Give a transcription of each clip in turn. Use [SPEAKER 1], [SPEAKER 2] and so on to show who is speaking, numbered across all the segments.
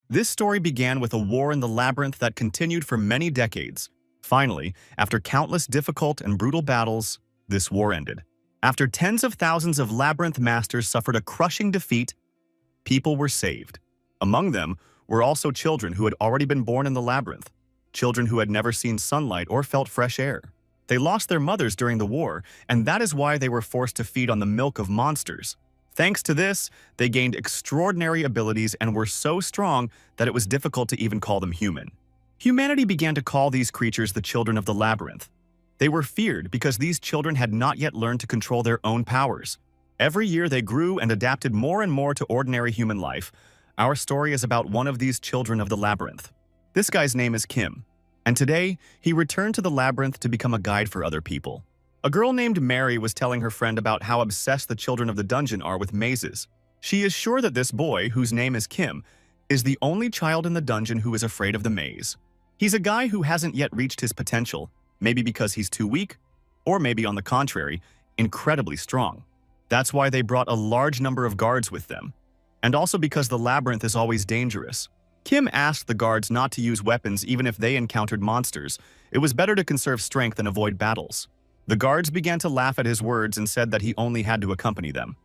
[SPEAKER 1] This story began with a war in the labyrinth that continued for many decades. Finally, after countless difficult and brutal battles, this war ended. After tens of thousands of labyrinth masters suffered a crushing defeat, people were saved. Among them were also children who had already been born in the labyrinth, children who had never seen sunlight or felt fresh air. They lost their mothers during the war, and that is why they were forced to feed on the milk of monsters. Thanks to this, they gained extraordinary abilities and were so strong that it was difficult to even call them human. Humanity began to call these creatures the children of the labyrinth. They were feared because these children had not yet learned to control their own powers. Every year they grew and adapted more and more to ordinary human life. Our story is about one of these children of the labyrinth. This guy's name is Kim, and today he returned to the labyrinth to become a guide for other people. A girl named Mary was telling her friend about how obsessed the children of the dungeon are with mazes. She is sure that this boy, whose name is Kim, is the only child in the dungeon who is afraid of the maze. He's a guy who hasn't yet reached his potential, maybe because he's too weak, or maybe on the contrary, incredibly strong. That's why they brought a large number of guards with them, and also because the labyrinth is always dangerous. Kim asked the guards not to use weapons even if they encountered monsters. It was better to conserve strength and avoid battles. The guards began to laugh at his words and said that he only had to accompany them,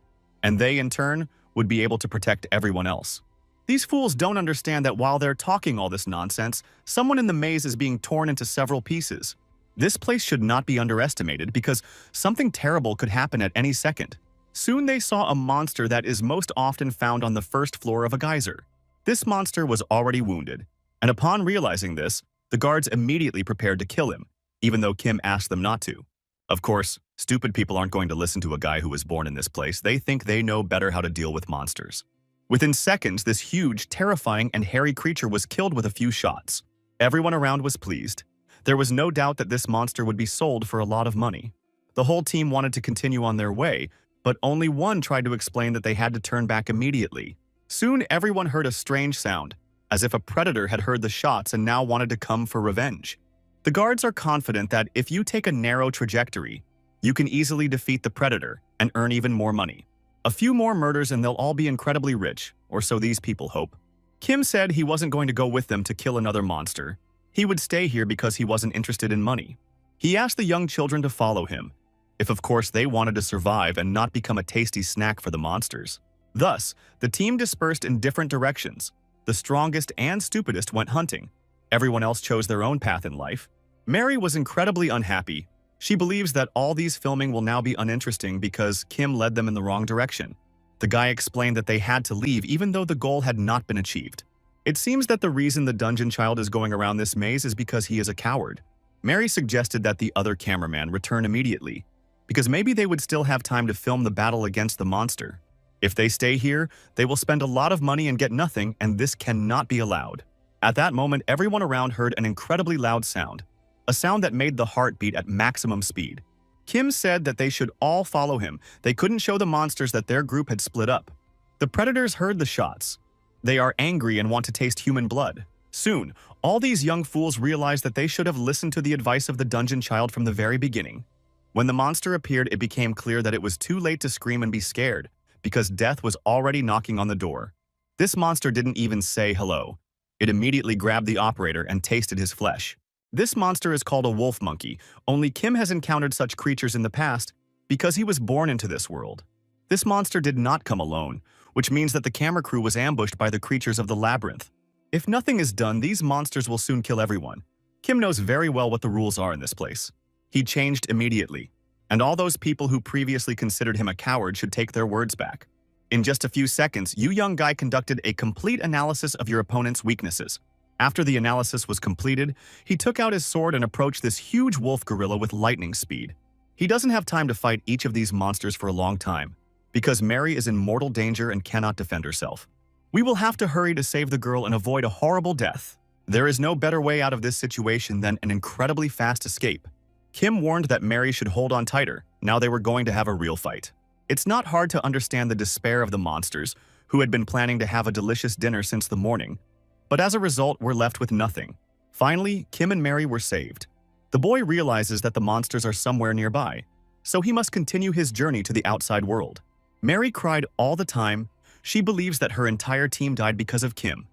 [SPEAKER 1] and they, in turn, would be able to protect everyone else. These fools don't understand that while they're talking all this nonsense, someone in the maze is being torn into several pieces. This place should not be underestimated because something terrible could happen at any second. Soon they saw a monster that is most often found on the first floor of a geyser. This monster was already wounded, and upon realizing this, the guards immediately prepared to kill him, even though Kim asked them not to. Of course, stupid people aren't going to listen to a guy who was born in this place. They think they know better how to deal with monsters. Within seconds, this huge, terrifying, and hairy creature was killed with a few shots. Everyone around was pleased. There was no doubt that this monster would be sold for a lot of money. The whole team wanted to continue on their way, but only one tried to explain that they had to turn back immediately. Soon, everyone heard a strange sound, as if a predator had heard the shots and now wanted to come for revenge. The guards are confident that if you take a narrow trajectory, you can easily defeat the predator and earn even more money. A few more murders and they'll all be incredibly rich, or so these people hope. Kim said he wasn't going to go with them to kill another monster. He would stay here because he wasn't interested in money. He asked the young children to follow him, if of course they wanted to survive and not become a tasty snack for the monsters. Thus, the team dispersed in different directions. The strongest and stupidest went hunting. Everyone else chose their own path in life. Mary was incredibly unhappy. She believes that all these filming will now be uninteresting because Kim led them in the wrong direction. The guy explained that they had to leave even though the goal had not been achieved. It seems that the reason the dungeon child is going around this maze is because he is a coward. Mary suggested that the other cameraman return immediately, because maybe they would still have time to film the battle against the monster. If they stay here, they will spend a lot of money and get nothing, and this cannot be allowed. At that moment, everyone around heard an incredibly loud sound, a sound that made the heart beat at maximum speed. Kim said that they should all follow him. They couldn't show the monsters that their group had split up. The predators heard the shots. They are angry and want to taste human blood. Soon, all these young fools realized that they should have listened to the advice of the dungeon child from the very beginning. When the monster appeared, it became clear that it was too late to scream and be scared, because death was already knocking on the door. This monster didn't even say hello. It immediately grabbed the operator and tasted his flesh. This monster is called a wolf monkey. Only Kim has encountered such creatures in the past because he was born into this world. This monster did not come alone, which means that the camera crew was ambushed by the creatures of the labyrinth. If nothing is done, these monsters will soon kill everyone. Kim knows very well what the rules are in this place. He changed immediately, and all those people who previously considered him a coward should take their words back. In just a few seconds, you young guy conducted a complete analysis of your opponent's weaknesses. After the analysis was completed, he took out his sword and approached this huge wolf gorilla with lightning speed. He doesn't have time to fight each of these monsters for a long time, because Mary is in mortal danger and cannot defend herself. We will have to hurry to save the girl and avoid a horrible death. There is no better way out of this situation than an incredibly fast escape. Kim warned that Mary should hold on tighter. Now they were going to have a real fight. It's not hard to understand the despair of the monsters, who had been planning to have a delicious dinner since the morning. But as a result, were left with nothing. Finally, Kim and Mary were saved. The boy realizes that the monsters are somewhere nearby, so he must continue his journey to the outside world. Mary cried all the time. She believes that her entire team died because of Kim.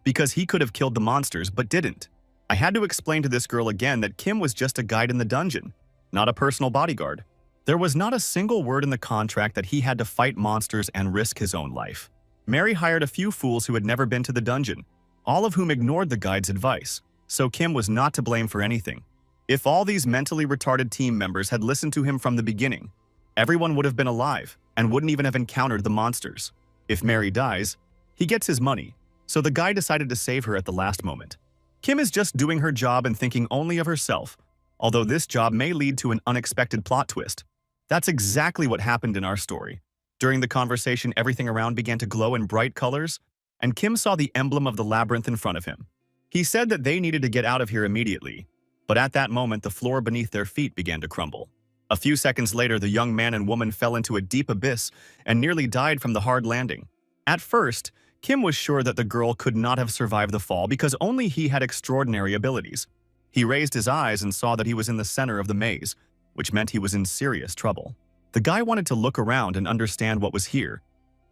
[SPEAKER 1] because he could have killed the monsters but didn't. I had to explain to this girl again that Kim was just a guide in the dungeon, not a personal bodyguard. There was not a single word in the contract that he had to fight monsters and risk his own life. Mary hired a few fools who had never been to the dungeon, all of whom ignored the guide's advice, so Kim was not to blame for anything. If all these mentally retarded team members had listened to him from the beginning, everyone would have been alive and wouldn't even have encountered the monsters. If Mary dies, he gets his money, so the guy decided to save her at the last moment. Kim is just doing her job and thinking only of herself, although this job may lead to an unexpected plot twist. That's exactly what happened in our story. During the conversation, everything around began to glow in bright colors, and Kim saw the emblem of the labyrinth in front of him. He said that they needed to get out of here immediately, but at that moment the floor beneath their feet began to crumble. A few seconds later, the young man and woman fell into a deep abyss and nearly died from the hard landing. At first, Kim was sure that the girl could not have survived the fall because only he had extraordinary abilities. He raised his eyes and saw that he was in the center of the maze, which meant he was in serious trouble. The guy wanted to look around and understand what was here,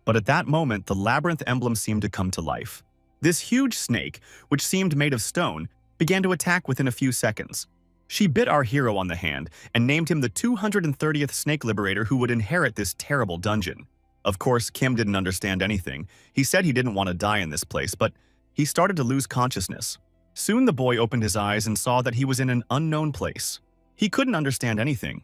[SPEAKER 1] but at that moment the labyrinth emblem seemed to come to life. This huge snake, which seemed made of stone, began to attack within a few seconds. She bit our hero on the hand and named him the 230th Snake Liberator who would inherit this terrible dungeon. Of course, Kim didn't understand anything. He said he didn't want to die in this place, but he started to lose consciousness. Soon the boy opened his eyes and saw that he was in an unknown place. He couldn't understand anything,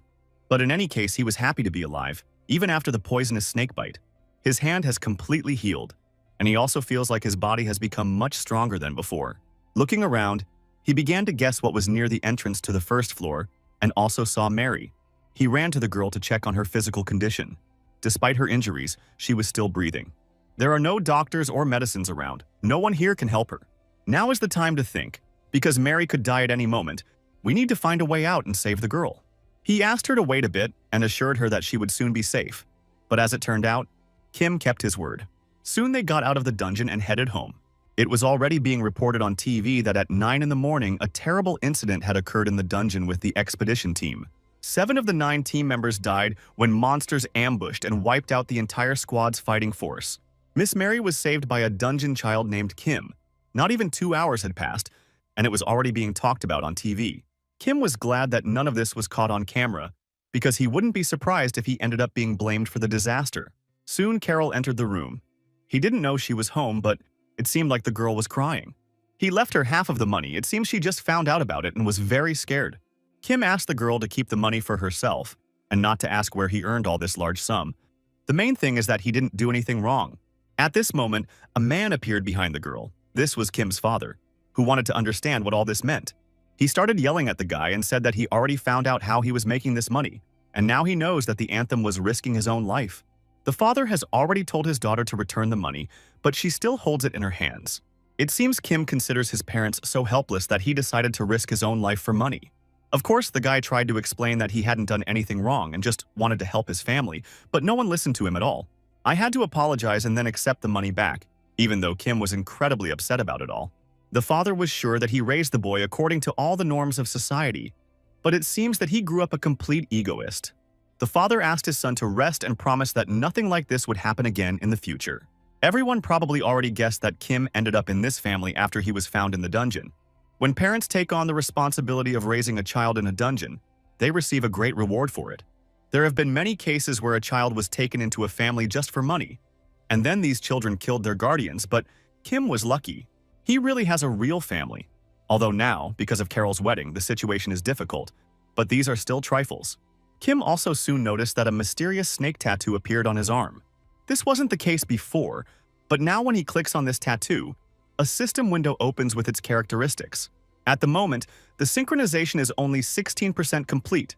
[SPEAKER 1] but in any case he was happy to be alive, even after the poisonous snake bite. His hand has completely healed, and he also feels like his body has become much stronger than before. Looking around, he began to guess what was near the entrance to the first floor and also saw Mary. He ran to the girl to check on her physical condition. Despite her injuries, she was still breathing. There are no doctors or medicines around. No one here can help her. Now is the time to think. Because Mary could die at any moment, we need to find a way out and save the girl. He asked her to wait a bit and assured her that she would soon be safe. But as it turned out, Kim kept his word. Soon they got out of the dungeon and headed home. It was already being reported on TV that at 9 in the morning, a terrible incident had occurred in the dungeon with the expedition team. 7 of the 9 team members died when monsters ambushed and wiped out the entire squad's fighting force. Miss Mary was saved by a dungeon child named Kim. Not even 2 hours had passed, and it was already being talked about on TV. Kim was glad that none of this was caught on camera, because he wouldn't be surprised if he ended up being blamed for the disaster. Soon Carol entered the room. He didn't know she was home, but it seemed like the girl was crying. He left her half of the money. It seems she just found out about it and was very scared. Kim asked the girl to keep the money for herself and not to ask where he earned all this large sum. The main thing is that he didn't do anything wrong. At this moment, a man appeared behind the girl. This was Kim's father, who wanted to understand what all this meant. He started yelling at the guy and said that he already found out how he was making this money, and now he knows that the anthem was risking his own life. The father has already told his daughter to return the money, but she still holds it in her hands. It seems Kim considers his parents so helpless that he decided to risk his own life for money. Of course, the guy tried to explain that he hadn't done anything wrong and just wanted to help his family, but no one listened to him at all. I had to apologize and then accept the money back, even though Kim was incredibly upset about it all. The father was sure that he raised the boy according to all the norms of society, but it seems that he grew up a complete egoist. The father asked his son to rest and promised that nothing like this would happen again in the future. Everyone probably already guessed that Kim ended up in this family after he was found in the dungeon. When parents take on the responsibility of raising a child in a dungeon, they receive a great reward for it. There have been many cases where a child was taken into a family just for money, and then these children killed their guardians, but Kim was lucky. He really has a real family. Although now, because of Carol's wedding, the situation is difficult, but these are still trifles. Kim also soon noticed that a mysterious snake tattoo appeared on his arm. This wasn't the case before, but now when he clicks on this tattoo, a system window opens with its characteristics. At the moment, the synchronization is only 16% complete.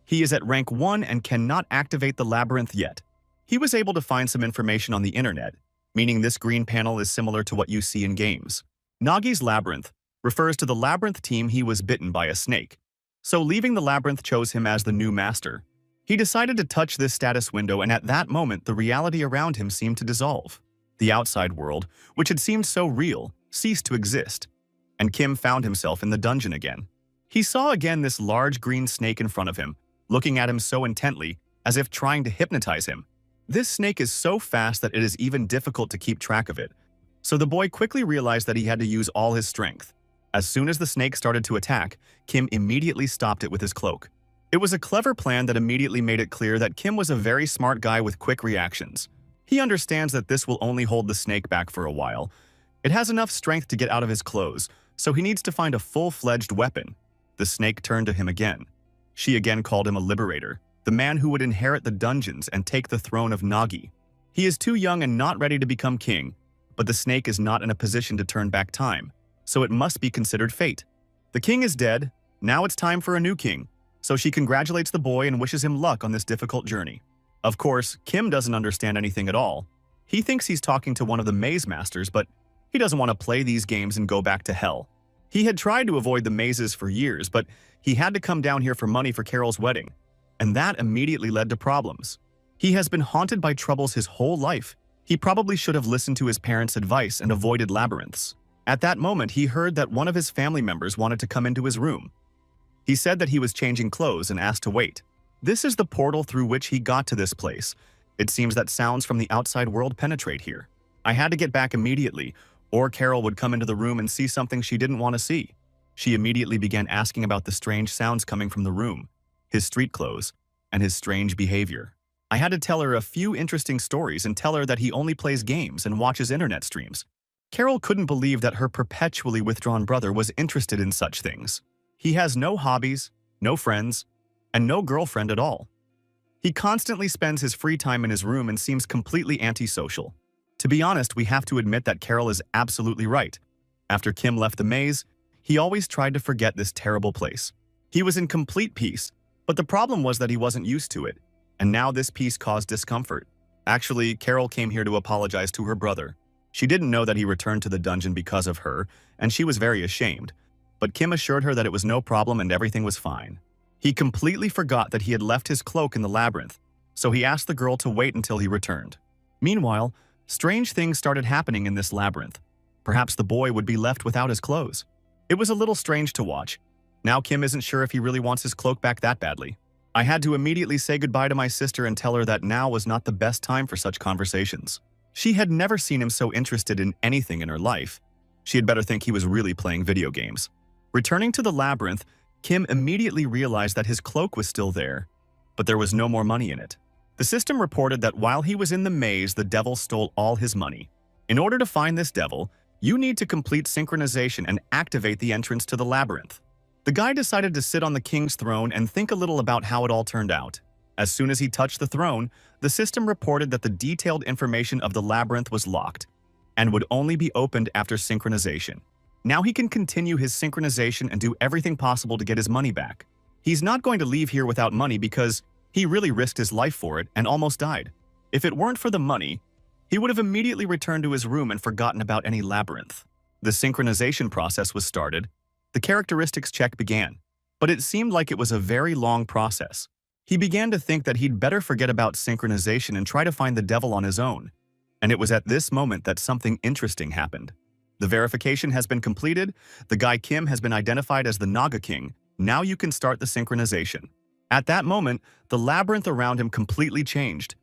[SPEAKER 1] He is at rank 1 and cannot activate the labyrinth yet. He was able to find some information on the internet, meaning this green panel is similar to what you see in games. Nagi's labyrinth refers to the labyrinth team he was bitten by a snake, so leaving the labyrinth chose him as the new master. He decided to touch this status window, and at that moment the reality around him seemed to dissolve. The outside world, which had seemed so real, ceased to exist, and Kim found himself in the dungeon again. He saw again this large green snake in front of him, looking at him so intently, as if trying to hypnotize him. This snake is so fast that it is even difficult to keep track of it, So the boy quickly realized that he had to use all his strength. As soon as the snake started to attack, Kim immediately stopped it with his cloak. It was a clever plan that immediately made it clear that Kim was a very smart guy with quick reactions. He understands that this will only hold the snake back for a while. It has enough strength to get out of his clothes, so he needs to find a full-fledged weapon. The snake turned to him again. She again called him a liberator, the man who would inherit the dungeons and take the throne of Nagi. He is too young and not ready to become king, but the snake is not in a position to turn back time, so it must be considered fate. The king is dead, now it's time for a new king, so she congratulates the boy and wishes him luck on this difficult journey. Of course, Kim doesn't understand anything at all. He thinks he's talking to one of the maze masters, but he doesn't want to play these games and go back to hell. He had tried to avoid the mazes for years, but he had to come down here for money for Carol's wedding, and that immediately led to problems. He has been haunted by troubles his whole life. He probably should have listened to his parents' advice and avoided labyrinths. At that moment, he heard that one of his family members wanted to come into his room. He said that he was changing clothes and asked to wait. This is the portal through which he got to this place. It seems that sounds from the outside world penetrate here. I had to get back immediately, or Carol would come into the room and see something she didn't want to see. She immediately began asking about the strange sounds coming from the room, his street clothes, and his strange behavior. I had to tell her a few interesting stories and tell her that he only plays games and watches internet streams. Carol couldn't believe that her perpetually withdrawn brother was interested in such things. He has no hobbies, no friends, and no girlfriend at all. He constantly spends his free time in his room and seems completely antisocial. To be honest, we have to admit that Carol is absolutely right. After Kim left the maze, he always tried to forget this terrible place. He was in complete peace, but the problem was that he wasn't used to it, and now this peace caused discomfort. Actually, Carol came here to apologize to her brother. She didn't know that he returned to the dungeon because of her, and she was very ashamed. But Kim assured her that it was no problem and everything was fine. He completely forgot that he had left his cloak in the labyrinth, so he asked the girl to wait until he returned. Meanwhile, strange things started happening in this labyrinth. Perhaps the boy would be left without his clothes. It was a little strange to watch. Now Kim isn't sure if he really wants his cloak back that badly. I had to immediately say goodbye to my sister and tell her that now was not the best time for such conversations. She had never seen him so interested in anything in her life. She had better think he was really playing video games. Returning to the labyrinth, Kim immediately realized that his cloak was still there, but there was no more money in it. The system reported that while he was in the maze, the devil stole all his money. In order to find this devil, you need to complete synchronization and activate the entrance to the labyrinth. The guy decided to sit on the king's throne and think a little about how it all turned out. As soon as he touched the throne, the system reported that the detailed information of the labyrinth was locked and would only be opened after synchronization. Now he can continue his synchronization and do everything possible to get his money back. He's not going to leave here without money because he really risked his life for it and almost died. If it weren't for the money, he would have immediately returned to his room and forgotten about any labyrinth. The synchronization process was started. The characteristics check began, but it seemed like it was a very long process. He began to think that he'd better forget about synchronization and try to find the devil on his own. And it was at this moment that something interesting happened. The verification has been completed. The guy Kim has been identified as the Naga King. Now you can start the synchronization. At that moment, the labyrinth around him completely changed.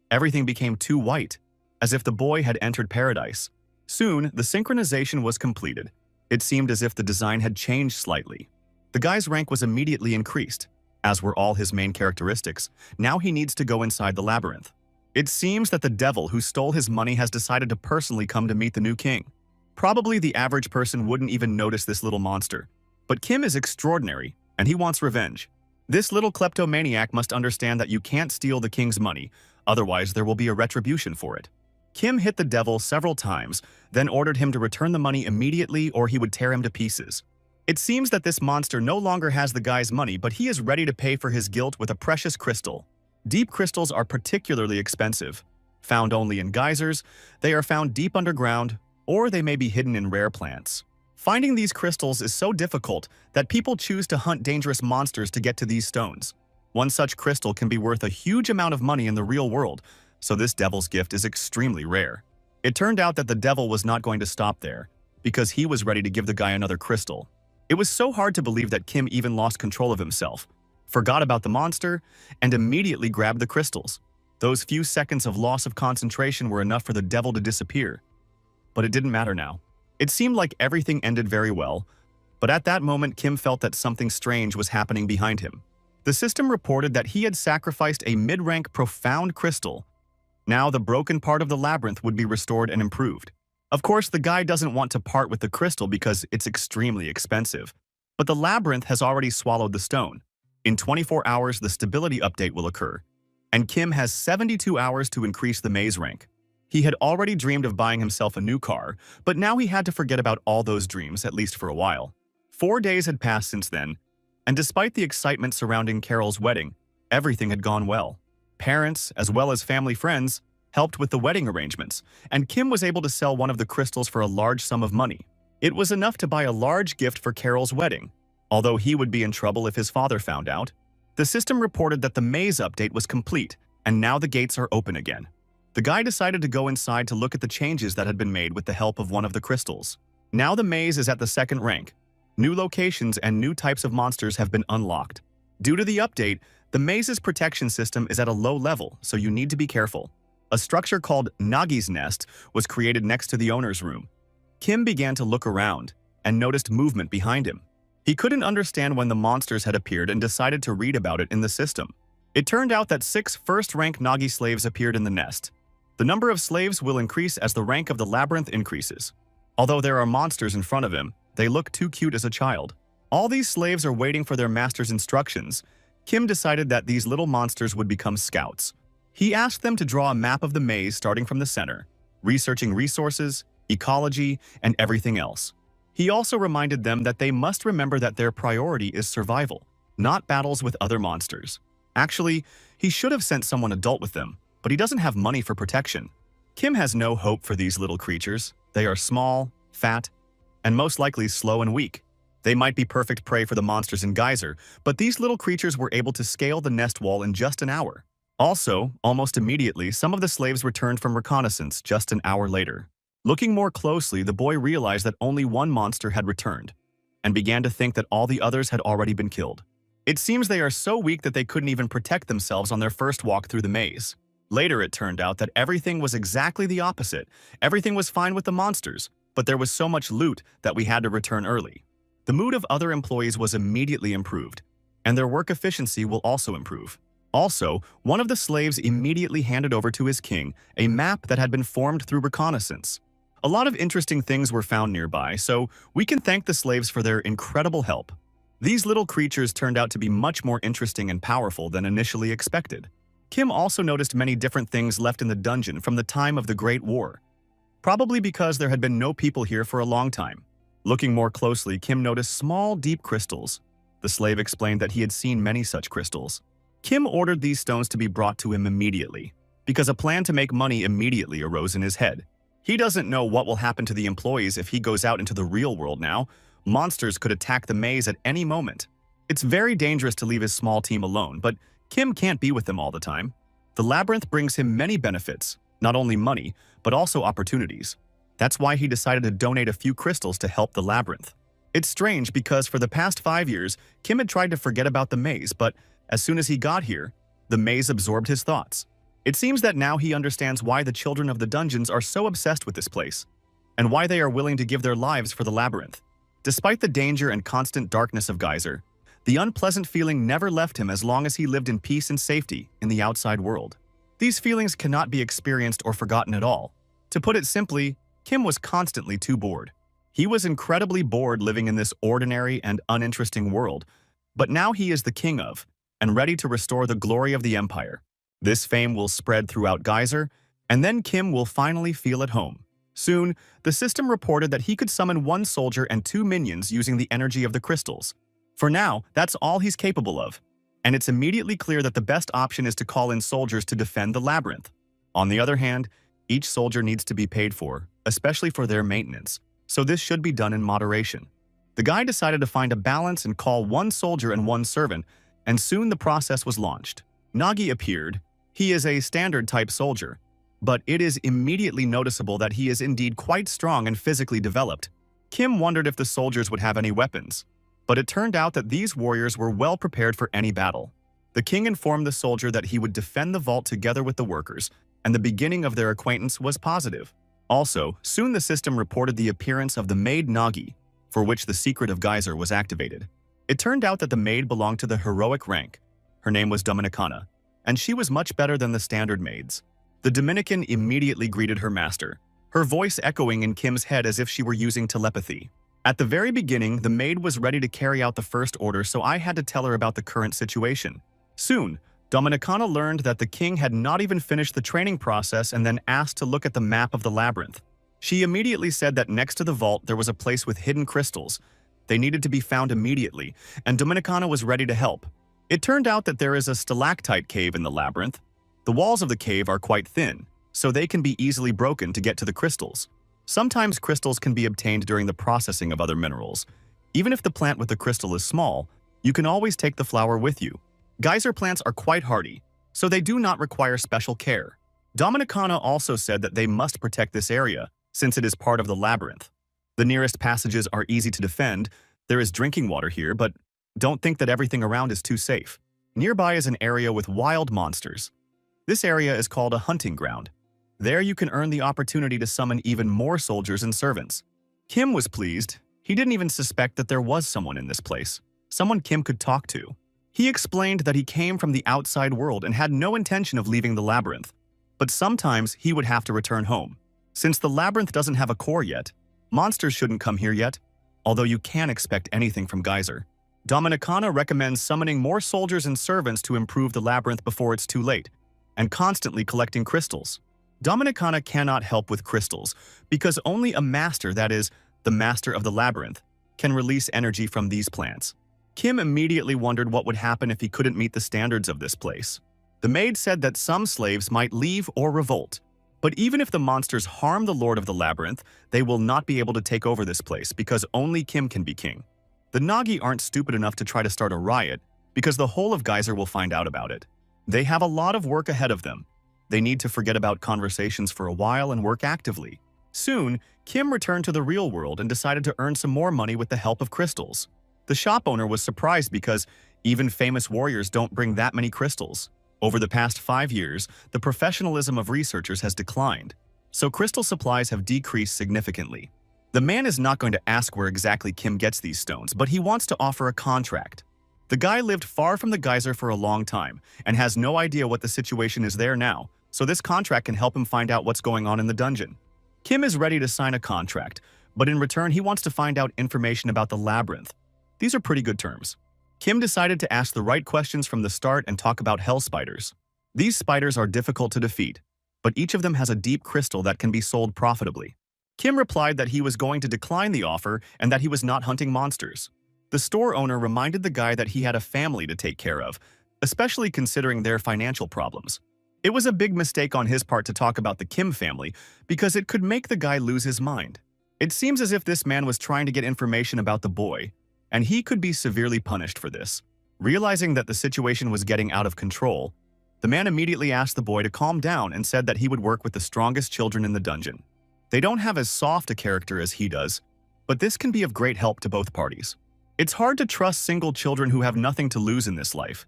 [SPEAKER 1] Everything became too white, as if the boy had entered paradise. Soon, the synchronization was completed. It seemed as if the design had changed slightly. The guy's rank was immediately increased, as were all his main characteristics. Now he needs to go inside the labyrinth. It seems that the devil who stole his money has decided to personally come to meet the new king. Probably the average person wouldn't even notice this little monster. But Kim is extraordinary, and he wants revenge. This little kleptomaniac must understand that you can't steal the king's money, otherwise there will be a retribution for it. Kim hit the devil several times, then ordered him to return the money immediately or he would tear him to pieces. It seems that this monster no longer has the guy's money, but he is ready to pay for his guilt with a precious crystal. Deep crystals are particularly expensive. Found only in geysers, they are found deep underground, or they may be hidden in rare plants. Finding these crystals is so difficult that people choose to hunt dangerous monsters to get to these stones. One such crystal can be worth a huge amount of money in the real world, so this devil's gift is extremely rare. It turned out that the devil was not going to stop there, because he was ready to give the guy another crystal. It was so hard to believe that Kim even lost control of himself, forgot about the monster, and immediately grabbed the crystals. Those few seconds of loss of concentration were enough for the devil to disappear. but it didn't matter now. It seemed like everything ended very well, but at that moment Kim felt that something strange was happening behind him. The system reported that he had sacrificed a mid-rank profound crystal. Now the broken part of the labyrinth would be restored and improved. Of course, the guy doesn't want to part with the crystal because it's extremely expensive, but the labyrinth has already swallowed the stone. In 24 hours, the stability update will occur, and Kim has 72 hours to increase the maze rank. He had already dreamed of buying himself a new car, but now he had to forget about all those dreams, at least for a while. 4 days had passed since then, and despite the excitement surrounding Carol's wedding, everything had gone well. Parents, as well as family friends, helped with the wedding arrangements, and Kim was able to sell one of the crystals for a large sum of money. It was enough to buy a large gift for Carol's wedding, although he would be in trouble if his father found out. The system reported that the maze update was complete, and now the gates are open again. The guy decided to go inside to look at the changes that had been made with the help of one of the crystals. Now the maze is at the second rank. New locations and new types of monsters have been unlocked. Due to the update, the maze's protection system is at a low level, so you need to be careful. A structure called Nagi's Nest was created next to the owner's room. Kim began to look around and noticed movement behind him. He couldn't understand when the monsters had appeared and decided to read about it in the system. It turned out that 6 first-rank Nagi slaves appeared in the nest. The number of slaves will increase as the rank of the labyrinth increases. Although there are monsters in front of him, they look too cute as a child. All these slaves are waiting for their master's instructions. Kim decided that these little monsters would become scouts. He asked them to draw a map of the maze starting from the center, researching resources, ecology, and everything else. He also reminded them that they must remember that their priority is survival, not battles with other monsters. Actually, he should have sent someone adult with them, but he doesn't have money for protection. Kim has no hope for these little creatures. They are small, fat, and most likely slow and weak. They might be perfect prey for the monsters in Geyser, but these little creatures were able to scale the nest wall in just an hour. Also, almost immediately, some of the slaves returned from reconnaissance just an hour later. Looking more closely, the boy realized that only one monster had returned, and began to think that all the others had already been killed. It seems they are so weak that they couldn't even protect themselves on their first walk through the maze. Later, it turned out that everything was exactly the opposite. Everything was fine with the monsters, but there was so much loot that we had to return early. The mood of other employees was immediately improved, and their work efficiency will also improve. Also, one of the slaves immediately handed over to his king a map that had been formed through reconnaissance. A lot of interesting things were found nearby, so we can thank the slaves for their incredible help. These little creatures turned out to be much more interesting and powerful than initially expected. Kim also noticed many different things left in the dungeon from the time of the Great War, probably because there had been no people here for a long time. Looking more closely, Kim noticed small, deep crystals. The slave explained that he had seen many such crystals. Kim ordered these stones to be brought to him immediately, because a plan to make money immediately arose in his head. He doesn't know what will happen to the employees if he goes out into the real world now. Monsters could attack the maze at any moment. It's very dangerous to leave his small team alone, but Kim can't be with them all the time. The labyrinth brings him many benefits, not only money, but also opportunities. That's why he decided to donate a few crystals to help the labyrinth. It's strange because for the past 5 years, Kim had tried to forget about the maze, but as soon as he got here, the maze absorbed his thoughts. It seems that now he understands why the children of the dungeons are so obsessed with this place, and why they are willing to give their lives for the labyrinth. Despite the danger and constant darkness of Geyser, the unpleasant feeling never left him as long as he lived in peace and safety in the outside world. These feelings cannot be experienced or forgotten at all. To put it simply, Kim was constantly too bored. He was incredibly bored living in this ordinary and uninteresting world, but now he is the king of, and ready to restore the glory of the Empire. This fame will spread throughout Geyser, and then Kim will finally feel at home. Soon, the system reported that he could summon 1 soldier and 2 minions using the energy of the crystals. For now, that's all he's capable of, and it's immediately clear that the best option is to call in soldiers to defend the labyrinth. On the other hand, each soldier needs to be paid for, especially for their maintenance, so this should be done in moderation. The guy decided to find a balance and call 1 soldier and 1 servant, and soon the process was launched. Nagi appeared. He is a standard-type soldier, but it is immediately noticeable that he is indeed quite strong and physically developed. Kim wondered if the soldiers would have any weapons, but it turned out that these warriors were well prepared for any battle. The king informed the soldier that he would defend the vault together with the workers, and the beginning of their acquaintance was positive. Also, soon the system reported the appearance of the maid Nagi, for which the secret of Geyser was activated. It turned out that the maid belonged to the heroic rank. Her name was Dominicana, and she was much better than the standard maids. The Dominican immediately greeted her master, her voice echoing in Kim's head as if she were using telepathy. At the very beginning, the maid was ready to carry out the first order, so I had to tell her about the current situation. Soon, Dominicana learned that the king had not even finished the training process and then asked to look at the map of the labyrinth. She immediately said that next to the vault there was a place with hidden crystals. They needed to be found immediately, and Dominicana was ready to help. It turned out that there is a stalactite cave in the labyrinth. The walls of the cave are quite thin, so they can be easily broken to get to the crystals. Sometimes crystals can be obtained during the processing of other minerals. Even if the plant with the crystal is small, you can always take the flower with you. Geyser plants are quite hardy, so they do not require special care. Dominicana also said that they must protect this area, since it is part of the labyrinth. The nearest passages are easy to defend. There is drinking water here, but don't think that everything around is too safe. Nearby is an area with wild monsters. This area is called a hunting ground. There you can earn the opportunity to summon even more soldiers and servants. Kim was pleased. He didn't even suspect that there was someone in this place, someone Kim could talk to. He explained that he came from the outside world and had no intention of leaving the labyrinth, but sometimes he would have to return home. Since the labyrinth doesn't have a core yet, monsters shouldn't come here yet, although you can expect anything from Geyser. Dominicana recommends summoning more soldiers and servants to improve the labyrinth before it's too late, and constantly collecting crystals. Dominicana cannot help with crystals because only a master, that is, the master of the labyrinth, can release energy from these plants. Kim immediately wondered what would happen if he couldn't meet the standards of this place. The maid said that some slaves might leave or revolt, but even if the monsters harm the lord of the labyrinth, they will not be able to take over this place because only Kim can be king. The Nagi aren't stupid enough to try to start a riot because the whole of Geyser will find out about it. They have a lot of work ahead of them. They need to forget about conversations for a while and work actively. Soon, Kim returned to the real world and decided to earn some more money with the help of crystals. The shop owner was surprised because even famous warriors don't bring that many crystals. Over the past 5 years, the professionalism of researchers has declined, so crystal supplies have decreased significantly. The man is not going to ask where exactly Kim gets these stones, but he wants to offer a contract. The guy lived far from the geyser for a long time and has no idea what the situation is there now, so this contract can help him find out what's going on in the dungeon. Kim is ready to sign a contract, but in return he wants to find out information about the labyrinth. These are pretty good terms. Kim decided to ask the right questions from the start and talk about hell spiders. These spiders are difficult to defeat, but each of them has a deep crystal that can be sold profitably. Kim replied that he was going to decline the offer and that he was not hunting monsters. The store owner reminded the guy that he had a family to take care of, especially considering their financial problems. It was a big mistake on his part to talk about the Kim family because it could make the guy lose his mind. It seems as if this man was trying to get information about the boy, and he could be severely punished for this. Realizing that the situation was getting out of control, the man immediately asked the boy to calm down and said that he would work with the strongest children in the dungeon. They don't have as soft a character as he does, but this can be of great help to both parties. It's hard to trust single children who have nothing to lose in this life.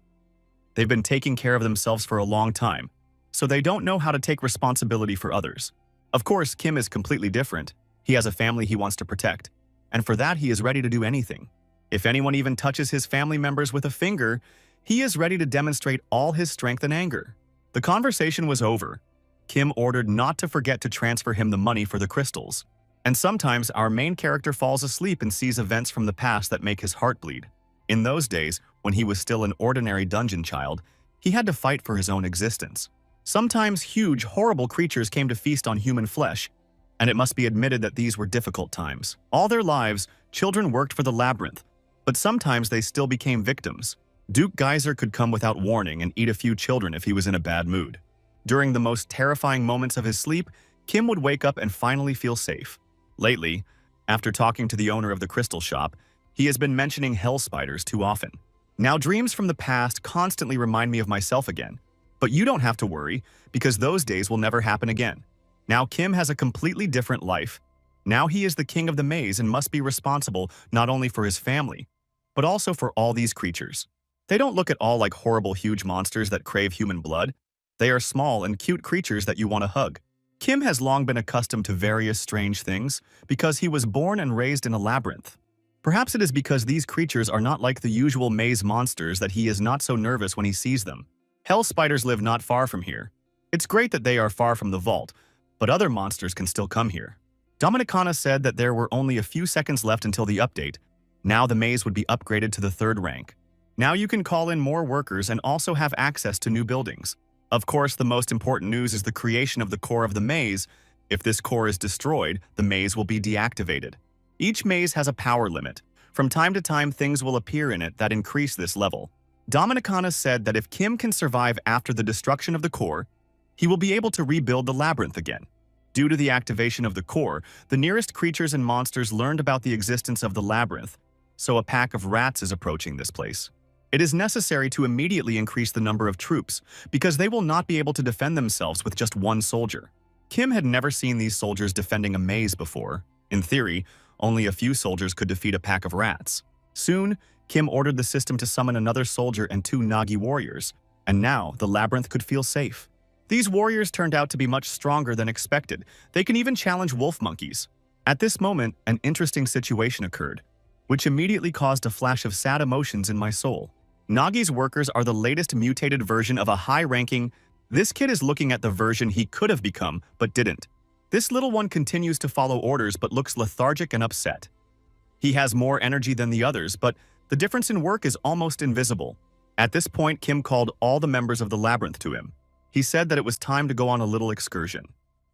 [SPEAKER 1] They've been taking care of themselves for a long time, so they don't know how to take responsibility for others. Of course, Kim is completely different. He has a family he wants to protect, and for that he is ready to do anything. If anyone even touches his family members with a finger, he is ready to demonstrate all his strength and anger. The conversation was over. Kim ordered not to forget to transfer him the money for the crystals. And sometimes our main character falls asleep and sees events from the past that make his heart bleed. In those days, when he was still an ordinary dungeon child, he had to fight for his own existence. Sometimes huge, horrible creatures came to feast on human flesh, and it must be admitted that these were difficult times. All their lives, children worked for the labyrinth, but sometimes they still became victims. Duke Geyser could come without warning and eat a few children if he was in a bad mood. During the most terrifying moments of his sleep, Kim would wake up and finally feel safe. Lately, after talking to the owner of the crystal shop, he has been mentioning hell spiders too often. Now, dreams from the past constantly remind me of myself again, but you don't have to worry because those days will never happen again. Now Kim has a completely different life. Now he is the king of the maze and must be responsible not only for his family, but also for all these creatures. They don't look at all like horrible huge monsters that crave human blood. They are small and cute creatures that you want to hug. Kim has long been accustomed to various strange things because he was born and raised in a labyrinth. Perhaps it is because these creatures are not like the usual maze monsters that he is not so nervous when he sees them. Hell spiders live not far from here. It's great that they are far from the vault, but other monsters can still come here. Dominicana said that there were only a few seconds left until the update. Now the maze would be upgraded to the 3rd rank. Now you can call in more workers and also have access to new buildings. Of course, the most important news is the creation of the core of the maze. If this core is destroyed, the maze will be deactivated. Each maze has a power limit. From time to time, things will appear in it that increase this level. Dominicana said that if Kim can survive after the destruction of the core, he will be able to rebuild the labyrinth again. Due to the activation of the core, the nearest creatures and monsters learned about the existence of the labyrinth, so a pack of rats is approaching this place. It is necessary to immediately increase the number of troops, because they will not be able to defend themselves with just one soldier. Kim had never seen these soldiers defending a maze before. In theory, only a few soldiers could defeat a pack of rats. Soon, Kim ordered the system to summon another soldier and 2 Nagi warriors, and now the labyrinth could feel safe. These warriors turned out to be much stronger than expected. They can even challenge wolf monkeys. At this moment, an interesting situation occurred, which immediately caused a flash of sad emotions in my soul. Nagi's workers are the latest mutated version of a high-ranking. This kid is looking at the version he could have become, but didn't. This little one continues to follow orders but looks lethargic and upset. He has more energy than the others, but the difference in work is almost invisible. At this point, Kim called all the members of the labyrinth to him. He said that it was time to go on a little excursion.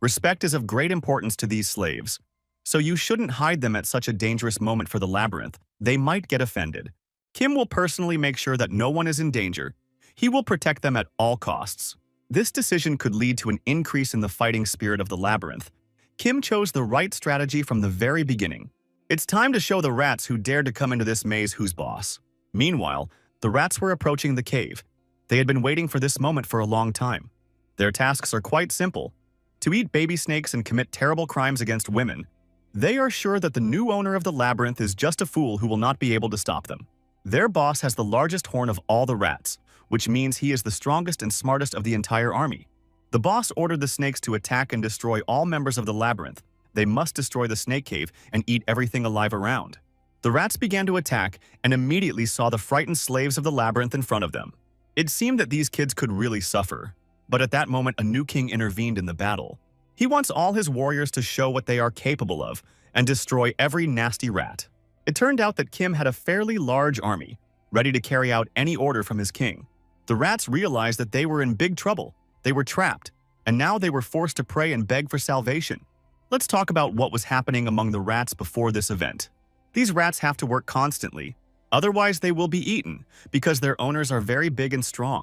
[SPEAKER 1] Respect is of great importance to these slaves, so you shouldn't hide them at such a dangerous moment for the labyrinth. They might get offended. Kim will personally make sure that no one is in danger. He will protect them at all costs. This decision could lead to an increase in the fighting spirit of the labyrinth. Kim chose the right strategy from the very beginning. It's time to show the rats who dared to come into this maze who's boss. Meanwhile, the rats were approaching the cave. They had been waiting for this moment for a long time. Their tasks are quite simple: to eat baby snakes and commit terrible crimes against women. They are sure that the new owner of the labyrinth is just a fool who will not be able to stop them. Their boss has the largest horn of all the rats, which means he is the strongest and smartest of the entire army. The boss ordered the snakes to attack and destroy all members of the labyrinth. They must destroy the snake cave and eat everything alive around. The rats began to attack and immediately saw the frightened slaves of the labyrinth in front of them. It seemed that these kids could really suffer, but at that moment a new king intervened in the battle. He wants all his warriors to show what they are capable of and destroy every nasty rat. It turned out that Kim had a fairly large army, ready to carry out any order from his king. The rats realized that they were in big trouble. They were trapped, and now they were forced to pray and beg for salvation. Let's talk about what was happening among the rats before this event. These rats have to work constantly, otherwise they will be eaten, because their owners are very big and strong.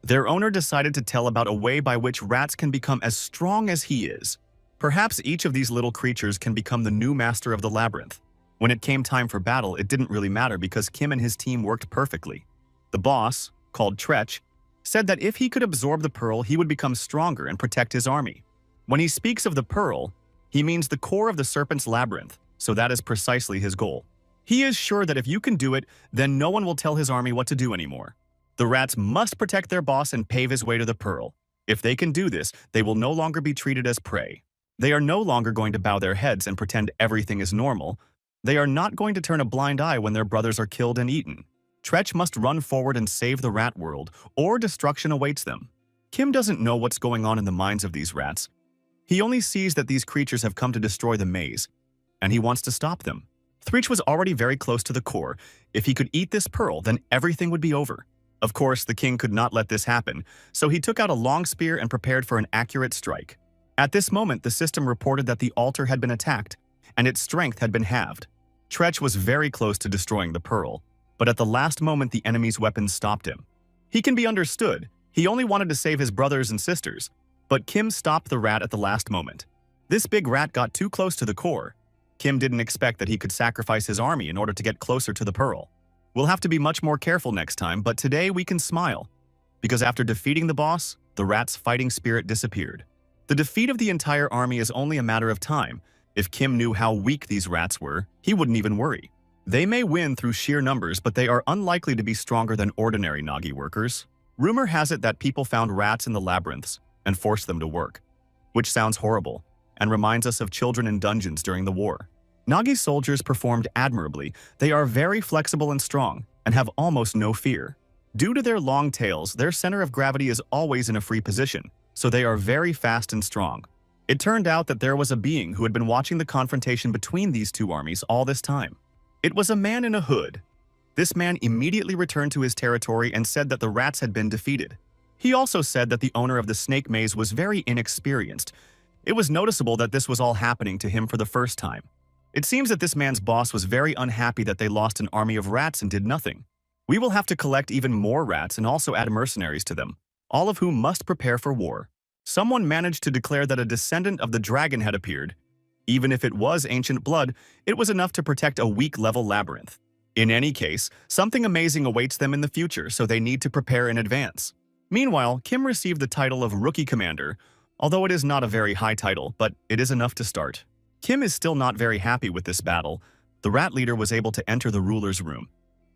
[SPEAKER 1] Their owner decided to tell about a way by which rats can become as strong as he is. Perhaps each of these little creatures can become the new master of the labyrinth. When it came time for battle, it didn't really matter because Kim and his team worked perfectly. The boss, called Tretch, said that if he could absorb the pearl, he would become stronger and protect his army. When he speaks of the pearl, he means the core of the serpent's labyrinth, so that is precisely his goal. He is sure that if you can do it, then no one will tell his army what to do anymore. The rats must protect their boss and pave his way to the pearl. If they can do this, they will no longer be treated as prey. They are no longer going to bow their heads and pretend everything is normal. They are not going to turn a blind eye when their brothers are killed and eaten. Tretch must run forward and save the rat world, or destruction awaits them. Kim doesn't know what's going on in the minds of these rats. He only sees that these creatures have come to destroy the maze, and he wants to stop them. Tretch was already very close to the core. If he could eat this pearl, then everything would be over. Of course, the king could not let this happen, so he took out a long spear and prepared for an accurate strike. At this moment, the system reported that the altar had been attacked, and its strength had been halved. Tretch was very close to destroying the pearl, but at the last moment the enemy's weapons stopped him. He can be understood. He only wanted to save his brothers and sisters, but Kim stopped the rat at the last moment. This big rat got too close to the core. Kim didn't expect that he could sacrifice his army in order to get closer to the pearl. We'll have to be much more careful next time, but today we can smile, because after defeating the boss, the rat's fighting spirit disappeared. The defeat of the entire army is only a matter of time. If Kim knew how weak these rats were, he wouldn't even worry. They may win through sheer numbers, but they are unlikely to be stronger than ordinary Nagi workers. Rumor has it that people found rats in the labyrinths and forced them to work. which sounds horrible and reminds us of children in dungeons during the war. Nagi's soldiers performed admirably. They are very flexible and strong and have almost no fear. Due to their long tails, their center of gravity is always in a free position, so they are very fast and strong. It turned out that there was a being who had been watching the confrontation between these two armies all this time. It was a man in a hood. This man immediately returned to his territory and said that the rats had been defeated. He also said that the owner of the snake maze was very inexperienced. It was noticeable that this was all happening to him for the first time. It seems that this man's boss was very unhappy that they lost an army of rats and did nothing. We will have to collect even more rats and also add mercenaries to them, all of whom must prepare for war. Someone managed to declare that a descendant of the dragon had appeared. Even if it was ancient blood, it was enough to protect a weak-level labyrinth. In any case, something amazing awaits them in the future, so they need to prepare in advance. Meanwhile, Kim received the title of Rookie Commander, although it is not a very high title, but it is enough to start. Kim is still not very happy with this battle. The rat leader was able to enter the ruler's room.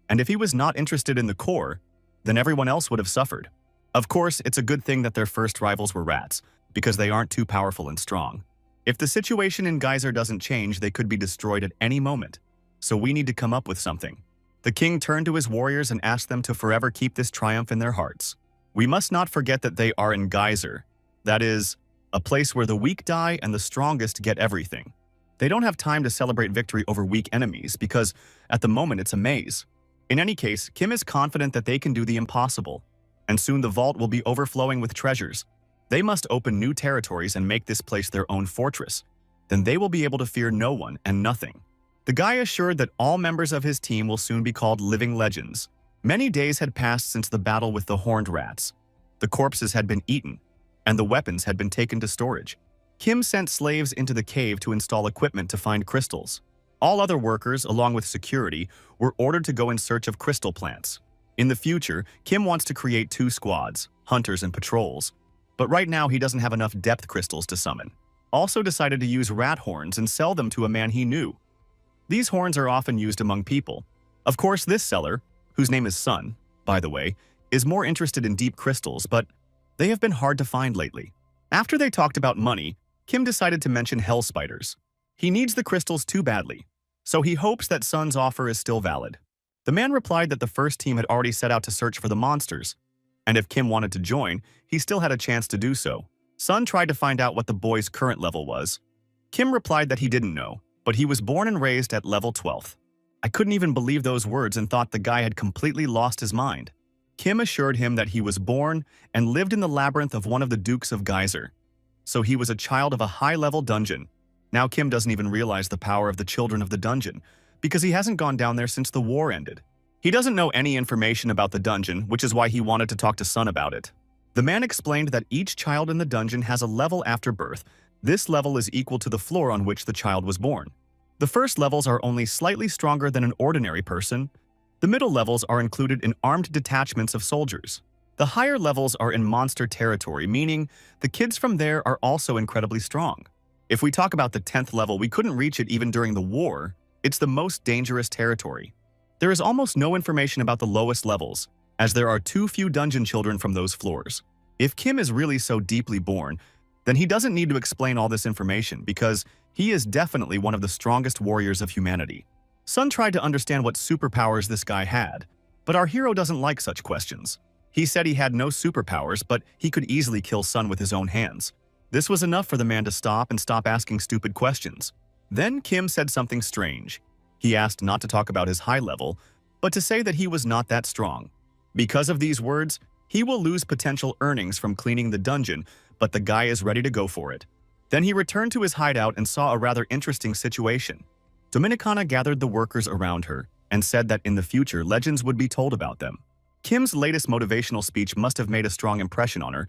[SPEAKER 1] And if he was not interested in the core, then everyone else would have suffered. Of course, it's a good thing that their first rivals were rats, because they aren't too powerful and strong. If the situation in Geyser doesn't change, they could be destroyed at any moment. So we need to come up with something. The king turned to his warriors and asked them to forever keep this triumph in their hearts. We must not forget that they are in Geyser. That is, a place where the weak die and the strongest get everything. They don't have time to celebrate victory over weak enemies because, at the moment, it's a maze. In any case, Kim is confident that they can do the impossible, and soon the vault will be overflowing with treasures. They must open new territories and make this place their own fortress. Then they will be able to fear no one and nothing. The guy assured that all members of his team will soon be called living legends. Many days had passed since the battle with the horned rats. The corpses had been eaten, and the weapons had been taken to storage. Kim sent slaves into the cave to install equipment to find crystals. All other workers, along with security, were ordered to go in search of crystal plants. In the future, Kim wants to create 2 squads, hunters and patrols. But right now he doesn't have enough depth crystals to summon. Also decided to use rat horns and sell them to a man he knew. These horns are often used among people. Of course, this seller, whose name is Sun, by the way, is more interested in deep crystals, but they have been hard to find lately. After they talked about money, Kim decided to mention hell spiders. He needs the crystals too badly, so he hopes that Sun's offer is still valid. The man replied that the first team had already set out to search for the monsters, and if Kim wanted to join, he still had a chance to do so. Sun tried to find out what the boy's current level was. Kim replied that he didn't know, but he was born and raised at level 12th. I couldn't even believe those words and thought the guy had completely lost his mind. Kim assured him that he was born and lived in the labyrinth of one of the Dukes of Geyser. So he was a child of a high-level dungeon. Now Kim doesn't even realize the power of the children of the dungeon, because he hasn't gone down there since the war ended. He doesn't know any information about the dungeon, which is why he wanted to talk to Sun about it. The man explained that each child in the dungeon has a level after birth. This level is equal to the floor on which the child was born. The first levels are only slightly stronger than an ordinary person. The middle levels are included in armed detachments of soldiers. The higher levels are in monster territory, meaning the kids from there are also incredibly strong. If we talk about the 10th level, we couldn't reach it even during the war. It's the most dangerous territory. There is almost no information about the lowest levels, as there are too few dungeon children from those floors. If Kim is really so deeply born, then he doesn't need to explain all this information because he is definitely one of the strongest warriors of humanity. Sun tried to understand what superpowers this guy had, but our hero doesn't like such questions. He said he had no superpowers, but he could easily kill Sun with his own hands. This was enough for the man to stop asking stupid questions. Then Kim said something strange. He asked not to talk about his high level, but to say that he was not that strong. Because of these words, he will lose potential earnings from cleaning the dungeon, but the guy is ready to go for it. Then he returned to his hideout and saw a rather interesting situation. Dominicana gathered the workers around her and said that in the future legends would be told about them. Kim's latest motivational speech must have made a strong impression on her,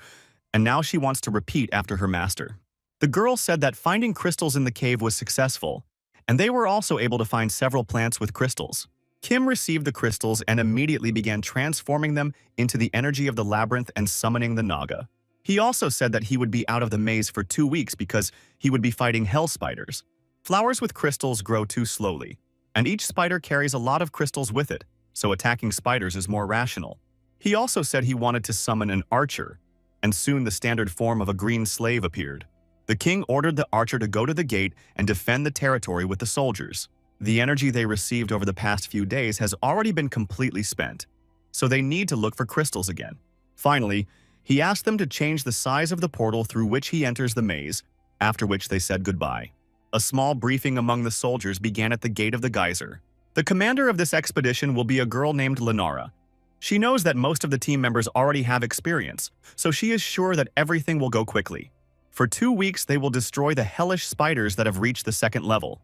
[SPEAKER 1] and now she wants to repeat after her master. The girl said that finding crystals in the cave was successful, and they were also able to find several plants with crystals. Kim received the crystals and immediately began transforming them into the energy of the labyrinth and summoning the Naga. He also said that he would be out of the maze for 2 weeks because he would be fighting hell spiders. Flowers with crystals grow too slowly, and each spider carries a lot of crystals with it, so attacking spiders is more rational. He also said he wanted to summon an archer, and soon the standard form of a green slave appeared. The king ordered the archer to go to the gate and defend the territory with the soldiers. The energy they received over the past few days has already been completely spent, so they need to look for crystals again. Finally, he asked them to change the size of the portal through which he enters the maze, after which they said goodbye. A small briefing among the soldiers began at the gate of the geyser. The commander of this expedition will be a girl named Lenara. She knows that most of the team members already have experience, so she is sure that everything will go quickly. For 2 weeks, they will destroy the hellish spiders that have reached the second level.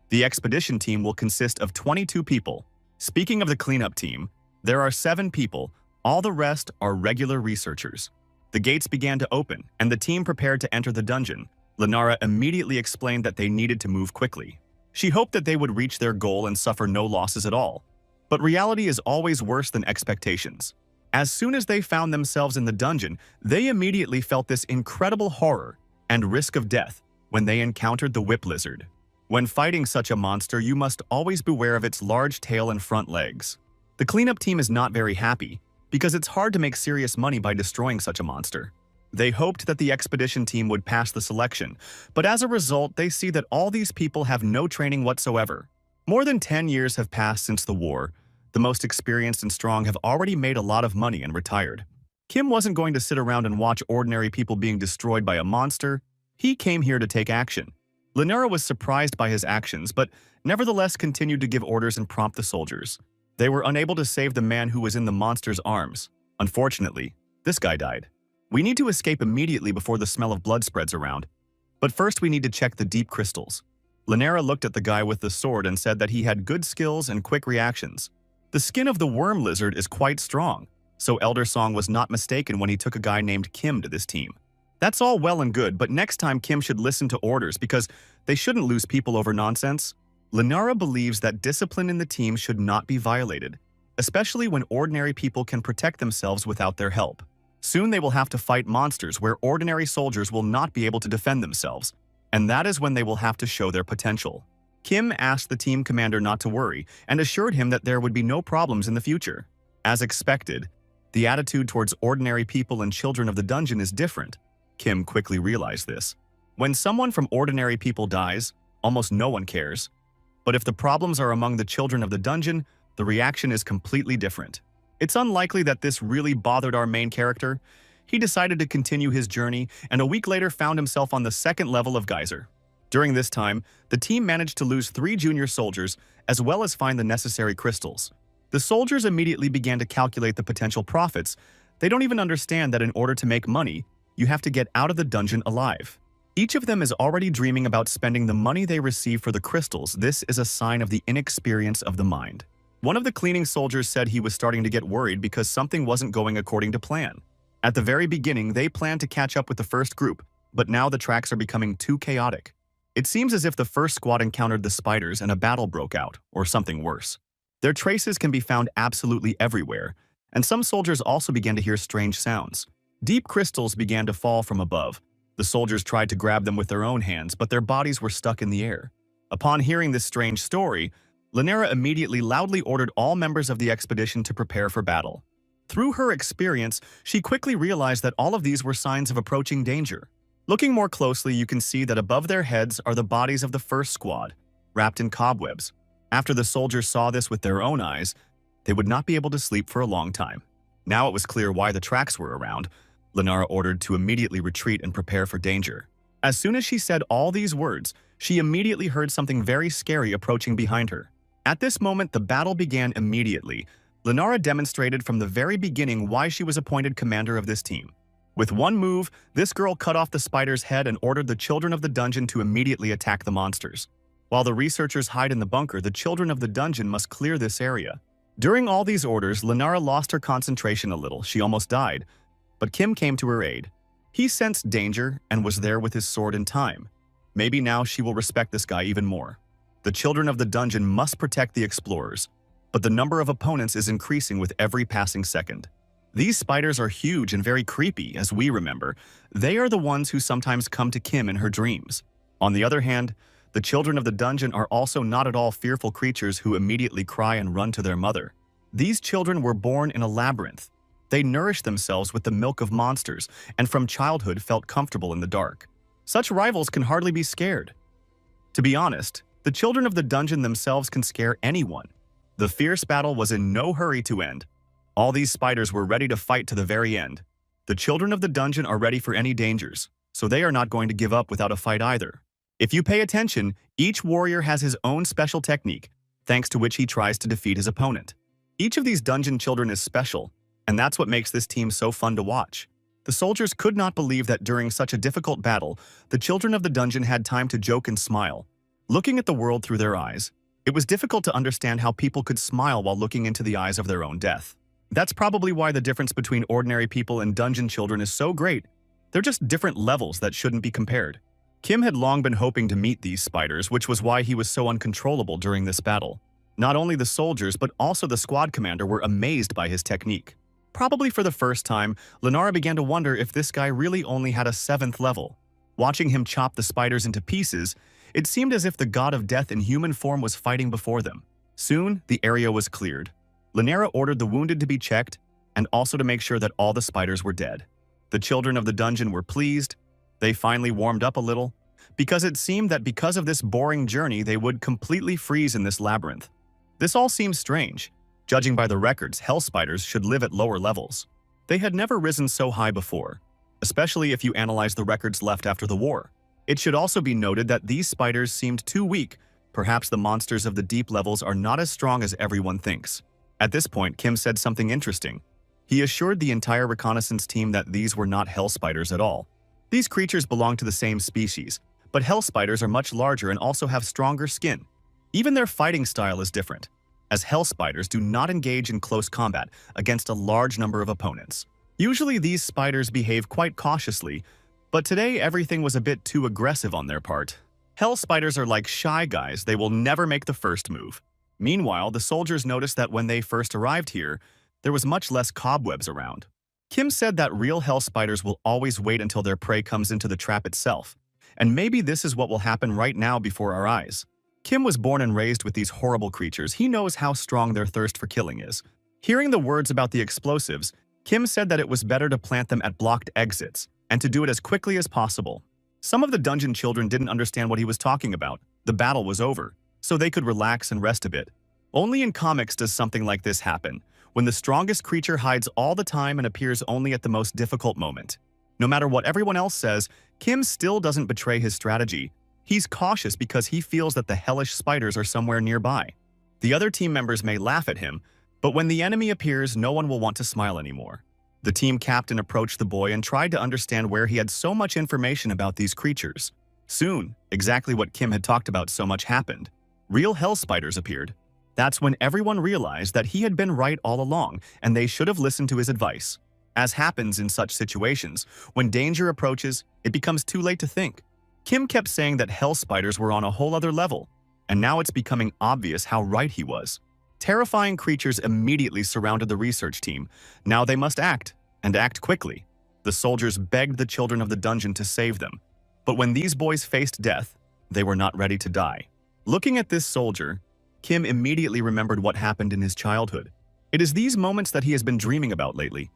[SPEAKER 1] The expedition team will consist of 22 people. Speaking of the cleanup team, there are 7 people. All the rest are regular researchers. The gates began to open, and the team prepared to enter the dungeon. Lenara immediately explained that they needed to move quickly. She hoped that they would reach their goal and suffer no losses at all. But reality is always worse than expectations. As soon as they found themselves in the dungeon, they immediately felt this incredible horror and risk of death when they encountered the whip lizard. When fighting such a monster, you must always beware of its large tail and front legs. The cleanup team is not very happy, because it's hard to make serious money by destroying such a monster. They hoped that the expedition team would pass the selection, but as a result, they see that all these people have no training whatsoever. More than 10 years have passed since the war. The most experienced and strong have already made a lot of money and retired. Kim wasn't going to sit around and watch ordinary people being destroyed by a monster. He came here to take action. Lenara was surprised by his actions, but nevertheless continued to give orders and prompt the soldiers. They were unable to save the man who was in the monster's arms. Unfortunately, this guy died. We need to escape immediately before the smell of blood spreads around. But first we need to check the deep crystals. Lenara looked at the guy with the sword and said that he had good skills and quick reactions. The skin of the worm lizard is quite strong, so Elder Song was not mistaken when he took a guy named Kim to this team. That's all well and good, but next time Kim should listen to orders because they shouldn't lose people over nonsense. Lenara believes that discipline in the team should not be violated, especially when ordinary people can protect themselves without their help. Soon they will have to fight monsters where ordinary soldiers will not be able to defend themselves, and that is when they will have to show their potential. Kim asked the team commander not to worry and assured him that there would be no problems in the future. As expected, the attitude towards ordinary people and children of the dungeon is different. Kim quickly realized this. When someone from ordinary people dies, almost no one cares. But if the problems are among the children of the dungeon, the reaction is completely different. It's unlikely that this really bothered our main character. He decided to continue his journey and a week later found himself on the second level of Geyser. During this time, the team managed to lose 3 junior soldiers as well as find the necessary crystals. The soldiers immediately began to calculate the potential profits. They don't even understand that in order to make money, you have to get out of the dungeon alive. Each of them is already dreaming about spending the money they receive for the crystals. This is a sign of the inexperience of the mind. One of the cleaning soldiers said he was starting to get worried because something wasn't going according to plan. At the very beginning, they planned to catch up with the first group, but now the tracks are becoming too chaotic. It seems as if the first squad encountered the spiders and a battle broke out, or something worse. Their traces can be found absolutely everywhere, and some soldiers also began to hear strange sounds. Deep crystals began to fall from above. The soldiers tried to grab them with their own hands, but their bodies were stuck in the air. Upon hearing this strange story, Lenara immediately loudly ordered all members of the expedition to prepare for battle. Through her experience, she quickly realized that all of these were signs of approaching danger. Looking more closely, you can see that above their heads are the bodies of the first squad, wrapped in cobwebs. After the soldiers saw this with their own eyes, they would not be able to sleep for a long time. Now it was clear why the tracks were around. Lenara ordered to immediately retreat and prepare for danger. As soon as she said all these words, she immediately heard something very scary approaching behind her. At this moment, the battle began immediately. Lenara demonstrated from the very beginning why she was appointed commander of this team. With one move, this girl cut off the spider's head and ordered the children of the dungeon to immediately attack the monsters. While the researchers hide in the bunker, the children of the dungeon must clear this area. During all these orders, Lenara lost her concentration a little. She almost died, but Kim came to her aid. He sensed danger and was there with his sword in time. Maybe now she will respect this guy even more. The children of the dungeon must protect the explorers, but the number of opponents is increasing with every passing second. These spiders are huge and very creepy, as we remember. They are the ones who sometimes come to Kim in her dreams. On the other hand, the children of the dungeon are also not at all fearful creatures who immediately cry and run to their mother. These children were born in a labyrinth. They nourished themselves with the milk of monsters and from childhood felt comfortable in the dark. Such rivals can hardly be scared. To be honest, the children of the dungeon themselves can scare anyone. The fierce battle was in no hurry to end. All these spiders were ready to fight to the very end. The children of the dungeon are ready for any dangers, so they are not going to give up without a fight either. If you pay attention, each warrior has his own special technique, thanks to which he tries to defeat his opponent. Each of these dungeon children is special, and that's what makes this team so fun to watch. The soldiers could not believe that during such a difficult battle, the children of the dungeon had time to joke and smile. Looking at the world through their eyes, it was difficult to understand how people could smile while looking into the eyes of their own death. That's probably why the difference between ordinary people and dungeon children is so great. They're just different levels that shouldn't be compared. Kim had long been hoping to meet these spiders, which was why he was so uncontrollable during this battle. Not only the soldiers, but also the squad commander were amazed by his technique. Probably for the first time, Lenara began to wonder if this guy really only had a 7th level. Watching him chop the spiders into pieces, it seemed as if the god of death in human form was fighting before them. Soon, the area was cleared. Lenara ordered the wounded to be checked, and also to make sure that all the spiders were dead. The children of the dungeon were pleased. They finally warmed up a little, because it seemed that because of this boring journey, they would completely freeze in this labyrinth. This all seems strange. Judging by the records, hell spiders should live at lower levels. They had never risen so high before, especially if you analyze the records left after the war. It should also be noted that these spiders seemed too weak. Perhaps the monsters of the deep levels are not as strong as everyone thinks. At this point, Kim said something interesting. He assured the entire reconnaissance team that these were not hell spiders at all. These creatures belong to the same species, but hell spiders are much larger and also have stronger skin. Even their fighting style is different, as hell spiders do not engage in close combat against a large number of opponents. Usually these spiders behave quite cautiously, but today everything was a bit too aggressive on their part. Hell spiders are like shy guys, they will never make the first move. Meanwhile, the soldiers noticed that when they first arrived here, there was much less cobwebs around. Kim said that real hell spiders will always wait until their prey comes into the trap itself, and maybe this is what will happen right now before our eyes. Kim was born and raised with these horrible creatures. He knows how strong their thirst for killing is. Hearing the words about the explosives, Kim said that it was better to plant them at blocked exits, and to do it as quickly as possible. Some of the dungeon children didn't understand what he was talking about. The battle was over, so they could relax and rest a bit. Only in comics does something like this happen, when the strongest creature hides all the time and appears only at the most difficult moment. No matter what everyone else says, Kim still doesn't betray his strategy. He's cautious because he feels that the hellish spiders are somewhere nearby. The other team members may laugh at him, but when the enemy appears, no one will want to smile anymore. The team captain approached the boy and tried to understand where he had so much information about these creatures. Soon, exactly what Kim had talked about so much happened. Real hell spiders appeared. That's when everyone realized that he had been right all along, and they should have listened to his advice. As happens in such situations, when danger approaches, it becomes too late to think. Kim kept saying that hell spiders were on a whole other level, and now it's becoming obvious how right he was. Terrifying creatures immediately surrounded the research team. Now they must act, and act quickly. The soldiers begged the children of the dungeon to save them, but when these boys faced death, they were not ready to die. Looking at this soldier, Kim immediately remembered what happened in his childhood. It is these moments that he has been dreaming about lately.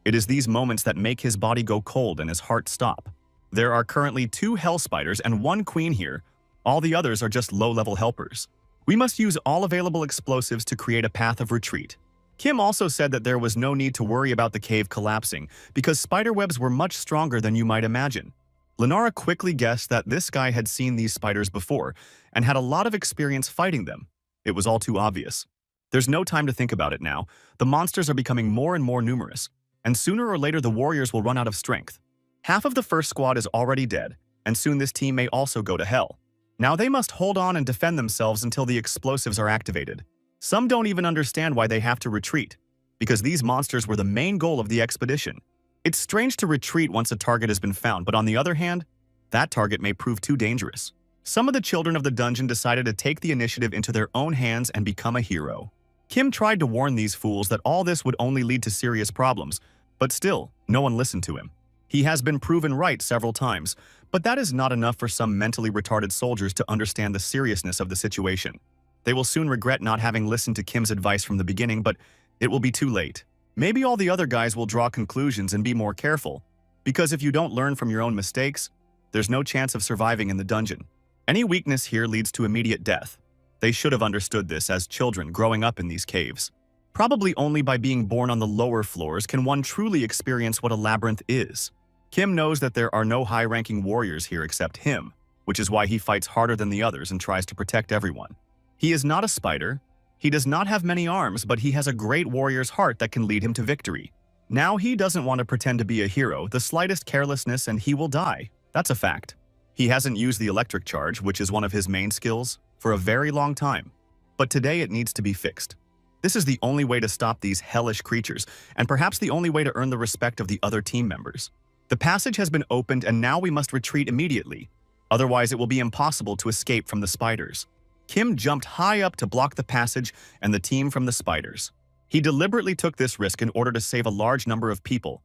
[SPEAKER 1] It is these moments that make his body go cold and his heart stop. There are currently 2 hell spiders and 1 queen here. All the others are just low-level helpers. We must use all available explosives to create a path of retreat. Kim also said that there was no need to worry about the cave collapsing because spiderwebs were much stronger than you might imagine. Lenara quickly guessed that this guy had seen these spiders before and had a lot of experience fighting them. It was all too obvious. There's no time to think about it now. The monsters are becoming more and more numerous, and sooner or later the warriors will run out of strength. Half of the first squad is already dead, and soon this team may also go to hell. Now they must hold on and defend themselves until the explosives are activated. Some don't even understand why they have to retreat, because these monsters were the main goal of the expedition. It's strange to retreat once a target has been found, but on the other hand, that target may prove too dangerous. Some of the children of the dungeon decided to take the initiative into their own hands and become a hero. Kim tried to warn these fools that all this would only lead to serious problems, but still, no one listened to him. He has been proven right several times, but that is not enough for some mentally retarded soldiers to understand the seriousness of the situation. They will soon regret not having listened to Kim's advice from the beginning, but it will be too late. Maybe all the other guys will draw conclusions and be more careful, because if you don't learn from your own mistakes, There's no chance of surviving in the dungeon. Any weakness here leads to immediate death. They should have understood this as children growing up in these caves. Probably only by being born on the lower floors can one truly experience what a labyrinth is. Kim knows that there are no high-ranking warriors here except him, which is why he fights harder than the others and tries to protect everyone. He is not a spider. He does not have many arms, but he has a great warrior's heart that can lead him to victory. Now he doesn't want to pretend to be a hero. The slightest carelessness and he will die. That's a fact. He hasn't used the electric charge, which is one of his main skills, for a very long time. But today it needs to be fixed. This is the only way to stop these hellish creatures, and perhaps the only way to earn the respect of the other team members. The passage has been opened and now we must retreat immediately. Otherwise it will be impossible to escape from the spiders. Kim jumped high up to block the passage and the team from the spiders. He deliberately took this risk in order to save a large number of people,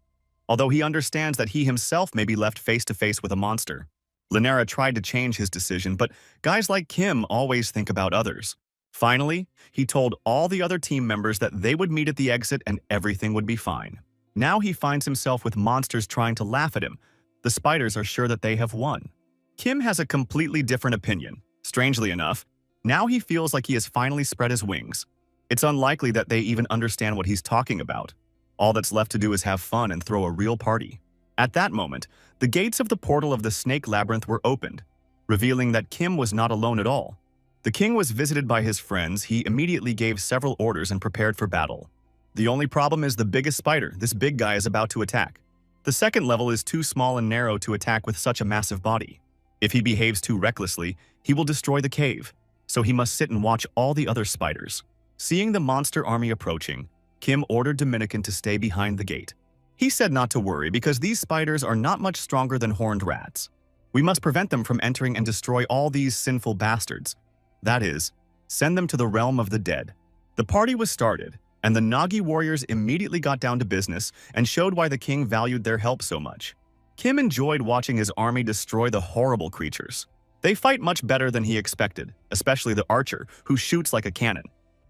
[SPEAKER 1] although he understands that he himself may be left face to face with a monster. Linera tried to change his decision, but guys like Kim always think about others. Finally, he told all the other team members that they would meet at the exit and everything would be fine. Now he finds himself with monsters trying to laugh at him. The spiders are sure that they have won. Kim has a completely different opinion. Strangely enough, now he feels like he has finally spread his wings. It's unlikely that they even understand what he's talking about. All that's left to do is have fun and throw a real party. At that moment, the gates of the portal of the snake labyrinth were opened, revealing that Kim was not alone at all. The king was visited by his friends. He immediately gave several orders and prepared for battle. The only problem is the biggest spider. This big guy is about to attack. The second level is too small and narrow to attack with such a massive body. If he behaves too recklessly, he will destroy the cave, so he must sit and watch all the other spiders. Seeing the monster army approaching, Kim ordered Dominican to stay behind the gate. He said not to worry because these spiders are not much stronger than horned rats. We must prevent them from entering and destroy all these sinful bastards. That is, send them to the realm of the dead. The party was started, and the Nagi warriors immediately got down to business and showed why the king valued their help so much. Kim enjoyed watching his army destroy the horrible creatures. They fight much better than he expected, especially the archer, who shoots like a cannon.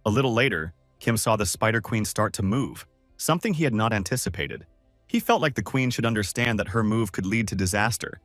[SPEAKER 1] A little later, Kim saw the Spider Queen start to move, something he had not anticipated. He felt like the queen should understand that her move could lead to disaster,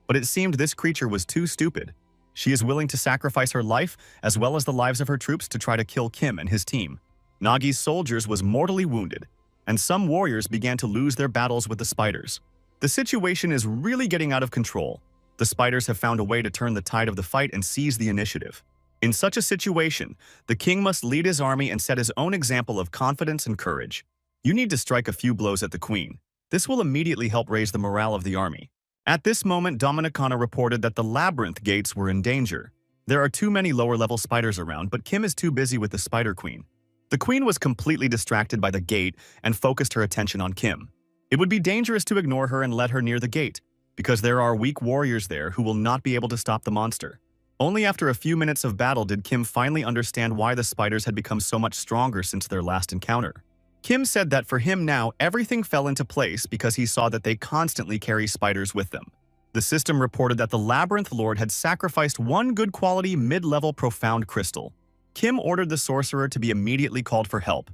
[SPEAKER 1] but it seemed this creature was too stupid. She is willing to sacrifice her life as well as the lives of her troops to try to kill Kim and his team. Nagi's soldiers was mortally wounded, and some warriors began to lose their battles with the spiders. The situation is really getting out of control. The spiders have found a way to turn the tide of the fight and seize the initiative. In such a situation, the king must lead his army and set his own example of confidence and courage. You need to strike a few blows at the queen. This will immediately help raise the morale of the army. At this moment, Dominicana reported that the labyrinth gates were in danger. There are too many lower-level spiders around, but Kim is too busy with the Spider Queen. The queen was completely distracted by the gate and focused her attention on Kim. It would be dangerous to ignore her and let her near the gate, because there are weak warriors there who will not be able to stop the monster. Only after a few minutes of battle did Kim finally understand why the spiders had become so much stronger since their last encounter. Kim said that for him now, everything fell into place because he saw that they constantly carry spiders with them. The system reported that the Labyrinth Lord had sacrificed one good quality mid-level profound crystal. Kim ordered the sorcerer to be immediately called for help.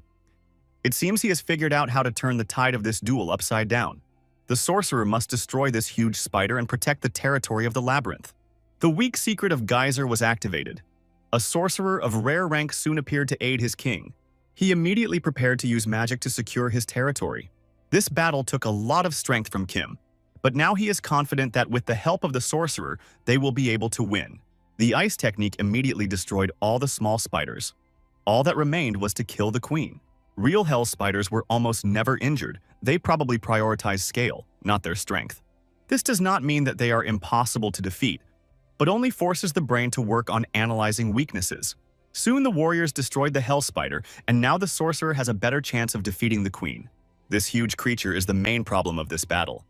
[SPEAKER 1] It seems he has figured out how to turn the tide of this duel upside down. The sorcerer must destroy this huge spider and protect the territory of the labyrinth. The weak secret of Geyser was activated. A sorcerer of rare rank soon appeared to aid his king. He immediately prepared to use magic to secure his territory. This battle took a lot of strength from Kim, but now he is confident that with the help of the sorcerer, they will be able to win. The ice technique immediately destroyed all the small spiders. All that remained was to kill the queen. Real hell spiders were almost never injured. They probably prioritize scale, not their strength. This does not mean that they are impossible to defeat, but only forces the brain to work on analyzing weaknesses. Soon the warriors destroyed the hell spider, and now the sorcerer has a better chance of defeating the queen. This huge creature is the main problem of this battle.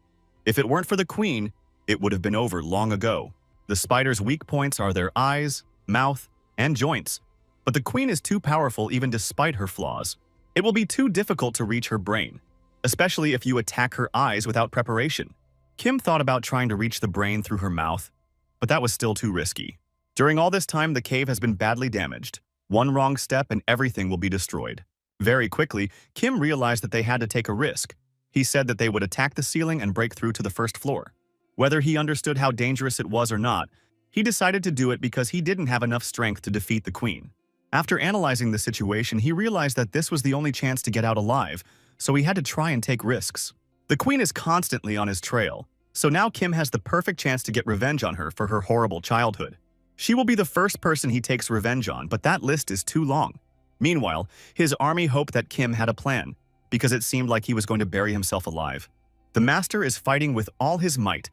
[SPEAKER 1] If it weren't for the queen, it would have been over long ago. The spider's weak points are their eyes, mouth, and joints, but the queen is too powerful even despite her flaws. It will be too difficult to reach her brain, especially if you attack her eyes without preparation. Kim thought about trying to reach the brain through her mouth, but that was still too risky. During all this time, the cave has been badly damaged. One wrong step and everything will be destroyed. Very quickly, Kim realized that they had to take a risk. He said that they would attack the ceiling and break through to the first floor. Whether he understood how dangerous it was or not, he decided to do it because he didn't have enough strength to defeat the queen. After analyzing the situation, he realized that this was the only chance to get out alive, so he had to try and take risks. The queen is constantly on his trail, so now Kim has the perfect chance to get revenge on her for her horrible childhood. She will be the first person he takes revenge on, but that list is too long. Meanwhile, his army hoped that Kim had a plan, because it seemed like he was going to bury himself alive. The master is fighting with all his might,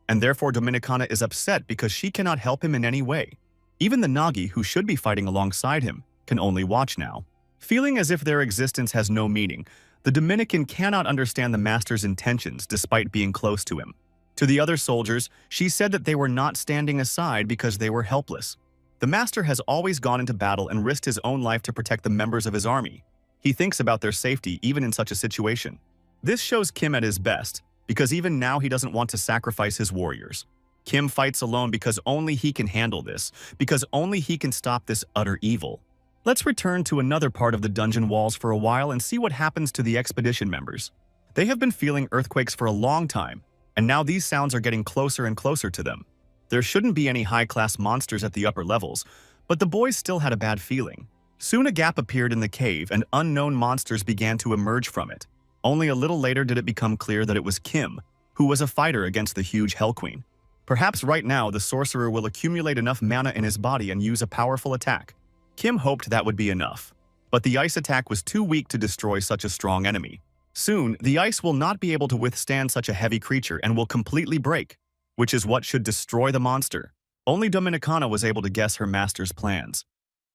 [SPEAKER 1] and therefore Dominicana is upset because she cannot help him in any way. Even the Nagi, who should be fighting alongside him, can only watch now. Feeling as if their existence has no meaning, the Dominican cannot understand the master's intentions despite being close to him. To the other soldiers, she said that they were not standing aside because they were helpless. The master has always gone into battle and risked his own life to protect the members of his army. He thinks about their safety even in such a situation. This shows Kim at his best, because even now he doesn't want to sacrifice his warriors. Kim fights alone because only he can handle this, because only he can stop this utter evil. Let's return to another part of the dungeon walls for a while and see what happens to the expedition members. They have been feeling earthquakes for a long time, and now these sounds are getting closer and closer to them. There shouldn't be any high-class monsters at the upper levels, but the boys still had a bad feeling. Soon a gap appeared in the cave and unknown monsters began to emerge from it. Only a little later did it become clear that it was Kim, who was a fighter against the huge Hell Queen. Perhaps right now the sorcerer will accumulate enough mana in his body and use a powerful attack. Kim hoped that would be enough, but the ice attack was too weak to destroy such a strong enemy. Soon, the ice will not be able to withstand such a heavy creature and will completely break, which is what should destroy the monster. Only Dominicana was able to guess her master's plans.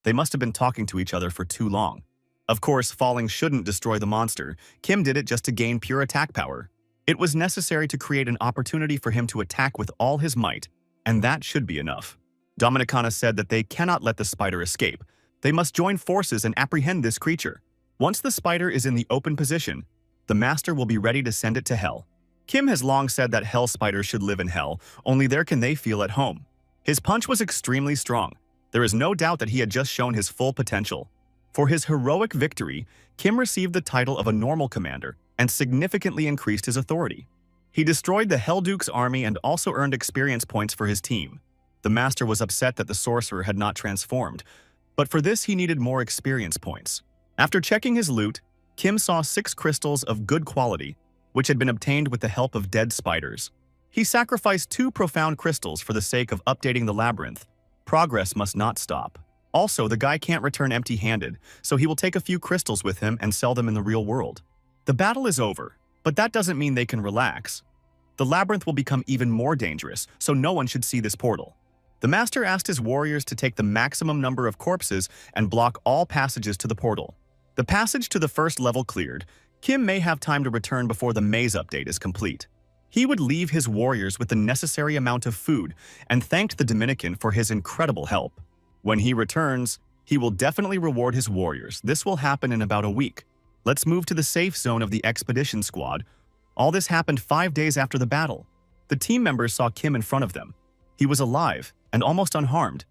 [SPEAKER 1] They must have been talking to each other for too long. Of course, falling shouldn't destroy the monster. Kim did it just to gain pure attack power. It was necessary to create an opportunity for him to attack with all his might, and that should be enough. Dominicana said that they cannot let the spider escape. They must join forces and apprehend this creature. Once the spider is in the open position, the master will be ready to send it to hell. Kim has long said that hell spiders should live in hell, only there can they feel at home. His punch was extremely strong. There is no doubt that he had just shown his full potential. For his heroic victory, Kim received the title of a normal commander and significantly increased his authority. He destroyed the Hellduke's army and also earned experience points for his team. The master was upset that the sorcerer had not transformed, but for this he needed more experience points. After checking his loot, Kim saw 6 crystals of good quality, which had been obtained with the help of dead spiders. He sacrificed 2 profound crystals for the sake of updating the labyrinth. Progress must not stop. Also, the guy can't return empty-handed, so he will take a few crystals with him and sell them in the real world. The battle is over, but that doesn't mean they can relax. The labyrinth will become even more dangerous, so no one should see this portal. The master asked his warriors to take the maximum number of corpses and block all passages to the portal. The passage to the first level cleared, Kim may have time to return before the maze update is complete. He would leave his warriors with the necessary amount of food and thanked the Dominican for his incredible help. When he returns, he will definitely reward his warriors. This will happen in about a week. Let's move to the safe zone of the expedition squad. All this happened 5 days after the battle. The team members saw Kim in front of them. He was alive and almost unharmed,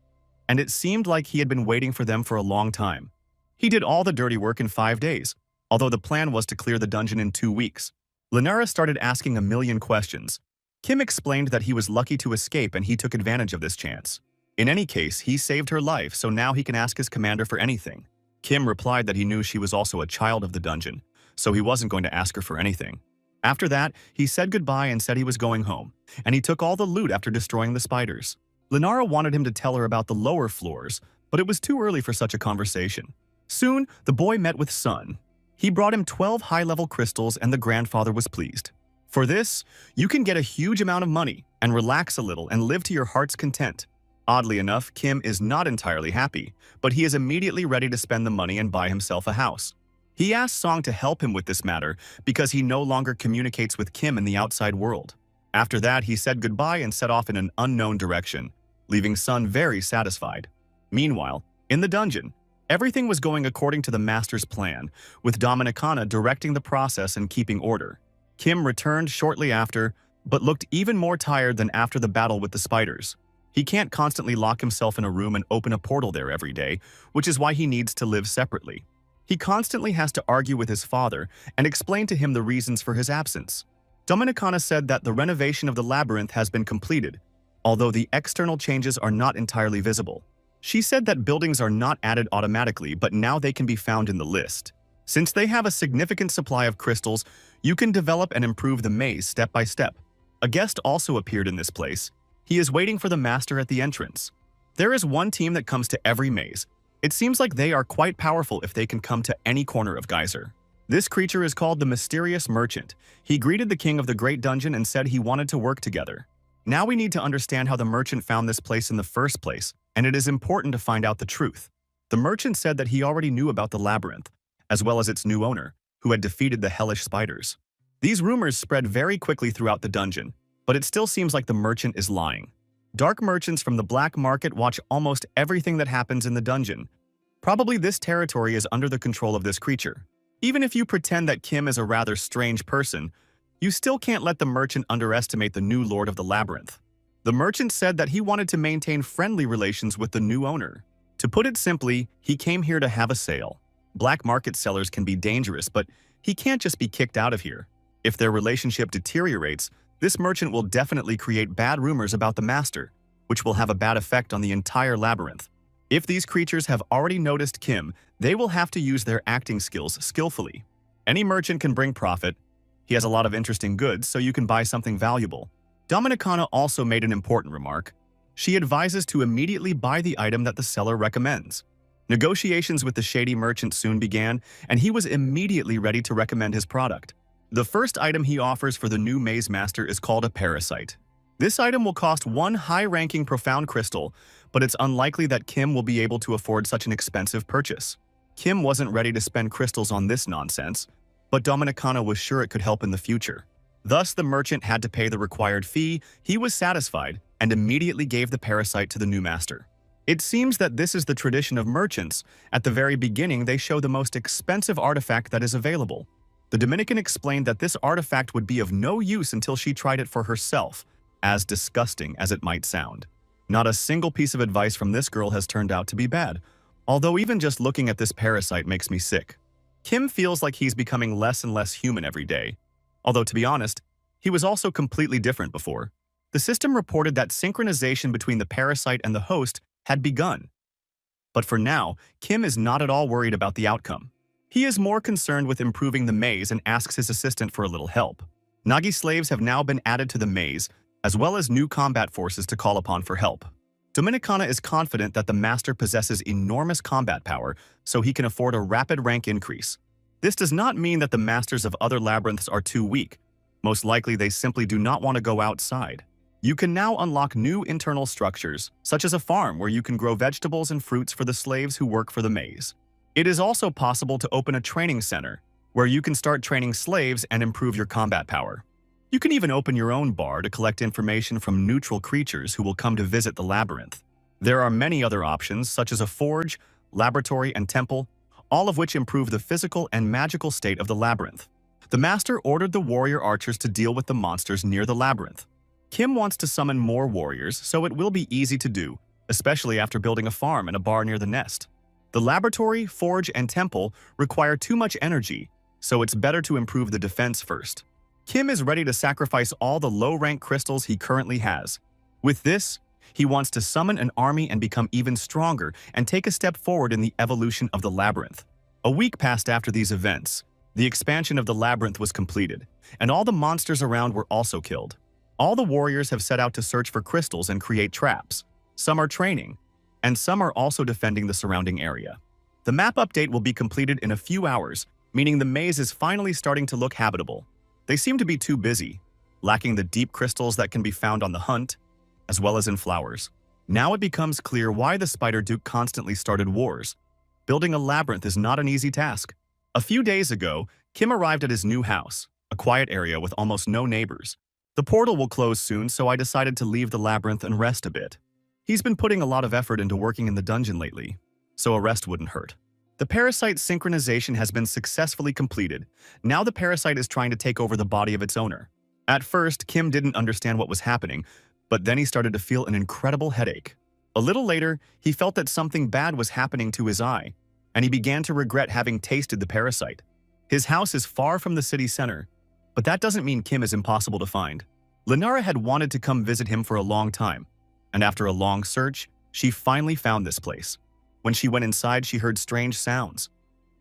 [SPEAKER 1] and it seemed like he had been waiting for them for a long time. He did all the dirty work in 5 days, although the plan was to clear the dungeon in 2 weeks. Lenara started asking a million questions. Kim explained that he was lucky to escape and he took advantage of this chance. In any case, he saved her life, so now he can ask his commander for anything. Kim replied that he knew she was also a child of the dungeon, so he wasn't going to ask her for anything. After that, he said goodbye and said he was going home, and he took all the loot after destroying the spiders. Lenara wanted him to tell her about the lower floors, but it was too early for such a conversation. Soon, the boy met with Sun. He brought him 12 high-level crystals and the grandfather was pleased. For this, you can get a huge amount of money and relax a little and live to your heart's content. Oddly enough, Kim is not entirely happy, but he is immediately ready to spend the money and buy himself a house. He asked Song to help him with this matter because he no longer communicates with Kim in the outside world. After that, he said goodbye and set off in an unknown direction, leaving Sun very satisfied. Meanwhile, in the dungeon, everything was going according to the master's plan, with Dominicana directing the process and keeping order. Kim returned shortly after, but looked even more tired than after the battle with the spiders. He can't constantly lock himself in a room and open a portal there every day, which is why he needs to live separately. He constantly has to argue with his father and explain to him the reasons for his absence. Dominicana said that the renovation of the labyrinth has been completed, although the external changes are not entirely visible. She said that buildings are not added automatically, but now they can be found in the list. Since they have a significant supply of crystals, you can develop and improve the maze step by step. A guest also appeared in this place. He is waiting for the master at the entrance. There is one team that comes to every maze. It seems like they are quite powerful if they can come to any corner of Geyser. This creature is called the Mysterious Merchant. He greeted the king of the Great Dungeon and said he wanted to work together. Now we need to understand how the merchant found this place in the first place, and it is important to find out the truth. The merchant said that he already knew about the labyrinth, as well as its new owner, who had defeated the hellish spiders. These rumors spread very quickly throughout the dungeon, but it still seems like the merchant is lying. Dark merchants from the black market watch almost everything that happens in the dungeon. Probably this territory is under the control of this creature. Even if you pretend that Kim is a rather strange person, you still can't let the merchant underestimate the new lord of the labyrinth. The merchant said that he wanted to maintain friendly relations with the new owner. To put it simply, he came here to have a sale. Black market sellers can be dangerous, but he can't just be kicked out of here. If their relationship deteriorates, this merchant will definitely create bad rumors about the master, which will have a bad effect on the entire labyrinth. If these creatures have already noticed Kim, they will have to use their acting skills skillfully. Any merchant can bring profit. He has a lot of interesting goods, so you can buy something valuable. Dominicana also made an important remark. She advises to immediately buy the item that the seller recommends. Negotiations with the shady merchant soon began, and he was immediately ready to recommend his product. The first item he offers for the new maze master is called a parasite. This item will cost one high-ranking profound crystal, but it's unlikely that Kim will be able to afford such an expensive purchase. Kim wasn't ready to spend crystals on this nonsense, but Dominicana was sure it could help in the future. Thus, the merchant had to pay the required fee. He was satisfied and immediately gave the parasite to the new master. It seems that this is the tradition of merchants. At the very beginning, they show the most expensive artifact that is available. The Dominican explained that this artifact would be of no use until she tried it for herself, as disgusting as it might sound. Not a single piece of advice from this girl has turned out to be bad, although even just looking at this parasite makes me sick. Kim feels like he's becoming less and less human every day. Although, to be honest, he was also completely different before. The system reported that synchronization between the parasite and the host had begun. But for now, Kim is not at all worried about the outcome. He is more concerned with improving the maze and asks his assistant for a little help. Nagi slaves have now been added to the maze, as well as new combat forces to call upon for help. Dominicana is confident that the master possesses enormous combat power, so he can afford a rapid rank increase. This does not mean that the masters of other labyrinths are too weak. Most likely they simply do not want to go outside. You can now unlock new internal structures, such as a farm where you can grow vegetables and fruits for the slaves who work for the maze. It is also possible to open a training center, where you can start training slaves and improve your combat power. You can even open your own bar to collect information from neutral creatures who will come to visit the labyrinth. There are many other options, such as a forge, laboratory, and temple, all of which improve the physical and magical state of the labyrinth. The master ordered the warrior archers to deal with the monsters near the labyrinth. Kim wants to summon more warriors, so it will be easy to do, especially after building a farm and a bar near the nest. The laboratory, forge, and temple require too much energy, so it's better to improve the defense first. Kim is ready to sacrifice all the low-rank crystals he currently has. With this, he wants to summon an army and become even stronger and take a step forward in the evolution of the labyrinth. A week passed after these events. The expansion of the labyrinth was completed, and all the monsters around were also killed. All the warriors have set out to search for crystals and create traps. Some are training, and some are also defending the surrounding area. The map update will be completed in a few hours, meaning the maze is finally starting to look habitable. They seem to be too busy, lacking the deep crystals that can be found on the hunt, as well as in flowers. Now it becomes clear why the Spider Duke constantly started wars. Building a labyrinth is not an easy task. A few days ago, Kim arrived at his new house, a quiet area with almost no neighbors. The portal will close soon, so I decided to leave the labyrinth and rest a bit. He's been putting a lot of effort into working in the dungeon lately, so a rest wouldn't hurt. The parasite synchronization has been successfully completed. Now the parasite is trying to take over the body of its owner. At first, Kim didn't understand what was happening, but then he started to feel an incredible headache. A little later, he felt that something bad was happening to his eye, and he began to regret having tasted the parasite. His house is far from the city center, But that doesn't mean Kim is impossible to find. Lenara had wanted to come visit him for a long time, and after a long search, she finally found this place. When she went inside, she heard strange sounds.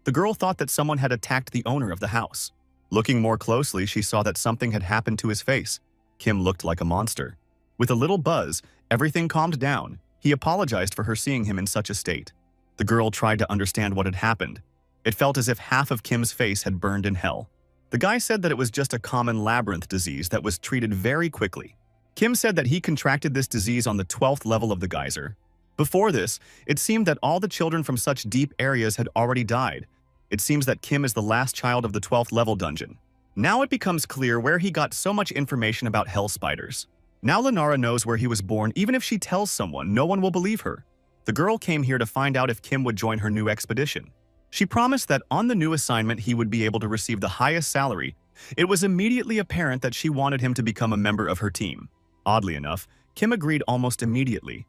[SPEAKER 1] The girl thought that someone had attacked the owner of the house. Looking more closely, she saw that something had happened to his face. Kim looked like a monster. With a little buzz, everything calmed down. He apologized for her seeing him in such a state. The girl tried to understand what had happened. It felt as if half of Kim's face had burned in hell. The guy said that it was just a common labyrinth disease that was treated very quickly. Kim said that he contracted this disease on the 12th level of the geyser. Before this, it seemed that all the children from such deep areas had already died. It seems that Kim is the last child of the 12th level dungeon. Now it becomes clear where he got so much information about hell spiders. Now Lenara knows where he was born. Even if she tells someone, no one will believe her. The girl came here to find out if Kim would join her new expedition. She promised that on the new assignment he would be able to receive the highest salary. It was immediately apparent that she wanted him to become a member of her team. Oddly enough, Kim agreed almost immediately.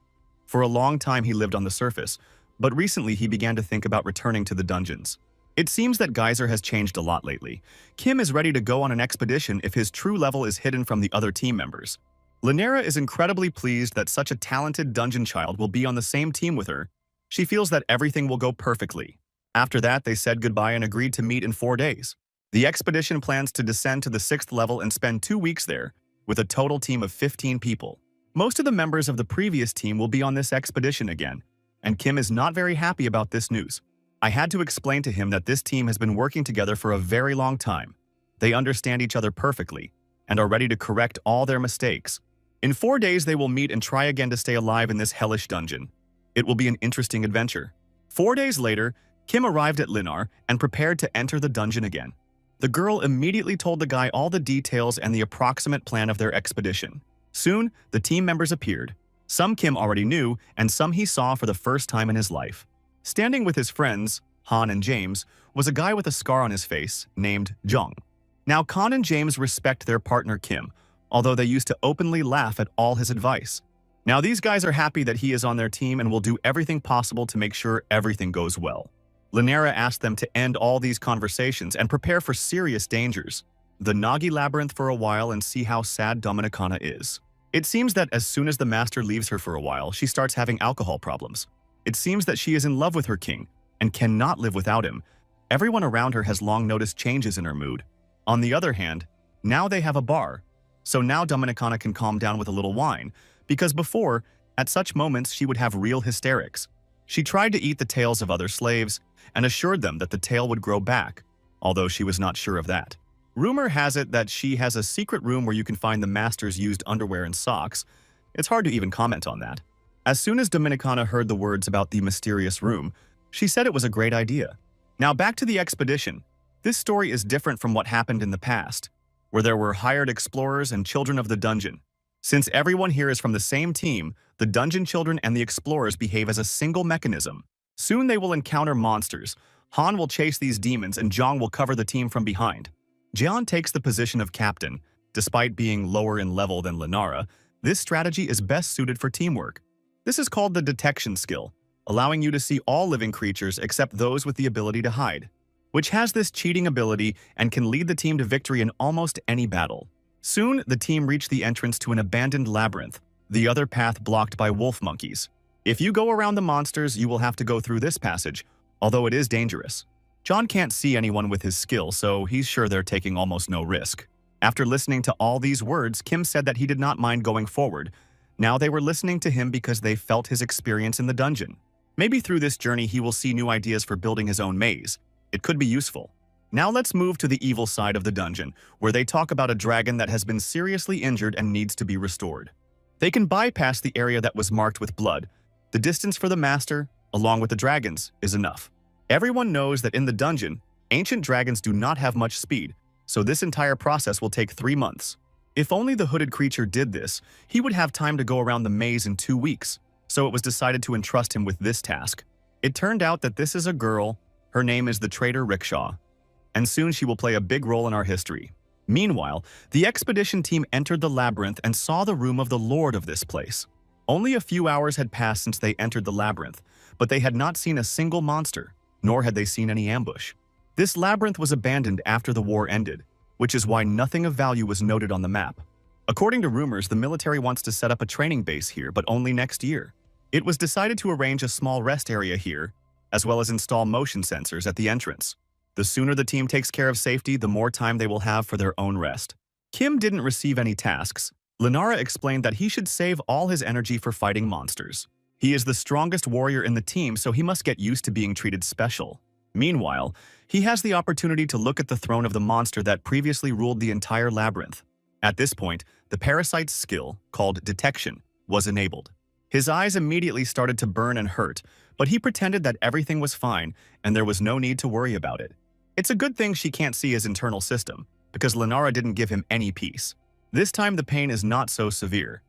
[SPEAKER 1] For a long time he lived on the surface, but recently he began to think about returning to the dungeons. It seems that Geyser has changed a lot lately. Kim is ready to go on an expedition if his true level is hidden from the other team members. Lenara is incredibly pleased that such a talented dungeon child will be on the same team with her. She feels that everything will go perfectly. After that, they said goodbye and agreed to meet in 4 days. The expedition plans to descend to the 6th level and spend 2 weeks there, with a total team of 15 people. Most of the members of the previous team will be on this expedition again, and Kim is not very happy about this news. I had to explain to him that this team has been working together for a very long time. They understand each other perfectly and are ready to correct all their mistakes. In 4 days, they will meet and try again to stay alive in this hellish dungeon. It will be an interesting adventure. 4 days later, Kim arrived at Linar and prepared to enter the dungeon again. The girl immediately told the guy all the details and the approximate plan of their expedition. Soon, the team members appeared. Some Kim already knew, and some he saw for the first time in his life. Standing with his friends, Han and James, was a guy with a scar on his face named Jung. Now, Khan and James respect their partner Kim, although they used to openly laugh at all his advice. Now, these guys are happy that he is on their team and will do everything possible to make sure everything goes well. Lenara asked them to end all these conversations and prepare for serious dangers. The Nagi labyrinth for a while and see how sad Dominicana is. It seems that as soon as the master leaves her for a while, she starts having alcohol problems. It seems that she is in love with her king and cannot live without him. Everyone around her has long noticed changes in her mood. On the other hand, now they have a bar. So now Dominicana can calm down with a little wine, because before, at such moments, she would have real hysterics. She tried to eat the tails of other slaves and assured them that the tail would grow back, although she was not sure of that. Rumor has it that she has a secret room where you can find the master's used underwear and socks. It's hard to even comment on that. As soon as Dominicana heard the words about the mysterious room, she said it was a great idea. Now back to the expedition. This story is different from what happened in the past, where there were hired explorers and children of the dungeon. Since everyone here is from the same team, the dungeon children and the explorers behave as a single mechanism. Soon they will encounter monsters. Han will chase these demons and Zhang will cover the team from behind. Jian takes the position of captain. Despite being lower in level than Lenara, this strategy is best suited for teamwork. This is called the detection skill, allowing you to see all living creatures except those with the ability to hide, which has this cheating ability and can lead the team to victory in almost any battle. Soon, the team reached the entrance to an abandoned labyrinth, the other path blocked by wolf monkeys. If you go around the monsters, you will have to go through this passage, although it is dangerous. John can't see anyone with his skill, so he's sure they're taking almost no risk. After listening to all these words, Kim said that he did not mind going forward. Now they were listening to him because they felt his experience in the dungeon. Maybe through this journey he will see new ideas for building his own maze. It could be useful. Now let's move to the evil side of the dungeon, where they talk about a dragon that has been seriously injured and needs to be restored. They can bypass the area that was marked with blood. The distance for the master, along with the dragons, is enough. Everyone knows that in the dungeon, ancient dragons do not have much speed, so this entire process will take 3 months. If only the hooded creature did this, he would have time to go around the maze in 2 weeks, so it was decided to entrust him with this task. It turned out that this is a girl. Her name is the traitor Rickshaw, and soon she will play a big role in our history. Meanwhile, the expedition team entered the labyrinth and saw the room of the lord of this place. Only a few hours had passed since they entered the labyrinth, but they had not seen a single monster, nor had they seen any ambush. This labyrinth was abandoned after the war ended. which is why nothing of value was noted on the map. According to rumors, the military wants to set up a training base here, but only next year. It was decided to arrange a small rest area here, as well as install motion sensors at the entrance. The sooner the team takes care of safety, the more time they will have for their own rest. Kim didn't receive any tasks. Lenara explained that he should save all his energy for fighting monsters. He is the strongest warrior in the team, so he must get used to being treated special. Meanwhile, he has the opportunity to look at the throne of the monster that previously ruled the entire labyrinth. At this point, the parasite's skill, called detection, was enabled. His eyes immediately started to burn and hurt, but he pretended that everything was fine and there was no need to worry about it. It's a good thing she can't see his internal system, because Lenara didn't give him any peace. This time the pain is not so severe.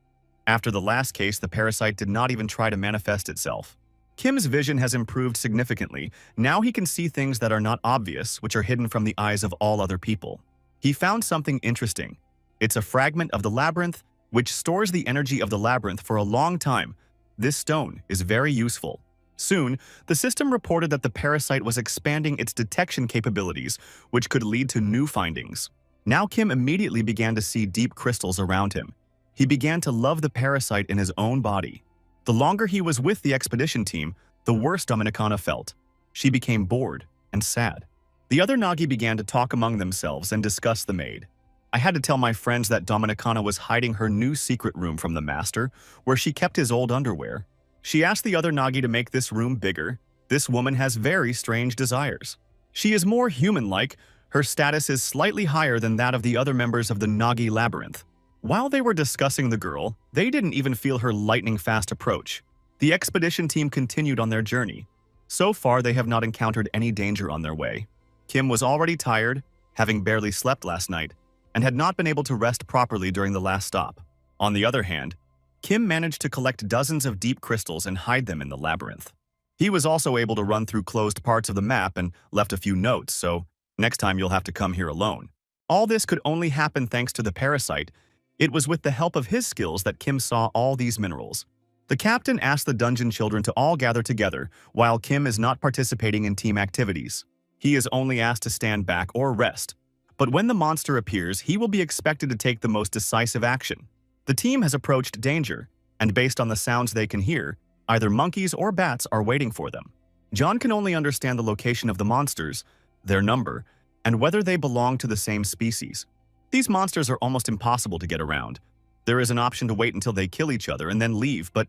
[SPEAKER 1] After the last case, the parasite did not even try to manifest itself. Kim's vision has improved significantly. Now he can see things that are not obvious, which are hidden from the eyes of all other people. He found something interesting. It's a fragment of the labyrinth, which stores the energy of the labyrinth for a long time. This stone is very useful. Soon, the system reported that the parasite was expanding its detection capabilities, which could lead to new findings. Now Kim immediately began to see deep crystals around him. He began to love the parasite in his own body. The longer he was with the expedition team, the worse Dominicana felt. She became bored and sad. The other Nagi began to talk among themselves and discuss the maid. I had to tell my friends that Dominicana was hiding her new secret room from the master, where she kept his old underwear. She asked the other Nagi to make this room bigger. This woman has very strange desires. She is more human-like. Her status is slightly higher than that of the other members of the Nagi labyrinth. While they were discussing the girl, they didn't even feel her lightning-fast approach. The expedition team continued on their journey. So far, they have not encountered any danger on their way. Kim was already tired, having barely slept last night, and had not been able to rest properly during the last stop. On the other hand, Kim managed to collect dozens of deep crystals and hide them in the labyrinth. He was also able to run through closed parts of the map and left a few notes, so next time you'll have to come here alone. All this could only happen thanks to the parasite. It was with the help of his skills that Kim saw all these minerals. The captain asked the dungeon children to all gather together, while Kim is not participating in team activities. He is only asked to stand back or rest. But when the monster appears, he will be expected to take the most decisive action. The team has approached danger, and based on the sounds they can hear, either monkeys or bats are waiting for them. John can only understand the location of the monsters, their number, and whether they belong to the same species. These monsters are almost impossible to get around. There is an option to wait until they kill each other and then leave, but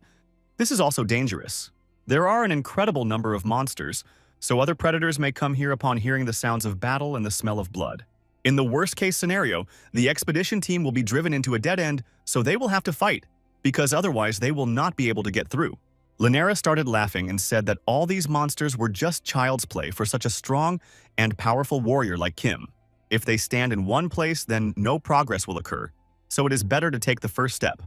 [SPEAKER 1] this is also dangerous. There are an incredible number of monsters, so other predators may come here upon hearing the sounds of battle and the smell of blood. In the worst-case scenario, the expedition team will be driven into a dead end, so they will have to fight, because otherwise they will not be able to get through. Lenara started laughing and said that all these monsters were just child's play for such a strong and powerful warrior like Kim. If they stand in one place, then no progress will occur, so it is better to take the first step.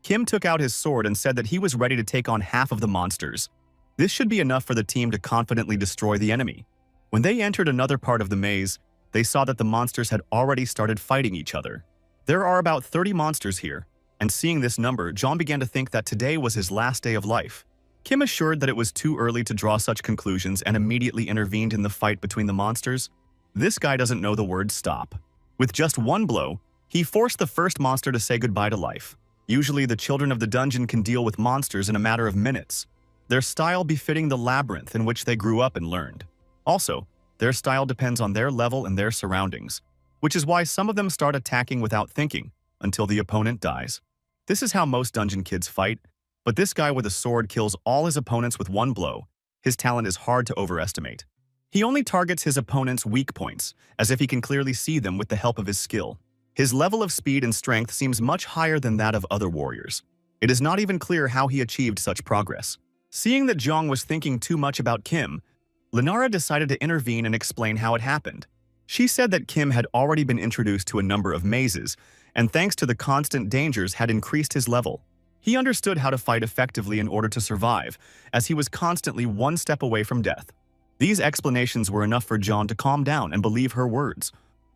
[SPEAKER 1] Kim took out his sword and said that he was ready to take on half of the monsters. This should be enough for the team to confidently destroy the enemy. When they entered another part of the maze, they saw that the monsters had already started fighting each other. There are about 30 monsters here, and seeing this number, John began to think that today was his last day of life. Kim assured that it was too early to draw such conclusions and immediately intervened in the fight between the monsters. This guy doesn't know the word stop. With just one blow, he forced the first monster to say goodbye to life. Usually, the children of the dungeon can deal with monsters in a matter of minutes, their style befitting the labyrinth in which they grew up and learned. Also, their style depends on their level and their surroundings, which is why some of them start attacking without thinking until the opponent dies. This is how most dungeon kids fight, but this guy with a sword kills all his opponents with one blow. His talent is hard to overestimate. He only targets his opponent's weak points, as if he can clearly see them with the help of his skill. His level of speed and strength seems much higher than that of other warriors. It is not even clear how he achieved such progress. Seeing that Zhang was thinking too much about Kim, Lenara decided to intervene and explain how it happened. She said that Kim had already been introduced to a number of mazes, and thanks to the constant dangers had increased his level. He understood how to fight effectively in order to survive, as he was constantly one step away from death. These explanations were enough for John to calm down and believe her words,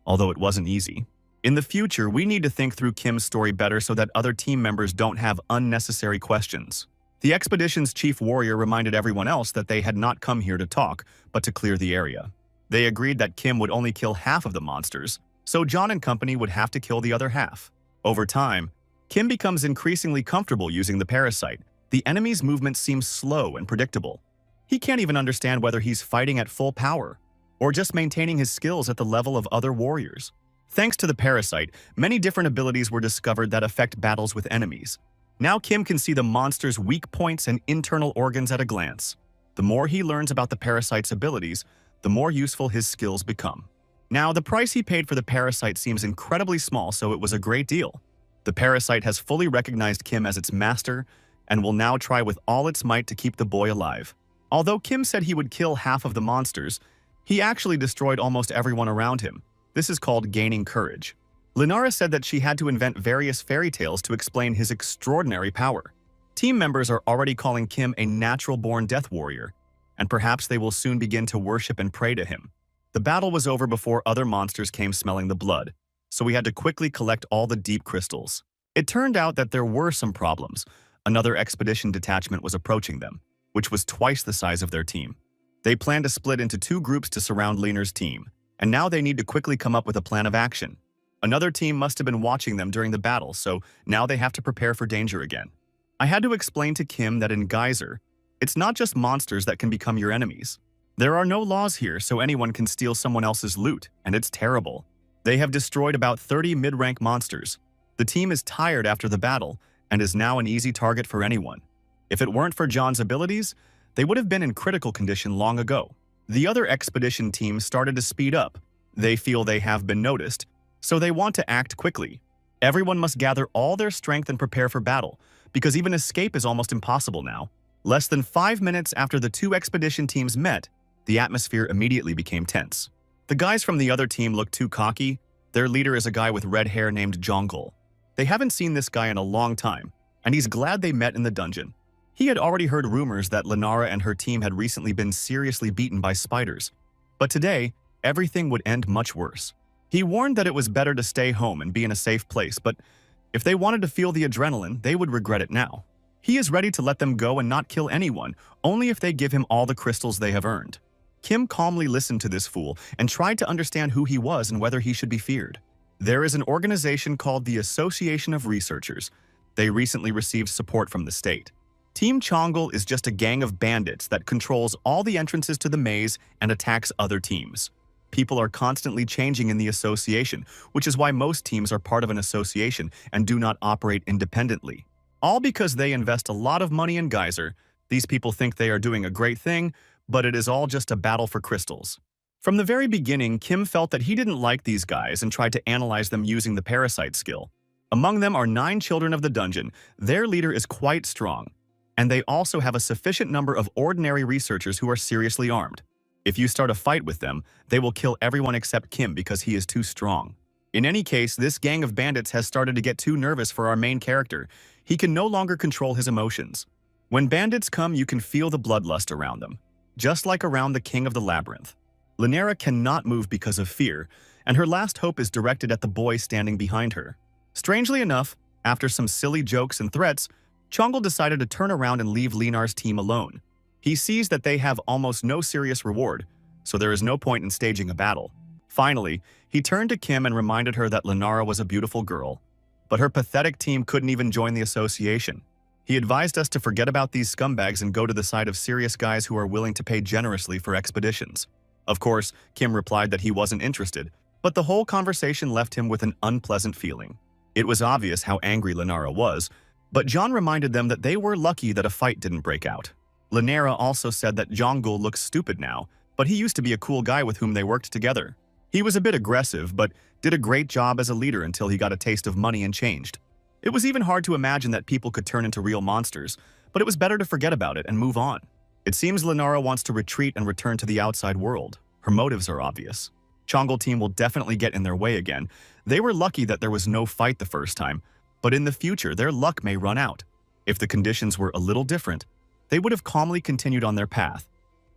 [SPEAKER 1] although it wasn't easy. In the future, we need to think through Kim's story better so that other team members don't have unnecessary questions. The expedition's chief warrior reminded everyone else that they had not come here to talk, but to clear the area. They agreed that Kim would only kill half of the monsters, so John and company would have to kill the other half. Over time, Kim becomes increasingly comfortable using the parasite. The enemy's movements seem slow and predictable. He can't even understand whether he's fighting at full power or just maintaining his skills at the level of other warriors. Thanks to the parasite, many different abilities were discovered that affect battles with enemies. Now Kim can see the monster's weak points and internal organs at a glance. The more he learns about the parasite's abilities, the more useful his skills become. Now, the price he paid for the parasite seems incredibly small, so it was a great deal. The parasite has fully recognized Kim as its master and will now try with all its might to keep the boy alive. Although Kim said he would kill half of the monsters, he actually destroyed almost everyone around him. This is called gaining courage. Linara said that she had to invent various fairy tales to explain his extraordinary power. Team members are already calling Kim a natural-born death warrior, and perhaps they will soon begin to worship and pray to him. The battle was over before other monsters came smelling the blood, so we had to quickly collect all the deep crystals. It turned out that there were some problems. Another expedition detachment was approaching them, which was twice the size of their team. They planned to split into 2 groups to surround Leaner's team, and now they need to quickly come up with a plan of action. Another team must have been watching them during the battle, so now they have to prepare for danger again. I had to explain to Kim that in Geyser, it's not just monsters that can become your enemies. There are no laws here, so anyone can steal someone else's loot, and it's terrible. They have destroyed about 30 mid-rank monsters. The team is tired after the battle, and is now an easy target for anyone. If it weren't for John's abilities, they would have been in critical condition long ago. The other expedition team started to speed up. They feel they have been noticed, so they want to act quickly. Everyone must gather all their strength and prepare for battle, because even escape is almost impossible now. Less than 5 minutes after the 2 expedition teams met, the atmosphere immediately became tense. The guys from the other team look too cocky. Their leader is a guy with red hair named Jongle. They haven't seen this guy in a long time, and he's glad they met in the dungeon. He had already heard rumors that Linara and her team had recently been seriously beaten by spiders. But today, everything would end much worse. He warned that it was better to stay home and be in a safe place, but if they wanted to feel the adrenaline, they would regret it now. He is ready to let them go and not kill anyone, only if they give him all the crystals they have earned. Kim calmly listened to this fool and tried to understand who he was and whether he should be feared. There is an organization called the Association of Researchers. They recently received support from the state. Team Chongle is just a gang of bandits that controls all the entrances to the maze and attacks other teams. People are constantly changing in the association, which is why most teams are part of an association and do not operate independently. All because they invest a lot of money in Geyser. These people think they are doing a great thing, but it is all just a battle for crystals. From the very beginning, Kim felt that he didn't like these guys and tried to analyze them using the parasite skill. Among them are 9 children of the dungeon. Their leader is quite strong, and they also have a sufficient number of ordinary researchers who are seriously armed. If you start a fight with them, they will kill everyone except Kim because he is too strong. In any case, this gang of bandits has started to get too nervous for our main character. He can no longer control his emotions. When bandits come, you can feel the bloodlust around them, just like around the king of the labyrinth. Linara cannot move because of fear, and her last hope is directed at the boy standing behind her. Strangely enough, after some silly jokes and threats, Chongle decided to turn around and leave Linar's team alone. He sees that they have almost no serious reward, so there is no point in staging a battle. Finally, he turned to Kim and reminded her that Linara was a beautiful girl, but her pathetic team couldn't even join the association. He advised us to forget about these scumbags and go to the side of serious guys who are willing to pay generously for expeditions. Of course, Kim replied that he wasn't interested, but the whole conversation left him with an unpleasant feeling. It was obvious how angry Linara was, but John reminded them that they were lucky that a fight didn't break out. Linara also said that Jongle looks stupid now, but he used to be a cool guy with whom they worked together. He was a bit aggressive, but did a great job as a leader until he got a taste of money and changed. It was even hard to imagine that people could turn into real monsters, but it was better to forget about it and move on. It seems Linara wants to retreat and return to the outside world. Her motives are obvious. Chongle team will definitely get in their way again. They were lucky that there was no fight the first time, but in the future their luck may run out. If the conditions were a little different, they would have calmly continued on their path.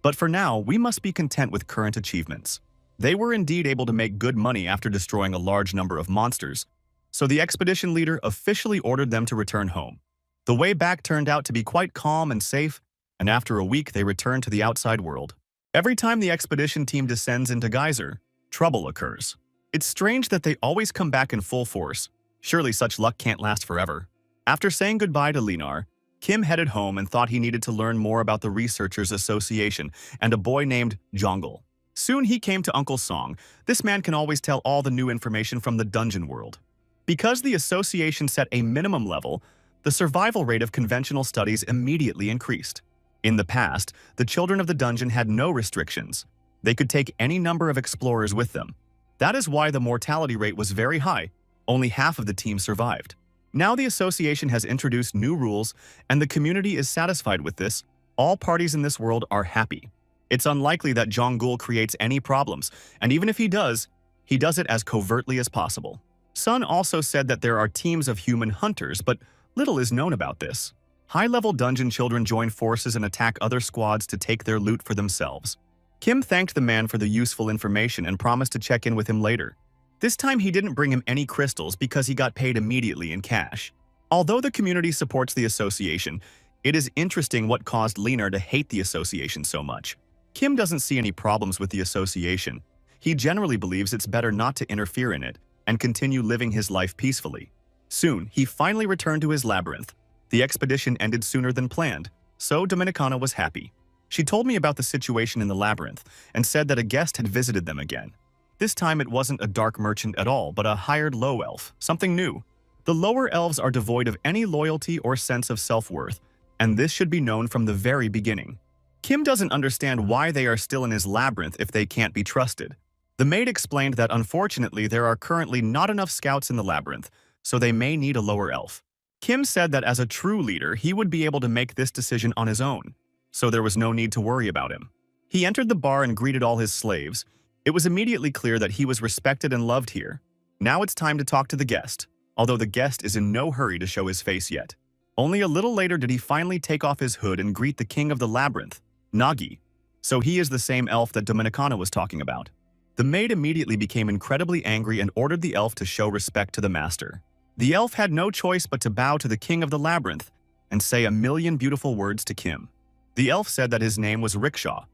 [SPEAKER 1] But for now, we must be content with current achievements. They were indeed able to make good money after destroying a large number of monsters, so the expedition leader officially ordered them to return home. The way back turned out to be quite calm and safe, and after a week they returned to the outside world. Every time the expedition team descends into Geyser, trouble occurs. It's strange that they always come back in full force. Surely such luck can't last forever. After saying goodbye to Linar, Kim headed home and thought he needed to learn more about the Researchers Association and a boy named Jongle. Soon he came to Uncle Song. This man can always tell all the new information from the dungeon world. Because the association set a minimum level, the survival rate of conventional studies immediately increased. In the past, the children of the dungeon had no restrictions. They could take any number of explorers with them. That is why the mortality rate was very high. Only half of the team survived. Now the association has introduced new rules, and the community is satisfied with this. All parties in this world are happy. It's unlikely that Jonggul creates any problems, and even if he does it as covertly as possible. Sun also said that there are teams of human hunters, but little is known about this. High-level dungeon children join forces and attack other squads to take their loot for themselves. Kim thanked the man for the useful information and promised to check in with him later. This time he didn't bring him any crystals because he got paid immediately in cash. Although the community supports the association, it is interesting what caused Linar to hate the association so much. Kim doesn't see any problems with the association. He generally believes it's better not to interfere in it and continue living his life peacefully. Soon, he finally returned to his labyrinth. The expedition ended sooner than planned, so Dominicana was happy. She told me about the situation in the labyrinth and said that a guest had visited them again. This time it wasn't a dark merchant at all, but a hired low elf, something new. The lower elves are devoid of any loyalty or sense of self-worth, and this should be known from the very beginning. Kim doesn't understand why they are still in his labyrinth if they can't be trusted. The maid explained that unfortunately there are currently not enough scouts in the labyrinth, so they may need a lower elf. Kim said that as a true leader, he would be able to make this decision on his own, so there was no need to worry about him. He entered the bar and greeted all his slaves. It was immediately clear that he was respected and loved here. Now it's time to talk to the guest, although the guest is in no hurry to show his face yet. Only a little later did he finally take off his hood and greet the king of the labyrinth, Nagi. So he is the same elf that Dominicana was talking about. The maid immediately became incredibly angry and ordered the elf to show respect to the master. The elf had no choice but to bow to the king of the labyrinth and say a million beautiful words to Kim. The elf said that his name was Rickshaw.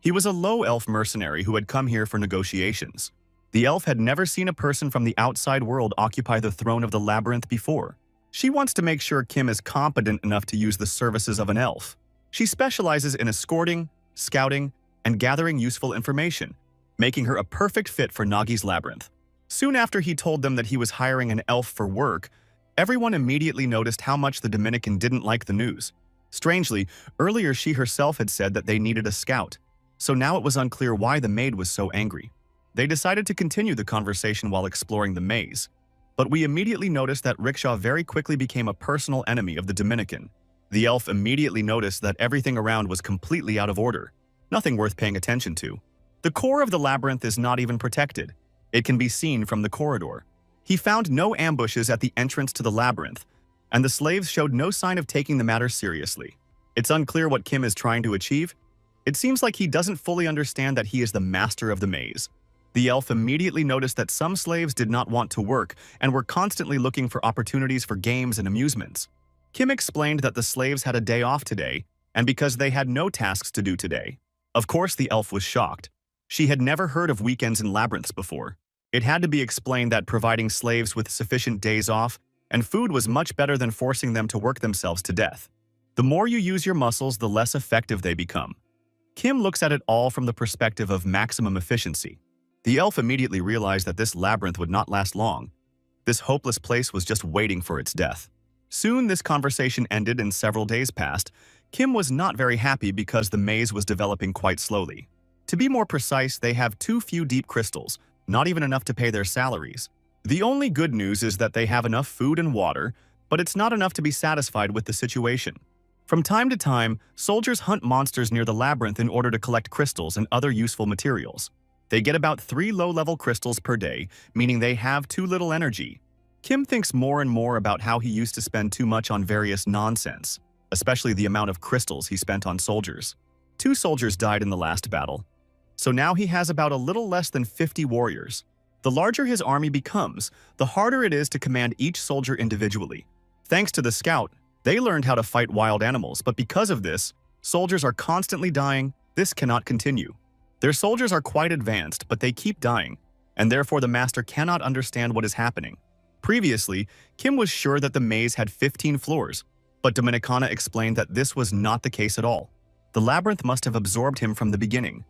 [SPEAKER 1] He was a low elf mercenary who had come here for negotiations. The elf had never seen a person from the outside world occupy the throne of the labyrinth before. She wants to make sure Kim is competent enough to use the services of an elf. She specializes in escorting, scouting, and gathering useful information, making her a perfect fit for Nagi's labyrinth. Soon after he told them that he was hiring an elf for work, everyone immediately noticed how much the Dominican didn't like the news. Strangely, earlier she herself had said that they needed a scout, so now it was unclear why the maid was so angry. They decided to continue the conversation while exploring the maze, but we immediately noticed that Rickshaw very quickly became a personal enemy of the Dominican. The elf immediately noticed that everything around was completely out of order, nothing worth paying attention to. The core of the labyrinth is not even protected. It can be seen from the corridor. He found no ambushes at the entrance to the labyrinth, and the slaves showed no sign of taking the matter seriously. It's unclear what Kim is trying to achieve. It seems like he doesn't fully understand that he is the master of the maze. The elf immediately noticed that some slaves did not want to work and were constantly looking for opportunities for games and amusements. Kim explained that the slaves had a day off today, and because they had no tasks to do today. Of course, the elf was shocked. She had never heard of weekends in labyrinths before. It had to be explained that providing slaves with sufficient days off and food was much better than forcing them to work themselves to death. The more you use your muscles, the less effective they become. Kim looks at it all from the perspective of maximum efficiency. The elf immediately realized that this labyrinth would not last long. This hopeless place was just waiting for its death. Soon this conversation ended and several days passed. Kim was not very happy because the maze was developing quite slowly. To be more precise, they have too few deep crystals, not even enough to pay their salaries. The only good news is that they have enough food and water, but it's not enough to be satisfied with the situation. From time to time, soldiers hunt monsters near the labyrinth in order to collect crystals and other useful materials. They get about 3 low-level crystals per day, meaning they have too little energy. Kim thinks more and more about how he used to spend too much on various nonsense, especially the amount of crystals he spent on soldiers. 2 soldiers died in the last battle, so now he has about a little less than 50 warriors. The larger his army becomes, the harder it is to command each soldier individually. Thanks to the scout, they learned how to fight wild animals, but because of this, soldiers are constantly dying. This cannot continue. Their soldiers are quite advanced, but they keep dying, and therefore the master cannot understand what is happening. Previously, Kim was sure that the maze had 15 floors, but Dominicana explained that this was not the case at all. The labyrinth must have absorbed him from the beginning,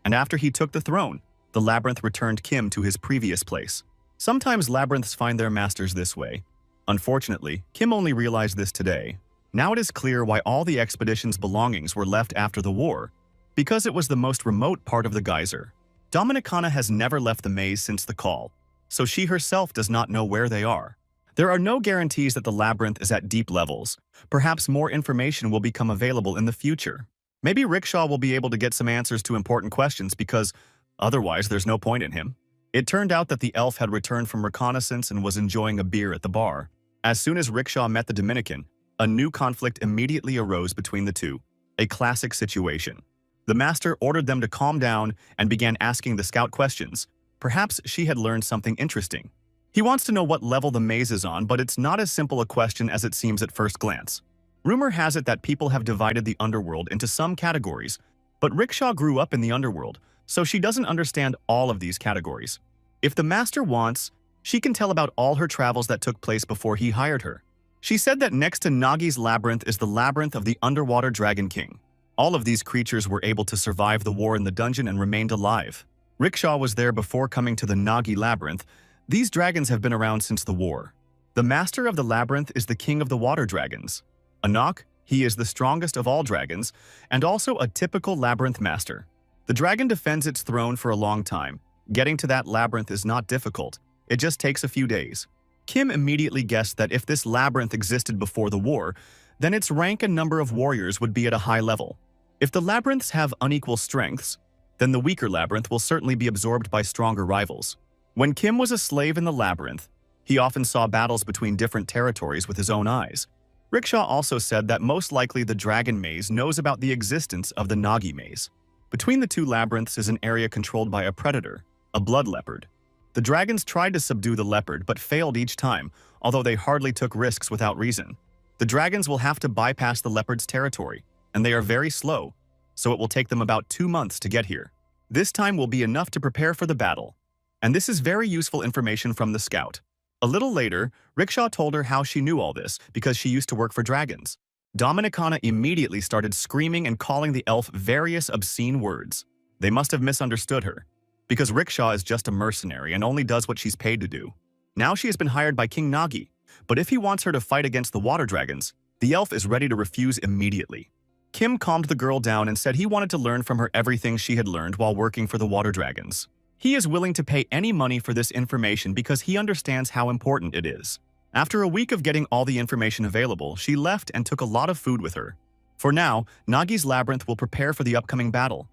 [SPEAKER 1] and after he took the throne, the labyrinth returned Kim to his previous place. Sometimes labyrinths find their masters this way. Unfortunately, Kim only realized this today. Now it is clear why all the expedition's belongings were left after the war, because it was the most remote part of the geyser. Dominicana has never left the maze since the call, so she herself does not know where they are. There are no guarantees that the labyrinth is at deep levels. Perhaps more information will become available in the future. Maybe Rickshaw will be able to get some answers to important questions because otherwise there's no point in him. It turned out that the elf had returned from reconnaissance and was enjoying a beer at the bar. As soon as Rickshaw met the Dominican, a new conflict immediately arose between the two, a classic situation. The master ordered them to calm down and began asking the scout questions. Perhaps she had learned something interesting. He wants to know what level the maze is on, but it's not as simple a question as it seems at first glance. Rumor has it that people have divided the underworld into some categories, but Rickshaw grew up in the underworld, so she doesn't understand all of these categories. If the master wants, she can tell about all her travels that took place before he hired her. She said that next to Nagi's labyrinth is the labyrinth of the underwater Dragon King. All of these creatures were able to survive the war in the dungeon and remained alive. Rickshaw was there before coming to the Nagi labyrinth. These dragons have been around since the war. The master of the labyrinth is the king of the water dragons. Anak, he is the strongest of all dragons, and also a typical labyrinth master. The dragon defends its throne for a long time. Getting to that labyrinth is not difficult. It just takes a few days. Kim immediately guessed that if this labyrinth existed before the war, then its rank and number of warriors would be at a high level. If the labyrinths have unequal strengths, then the weaker labyrinth will certainly be absorbed by stronger rivals. When Kim was a slave in the labyrinth, he often saw battles between different territories with his own eyes. Rickshaw also said that most likely the Dragon Maze knows about the existence of the Nagi Maze. Between the two labyrinths is an area controlled by a predator, a blood leopard. The dragons tried to subdue the leopard but failed each time, although they hardly took risks without reason. The dragons will have to bypass the leopard's territory, and they are very slow, so it will take them about 2 months to get here. This time will be enough to prepare for the battle, and this is very useful information from the scout. A little later, Rickshaw told her how she knew all this because she used to work for dragons. Dominicana immediately started screaming and calling the elf various obscene words. They must have misunderstood her, because Rickshaw is just a mercenary and only does what she's paid to do. Now she has been hired by King Nagi, but if he wants her to fight against the water dragons, the elf is ready to refuse immediately. Kim calmed the girl down and said he wanted to learn from her everything she had learned while working for the water dragons. He is willing to pay any money for this information because he understands how important it is. After a week of getting all the information available, she left and took a lot of food with her. For now, Nagi's labyrinth will prepare for the upcoming battle.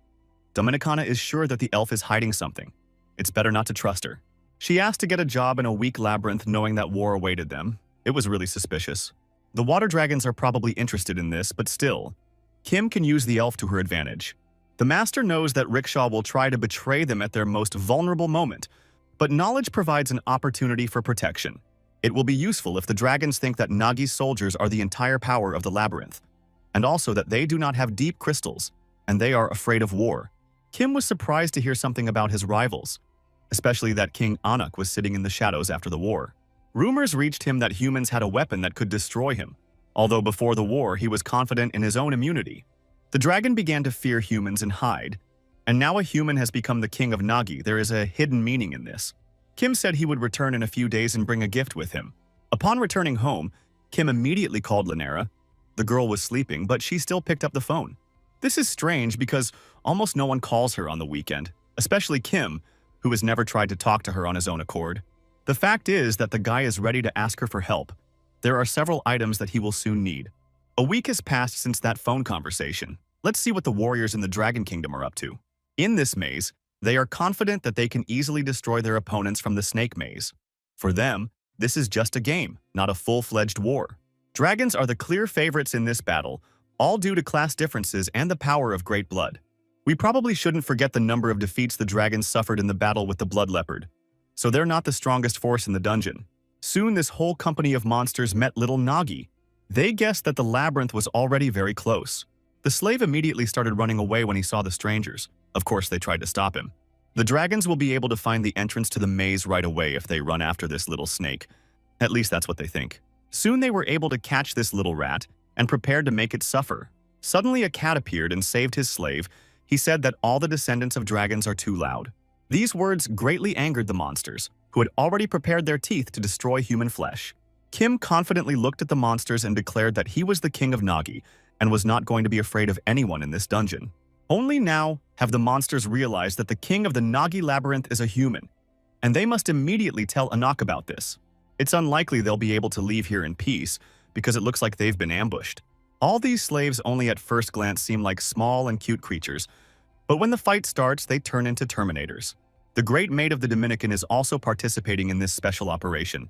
[SPEAKER 1] Dominicana is sure that the elf is hiding something. It's better not to trust her. She asked to get a job in a weak labyrinth knowing that war awaited them. It was really suspicious. The water dragons are probably interested in this, but still, Kim can use the elf to her advantage. The master knows that Rickshaw will try to betray them at their most vulnerable moment, but knowledge provides an opportunity for protection. It will be useful if the dragons think that Nagi's soldiers are the entire power of the labyrinth, and also that they do not have deep crystals, and they are afraid of war. Kim was surprised to hear something about his rivals, especially that King Anak was sitting in the shadows after the war. Rumors reached him that humans had a weapon that could destroy him, although before the war he was confident in his own immunity. The dragon began to fear humans and hide, and now a human has become the king of Nagi. There is a hidden meaning in this. Kim said he would return in a few days and bring a gift with him. Upon returning home, Kim immediately called Lanera. The girl was sleeping, but she still picked up the phone. This is strange because almost no one calls her on the weekend, especially Kim, who has never tried to talk to her on his own accord. The fact is that the guy is ready to ask her for help. There are several items that he will soon need. A week has passed since that phone conversation. Let's see what the warriors in the Dragon Kingdom are up to. In this maze, they are confident that they can easily destroy their opponents from the Snake Maze. For them, this is just a game, not a full-fledged war. Dragons are the clear favorites in this battle, all due to class differences and the power of Great Blood. We probably shouldn't forget the number of defeats the dragons suffered in the battle with the Blood Leopard. So they're not the strongest force in the dungeon. Soon this whole company of monsters met little Nagi. They guessed that the labyrinth was already very close. The slave immediately started running away when he saw the strangers. Of course, they tried to stop him. The dragons will be able to find the entrance to the maze right away if they run after this little snake. At least that's what they think. Soon they were able to catch this little rat and prepared to make it suffer. Suddenly a cat appeared and saved his slave. He said that all the descendants of dragons are too loud. These words greatly angered the monsters, who had already prepared their teeth to destroy human flesh. Kim confidently looked at the monsters and declared that he was the king of Nagi and was not going to be afraid of anyone in this dungeon. Only now have the monsters realized that the king of the Nagi labyrinth is a human, and they must immediately tell Anak about this. It's unlikely they'll be able to leave here in peace because it looks like they've been ambushed. All these slaves only at first glance seem like small and cute creatures, but when the fight starts, they turn into Terminators. The Great Maid of the Dominican is also participating in this special operation.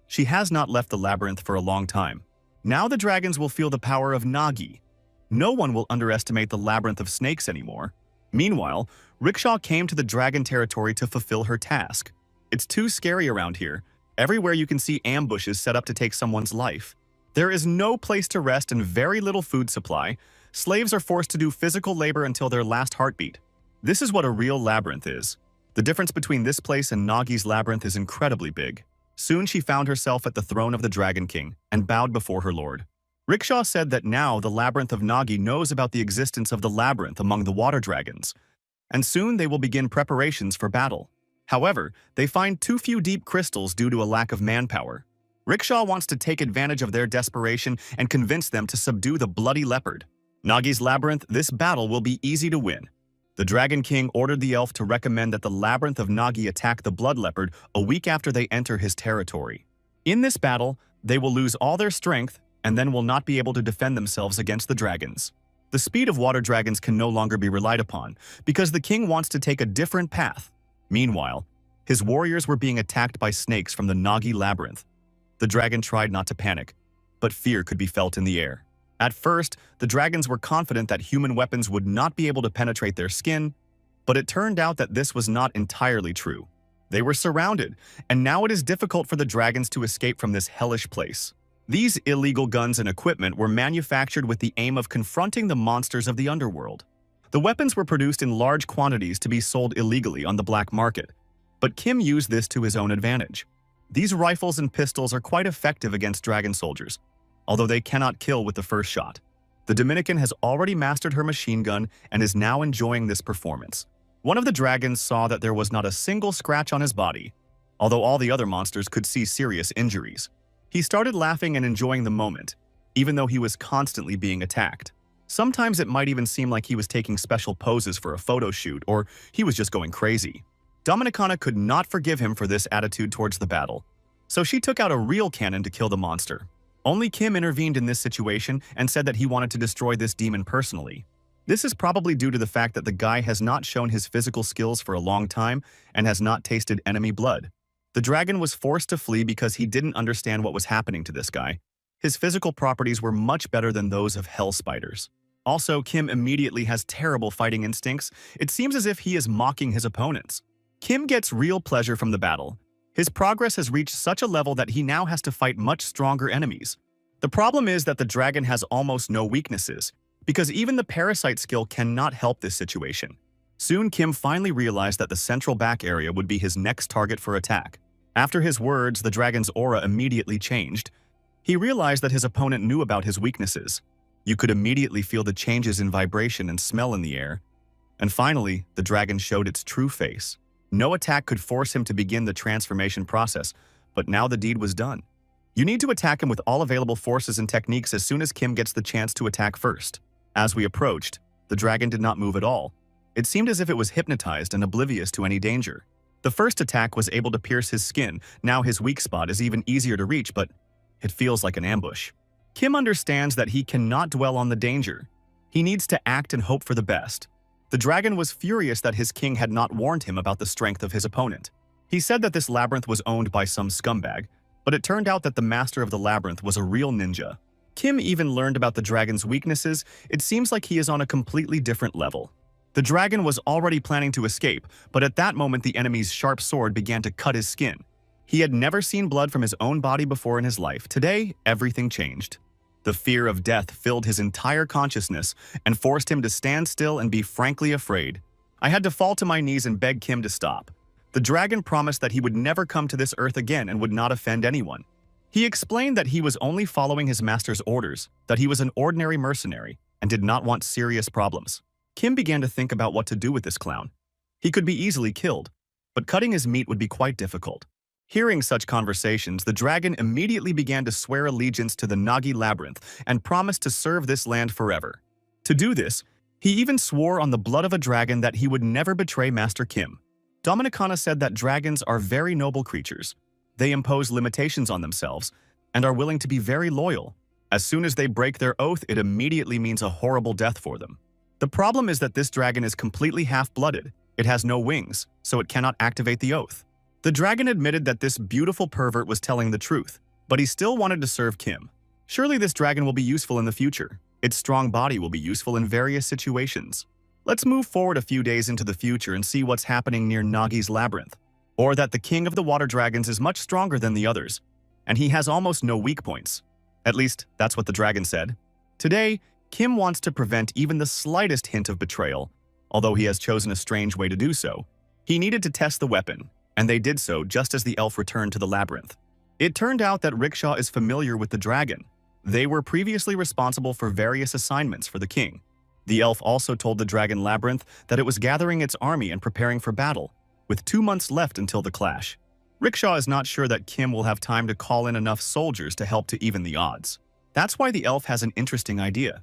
[SPEAKER 1] She has not left the labyrinth for a long time. Now the dragons will feel the power of Nagi. No one will underestimate the labyrinth of snakes anymore. Meanwhile, Rickshaw came to the dragon territory to fulfill her task. It's too scary around here. Everywhere you can see ambushes set up to take someone's life. There is no place to rest and very little food supply. Slaves are forced to do physical labor until their last heartbeat. This is what a real labyrinth is. The difference between this place and Nagi's labyrinth is incredibly big. Soon she found herself at the throne of the Dragon King and bowed before her lord. Rickshaw said that now the labyrinth of Nagi knows about the existence of the labyrinth among the water dragons, and soon they will begin preparations for battle. However, they find too few deep crystals due to a lack of manpower. Rickshaw wants to take advantage of their desperation and convince them to subdue the bloody leopard. Nagi's labyrinth, this battle will be easy to win. The Dragon King ordered the elf to recommend that the labyrinth of Nagi attack the blood leopard a week after they enter his territory. In this battle, they will lose all their strength and then will not be able to defend themselves against the dragons. The speed of water dragons can no longer be relied upon because the king wants to take a different path. Meanwhile, his warriors were being attacked by snakes from the Nagi labyrinth. The dragon tried not to panic, but fear could be felt in the air. At first, the dragons were confident that human weapons would not be able to penetrate their skin, but it turned out that this was not entirely true. They were surrounded, and now it is difficult for the dragons to escape from this hellish place. These illegal guns and equipment were manufactured with the aim of confronting the monsters of the underworld. The weapons were produced in large quantities to be sold illegally on the black market, but Kim used this to his own advantage. These rifles and pistols are quite effective against dragon soldiers, although they cannot kill with the first shot. The Dominican has already mastered her machine gun and is now enjoying this performance. One of the dragons saw that there was not a single scratch on his body, although all the other monsters could see serious injuries. He started laughing and enjoying the moment, even though he was constantly being attacked. Sometimes it might even seem like he was taking special poses for a photo shoot, or he was just going crazy. Dominicana could not forgive him for this attitude towards the battle, so she took out a real cannon to kill the monster. Only Kim intervened in this situation and said that he wanted to destroy this demon personally. This is probably due to the fact that the guy has not shown his physical skills for a long time and has not tasted enemy blood. The dragon was forced to flee because he didn't understand what was happening to this guy. His physical properties were much better than those of hell spiders. Also, Kim immediately has terrible fighting instincts. It seems as if he is mocking his opponents. Kim gets real pleasure from the battle. His progress has reached such a level that he now has to fight much stronger enemies. The problem is that the dragon has almost no weaknesses, because even the parasite skill cannot help this situation. Soon Kim finally realized that the central back area would be his next target for attack. After his words, the dragon's aura immediately changed. He realized that his opponent knew about his weaknesses. You could immediately feel the changes in vibration and smell in the air. And finally, the dragon showed its true face. No attack could force him to begin the transformation process, but now the deed was done. You need to attack him with all available forces and techniques as soon as Kim gets the chance to attack first. As we approached, the dragon did not move at all. It seemed as if it was hypnotized and oblivious to any danger. The first attack was able to pierce his skin. Now his weak spot is even easier to reach, but it feels like an ambush. Kim understands that he cannot dwell on the danger. He needs to act and hope for the best. The dragon was furious that his king had not warned him about the strength of his opponent. He said that this labyrinth was owned by some scumbag, but it turned out that the master of the labyrinth was a real ninja. Kim even learned about the dragon's weaknesses. It seems like he is on a completely different level. The dragon was already planning to escape, but at that moment the enemy's sharp sword began to cut his skin. He had never seen blood from his own body before in his life. Today, everything changed. The fear of death filled his entire consciousness and forced him to stand still and be frankly afraid. I had to fall to my knees and beg Kim to stop. The dragon promised that he would never come to this earth again and would not offend anyone. He explained that he was only following his master's orders, that he was an ordinary mercenary, and did not want serious problems. Kim began to think about what to do with this clown. He could be easily killed, but cutting his meat would be quite difficult. Hearing such conversations, the dragon immediately began to swear allegiance to the Nagi labyrinth and promised to serve this land forever. To do this, he even swore on the blood of a dragon that he would never betray Master Kim. Dominicana said that dragons are very noble creatures. They impose limitations on themselves and are willing to be very loyal. As soon as they break their oath, it immediately means a horrible death for them. The problem is that this dragon is completely half-blooded. It has no wings, so it cannot activate the oath. The dragon admitted that this beautiful pervert was telling the truth, but he still wanted to serve Kim. Surely this dragon will be useful in the future. Its strong body will be useful in various situations. Let's move forward a few days into the future and see what's happening near Nagi's labyrinth. Or that the king of the water dragons is much stronger than the others, and he has almost no weak points. At least, that's what the dragon said. Today, Kim wants to prevent even the slightest hint of betrayal, although he has chosen a strange way to do so. He needed to test the weapon, and they did so just as the elf returned to the labyrinth. It turned out that Rickshaw is familiar with the dragon. They were previously responsible for various assignments for the king. The elf also told the dragon labyrinth that it was gathering its army and preparing for battle, with 2 months left until the clash. Rickshaw is not sure that Kim will have time to call in enough soldiers to help to even the odds. That's why the elf has an interesting idea.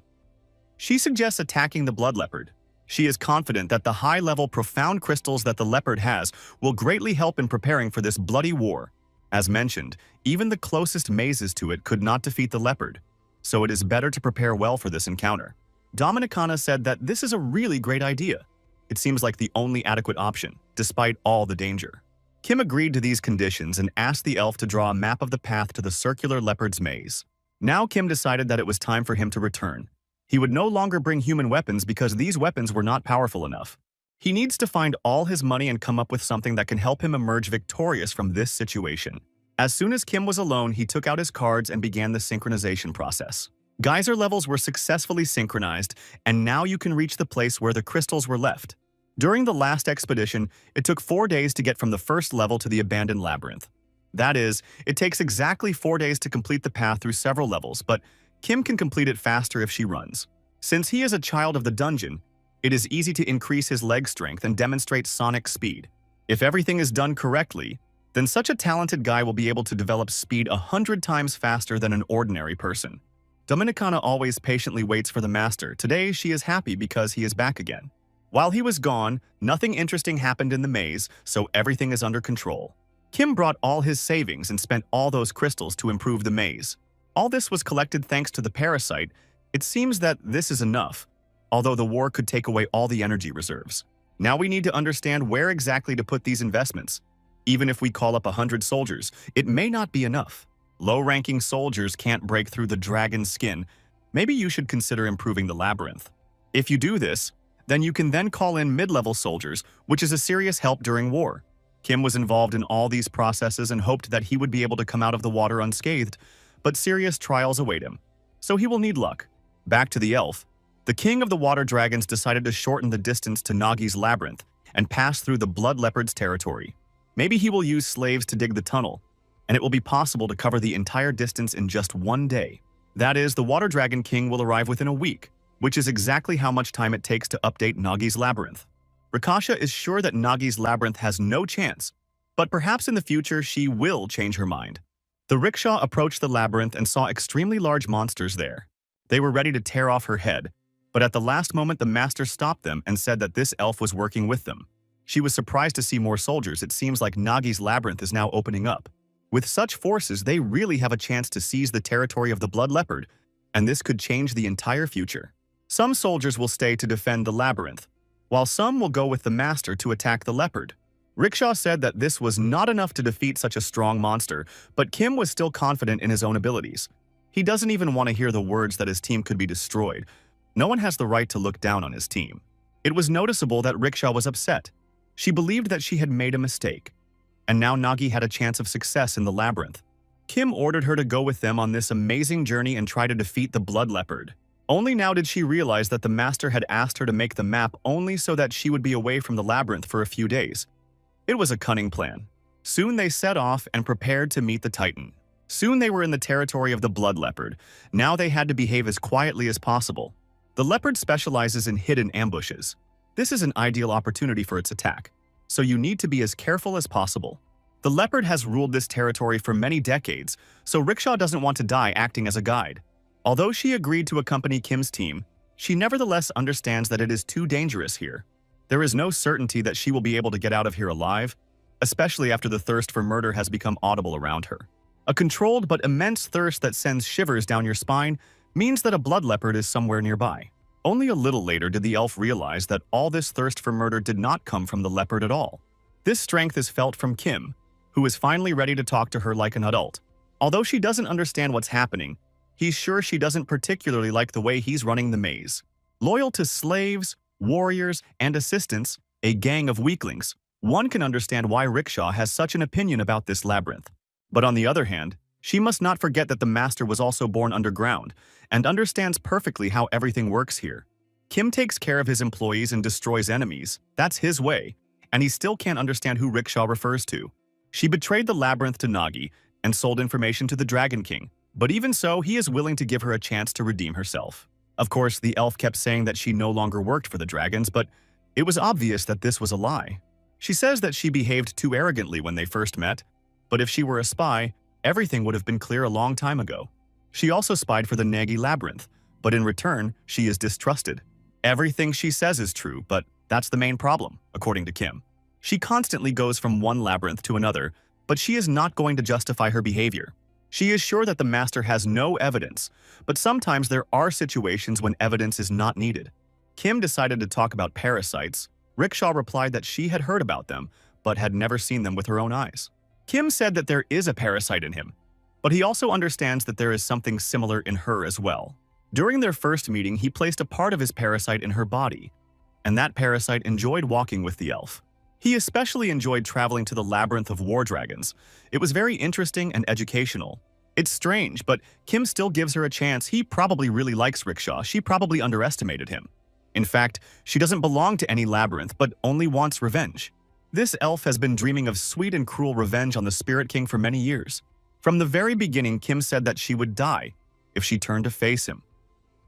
[SPEAKER 1] She suggests attacking the blood leopard. She is confident that the high-level profound crystals that the leopard has will greatly help in preparing for this bloody war. As mentioned, even the closest mazes to it could not defeat the leopard, so it is better to prepare well for this encounter. Dominicana said that this is a really great idea. It seems like the only adequate option, despite all the danger. Kim agreed to these conditions and asked the elf to draw a map of the path to the circular leopard's maze. Now Kim decided that it was time for him to return. He would no longer bring human weapons because these weapons were not powerful enough. He needs to find all his money and come up with something that can help him emerge victorious from this situation. As soon as Kim was alone, he took out his cards and began the synchronization process. Geyser levels were successfully synchronized, and now you can reach the place where the crystals were left. During the last expedition, it took 4 days to get from the first level to the abandoned labyrinth. That is, it takes exactly 4 days to complete the path through several levels, but Kim can complete it faster if she runs. Since he is a child of the dungeon, it is easy to increase his leg strength and demonstrate sonic speed. If everything is done correctly, then such a talented guy will be able to develop speed 100 times faster than an ordinary person. Dominicana always patiently waits for the master. Today, she is happy because he is back again. While he was gone, nothing interesting happened in the maze, so everything is under control. Kim brought all his savings and spent all those crystals to improve the maze. All this was collected thanks to the parasite. It seems that this is enough, although the war could take away all the energy reserves. Now we need to understand where exactly to put these investments. Even if we call up 100 soldiers, it may not be enough. Low-ranking soldiers can't break through the dragon's skin. Maybe you should consider improving the labyrinth. If you do this, then you can then call in mid-level soldiers, which is a serious help during war. Kim was involved in all these processes and hoped that he would be able to come out of the water unscathed, but serious trials await him, so he will need luck. Back to the elf. The king of the water dragons decided to shorten the distance to Nagi's labyrinth and pass through the blood leopard's territory. Maybe he will use slaves to dig the tunnel, and it will be possible to cover the entire distance in just 1 day. That is, the water dragon king will arrive within a week, which is exactly how much time it takes to update Nagi's labyrinth. Rakasha is sure that Nagi's labyrinth has no chance, but perhaps in the future she will change her mind. The rickshaw approached the labyrinth and saw extremely large monsters there. They were ready to tear off her head, but at the last moment the master stopped them and said that this elf was working with them. She was surprised to see more soldiers. It seems like Nagi's labyrinth is now opening up. With such forces, they really have a chance to seize the territory of the blood leopard, and this could change the entire future. Some soldiers will stay to defend the labyrinth, while some will go with the master to attack the leopard. Rickshaw said that this was not enough to defeat such a strong monster, but Kim was still confident in his own abilities. He doesn't even want to hear the words that his team could be destroyed. No one has the right to look down on his team. It was noticeable that Rickshaw was upset. She believed that she had made a mistake, and now Nagi had a chance of success in the labyrinth. Kim ordered her to go with them on this amazing journey and try to defeat the blood leopard. Only now did she realize that the master had asked her to make the map only so that she would be away from the labyrinth for a few days. It was a cunning plan. Soon they set off and prepared to meet the Titan. Soon they were in the territory of the blood leopard. Now they had to behave as quietly as possible. The leopard specializes in hidden ambushes. This is an ideal opportunity for its attack, so you need to be as careful as possible. The leopard has ruled this territory for many decades, so Rickshaw doesn't want to die acting as a guide. Although she agreed to accompany Kim's team, she nevertheless understands that it is too dangerous here. There is no certainty that she will be able to get out of here alive, especially after the thirst for murder has become audible around her. A controlled but immense thirst that sends shivers down your spine means that a blood leopard is somewhere nearby. Only a little later did the elf realize that all this thirst for murder did not come from the leopard at all. This strength is felt from Kim, who is finally ready to talk to her like an adult. Although she doesn't understand what's happening, he's sure she doesn't particularly like the way he's running the maze. Loyal to slaves, warriors, and assistants, a gang of weaklings, one can understand why Rickshaw has such an opinion about this labyrinth. But on the other hand, she must not forget that the master was also born underground and understands perfectly how everything works here. Kim takes care of his employees and destroys enemies. That's his way, and he still can't understand who Rickshaw refers to. She betrayed the labyrinth to Nagi and sold information to the Dragon King. But even so, he is willing to give her a chance to redeem herself. Of course, the elf kept saying that she no longer worked for the dragons, but it was obvious that this was a lie. She says that she behaved too arrogantly when they first met, but if she were a spy, everything would have been clear a long time ago. She also spied for the Nagi labyrinth, but in return, she is distrusted. Everything she says is true, but that's the main problem, according to Kim. She constantly goes from one labyrinth to another, but she is not going to justify her behavior. She is sure that the master has no evidence, but sometimes there are situations when evidence is not needed. Kim decided to talk about parasites. Rickshaw replied that she had heard about them, but had never seen them with her own eyes. Kim said that there is a parasite in him, but he also understands that there is something similar in her as well. During their first meeting, he placed a part of his parasite in her body, and that parasite enjoyed walking with the elf. He especially enjoyed traveling to the labyrinth of war dragons. It was very interesting and educational. It's strange, but Kim still gives her a chance. He probably really likes Rickshaw. She probably underestimated him. In fact, she doesn't belong to any labyrinth, but only wants revenge. This elf has been dreaming of sweet and cruel revenge on the Spirit King for many years. From the very beginning, Kim said that she would die if she turned to face him.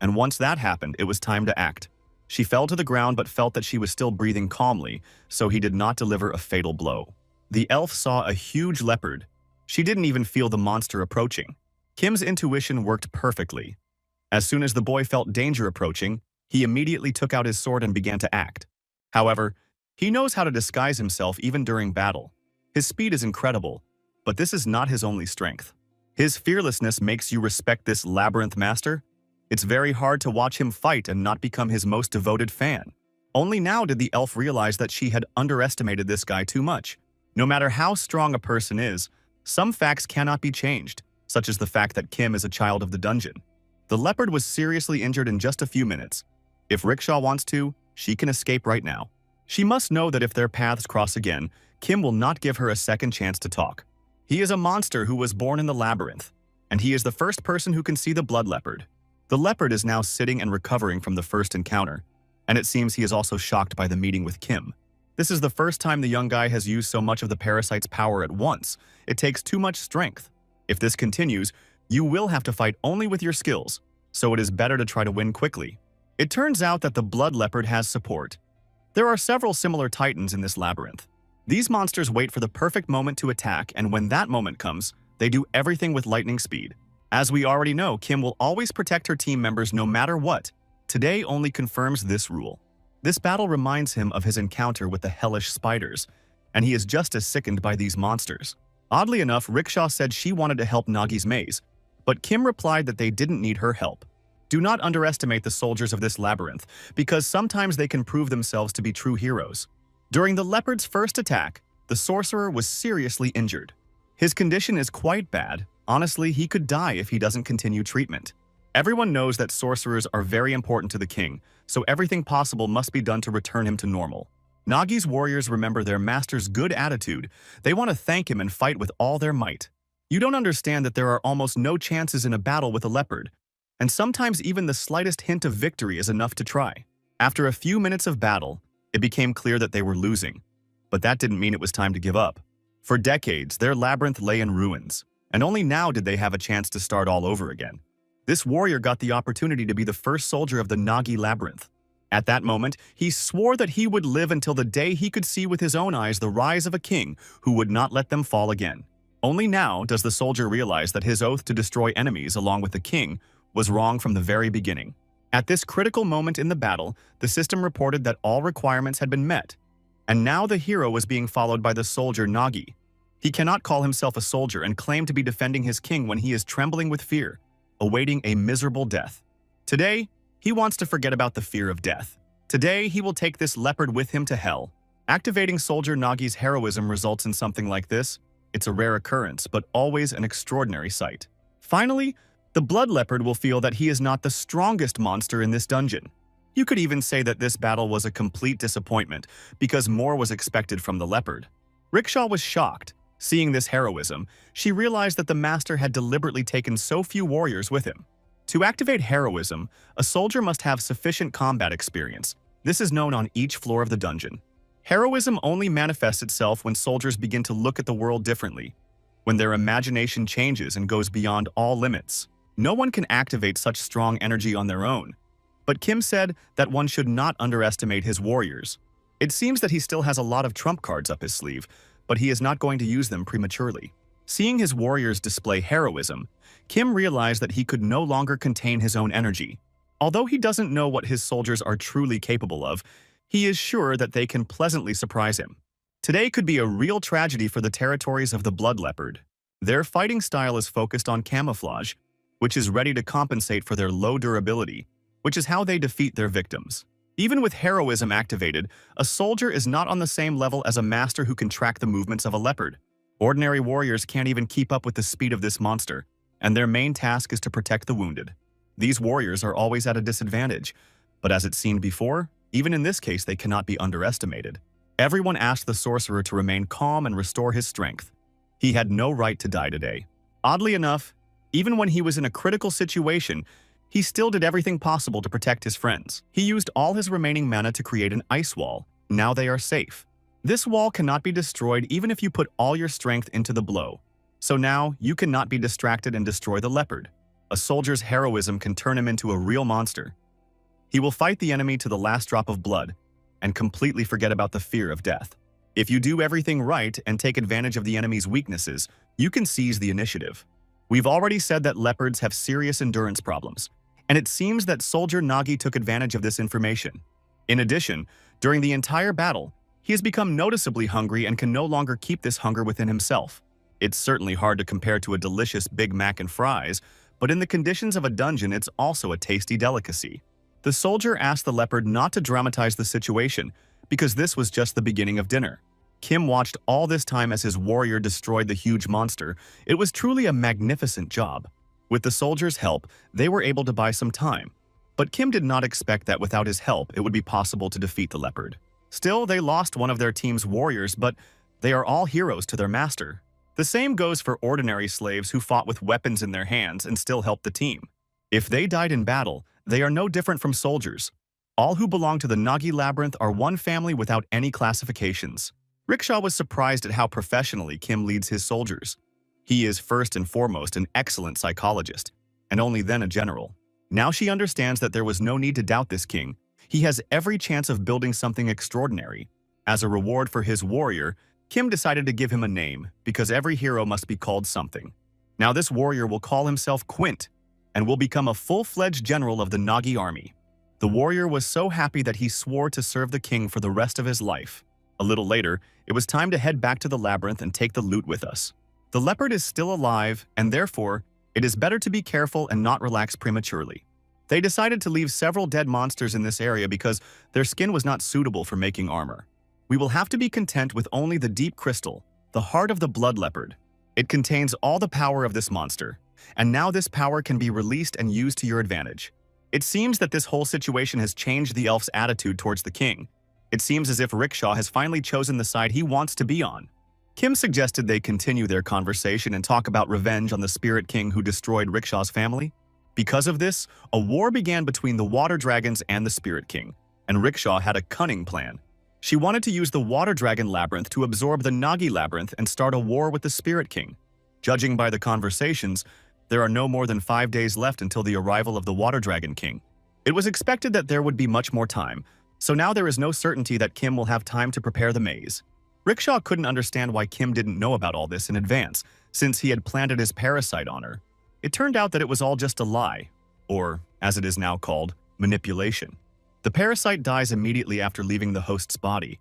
[SPEAKER 1] And once that happened, it was time to act. She fell to the ground but felt that she was still breathing calmly, so he did not deliver a fatal blow. The elf saw a huge leopard. She didn't even feel the monster approaching. Kim's intuition worked perfectly. As soon as the boy felt danger approaching, he immediately took out his sword and began to act. However, he knows how to disguise himself even during battle. His speed is incredible, but this is not his only strength. His fearlessness makes you respect this labyrinth master. It's very hard to watch him fight and not become his most devoted fan. Only now did the elf realize that she had underestimated this guy too much. No matter how strong a person is, some facts cannot be changed, such as the fact that Kim is a child of the dungeon. The leopard was seriously injured in just a few minutes. If Rickshaw wants to, she can escape right now. She must know that if their paths cross again, Kim will not give her a second chance to talk. He is a monster who was born in the labyrinth, and he is the first person who can see the blood leopard. The leopard is now sitting and recovering from the first encounter, and it seems he is also shocked by the meeting with Kim. This is the first time the young guy has used so much of the parasite's power at once. It takes too much strength. If this continues, you will have to fight only with your skills, so it is better to try to win quickly. It turns out that the blood leopard has support. There are several similar titans in this labyrinth. These monsters wait for the perfect moment to attack, and when that moment comes, they do everything with lightning speed. As we already know, Kim will always protect her team members no matter what. Today only confirms this rule. This battle reminds him of his encounter with the hellish spiders, and he is just as sickened by these monsters. Oddly enough, Rickshaw said she wanted to help Nagi's maze, but Kim replied that they didn't need her help. Do not underestimate the soldiers of this labyrinth, because sometimes they can prove themselves to be true heroes. During the leopard's first attack, the sorcerer was seriously injured. His condition is quite bad. Honestly, he could die if he doesn't continue treatment. Everyone knows that sorcerers are very important to the king, so everything possible must be done to return him to normal. Nagi's warriors remember their master's good attitude. They want to thank him and fight with all their might. You don't understand that there are almost no chances in a battle with a leopard, and sometimes even the slightest hint of victory is enough to try. After a few minutes of battle, it became clear that they were losing. But that didn't mean it was time to give up. For decades, their labyrinth lay in ruins, and only now did they have a chance to start all over again. This warrior got the opportunity to be the first soldier of the Nagi labyrinth. At that moment, he swore that he would live until the day he could see with his own eyes the rise of a king who would not let them fall again. Only now does the soldier realize that his oath to destroy enemies along with the king was wrong from the very beginning. At this critical moment in the battle, the system reported that all requirements had been met, and now the hero was being followed by the soldier Nagi. He cannot call himself a soldier and claim to be defending his king when he is trembling with fear, awaiting a miserable death. Today, he wants to forget about the fear of death. Today, he will take this leopard with him to hell. Activating Soldier Nagi's heroism results in something like this. It's a rare occurrence, but always an extraordinary sight. Finally, the blood leopard will feel that he is not the strongest monster in this dungeon. You could even say that this battle was a complete disappointment, because more was expected from the leopard. Rickshaw was shocked. Seeing this heroism, she realized that the master had deliberately taken so few warriors with him. To activate heroism, a soldier must have sufficient combat experience. This is known on each floor of the dungeon. Heroism only manifests itself when soldiers begin to look at the world differently, when their imagination changes and goes beyond all limits. No one can activate such strong energy on their own. But Kim said that one should not underestimate his warriors. It seems that he still has a lot of trump cards up his sleeve, but he is not going to use them prematurely. Seeing his warriors display heroism, Kim realized that he could no longer contain his own energy. Although he doesn't know what his soldiers are truly capable of, he is sure that they can pleasantly surprise him. Today could be a real tragedy for the territories of the Blood Leopard. Their fighting style is focused on camouflage, which is ready to compensate for their low durability, which is how they defeat their victims. Even with heroism activated, a soldier is not on the same level as a master who can track the movements of a leopard. Ordinary warriors can't even keep up with the speed of this monster, and their main task is to protect the wounded. These warriors are always at a disadvantage, but as it's seen before, even in this case they cannot be underestimated. Everyone asked the sorcerer to remain calm and restore his strength. He had no right to die today. Oddly enough, even when he was in a critical situation, he still did everything possible to protect his friends. He used all his remaining mana to create an ice wall. Now they are safe. This wall cannot be destroyed even if you put all your strength into the blow. So now, you cannot be distracted and destroy the leopard. A soldier's heroism can turn him into a real monster. He will fight the enemy to the last drop of blood and completely forget about the fear of death. If you do everything right and take advantage of the enemy's weaknesses, you can seize the initiative. We've already said that leopards have serious endurance problems, and it seems that Soldier Nagi took advantage of this information. In addition, during the entire battle, he has become noticeably hungry and can no longer keep this hunger within himself. It's certainly hard to compare to a delicious Big Mac and fries, but in the conditions of a dungeon, it's also a tasty delicacy. The soldier asked the leopard not to dramatize the situation, because this was just the beginning of dinner. Kim watched all this time as his warrior destroyed the huge monster. It was truly a magnificent job. With the soldier's help, they were able to buy some time. But Kim did not expect that without his help, it would be possible to defeat the leopard. Still, they lost one of their team's warriors, but they are all heroes to their master. The same goes for ordinary slaves who fought with weapons in their hands and still helped the team. If they died in battle, they are no different from soldiers. All who belong to the Nagi Labyrinth are one family without any classifications. Rickshaw was surprised at how professionally Kim leads his soldiers. He is first and foremost an excellent psychologist, and only then a general. Now she understands that there was no need to doubt this king. He has every chance of building something extraordinary. As a reward for his warrior, Kim decided to give him a name, because every hero must be called something. Now this warrior will call himself Quint, and will become a full-fledged general of the Nagi army. The warrior was so happy that he swore to serve the king for the rest of his life. A little later, it was time to head back to the labyrinth and take the loot with us. The leopard is still alive, and therefore, it is better to be careful and not relax prematurely. They decided to leave several dead monsters in this area because their skin was not suitable for making armor. We will have to be content with only the deep crystal, the heart of the blood leopard. It contains all the power of this monster, and now this power can be released and used to your advantage. It seems that this whole situation has changed the elf's attitude towards the king. It seems as if Rickshaw has finally chosen the side he wants to be on. Kim suggested they continue their conversation and talk about revenge on the Spirit King who destroyed Rickshaw's family. Because of this, a war began between the Water Dragons and the Spirit King, and Rickshaw had a cunning plan. She wanted to use the Water Dragon Labyrinth to absorb the Nagi Labyrinth and start a war with the Spirit King. Judging by the conversations, there are no more than 5 days left until the arrival of the Water Dragon King. It was expected that there would be much more time, so now there is no certainty that Kim will have time to prepare the maze. Rickshaw couldn't understand why Kim didn't know about all this in advance, since he had planted his parasite on her. It turned out that it was all just a lie, or, as it is now called, manipulation. The parasite dies immediately after leaving the host's body,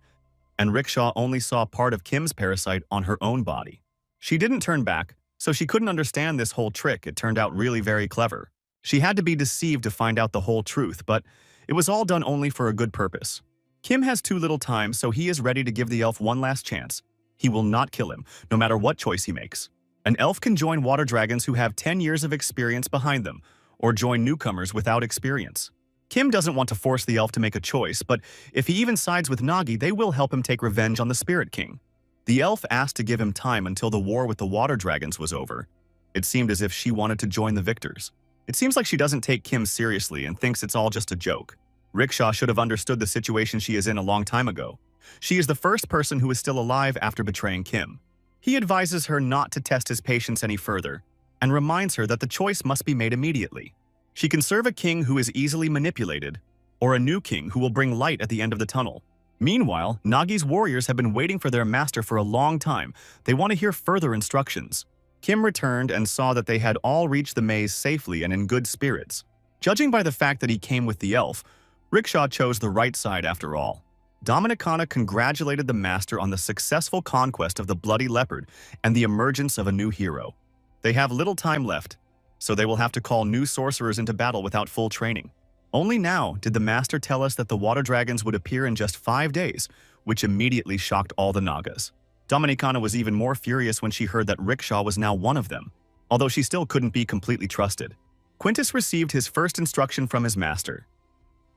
[SPEAKER 1] and Rickshaw only saw part of Kim's parasite on her own body. She didn't turn back, so she couldn't understand this whole trick. It turned out really very clever. She had to be deceived to find out the whole truth, but it was all done only for a good purpose. Kim has too little time, so he is ready to give the elf one last chance. He will not kill him, no matter what choice he makes. An elf can join water dragons who have 10 years of experience behind them, or join newcomers without experience. Kim doesn't want to force the elf to make a choice, but if he even sides with Nagi, they will help him take revenge on the Spirit King. The elf asked to give him time until the war with the water dragons was over. It seemed as if she wanted to join the victors. It seems like she doesn't take Kim seriously and thinks it's all just a joke. Rickshaw should have understood the situation she is in a long time ago. She is the first person who is still alive after betraying Kim. He advises her not to test his patience any further, and reminds her that the choice must be made immediately. She can serve a king who is easily manipulated, or a new king who will bring light at the end of the tunnel. Meanwhile, Nagi's warriors have been waiting for their master for a long time. They want to hear further instructions. Kim returned and saw that they had all reached the maze safely and in good spirits. Judging by the fact that he came with the elf, Rickshaw chose the right side after all. Dominicana congratulated the master on the successful conquest of the Bloody Leopard and the emergence of a new hero. They have little time left, so they will have to call new sorcerers into battle without full training. Only now did the master tell us that the water dragons would appear in just 5 days, which immediately shocked all the Nagas. Dominicana was even more furious when she heard that Rickshaw was now one of them, although she still couldn't be completely trusted. Quintus received his first instruction from his master.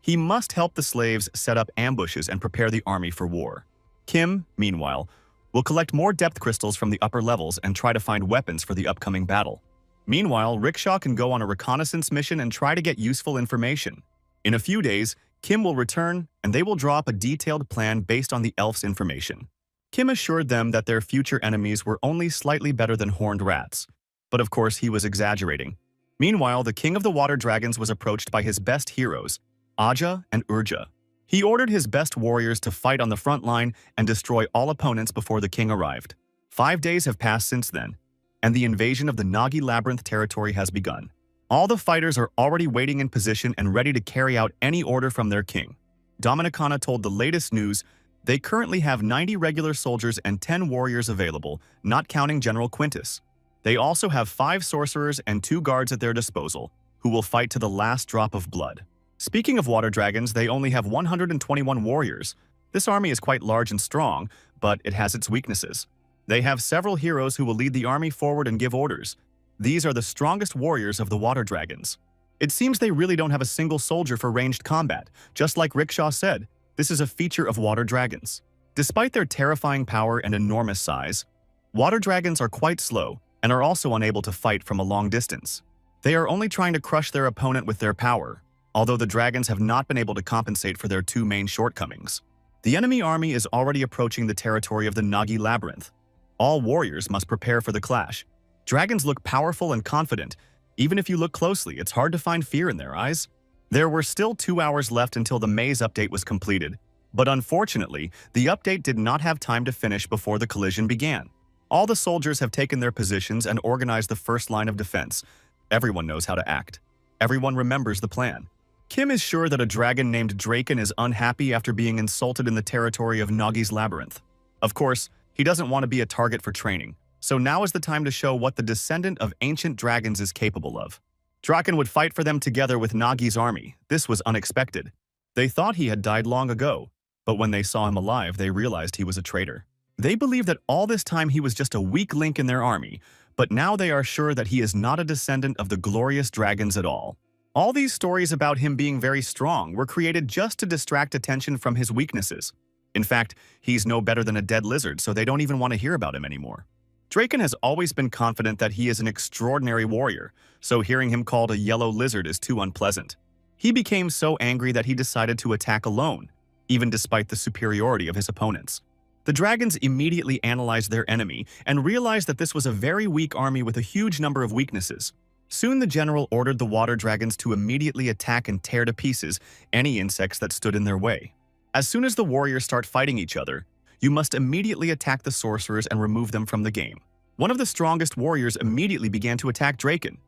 [SPEAKER 1] He must help the slaves set up ambushes and prepare the army for war. Kim, meanwhile, will collect more depth crystals from the upper levels and try to find weapons for the upcoming battle. Meanwhile, Rickshaw can go on a reconnaissance mission and try to get useful information. In a few days, Kim will return and they will draw up a detailed plan based on the elf's information. Kim assured them that their future enemies were only slightly better than horned rats, but of course he was exaggerating. Meanwhile, the king of the water dragons was approached by his best heroes, Aja and Urja. He ordered his best warriors to fight on the front line and destroy all opponents before the king arrived. 5 days have passed since then, and the invasion of the Nagi Labyrinth territory has begun. All the fighters are already waiting in position and ready to carry out any order from their king. Dominicana told the latest news they currently have 90 regular soldiers and 10 warriors available, not counting General Quintus. They also have 5 sorcerers and 2 guards at their disposal, who will fight to the last drop of blood. Speaking of water dragons, they only have 121 warriors. This army is quite large and strong, but it has its weaknesses. They have several heroes who will lead the army forward and give orders. These are the strongest warriors of the water dragons. It seems they really don't have a single soldier for ranged combat. Just like Rickshaw said, this is a feature of water dragons. Despite their terrifying power and enormous size, water dragons are quite slow and are also unable to fight from a long distance. They are only trying to crush their opponent with their power, although the dragons have not been able to compensate for their 2 main shortcomings. The enemy army is already approaching the territory of the Nagi Labyrinth. All warriors must prepare for the clash. Dragons look powerful and confident. Even if you look closely, it's hard to find fear in their eyes. There were still 2 hours left until the maze update was completed, but unfortunately, the update did not have time to finish before the collision began. All the soldiers have taken their positions and organized the first line of defense. Everyone knows how to act. Everyone remembers the plan. Kim is sure that a dragon named Draken is unhappy after being insulted in the territory of Nagi's Labyrinth. Of course, he doesn't want to be a target for training, so now is the time to show what the descendant of ancient dragons is capable of. Draken would fight for them together with Nagi's army. This was unexpected. They thought he had died long ago, but when they saw him alive, they realized he was a traitor. They believed that all this time he was just a weak link in their army, but now they are sure that he is not a descendant of the glorious dragons at all. All these stories about him being very strong were created just to distract attention from his weaknesses. In fact, he's no better than a dead lizard, so they don't even want to hear about him anymore. Draken has always been confident that he is an extraordinary warrior, so hearing him called a yellow lizard is too unpleasant. He became so angry that he decided to attack alone, even despite the superiority of his opponents. The dragons immediately analyzed their enemy and realized that this was a very weak army with a huge number of weaknesses. Soon the general ordered the water dragons to immediately attack and tear to pieces any insects that stood in their way. As soon as the warriors start fighting each other, you must immediately attack the sorcerers and remove them from the game. One of the strongest warriors immediately began to attack Draken.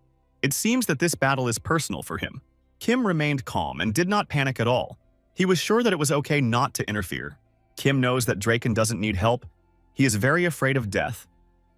[SPEAKER 1] It seems that this battle is personal for him. Kim remained calm and did not panic at all. He was sure that it was okay not to interfere. Kim knows that Draken doesn't need help. He is very afraid of death,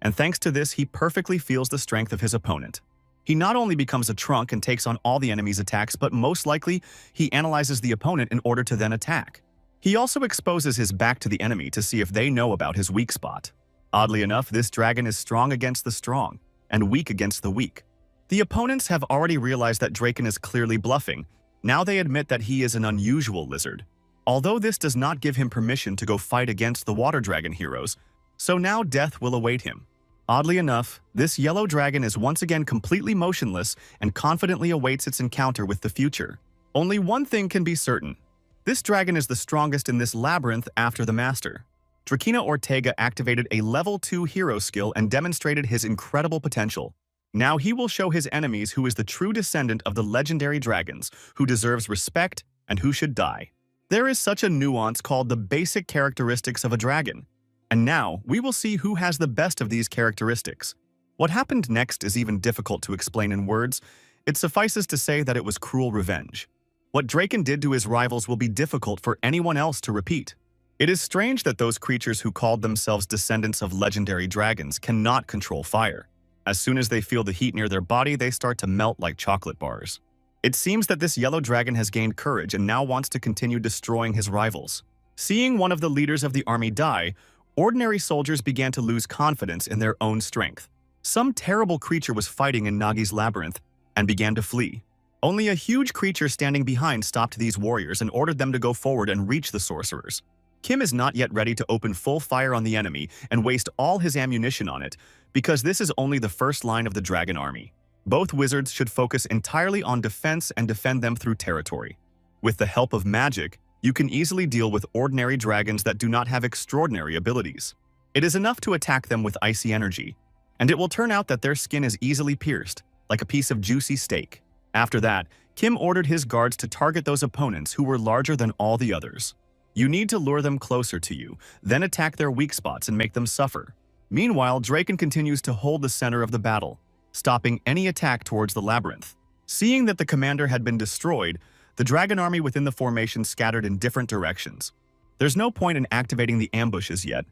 [SPEAKER 1] and thanks to this, he perfectly feels the strength of his opponent. He not only becomes a trunk and takes on all the enemy's attacks, but most likely, he analyzes the opponent in order to then attack. He also exposes his back to the enemy to see if they know about his weak spot. Oddly enough, this dragon is strong against the strong, and weak against the weak. The opponents have already realized that Draken is clearly bluffing. Now they admit that he is an unusual lizard. Although this does not give him permission to go fight against the water dragon heroes, so now death will await him. Oddly enough, this yellow dragon is once again completely motionless and confidently awaits its encounter with the future. Only one thing can be certain. This dragon is the strongest in this labyrinth after the master. Drakina Ortega activated a level 2 hero skill and demonstrated his incredible potential. Now he will show his enemies who is the true descendant of the legendary dragons, who deserves respect and who should die. There is such a nuance called the basic characteristics of a dragon. And now, we will see who has the best of these characteristics. What happened next is even difficult to explain in words. It suffices to say that it was cruel revenge. What Draken did to his rivals will be difficult for anyone else to repeat. It is strange that those creatures who called themselves descendants of legendary dragons cannot control fire. As soon as they feel the heat near their body, they start to melt like chocolate bars. It seems that this yellow dragon has gained courage and now wants to continue destroying his rivals. Seeing one of the leaders of the army die, ordinary soldiers began to lose confidence in their own strength. Some terrible creature was fighting in Nagi's labyrinth and began to flee. Only a huge creature standing behind stopped these warriors and ordered them to go forward and reach the sorcerers. Kim is not yet ready to open full fire on the enemy and waste all his ammunition on it, because this is only the first line of the dragon army. Both wizards should focus entirely on defense and defend them through territory. With the help of magic, you can easily deal with ordinary dragons that do not have extraordinary abilities. It is enough to attack them with icy energy, and it will turn out that their skin is easily pierced, like a piece of juicy steak. After that, Kim ordered his guards to target those opponents who were larger than all the others. You need to lure them closer to you, then attack their weak spots and make them suffer. Meanwhile, Draken continues to hold the center of the battle, stopping any attack towards the labyrinth. Seeing that the commander had been destroyed, the dragon army within the formation scattered in different directions. There's no point in activating the ambushes yet.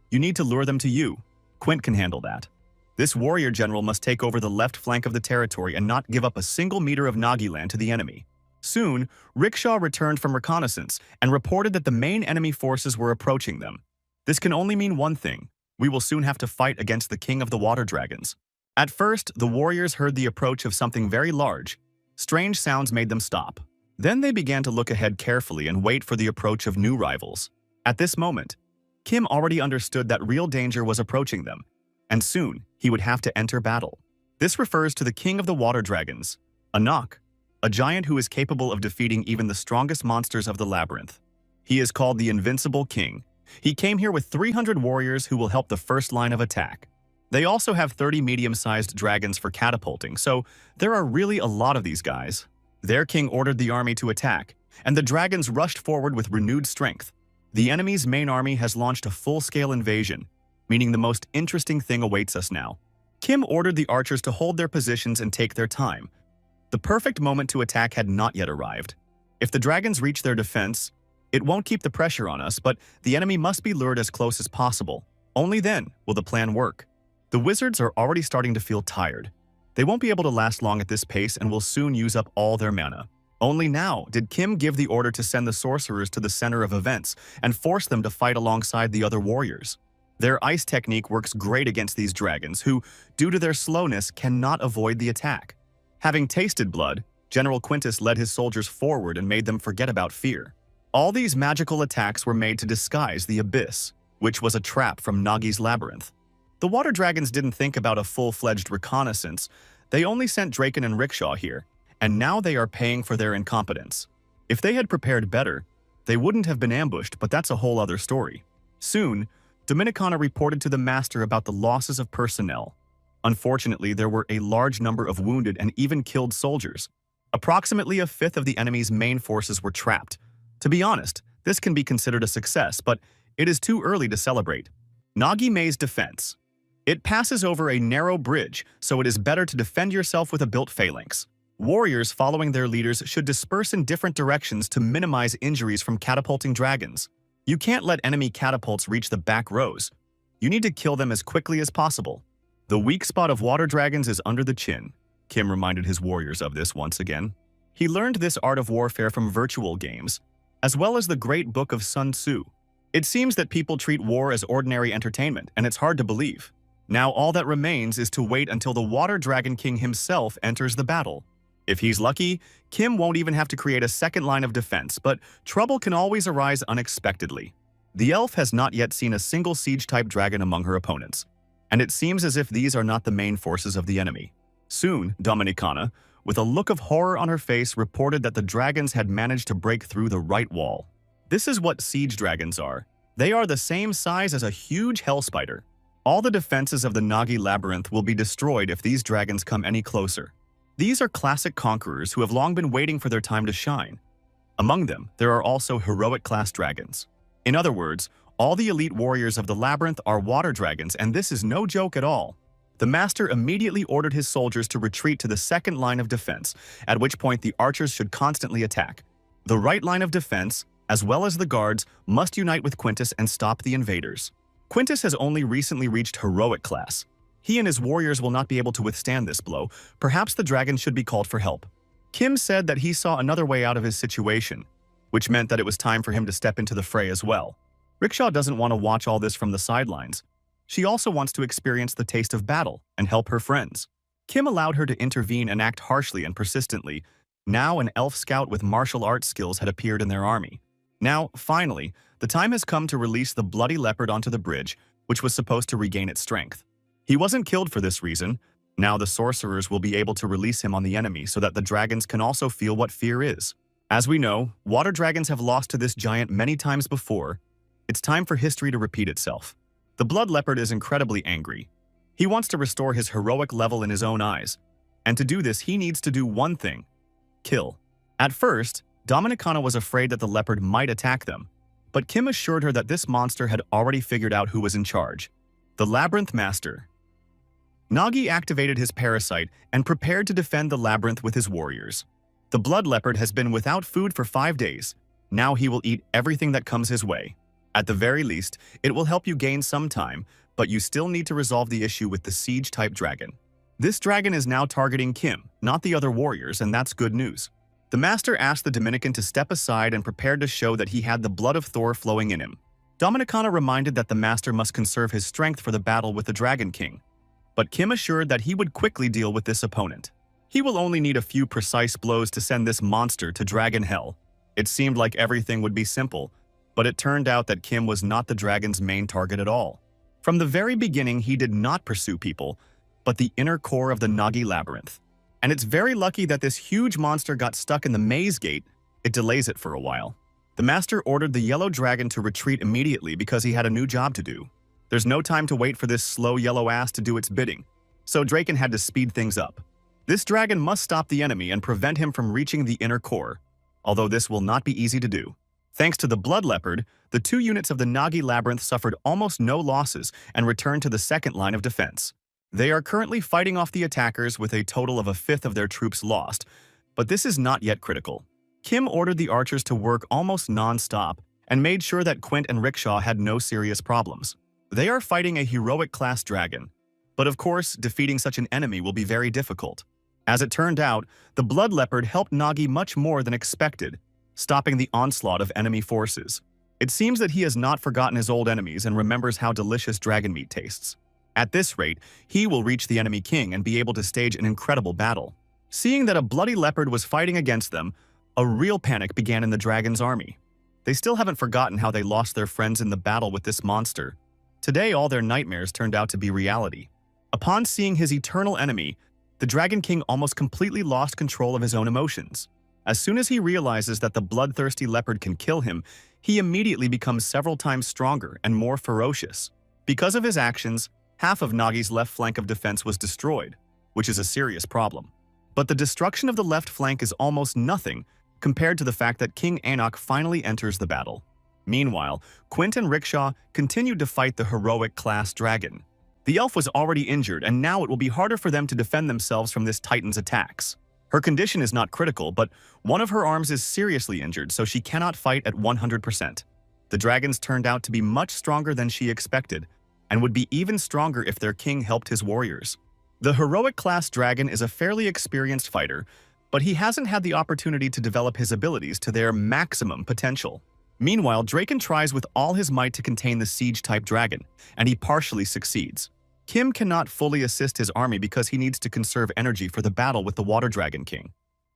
[SPEAKER 1] You need to lure them to you. Quint can handle that. This warrior general must take over the left flank of the territory and not give up a single meter of Nagi land to the enemy. Soon, Rickshaw returned from reconnaissance and reported that the main enemy forces were approaching them. This can only mean one thing. We will soon have to fight against the king of the water dragons. At first, the warriors heard the approach of something very large. Strange sounds made them stop. Then they began to look ahead carefully and wait for the approach of new rivals. At this moment, Kim already understood that real danger was approaching them, and soon he would have to enter battle. This refers to the king of the water dragons, Anak, a giant who is capable of defeating even the strongest monsters of the labyrinth. He is called the Invincible King. He came here with 300 warriors who will help the first line of attack. They also have 30 medium-sized dragons for catapulting, so there are really a lot of these guys. Their king ordered the army to attack, and the dragons rushed forward with renewed strength. The enemy's main army has launched a full-scale invasion, meaning the most interesting thing awaits us now. Kim ordered the archers to hold their positions and take their time. The perfect moment to attack had not yet arrived. If the dragons reach their defense, it won't keep the pressure on us, but the enemy must be lured as close as possible. Only then will the plan work. The wizards are already starting to feel tired. They won't be able to last long at this pace and will soon use up all their mana. Only now did Kim give the order to send the sorcerers to the center of events and force them to fight alongside the other warriors. Their ice technique works great against these dragons who, due to their slowness, cannot avoid the attack. Having tasted blood, General Quintus led his soldiers forward and made them forget about fear. All these magical attacks were made to disguise the abyss, which was a trap from Nagi's labyrinth. The water dragons didn't think about a full-fledged reconnaissance. They only sent Draken and Rickshaw here, and now they are paying for their incompetence. If they had prepared better, they wouldn't have been ambushed, but that's a whole other story. Soon, Dominicana reported to the master about the losses of personnel. Unfortunately, there were a large number of wounded and even killed soldiers. Approximately a fifth of the enemy's main forces were trapped. To be honest, this can be considered a success, but it is too early to celebrate. Nagi Mae's defense. It passes over a narrow bridge, so it is better to defend yourself with a built phalanx. Warriors following their leaders should disperse in different directions to minimize injuries from catapulting dragons. You can't let enemy catapults reach the back rows. You need to kill them as quickly as possible. The weak spot of water dragons is under the chin. Kim reminded his warriors of this once again. He learned this art of warfare from virtual games, as well as the great book of Sun Tzu. It seems that people treat war as ordinary entertainment, and it's hard to believe. Now all that remains is to wait until the Water Dragon King himself enters the battle. If he's lucky, Kim won't even have to create a second line of defense, but trouble can always arise unexpectedly. The elf has not yet seen a single siege-type dragon among her opponents, and it seems as if these are not the main forces of the enemy. Soon, Dominicana, with a look of horror on her face, reported that the dragons had managed to break through the right wall. This is what siege dragons are. They are the same size as a huge hell spider. All the defenses of the Nagi labyrinth will be destroyed if these dragons come any closer. These are classic conquerors who have long been waiting for their time to shine. Among them, there are also heroic-class dragons. In other words, all the elite warriors of the labyrinth are water dragons, and this is no joke at all. The master immediately ordered his soldiers to retreat to the second line of defense, at which point the archers should constantly attack. The right line of defense, as well as the guards, must unite with Quintus and stop the invaders. Quintus has only recently reached heroic class. He and his warriors will not be able to withstand this blow. Perhaps the dragon should be called for help. Kim said that he saw another way out of his situation, which meant that it was time for him to step into the fray as well. Rickshaw doesn't want to watch all this from the sidelines. She also wants to experience the taste of battle and help her friends. Kim allowed her to intervene and act harshly and persistently. Now an elf scout with martial arts skills had appeared in their army. Now, finally, the time has come to release the bloody leopard onto the bridge, which was supposed to regain its strength. He wasn't killed for this reason. Now the sorcerers will be able to release him on the enemy so that the dragons can also feel what fear is. As we know, water dragons have lost to this giant many times before. It's time for history to repeat itself. The blood leopard is incredibly angry. He wants to restore his heroic level in his own eyes. And to do this, he needs to do one thing: kill. At first, Dominicana was afraid that the leopard might attack them, but Kim assured her that this monster had already figured out who was in charge: the Labyrinth Master. Nagi activated his parasite and prepared to defend the labyrinth with his warriors. The blood leopard has been without food for 5 days. Now he will eat everything that comes his way. At the very least, it will help you gain some time, but you still need to resolve the issue with the siege-type dragon. This dragon is now targeting Kim, not the other warriors, and that's good news. The master asked the Dominican to step aside and prepared to show that he had the blood of Thor flowing in him. Dominicana reminded that the master must conserve his strength for the battle with the Dragon King. But Kim assured that he would quickly deal with this opponent. He will only need a few precise blows to send this monster to Dragon Hell. It seemed like everything would be simple, but it turned out that Kim was not the dragon's main target at all. From the very beginning, he did not pursue people, but the inner core of the Nagi labyrinth. And it's very lucky that this huge monster got stuck in the maze gate. It delays it for a while. The master ordered the yellow dragon to retreat immediately because he had a new job to do. There's no time to wait for this slow yellow ass to do its bidding, so Draken had to speed things up. This dragon must stop the enemy and prevent him from reaching the inner core, although this will not be easy to do. Thanks to the blood leopard, the 2 units of the Nagi labyrinth suffered almost no losses and returned to the second line of defense. They are currently fighting off the attackers with a total of a fifth of their troops lost, but this is not yet critical. Kim ordered the archers to work almost non-stop and made sure that Quint and Rickshaw had no serious problems. They are fighting a heroic-class dragon, but of course, defeating such an enemy will be very difficult. As it turned out, the blood leopard helped Nagi much more than expected, stopping the onslaught of enemy forces. It seems that he has not forgotten his old enemies and remembers how delicious dragon meat tastes. At this rate, he will reach the enemy king and be able to stage an incredible battle. Seeing that a bloody leopard was fighting against them, a real panic began in the dragon's army. They still haven't forgotten how they lost their friends in the battle with this monster. Today, all their nightmares turned out to be reality. Upon seeing his eternal enemy, the Dragon King almost completely lost control of his own emotions. As soon as he realizes that the bloodthirsty leopard can kill him, he immediately becomes several times stronger and more ferocious. Because of his actions, half of Nagi's left flank of defense was destroyed, which is a serious problem. But the destruction of the left flank is almost nothing compared to the fact that King Anak finally enters the battle. Meanwhile, Quint and Rickshaw continued to fight the heroic class dragon. The elf was already injured, and now it will be harder for them to defend themselves from this titan's attacks. Her condition is not critical, but one of her arms is seriously injured, so she cannot fight at 100%. The dragons turned out to be much stronger than she expected, and would be even stronger if their king helped his warriors. The heroic class dragon is a fairly experienced fighter, but he hasn't had the opportunity to develop his abilities to their maximum potential. Meanwhile, Draken tries with all his might to contain the siege-type dragon, and he partially succeeds. Kim cannot fully assist his army because he needs to conserve energy for the battle with the Water Dragon King.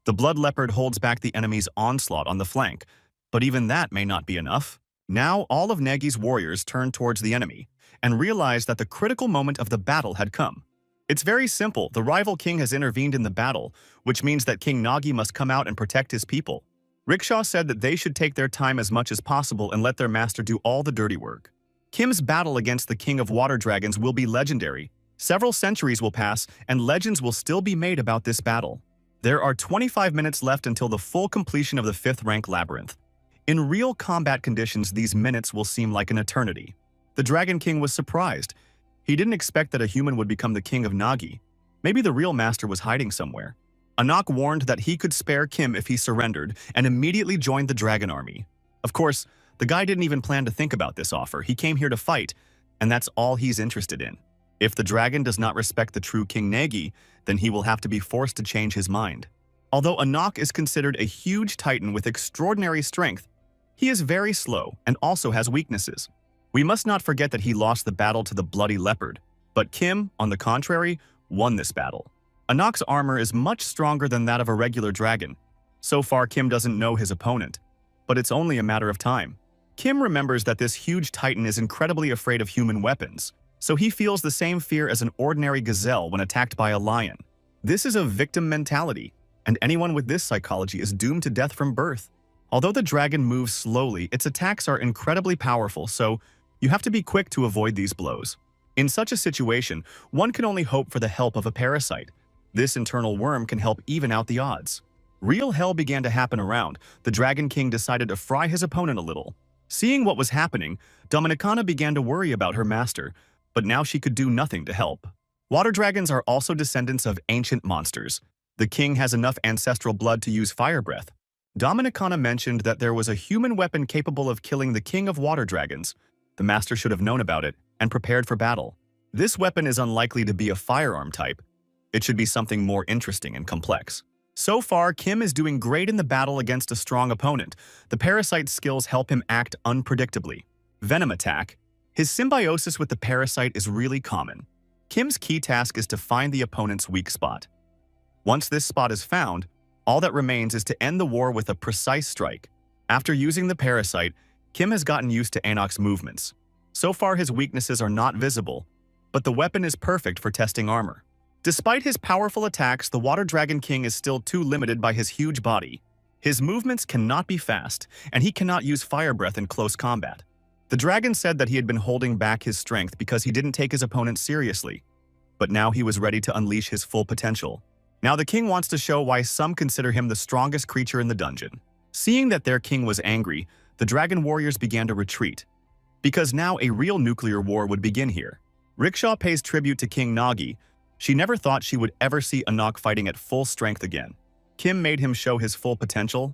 [SPEAKER 1] The Blood Leopard holds back the enemy's onslaught on the flank, but even that may not be enough. Now all of Nagi's warriors turn towards the enemy, and realize that the critical moment of the battle had come. It's very simple. The rival king has intervened in the battle, which means that King Nagi must come out and protect his people. Rickshaw said that they should take their time as much as possible and let their master do all the dirty work. Kim's battle against the King of Water Dragons will be legendary. Several centuries will pass, and legends will still be made about this battle. There are 25 minutes left until the full completion of the 5th rank labyrinth. In real combat conditions, these minutes will seem like an eternity. The Dragon King was surprised. He didn't expect that a human would become the King of Nagi. Maybe the real master was hiding somewhere. Anak warned that he could spare Kim if he surrendered, and immediately joined the dragon army. Of course, the guy didn't even plan to think about this offer. He came here to fight, and that's all he's interested in. If the dragon does not respect the true King Nagi, then he will have to be forced to change his mind. Although Anak is considered a huge titan with extraordinary strength, he is very slow and also has weaknesses. We must not forget that he lost the battle to the Bloody Leopard, but Kim, on the contrary, won this battle. Anak's armor is much stronger than that of a regular dragon. So far, Kim doesn't know his opponent, but it's only a matter of time. Kim remembers that this huge titan is incredibly afraid of human weapons, so he feels the same fear as an ordinary gazelle when attacked by a lion. This is a victim mentality, and anyone with this psychology is doomed to death from birth. Although the dragon moves slowly, its attacks are incredibly powerful, so you have to be quick to avoid these blows. In such a situation, one can only hope for the help of a parasite. This internal worm can help even out the odds. Real hell began to happen around. The Dragon King decided to fry his opponent a little. Seeing what was happening, Dominicana began to worry about her master, but now she could do nothing to help. Water dragons are also descendants of ancient monsters. The king has enough ancestral blood to use fire breath. Dominicana mentioned that there was a human weapon capable of killing the king of water dragons. The master should have known about it and prepared for battle. This weapon is unlikely to be a firearm type. It should be something more interesting and complex. So far, Kim is doing great in the battle against a strong opponent. The parasite's skills help him act unpredictably. Venom attack. His symbiosis with the parasite is really common. Kim's key task is to find the opponent's weak spot. Once this spot is found, all that remains is to end the war with a precise strike. After using the parasite, Kim has gotten used to Anok's movements. So far, his weaknesses are not visible, but the weapon is perfect for testing armor. Despite his powerful attacks, the Water Dragon King is still too limited by his huge body. His movements cannot be fast, and he cannot use fire breath in close combat. The dragon said that he had been holding back his strength because he didn't take his opponent seriously, but now he was ready to unleash his full potential. Now the king wants to show why some consider him the strongest creature in the dungeon. Seeing that their king was angry, the dragon warriors began to retreat, because now a real nuclear war would begin here. Rickshaw pays tribute to King Nagi. She never thought she would ever see Anak fighting at full strength again. Kim made him show his full potential.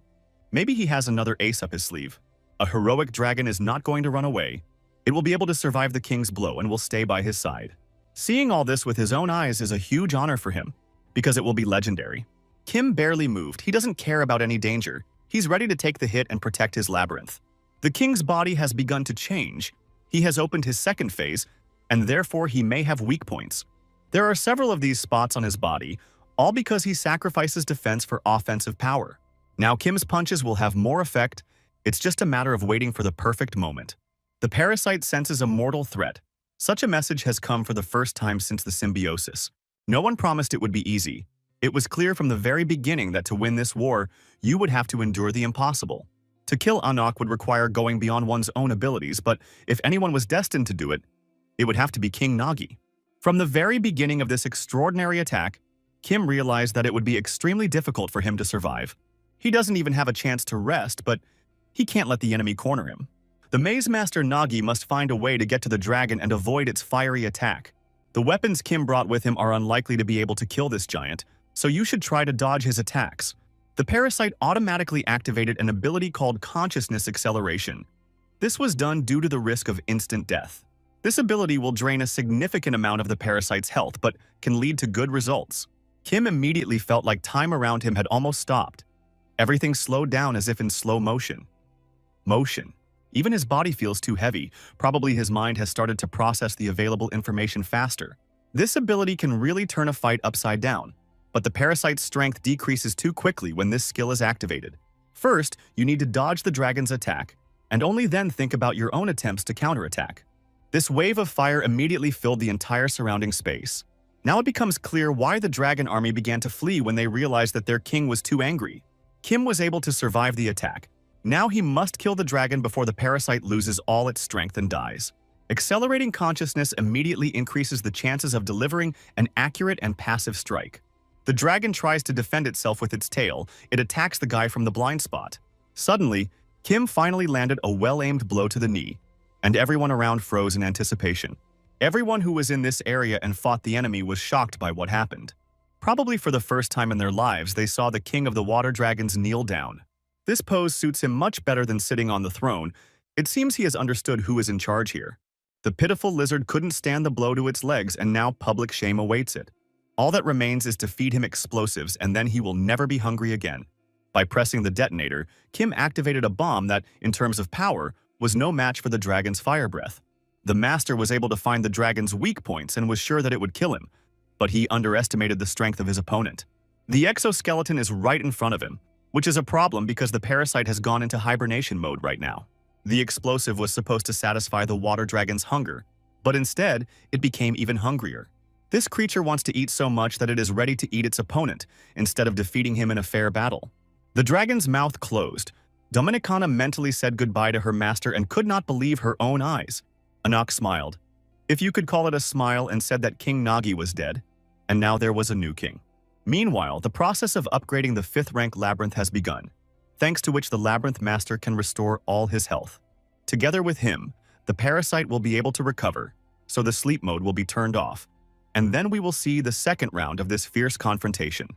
[SPEAKER 1] Maybe he has another ace up his sleeve. A heroic dragon is not going to run away. It will be able to survive the king's blow and will stay by his side. Seeing all this with his own eyes is a huge honor for him, because it will be legendary. Kim barely moved. He doesn't care about any danger. He's ready to take the hit and protect his labyrinth. The king's body has begun to change. He has opened his second phase, and therefore he may have weak points. There are several of these spots on his body, all because he sacrifices defense for offensive power. Now Kim's punches will have more effect. It's just a matter of waiting for the perfect moment. The parasite senses a mortal threat. Such a message has come for the first time since the symbiosis. No one promised it would be easy. It was clear from the very beginning that to win this war, you would have to endure the impossible. To kill Anak would require going beyond one's own abilities, but if anyone was destined to do it, it would have to be King Nagi. From the very beginning of this extraordinary attack, Kim realized that it would be extremely difficult for him to survive. He doesn't even have a chance to rest, but he can't let the enemy corner him. The Maze Master Nagi must find a way to get to the dragon and avoid its fiery attack. The weapons Kim brought with him are unlikely to be able to kill this giant, so you should try to dodge his attacks. The parasite automatically activated an ability called Consciousness Acceleration. This was done due to the risk of instant death. This ability will drain a significant amount of the parasite's health, but can lead to good results. Kim immediately felt like time around him had almost stopped. Everything slowed down as if in slow motion. Even his body feels too heavy. Probably his mind has started to process the available information faster. This ability can really turn a fight upside down, but the parasite's strength decreases too quickly when this skill is activated. First, you need to dodge the dragon's attack, and only then think about your own attempts to counterattack. This wave of fire immediately filled the entire surrounding space. Now it becomes clear why the dragon army began to flee when they realized that their king was too angry. Kim was able to survive the attack. Now he must kill the dragon before the parasite loses all its strength and dies. Accelerating consciousness immediately increases the chances of delivering an accurate and passive strike. The dragon tries to defend itself with its tail. It attacks the guy from the blind spot. Suddenly, Kim finally landed a well-aimed blow to the knee, and everyone around froze in anticipation. Everyone who was in this area and fought the enemy was shocked by what happened. Probably for the first time in their lives, they saw the king of the water dragons kneel down. This pose suits him much better than sitting on the throne. It seems he has understood who is in charge here. The pitiful lizard couldn't stand the blow to its legs, and now public shame awaits it. All that remains is to feed him explosives, and then he will never be hungry again. By pressing the detonator, Kim activated a bomb that, in terms of power, was no match for the dragon's fire breath. The master was able to find the dragon's weak points and was sure that it would kill him, but he underestimated the strength of his opponent. The exoskeleton is right in front of him, which is a problem because the parasite has gone into hibernation mode right now. The explosive was supposed to satisfy the water dragon's hunger, but instead, it became even hungrier. This creature wants to eat so much that it is ready to eat its opponent, instead of defeating him in a fair battle. The dragon's mouth closed. Dominicana mentally said goodbye to her master and could not believe her own eyes. Anak smiled, if you could call it a smile, and said that King Nagi was dead, and now there was a new king. Meanwhile, the process of upgrading the 5th rank labyrinth has begun, thanks to which the labyrinth master can restore all his health. Together with him, the parasite will be able to recover, so the sleep mode will be turned off, and then we will see the second round of this fierce confrontation.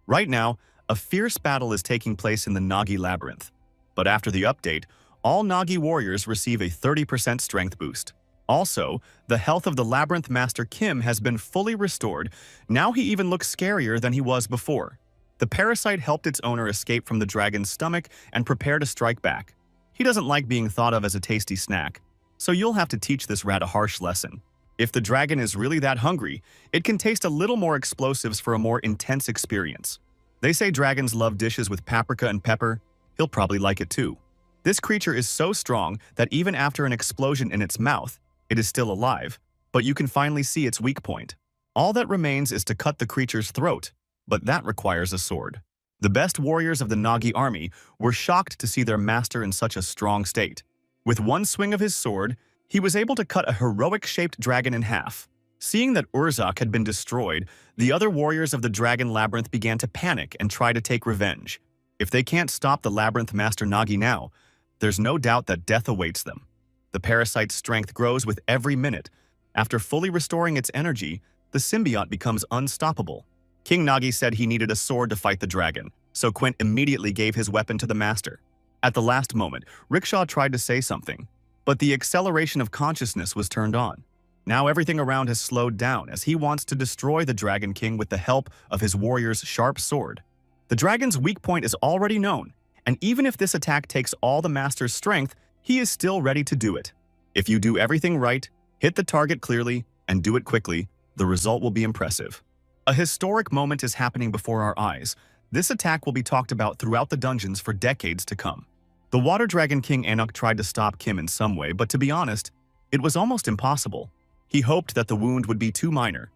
[SPEAKER 1] Right now, a fierce battle is taking place in the Nagi labyrinth, but after the update, all Nagi warriors receive a 30% strength boost. Also, the health of the Labyrinth Master Kim has been fully restored. Now he even looks scarier than he was before. The parasite helped its owner escape from the dragon's stomach and prepare to strike back. He doesn't like being thought of as a tasty snack, so you'll have to teach this rat a harsh lesson. If the dragon is really that hungry, it can taste a little more explosives for a more intense experience. They say dragons love dishes with paprika and pepper. He'll probably like it too. This creature is so strong that even after an explosion in its mouth, it is still alive, but you can finally see its weak point. All that remains is to cut the creature's throat, but that requires a sword. The best warriors of the Nagi army were shocked to see their master in such a strong state. With one swing of his sword, he was able to cut a heroic-shaped dragon in half. Seeing that Urzak had been destroyed, the other warriors of the Dragon Labyrinth began to panic and try to take revenge. If they can't stop the Labyrinth Master Nagi now, there's no doubt that death awaits them. The parasite's strength grows with every minute. After fully restoring its energy, the symbiote becomes unstoppable. King Nagi said he needed a sword to fight the dragon, so Quint immediately gave his weapon to the master. At the last moment, Rickshaw tried to say something, but the acceleration of consciousness was turned on. Now everything around has slowed down as he wants to destroy the Dragon King with the help of his warrior's sharp sword. The dragon's weak point is already known, and even if this attack takes all the master's strength, he is still ready to do it. If you do everything right, hit the target clearly, and do it quickly, the result will be impressive. A historic moment is happening before our eyes. This attack will be talked about throughout the dungeons for decades to come. The Water Dragon King Anak tried to stop Kim in some way, but to be honest, it was almost impossible. He hoped that the wound would be too minor,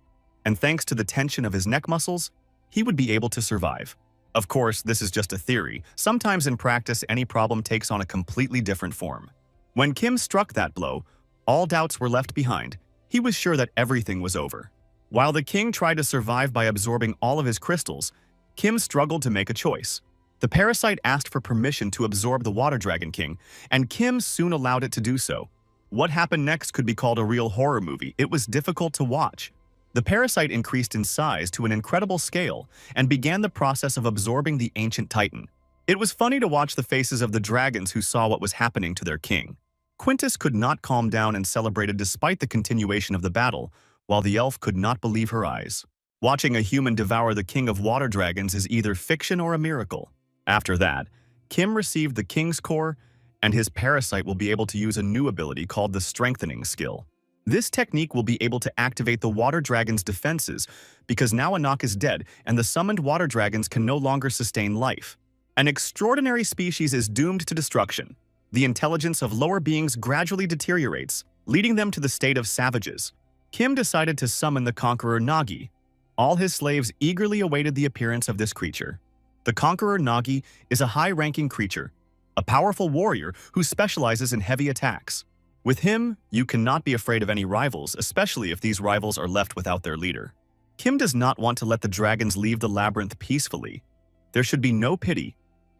[SPEAKER 1] and thanks to the tension of his neck muscles, he would be able to survive. Of course, this is just a theory. Sometimes in practice, any problem takes on a completely different form. When Kim struck that blow, all doubts were left behind. He was sure that everything was over. While the king tried to survive by absorbing all of his crystals, Kim struggled to make a choice. The parasite asked for permission to absorb the Water Dragon King, and Kim soon allowed it to do so. What happened next could be called a real horror movie. It was difficult to watch. The parasite increased in size to an incredible scale and began the process of absorbing the ancient titan. It was funny to watch the faces of the dragons who saw what was happening to their king. Quintus could not calm down and celebrated despite the continuation of the battle, while the elf could not believe her eyes. Watching a human devour the king of water dragons is either fiction or a miracle. After that, Kim received the king's core, and his parasite will be able to use a new ability called the strengthening skill. This technique will be able to activate the water dragon's defenses because now Anak is dead and the summoned water dragons can no longer sustain life. An extraordinary species is doomed to destruction. The intelligence of lower beings gradually deteriorates, leading them to the state of savages. Kim decided to summon the conqueror Nagi. All his slaves eagerly awaited the appearance of this creature. The conqueror Nagi is a high-ranking creature, a powerful warrior who specializes in heavy attacks. With him, you cannot be afraid of any rivals, especially if these rivals are left without their leader. Kim does not want to let the dragons leave the labyrinth peacefully. There should be no pity.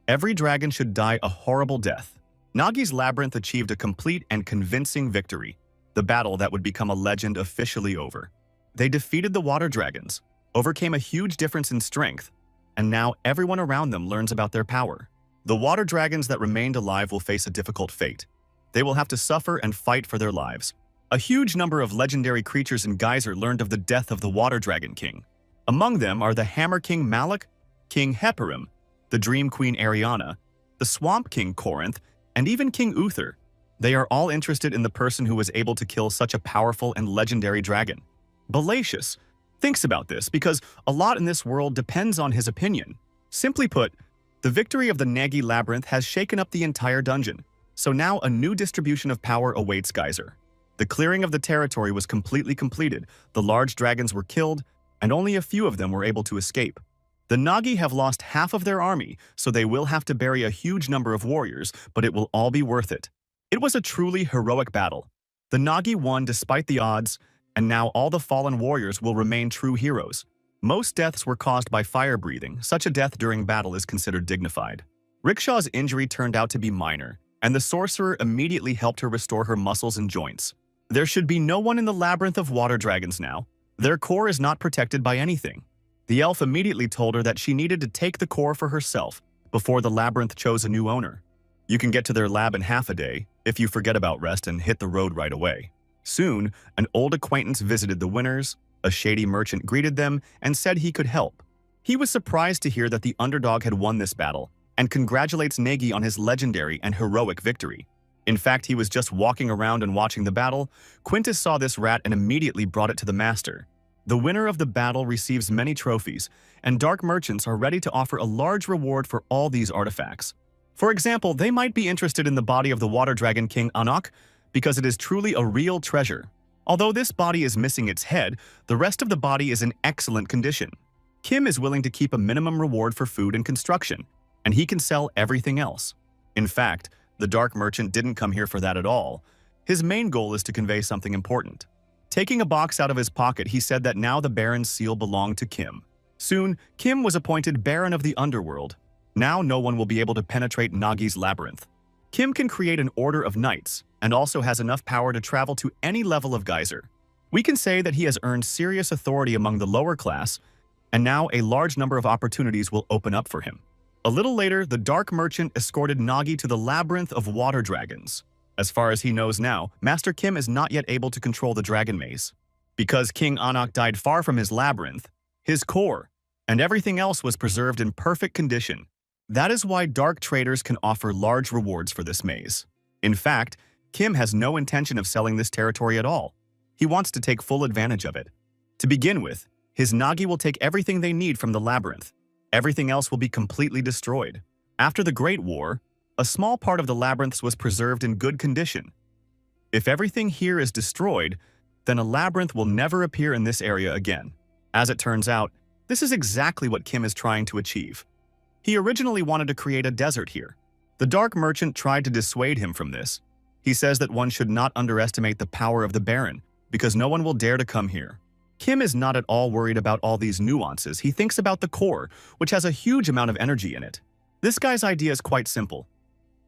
[SPEAKER 1] Every dragon should die a horrible death. Nagi's labyrinth achieved a complete and convincing victory. The battle that would become a legend officially over. They defeated the water dragons, overcame a huge difference in strength, and now everyone around them learns about their power. The water dragons that remained alive will face a difficult fate. They will have to suffer and fight for their lives. A huge number of legendary creatures in Geyser learned of the death of the Water Dragon King. Among them are the Hammer King Malik, King Heparim, the Dream Queen Ariana, the Swamp King Corinth, and even King Uther. They are all interested in the person who was able to kill such a powerful and legendary dragon. Balacius thinks about this because a lot in this world depends on his opinion. Simply put, the victory of the Nagi Labyrinth has shaken up the entire dungeon. So now a new distribution of power awaits Geyser. The clearing of the territory was completely completed, the large dragons were killed, and only a few of them were able to escape. The Nagi have lost half of their army, so they will have to bury a huge number of warriors, but it will all be worth it. It was a truly heroic battle. The Nagi won despite the odds, and now all the fallen warriors will remain true heroes. Most deaths were caused by fire breathing. Such a death during battle is considered dignified. Rickshaw's injury turned out to be minor, and the sorcerer immediately helped her restore her muscles and joints. There should be no one in the labyrinth of water dragons now. Their core is not protected by anything. The elf immediately told her that she needed to take the core for herself before the labyrinth chose a new owner. You can get to their lab in half a day if you forget about rest and hit the road right away. Soon, an old acquaintance visited the winners. A shady merchant greeted them and said he could help. He was surprised to hear that the underdog had won this battle, and congratulates Nagi on his legendary and heroic victory. In fact, he was just walking around and watching the battle. Quintus saw this rat and immediately brought it to the master. The winner of the battle receives many trophies, and dark merchants are ready to offer a large reward for all these artifacts. For example, they might be interested in the body of the Water Dragon King Anak because it is truly a real treasure. Although this body is missing its head, the rest of the body is in excellent condition. Kim is willing to keep a minimum reward for food and construction, and he can sell everything else. In fact, the dark merchant didn't come here for that at all. His main goal is to convey something important. Taking a box out of his pocket, he said that now the Baron's seal belonged to Kim. Soon, Kim was appointed Baron of the Underworld. Now no one will be able to penetrate Nagi's labyrinth. Kim can create an order of knights, and also has enough power to travel to any level of Geyser. We can say that he has earned serious authority among the lower class, and now a large number of opportunities will open up for him. A little later, the Dark Merchant escorted Nagi to the Labyrinth of Water Dragons. As far as he knows now, Master Kim is not yet able to control the Dragon Maze. Because King Anak died far from his labyrinth, his core, and everything else was preserved in perfect condition. That is why dark traders can offer large rewards for this maze. In fact, Kim has no intention of selling this territory at all. He wants to take full advantage of it. To begin with, his Nagi will take everything they need from the labyrinth. Everything else will be completely destroyed. After the Great War, a small part of the labyrinths was preserved in good condition. If everything here is destroyed, then a labyrinth will never appear in this area again. As it turns out, this is exactly what Kim is trying to achieve. He originally wanted to create a desert here. The Dark Merchant tried to dissuade him from this. He says that one should not underestimate the power of the Baron, because no one will dare to come here. Kim is not at all worried about all these nuances. He thinks about the core, which has a huge amount of energy in it. This guy's idea is quite simple.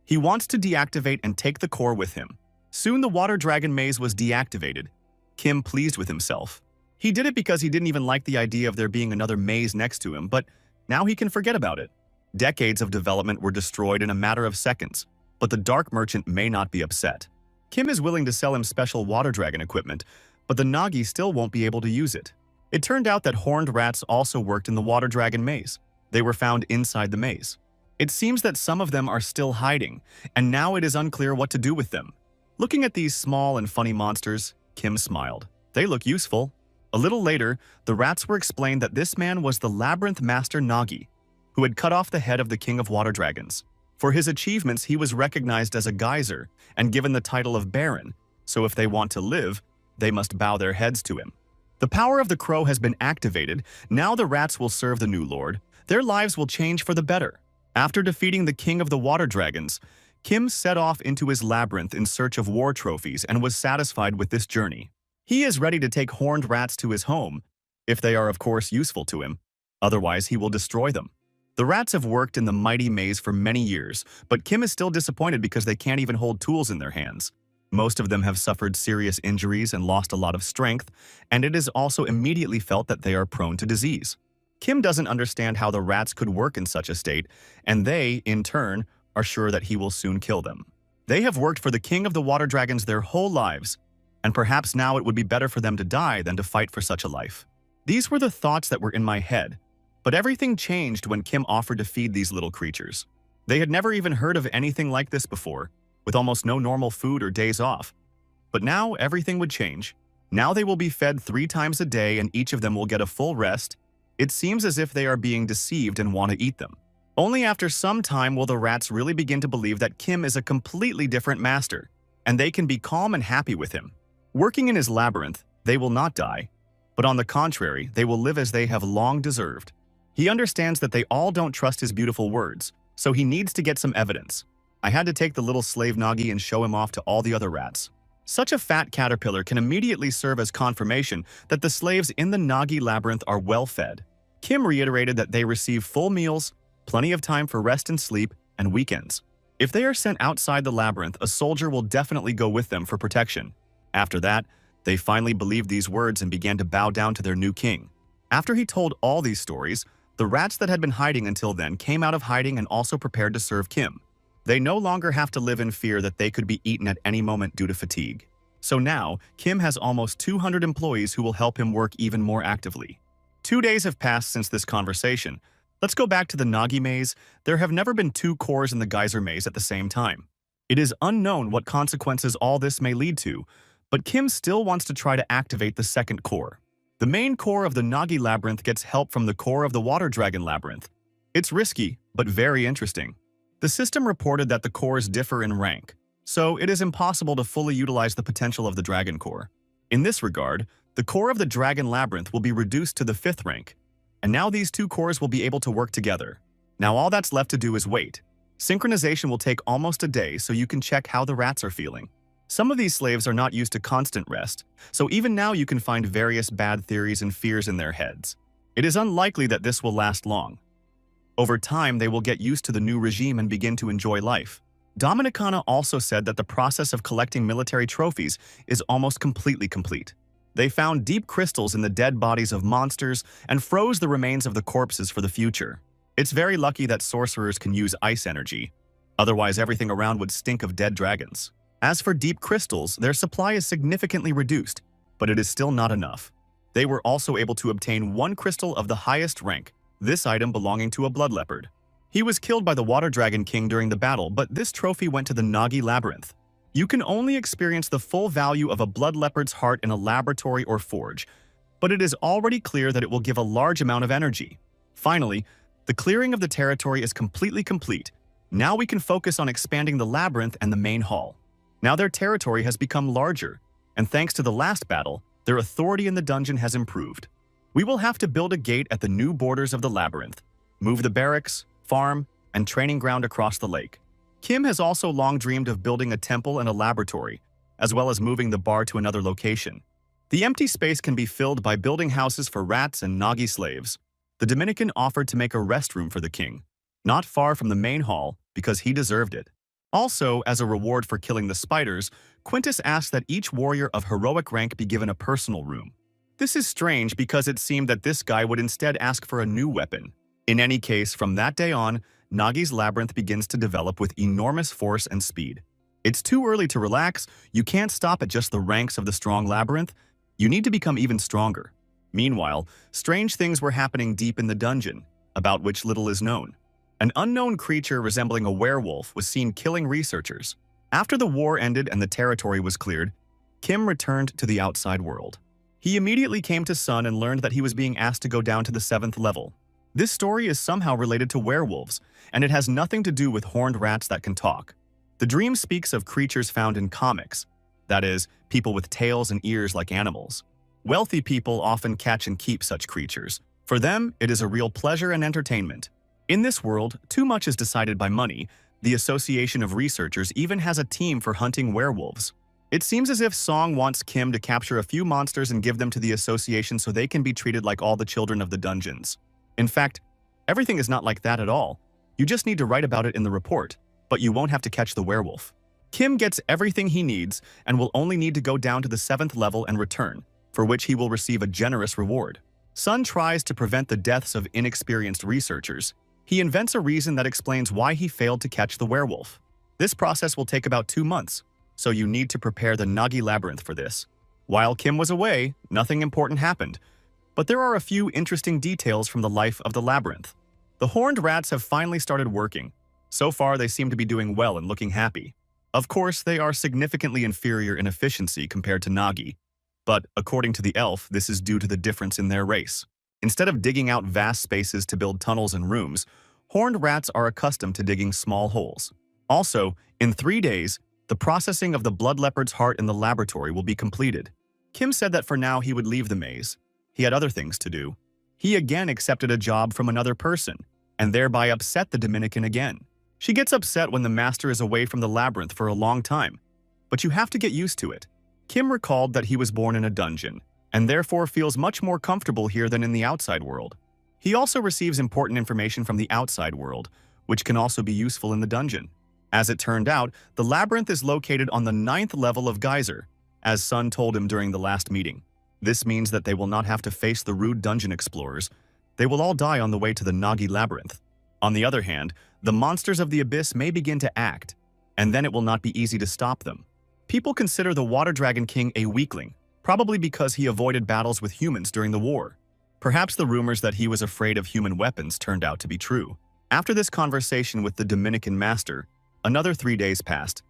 [SPEAKER 1] He wants to deactivate and take the core with him. Soon the Water Dragon maze was deactivated. Kim pleased with himself. He did it because he didn't even like the idea of there being another maze next to him, but now he can forget about it. Decades of development were destroyed in a matter of seconds, but the Dark Merchant may not be upset. Kim is willing to sell him special Water Dragon equipment, but the Nagi still won't be able to use it. It turned out that horned rats also worked in the Water Dragon maze. They were found inside the maze. It seems that some of them are still hiding, and now it is unclear what to do with them. Looking at these small and funny monsters, Kim smiled. They look useful. A little later, the rats were explained that this man was the Labyrinth Master Nagi, who had cut off the head of the King of Water Dragons. For his achievements, he was recognized as a geyser and given the title of Baron, so if they want to live, they must bow their heads to him. The power of the crow has been activated. Now the rats will serve the new lord. Their lives will change for the better. After defeating the King of the Water Dragons, Kim set off into his labyrinth in search of war trophies and was satisfied with this journey. He is ready to take horned rats to his home, if they are of course useful to him. Otherwise, he will destroy them. The rats have worked in the mighty maze for many years, but Kim is still disappointed because they can't even hold tools in their hands. Most of them have suffered serious injuries and lost a lot of strength, and it is also immediately felt that they are prone to disease. Kim doesn't understand how the rats could work in such a state, and they, in turn, are sure that he will soon kill them. They have worked for the King of the Water Dragons their whole lives, and perhaps now it would be better for them to die than to fight for such a life. These were the thoughts that were in my head, but everything changed when Kim offered to feed these little creatures. They had never even heard of anything like this before, with almost no normal food or days off. But now everything would change. Now they will be fed 3 times a day and each of them will get a full rest. It seems as if they are being deceived and want to eat them. Only after some time will the rats really begin to believe that Kim is a completely different master, and they can be calm and happy with him. Working in his labyrinth, they will not die, but on the contrary, they will live as they have long deserved. He understands that they all don't trust his beautiful words, so he needs to get some evidence. I had to take the little slave Nagi and show him off to all the other rats. Such a fat caterpillar can immediately serve as confirmation that the slaves in the Nagi labyrinth are well fed. Kim reiterated that they receive full meals, plenty of time for rest and sleep, and weekends. If they are sent outside the labyrinth, a soldier will definitely go with them for protection. After that, they finally believed these words and began to bow down to their new king. After he told all these stories, the rats that had been hiding until then came out of hiding and also prepared to serve Kim. They no longer have to live in fear that they could be eaten at any moment due to fatigue. So now, Kim has almost 200 employees who will help him work even more actively. 2 days have passed since this conversation. Let's go back to the Nagi maze. There have never been 2 cores in the geyser maze at the same time. It is unknown what consequences all this may lead to, but Kim still wants to try to activate the second core. The main core of the Nagi labyrinth gets help from the core of the Water Dragon labyrinth. It's risky, but very interesting. The system reported that the cores differ in rank, so it is impossible to fully utilize the potential of the Dragon Core. In this regard, the core of the Dragon Labyrinth will be reduced to the 5th rank, and now these 2 cores will be able to work together. Now all that's left to do is wait. Synchronization will take almost a day, so you can check how the rats are feeling. Some of these slaves are not used to constant rest, so even now you can find various bad theories and fears in their heads. It is unlikely that this will last long. Over time, they will get used to the new regime and begin to enjoy life. Dominicana also said that the process of collecting military trophies is almost completely complete. They found deep crystals in the dead bodies of monsters and froze the remains of the corpses for the future. It's very lucky that sorcerers can use ice energy. Otherwise, everything around would stink of dead dragons. As for deep crystals, their supply is significantly reduced, but it is still not enough. They were also able to obtain 1 crystal of the highest rank, this item belonging to a blood leopard. He was killed by the Water Dragon King during the battle, but this trophy went to the Nagi Labyrinth. You can only experience the full value of a blood leopard's heart in a laboratory or forge, but it is already clear that it will give a large amount of energy. Finally, the clearing of the territory is completely complete. Now we can focus on expanding the labyrinth and the main hall. Now their territory has become larger. and thanks to the last battle, their authority in the dungeon has improved. We will have to build a gate at the new borders of the labyrinth, move the barracks, farm, and training ground across the lake. Kim has also long dreamed of building a temple and a laboratory, as well as moving the bar to another location. The empty space can be filled by building houses for rats and Nagi slaves. The Dominican offered to make a restroom for the king, not far from the main hall, because he deserved it. Also, as a reward for killing the spiders, Quintus asked that each warrior of heroic rank be given a personal room. This is strange because it seemed that this guy would instead ask for a new weapon. In any case, from that day on, Nagi's labyrinth begins to develop with enormous force and speed. It's too early to relax. You can't stop at just the ranks of the strong labyrinth. You need to become even stronger. Meanwhile, strange things were happening deep in the dungeon, about which little is known. An unknown creature resembling a werewolf was seen killing researchers. After the war ended and the territory was cleared, Kim returned to the outside world. He immediately came to Sun and learned that he was being asked to go down to the 7th level. This story is somehow related to werewolves, and it has nothing to do with horned rats that can talk. The dream speaks of creatures found in comics, that is, people with tails and ears like animals. Wealthy people often catch and keep such creatures. For them, it is a real pleasure and entertainment. In this world, too much is decided by money. The Association of Researchers even has a team for hunting werewolves. It seems as if Song wants Kim to capture a few monsters and give them to the association so they can be treated like all the children of the dungeons. In fact, everything is not like that at all. You just need to write about it in the report, but you won't have to catch the werewolf. Kim gets everything he needs and will only need to go down to the 7th level and return, for which he will receive a generous reward. Sun tries to prevent the deaths of inexperienced researchers. He invents a reason that explains why he failed to catch the werewolf. This process will take about 2 months, so you need to prepare the Nagi labyrinth for this. While Kim was away, nothing important happened, but there are a few interesting details from the life of the labyrinth. The horned rats have finally started working. So far, they seem to be doing well and looking happy. Of course, they are significantly inferior in efficiency compared to Nagi, but according to the elf, this is due to the difference in their race. Instead of digging out vast spaces to build tunnels and rooms, horned rats are accustomed to digging small holes. Also, in 3 days, the processing of the blood leopard's heart in the laboratory will be completed. Kim said that for now he would leave the maze. He had other things to do. He again accepted a job from another person, and thereby upset the Dominican again. She gets upset when the master is away from the labyrinth for a long time, but you have to get used to it. Kim recalled that he was born in a dungeon, and therefore feels much more comfortable here than in the outside world. He also receives important information from the outside world, which can also be useful in the dungeon. As it turned out, the labyrinth is located on the 9th level of Geyser, as Sun told him during the last meeting. This means that they will not have to face the rude dungeon explorers. They will all die on the way to the Nagi labyrinth. On the other hand, the monsters of the abyss may begin to act, and then it will not be easy to stop them. People consider the Water Dragon King a weakling, probably because he avoided battles with humans during the war. Perhaps the rumors that he was afraid of human weapons turned out to be true. After this conversation with the Dominican master, another 3 days passed,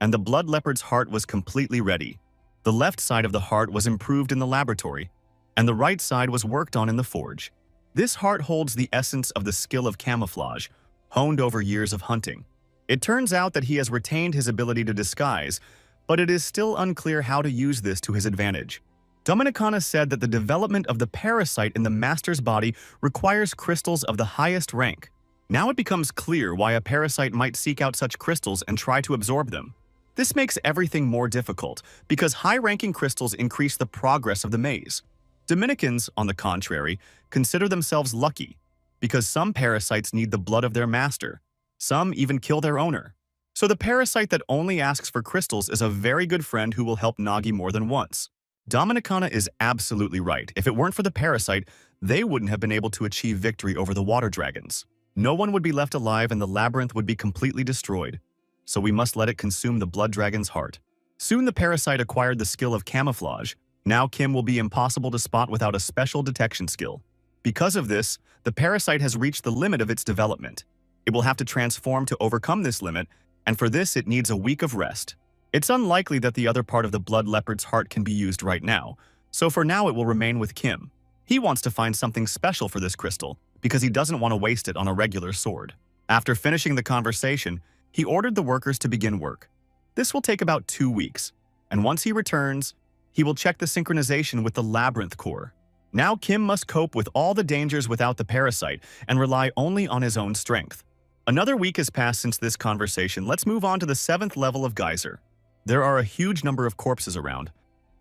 [SPEAKER 1] and the blood leopard's heart was completely ready. The left side of the heart was improved in the laboratory, and the right side was worked on in the forge. This heart holds the essence of the skill of camouflage, honed over years of hunting. It turns out that he has retained his ability to disguise, but it is still unclear how to use this to his advantage. Dominicana said that the development of the parasite in the master's body requires crystals of the highest rank. Now it becomes clear why a parasite might seek out such crystals and try to absorb them. This makes everything more difficult, because high-ranking crystals increase the progress of the maze. Dominicans, on the contrary, consider themselves lucky, because some parasites need the blood of their master. Some even kill their owner. So the parasite that only asks for crystals is a very good friend who will help Nagi more than once. Dominicana is absolutely right. If it weren't for the parasite, they wouldn't have been able to achieve victory over the water dragons. No one would be left alive and the labyrinth would be completely destroyed. So we must let it consume the blood dragon's heart. Soon the parasite acquired the skill of camouflage. Now Kim will be impossible to spot without a special detection skill. Because of this, the parasite has reached the limit of its development. It will have to transform to overcome this limit, and for this it needs a week of rest. It's unlikely that the other part of the blood leopard's heart can be used right now, so for now it will remain with Kim. He wants to find something special for this crystal, because he doesn't want to waste it on a regular sword. After finishing the conversation, he ordered the workers to begin work. This will take about 2 weeks, and once he returns, He will check the synchronization with the labyrinth core. Now Kim must cope with all the dangers without the parasite and rely only on his own strength. Another week has passed since this conversation. Let's move on to the 7th level of Geyser. There are a huge number of corpses around,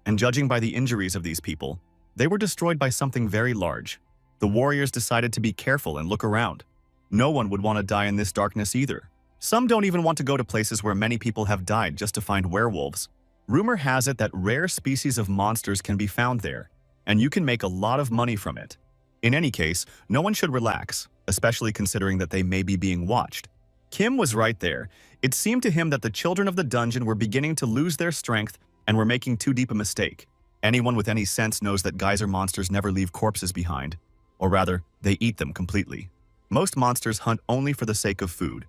[SPEAKER 1] and judging by the injuries of these people, they were destroyed by something very large. The warriors decided to be careful and look around. No one would want to die in this darkness either. Some don't even want to go to places where many people have died just to find werewolves. Rumor has it that rare species of monsters can be found there, and you can make a lot of money from it. In any case, no one should relax, especially considering that they may be being watched. Kim was right there. It seemed to him that the children of the dungeon were beginning to lose their strength and were making too deep a mistake. Anyone with any sense knows that geyser monsters never leave corpses behind. Or rather, they eat them completely. Most monsters hunt only for the sake of food.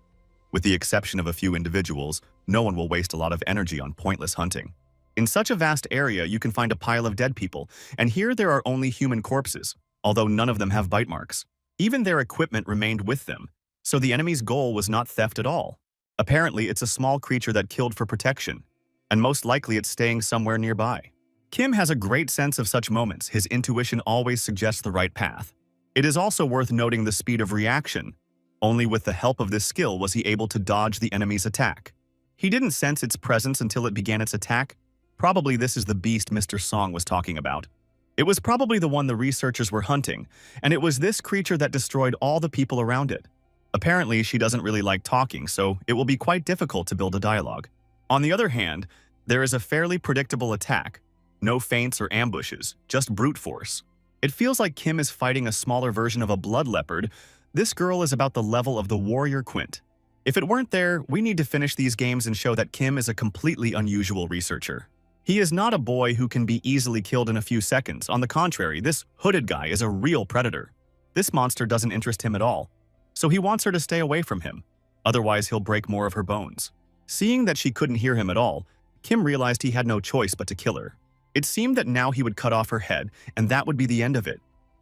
[SPEAKER 1] With the exception of a few individuals, no one will waste a lot of energy on pointless hunting. In such a vast area, you can find a pile of dead people, and here there are only human corpses, although none of them have bite marks. Even their equipment remained with them, so the enemy's goal was not theft at all. Apparently, it's a small creature that killed for protection, and most likely it's staying somewhere nearby. Kim has a great sense of such moments. His intuition always suggests the right path. It is also worth noting the speed of reaction. Only with the help of this skill was he able to dodge the enemy's attack. He didn't sense its presence until it began its attack. Probably this is the beast Mr. Song was talking about. It was probably the one the researchers were hunting, and it was this creature that destroyed all the people around it. Apparently, she doesn't really like talking, so it will be quite difficult to build a dialogue. On the other hand, there is a fairly predictable attack. No feints or ambushes, just brute force. It feels like Kim is fighting a smaller version of a blood leopard. This girl is about the level of the warrior Quint. If it weren't there, we need to finish these games and show that Kim is a completely unusual researcher. He is not a boy who can be easily killed in a few seconds. On the contrary, this hooded guy is a real predator. This monster doesn't interest him at all, so he wants her to stay away from him. Otherwise, he'll break more of her bones. Seeing that she couldn't hear him at all, Kim realized he had no choice but to kill her. It seemed that now he would cut off her head, and that would be the end of it.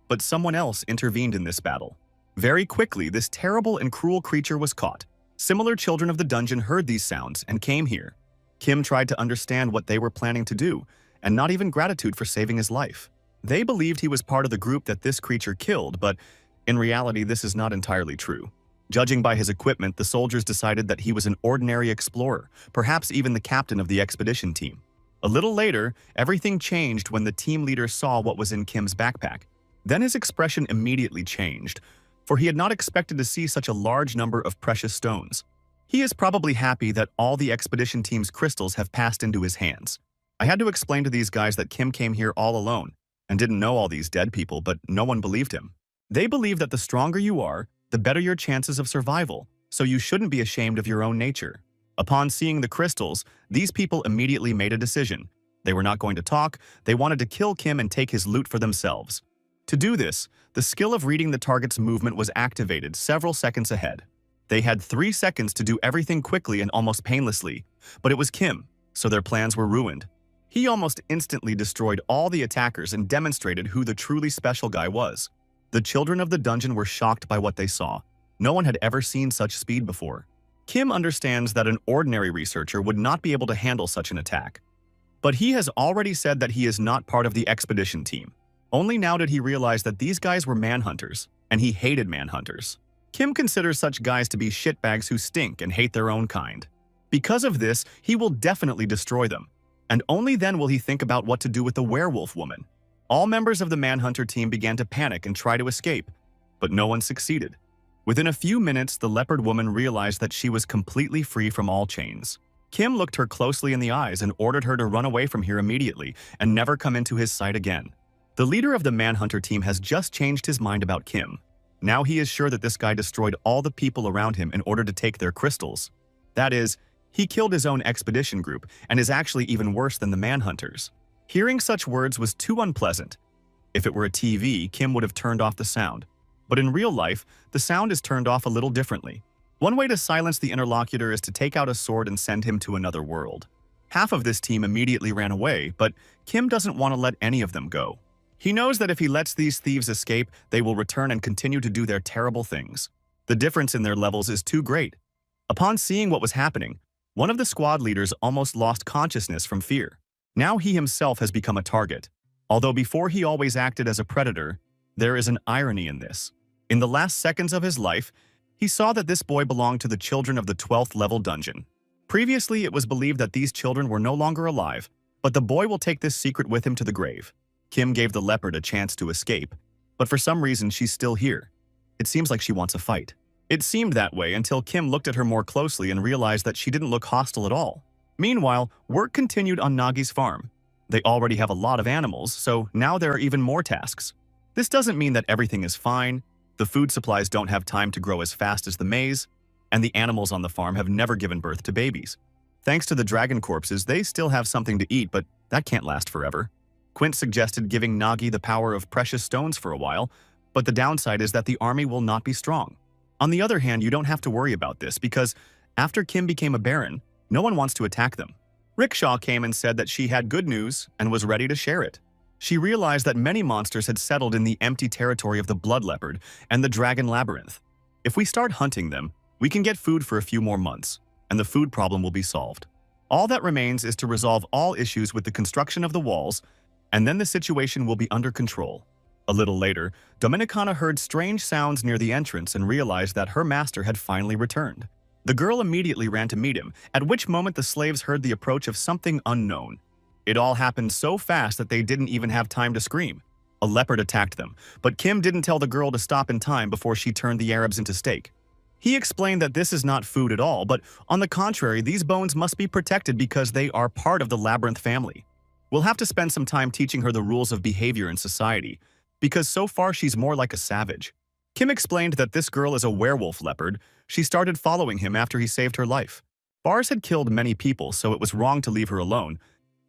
[SPEAKER 1] But someone else intervened in this battle. Very quickly, this terrible and cruel creature was caught. Similar children of the dungeon heard these sounds and came here. Kim tried to understand what they were planning to do, and not even gratitude for saving his life. They believed he was part of the group that this creature killed, but in reality, this is not entirely true. Judging by his equipment, the soldiers decided that he was an ordinary explorer, perhaps even the captain of the expedition team. A little later, everything changed when the team leader saw what was in Kim's backpack. Then his expression immediately changed, for he had not expected to see such a large number of precious stones. He is probably happy that all the expedition team's crystals have passed into his hands. I had to explain to these guys that Kim came here all alone and didn't know all these dead people, but no one believed him. They believe that the stronger you are, the better your chances of survival, so you shouldn't be ashamed of your own nature. Upon seeing the crystals, these people immediately made a decision. They were not going to talk, they wanted to kill Kim and take his loot for themselves. To do this, the skill of reading the target's movement was activated several seconds ahead. They had 3 seconds to do everything quickly and almost painlessly, but it was Kim, so their plans were ruined. He almost instantly destroyed all the attackers and demonstrated who the truly special guy was. The children of the dungeon were shocked by what they saw. No one had ever seen such speed before. Kim understands that an ordinary researcher would not be able to handle such an attack. But he has already said that he is not part of the expedition team. Only now did he realize that these guys were manhunters, and he hated manhunters. Kim considers such guys to be shitbags who stink and hate their own kind. Because of this, he will definitely destroy them. And only then will he think about what to do with the werewolf woman. All members of the manhunter team began to panic and try to escape, but no one succeeded. Within a few minutes, the leopard woman realized that she was completely free from all chains. Kim looked her closely in the eyes and ordered her to run away from here immediately and never come into his sight again. The leader of the manhunter team has just changed his mind about Kim. Now he is sure that this guy destroyed all the people around him in order to take their crystals. That is, he killed his own expedition group and is actually even worse than the manhunters. Hearing such words was too unpleasant. If it were a TV, Kim would have turned off the sound. But in real life, the sound is turned off a little differently. One way to silence the interlocutor is to take out a sword and send him to another world. Half of this team immediately ran away, but Kim doesn't want to let any of them go. He knows that if he lets these thieves escape, they will return and continue to do their terrible things. The difference in their levels is too great. Upon seeing what was happening, one of the squad leaders almost lost consciousness from fear. Now he himself has become a target. Although before he always acted as a predator, there is an irony in this. In the last seconds of his life, he saw that this boy belonged to the children of the 12th level dungeon. Previously, it was believed that these children were no longer alive, but the boy will take this secret with him to the grave. Kim gave the leopard a chance to escape, but for some reason she's still here. It seems like she wants a fight. It seemed that way until Kim looked at her more closely and realized that she didn't look hostile at all. Meanwhile, work continued on Nagi's farm. They already have a lot of animals, so now there are even more tasks. This doesn't mean that everything is fine. The food supplies don't have time to grow as fast as the maize, and the animals on the farm have never given birth to babies. Thanks to the dragon corpses, they still have something to eat, but that can't last forever. Quint suggested giving Nagi the power of precious stones for a while, but the downside is that the army will not be strong. On the other hand, you don't have to worry about this because after Kim became a baron, no one wants to attack them. Rickshaw came and said that she had good news and was ready to share it. She realized that many monsters had settled in the empty territory of the blood leopard and the dragon labyrinth. If we start hunting them, we can get food for a few more months, and the food problem will be solved. All that remains is to resolve all issues with the construction of the walls, and then the situation will be under control. A little later, Dominicana heard strange sounds near the entrance and realized that her master had finally returned. The girl immediately ran to meet him, at which moment the slaves heard the approach of something unknown. It all happened so fast that they didn't even have time to scream. A leopard attacked them, but Kim didn't tell the girl to stop in time before she turned the Arabs into steak. He explained that this is not food at all, but on the contrary, these bones must be protected because they are part of the labyrinth family. We'll have to spend some time teaching her the rules of behavior in society, because so far she's more like a savage. Kim explained that this girl is a werewolf leopard. She started following him after he saved her life. Bars had killed many people, so it was wrong to leave her alone.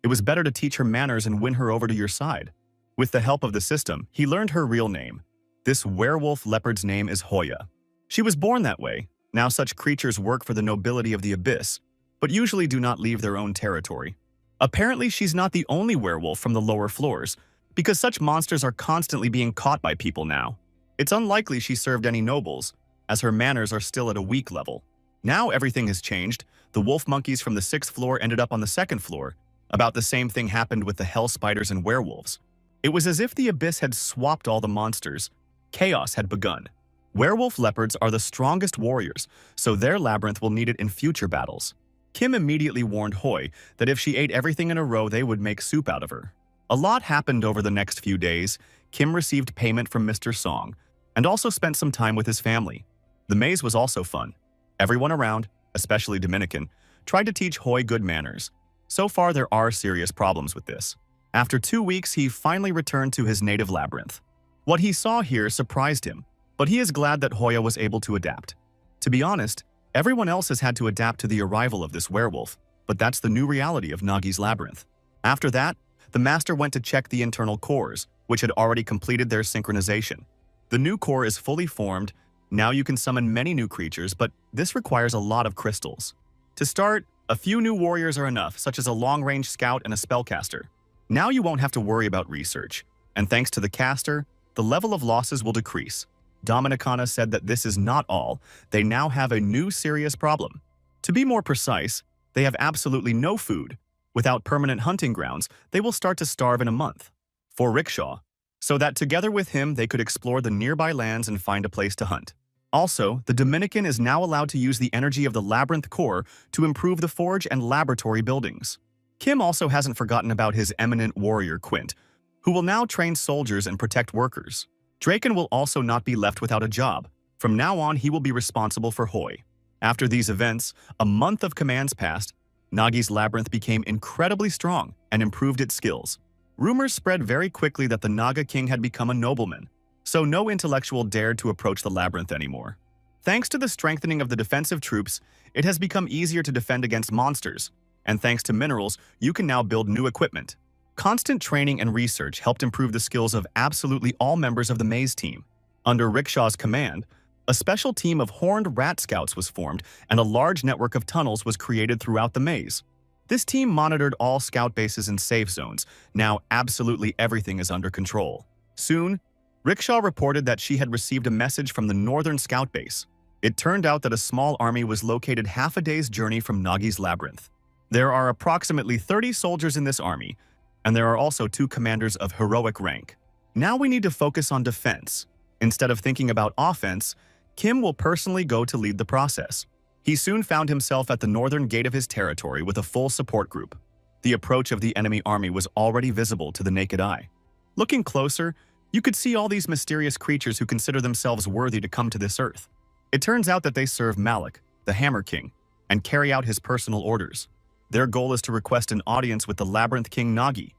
[SPEAKER 1] It was better to teach her manners and win her over to your side. With the help of the system, he learned her real name. This werewolf leopard's name is Hoya. She was born that way. Now such creatures work for the nobility of the abyss, but usually do not leave their own territory. Apparently, she's not the only werewolf from the lower floors, because such monsters are constantly being caught by people now. It's unlikely she served any nobles, as her manners are still at a weak level. Now everything has changed. The wolf monkeys from the 6th floor ended up on the 2nd floor. About the same thing happened with the hell spiders and werewolves. It was as if the abyss had swapped all the monsters. Chaos had begun. Werewolf leopards are the strongest warriors, so their labyrinth will need it in future battles. Kim immediately warned Hoi that if she ate everything in a row, they would make soup out of her. A lot happened over the next few days. Kim received payment from Mr. Song, and also spent some time with his family. The maze was also fun. Everyone around, especially Dominican, tried to teach Hoi good manners. So far, there are serious problems with this. After 2 weeks, he finally returned to his native labyrinth. What he saw here surprised him, but he is glad that Hoya was able to adapt. To be honest, everyone else has had to adapt to the arrival of this werewolf, but that's the new reality of Nagi's labyrinth. After that, the master went to check the internal cores, which had already completed their synchronization. The new core is fully formed. Now you can summon many new creatures, but this requires a lot of crystals. To start, a few new warriors are enough, such as a long-range scout and a spellcaster. Now you won't have to worry about research, and thanks to the caster, the level of losses will decrease. Dominicana said that this is not all. They now have a new serious problem. To be more precise, they have absolutely no food. Without permanent hunting grounds, they will start to starve in a month. For Rickshaw, so that together with him they could explore the nearby lands and find a place to hunt. Also, the Dominican is now allowed to use the energy of the labyrinth core to improve the forge and laboratory buildings. Kim also hasn't forgotten about his eminent warrior Quint, who will now train soldiers and protect workers. Draken will also not be left without a job. From now on, he will be responsible for Hoi. After these events, a month of commands passed. Nagi's labyrinth became incredibly strong and improved its skills. Rumors spread very quickly that the Naga king had become a nobleman, so no intellectual dared to approach the labyrinth anymore. Thanks to the strengthening of the defensive troops, it has become easier to defend against monsters, and thanks to minerals, you can now build new equipment. Constant training and research helped improve the skills of absolutely all members of the maze team. Under Rickshaw's command, a special team of horned rat scouts was formed and a large network of tunnels was created throughout the maze. This team monitored all scout bases and safe zones. Now absolutely everything is under control. Soon, Rickshaw reported that she had received a message from the northern scout base. It turned out that a small army was located half a day's journey from Nagi's labyrinth. There are approximately 30 soldiers in this army, and there are also 2 commanders of heroic rank. Now we need to focus on defense. Instead of thinking about offense, Kim will personally go to lead the process. He soon found himself at the northern gate of his territory with a full support group. The approach of the enemy army was already visible to the naked eye. Looking closer, you could see all these mysterious creatures who consider themselves worthy to come to this earth. It turns out that they serve Malik, the Hammer King, and carry out his personal orders. Their goal is to request an audience with the Labyrinth King Nagi,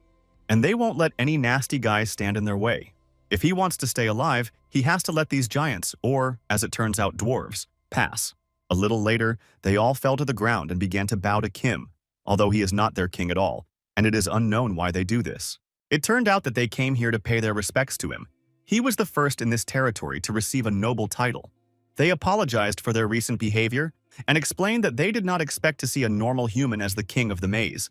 [SPEAKER 1] and they won't let any nasty guys stand in their way. If he wants to stay alive, he has to let these giants, or, as it turns out, dwarves, pass. A little later, they all fell to the ground and began to bow to Kim, although he is not their king at all, and it is unknown why they do this. It turned out that they came here to pay their respects to him. He was the first in this territory to receive a noble title. They apologized for their recent behavior and explained that they did not expect to see a normal human as the king of the maze.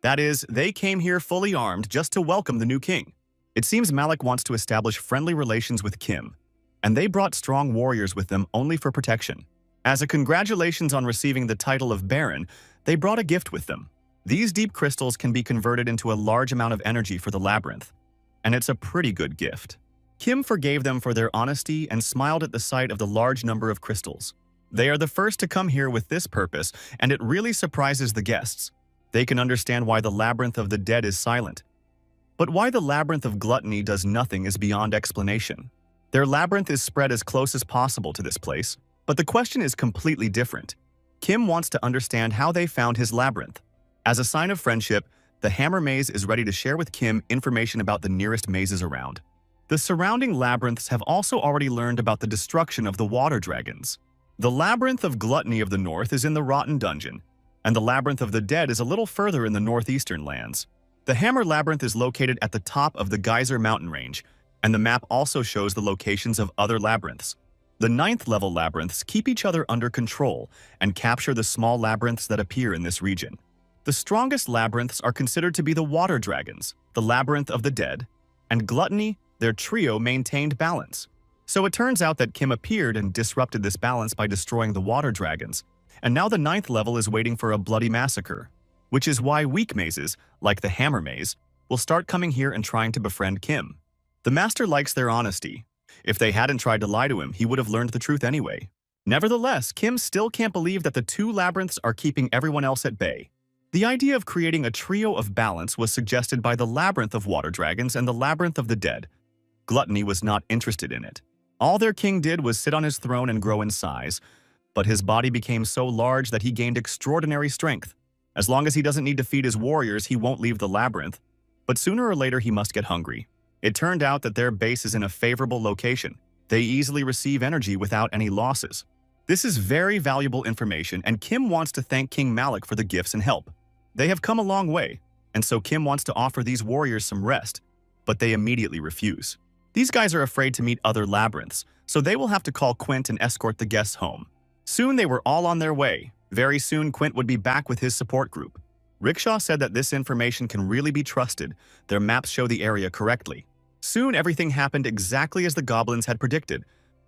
[SPEAKER 1] That is, they came here fully armed just to welcome the new king. It seems Malik wants to establish friendly relations with Kim, and they brought strong warriors with them only for protection. As a congratulations on receiving the title of Baron, they brought a gift with them. These deep crystals can be converted into a large amount of energy for the labyrinth, and it's a pretty good gift. Kim forgave them for their honesty and smiled at the sight of the large number of crystals. They are the first to come here with this purpose, and it really surprises the guests. They can understand why the Labyrinth of the Dead is silent. But why the Labyrinth of Gluttony does nothing is beyond explanation. Their labyrinth is spread as close as possible to this place, but the question is completely different. Kim wants to understand how they found his labyrinth. As a sign of friendship, the Hammer Maze is ready to share with Kim information about the nearest mazes around. The surrounding labyrinths have also already learned about the destruction of the water dragons. The Labyrinth of Gluttony of the North is in the Rotten Dungeon, and the Labyrinth of the Dead is a little further in the northeastern lands. The Hammer Labyrinth is located at the top of the Geyser mountain range, and the map also shows the locations of other labyrinths. The 9th level labyrinths keep each other under control and capture the small labyrinths that appear in this region. The strongest labyrinths are considered to be the water dragons, the Labyrinth of the Dead, and Gluttony. Their trio maintained balance. So it turns out that Kim appeared and disrupted this balance by destroying the water dragons, and now the 9th level is waiting for a bloody massacre, which is why weak mazes, like the Hammer Maze, will start coming here and trying to befriend Kim. The master likes their honesty. If they hadn't tried to lie to him, he would have learned the truth anyway. Nevertheless, Kim still can't believe that the 2 labyrinths are keeping everyone else at bay. The idea of creating a trio of balance was suggested by the Labyrinth of Water Dragons and the Labyrinth of the Dead. Gluttony was not interested in it. All their king did was sit on his throne and grow in size, but his body became so large that he gained extraordinary strength. As long as he doesn't need to feed his warriors, he won't leave the labyrinth. But sooner or later, he must get hungry. It turned out that their base is in a favorable location. They easily receive energy without any losses. This is very valuable information, and Kim wants to thank King Malik for the gifts and help. They have come a long way, and so Kim wants to offer these warriors some rest, but they immediately refuse. These guys are afraid to meet other labyrinths, so they will have to call Quint and escort the guests home. Soon they were all on their way. Very soon Quint would be back with his support group. Rickshaw said that this information can really be trusted. Their maps show the area correctly. Soon everything happened exactly as the goblins had predicted.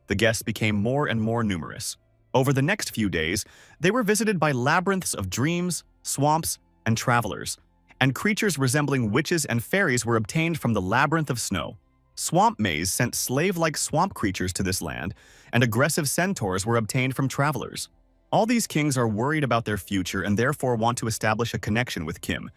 [SPEAKER 1] The guests became more and more numerous. Over the next few days, they were visited by labyrinths of dreams, swamps, and travelers, and creatures resembling witches and fairies were obtained from the Labyrinth of Snow. Swamp Maze sent slave-like swamp creatures to this land, and aggressive centaurs were obtained from travelers. All these kings are worried about their future and therefore want to establish a connection with Kim,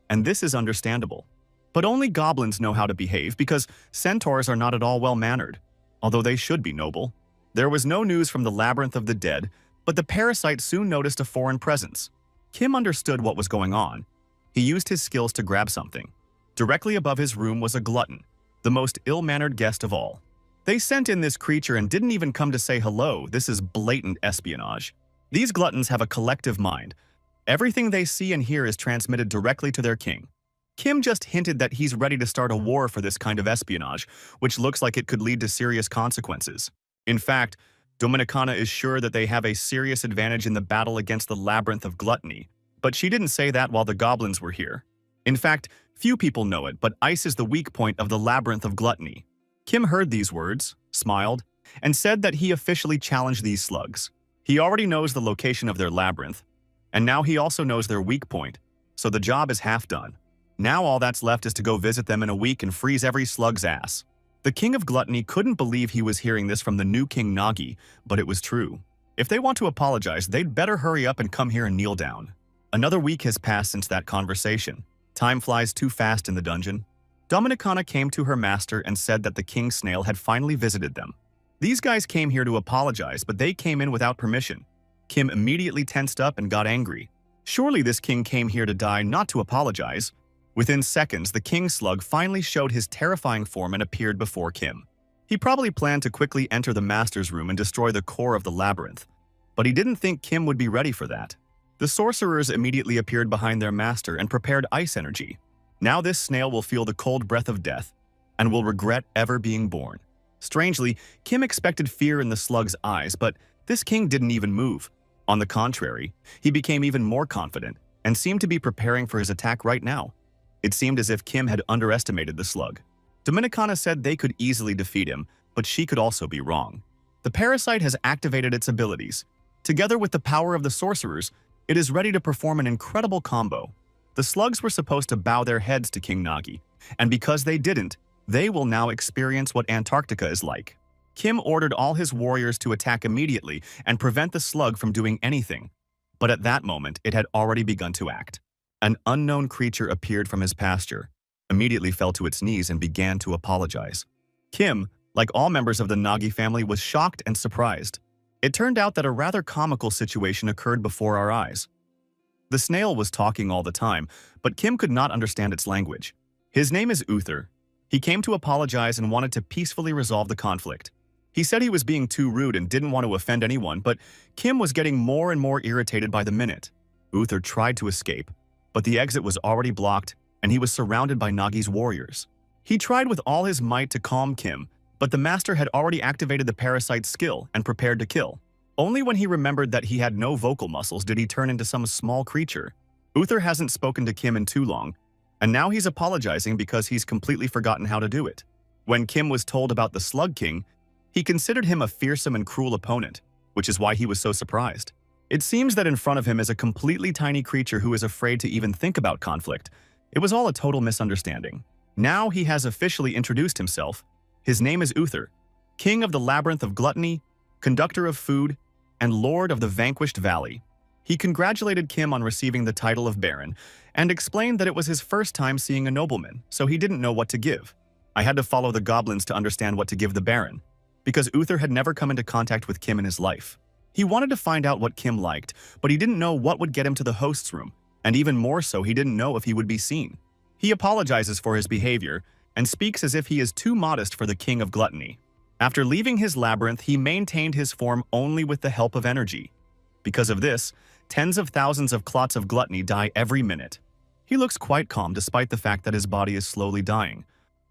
[SPEAKER 1] and this is understandable. But only goblins know how to behave because centaurs are not at all well-mannered, although they should be noble. There was no news from the Labyrinth of the Dead, but the parasite soon noticed a foreign presence. Kim understood what was going on. He used his skills to grab something. Directly above his room was a glutton, the most ill-mannered guest of all. They sent in this creature and didn't even come to say hello. This is blatant espionage. These gluttons have a collective mind. Everything they see and hear is transmitted directly to their king. Kim just hinted that he's ready to start a war for this kind of espionage, which looks like it could lead to serious consequences. In fact, Dominicana is sure that they have a serious advantage in the battle against the Labyrinth of Gluttony, but she didn't say that while the goblins were here. In fact, few people know it, but ice is the weak point of the Labyrinth of Gluttony. Kim heard these words, smiled, and said that he officially challenged these slugs. He already knows the location of their labyrinth. And now he also knows their weak point, so the job is half done. Now all that's left is to go visit them in a week and freeze every slug's ass. The king of gluttony couldn't believe he was hearing this from the new King Nagi, but it was true. If they want to apologize, they'd better hurry up and come here and kneel down. Another week has passed since that conversation. Time flies too fast in the dungeon. Dominicana came to her master and said that the king snail had finally visited them. These guys came here to apologize, but they came in without permission. Kim immediately tensed up and got angry. Surely this king came here to die, not to apologize. Within seconds, the king slug finally showed his terrifying form and appeared before Kim. He probably planned to quickly enter the master's room and destroy the core of the labyrinth, but he didn't think Kim would be ready for that. The sorcerers immediately appeared behind their master and prepared ice energy. Now this snail will feel the cold breath of death and will regret ever being born. Strangely, Kim expected fear in the slug's eyes, but this king didn't even move. On the contrary, he became even more confident and seemed to be preparing for his attack right now. It seemed as if Kim had underestimated the slug. Dominicana said they could easily defeat him, but she could also be wrong. The parasite has activated its abilities. Together with the power of the sorcerers, it is ready to perform an incredible combo. The slugs were supposed to bow their heads to King Nagi, and because they didn't, they will now experience what Antarctica is like. Kim ordered all his warriors to attack immediately and prevent the slug from doing anything. But at that moment, it had already begun to act. An unknown creature appeared from his pasture, immediately fell to its knees and began to apologize. Kim, like all members of the Nagi family, was shocked and surprised. It turned out that a rather comical situation occurred before our eyes. The snail was talking all the time, but Kim could not understand its language. His name is Uther. He came to apologize and wanted to peacefully resolve the conflict. He said he was being too rude and didn't want to offend anyone, but Kim was getting more and more irritated by the minute. Uther tried to escape, but the exit was already blocked and he was surrounded by Nagi's warriors. He tried with all his might to calm Kim, but the master had already activated the parasite's skill and prepared to kill. Only when he remembered that he had no vocal muscles did he turn into some small creature. Uther hasn't spoken to Kim in too long, and now he's apologizing because he's completely forgotten how to do it. When Kim was told about the Slug King, he considered him a fearsome and cruel opponent, which is why he was so surprised. It seems that in front of him is a completely tiny creature who is afraid to even think about conflict. It was all a total misunderstanding. Now he has officially introduced himself. His name is Uther, King of the Labyrinth of Gluttony, Conductor of Food, and Lord of the Vanquished Valley. He congratulated Kim on receiving the title of Baron and explained that it was his first time seeing a nobleman, so he didn't know what to give. I had to follow the goblins to understand what to give the Baron, because Uther had never come into contact with Kim in his life. He wanted to find out what Kim liked, but he didn't know what would get him to the host's room, and even more so, he didn't know if he would be seen. He apologizes for his behavior and speaks as if he is too modest for the King of Gluttony. After leaving his labyrinth, he maintained his form only with the help of energy. Because of this, tens of thousands of clots of gluttony die every minute. He looks quite calm despite the fact that his body is slowly dying,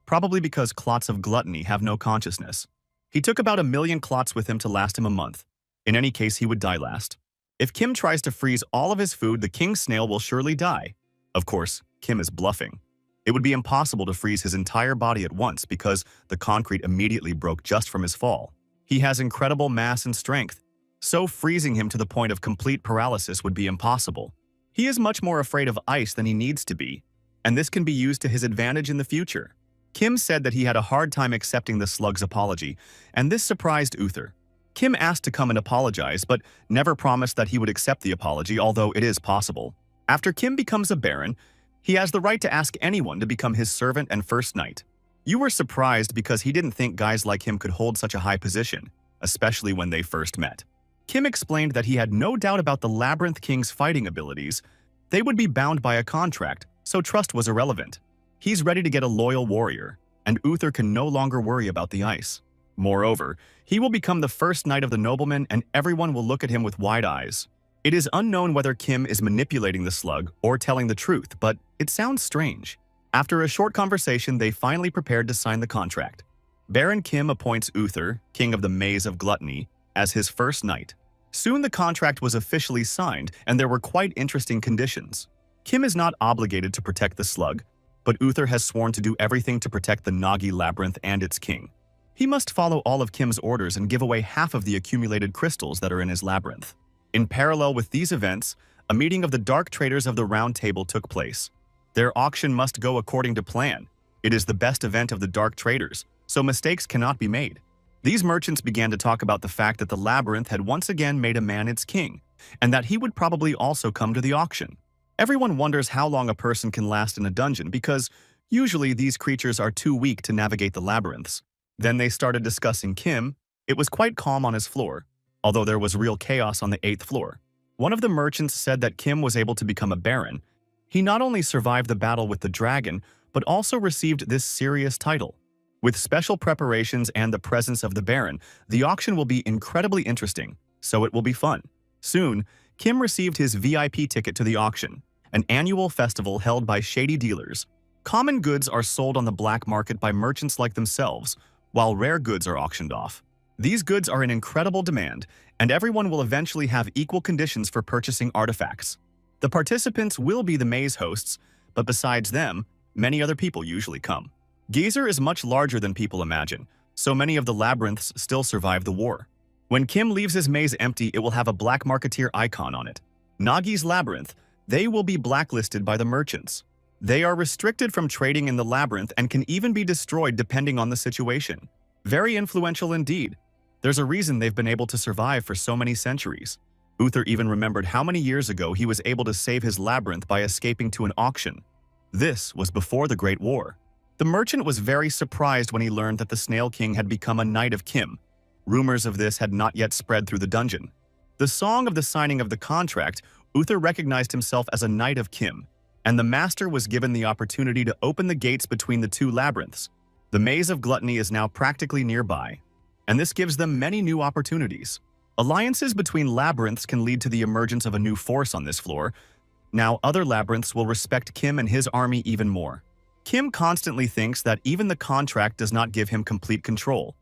[SPEAKER 1] probably because clots of gluttony have no consciousness. He took about 1 million clots with him to last him a month. In any case, he would die last. If Kim tries to freeze all of his food, the king snail will surely die. Of course, Kim is bluffing. It would be impossible to freeze his entire body at once because the concrete immediately broke just from his fall. He has incredible mass and strength, so freezing him to the point of complete paralysis would be impossible. He is much more afraid of ice than he needs to be, and this can be used to his advantage in the future. Kim said that he had a hard time accepting the slug's apology, and this surprised Uther. Kim asked to come and apologize, but never promised that he would accept the apology, although it is possible. After Kim becomes a baron, he has the right to ask anyone to become his servant and first knight. You were surprised because he didn't think guys like him could hold such a high position, especially when they first met. Kim explained that he had no doubt about the Labyrinth King's fighting abilities. They would be bound by a contract, so trust was irrelevant. He's ready to get a loyal warrior, and Uther can no longer worry about the ice. Moreover, he will become the first knight of the nobleman and everyone will look at him with wide eyes. It is unknown whether Kim is manipulating the slug or telling the truth, but it sounds strange. After a short conversation, they finally prepared to sign the contract. Baron Kim appoints Uther, King of the Maze of Gluttony, as his first knight. Soon the contract was officially signed, and there were quite interesting conditions. Kim is not obligated to protect the slug, but Uther has sworn to do everything to protect the Nagi Labyrinth and its king. He must follow all of Kim's orders and give away half of the accumulated crystals that are in his labyrinth. In parallel with these events, A meeting of the dark traders of the Round Table took place. Their auction must go according to plan. It is the best event of the dark traders, so mistakes cannot be made. These merchants began to talk about the fact that the labyrinth had once again made a man its king, and that he would probably also come to the auction. Everyone wonders how long a person can last in a dungeon because usually these creatures are too weak to navigate the labyrinths. Then they started discussing Kim. It was quite calm on his floor, although there was real chaos on the 8th floor. One of the merchants said that Kim was able to become a baron. He not only survived the battle with the dragon, but also received this serious title. With special preparations and the presence of the baron, the auction will be incredibly interesting, so it will be fun. Soon, Kim received his VIP ticket to the auction, an annual festival held by shady dealers. Common goods are sold on the black market by merchants like themselves, while rare goods are auctioned off. These goods are in incredible demand, and everyone will eventually have equal conditions for purchasing artifacts. The participants will be the maze hosts, but besides them, many other people usually come. Geyser is much larger than people imagine, so many of the labyrinths still survive the war. When Kim leaves his maze empty, it will have a black marketeer icon on it. Nagi's labyrinth, they will be blacklisted by the merchants. They are restricted from trading in the labyrinth and can even be destroyed depending on the situation. Very influential indeed. There's a reason they've been able to survive for so many centuries. Uther even remembered how many years ago he was able to save his labyrinth by escaping to an auction. This was before the Great War. The merchant was very surprised when he learned that the Snail King had become a knight of Kim. Rumors of this had not yet spread through the dungeon. The song of the signing of the contract, Uther recognized himself as a knight of Kim, and the master was given the opportunity to open the gates between the two labyrinths. The maze of gluttony is now practically nearby, and this gives them many new opportunities. Alliances between labyrinths can lead to the emergence of a new force on this floor. Now other labyrinths will respect Kim and his army even more. Kim constantly thinks that even the contract does not give him complete control.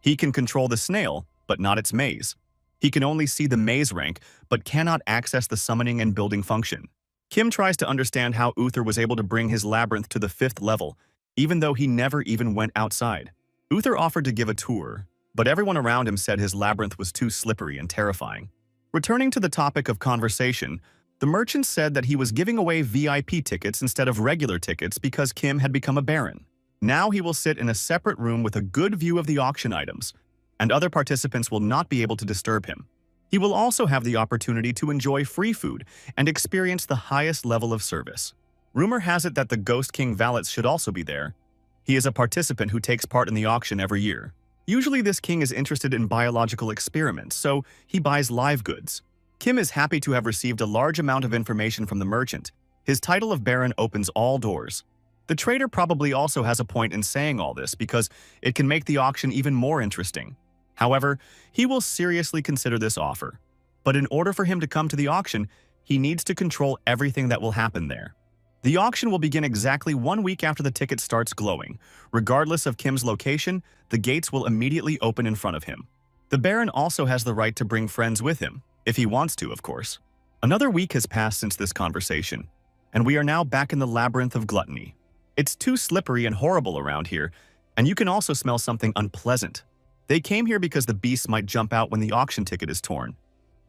[SPEAKER 1] He can control the snail, but not its maze. He can only see the maze rank, but cannot access the summoning and building function. Kim tries to understand how Uther was able to bring his labyrinth to the 5th level, even though he never even went outside. Uther offered to give a tour, but everyone around him said his labyrinth was too slippery and terrifying. Returning to the topic of conversation, the merchant said that he was giving away VIP tickets instead of regular tickets because Kim had become a baron. Now he will sit in a separate room with a good view of the auction items, and other participants will not be able to disturb him. He will also have the opportunity to enjoy free food and experience the highest level of service. Rumor has it that the Ghost King Valets should also be there. He is a participant who takes part in the auction every year. Usually this king is interested in biological experiments, so he buys live goods. Kim is happy to have received a large amount of information from the merchant. His title of baron opens all doors. The trader probably also has a point in saying all this because it can make the auction even more interesting. However, he will seriously consider this offer. But in order for him to come to the auction, he needs to control everything that will happen there. The auction will begin exactly 1 week after the ticket starts glowing. Regardless of Kim's location, the gates will immediately open in front of him. The baron also has the right to bring friends with him, if he wants to, of course. Another week has passed since this conversation, and we are now back in the labyrinth of gluttony. It's too slippery and horrible around here, and you can also smell something unpleasant. They came here because the beasts might jump out when the auction ticket is torn,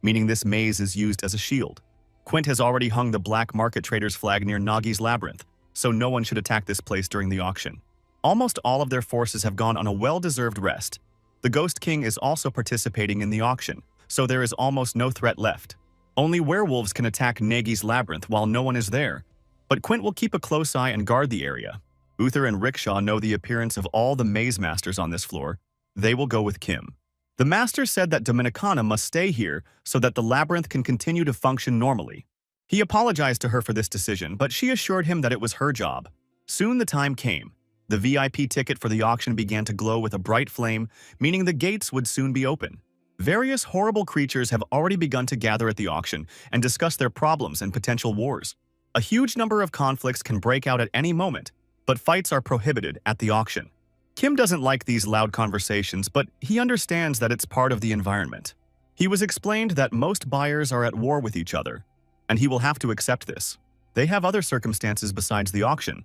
[SPEAKER 1] meaning this maze is used as a shield. Quint has already hung the black market trader's flag near Nagi's labyrinth, so no one should attack this place during the auction. Almost all of their forces have gone on a well-deserved rest. The Ghost King is also participating in the auction, so there is almost no threat left. Only werewolves can attack Nagi's labyrinth while no one is there, but Quint will keep a close eye and guard the area. Uther and Rickshaw know the appearance of all the maze masters on this floor. They will go with Kim. The master said that Dominicana must stay here so that the labyrinth can continue to function normally. He apologized to her for this decision, but she assured him that it was her job. Soon the time came. The VIP ticket for the auction began to glow with a bright flame, meaning the gates would soon be open. Various horrible creatures have already begun to gather at the auction and discuss their problems and potential wars. A huge number of conflicts can break out at any moment, but fights are prohibited at the auction. Kim doesn't like these loud conversations, but he understands that it's part of the environment. He was explained that most buyers are at war with each other, and he will have to accept this. They have other circumstances besides the auction.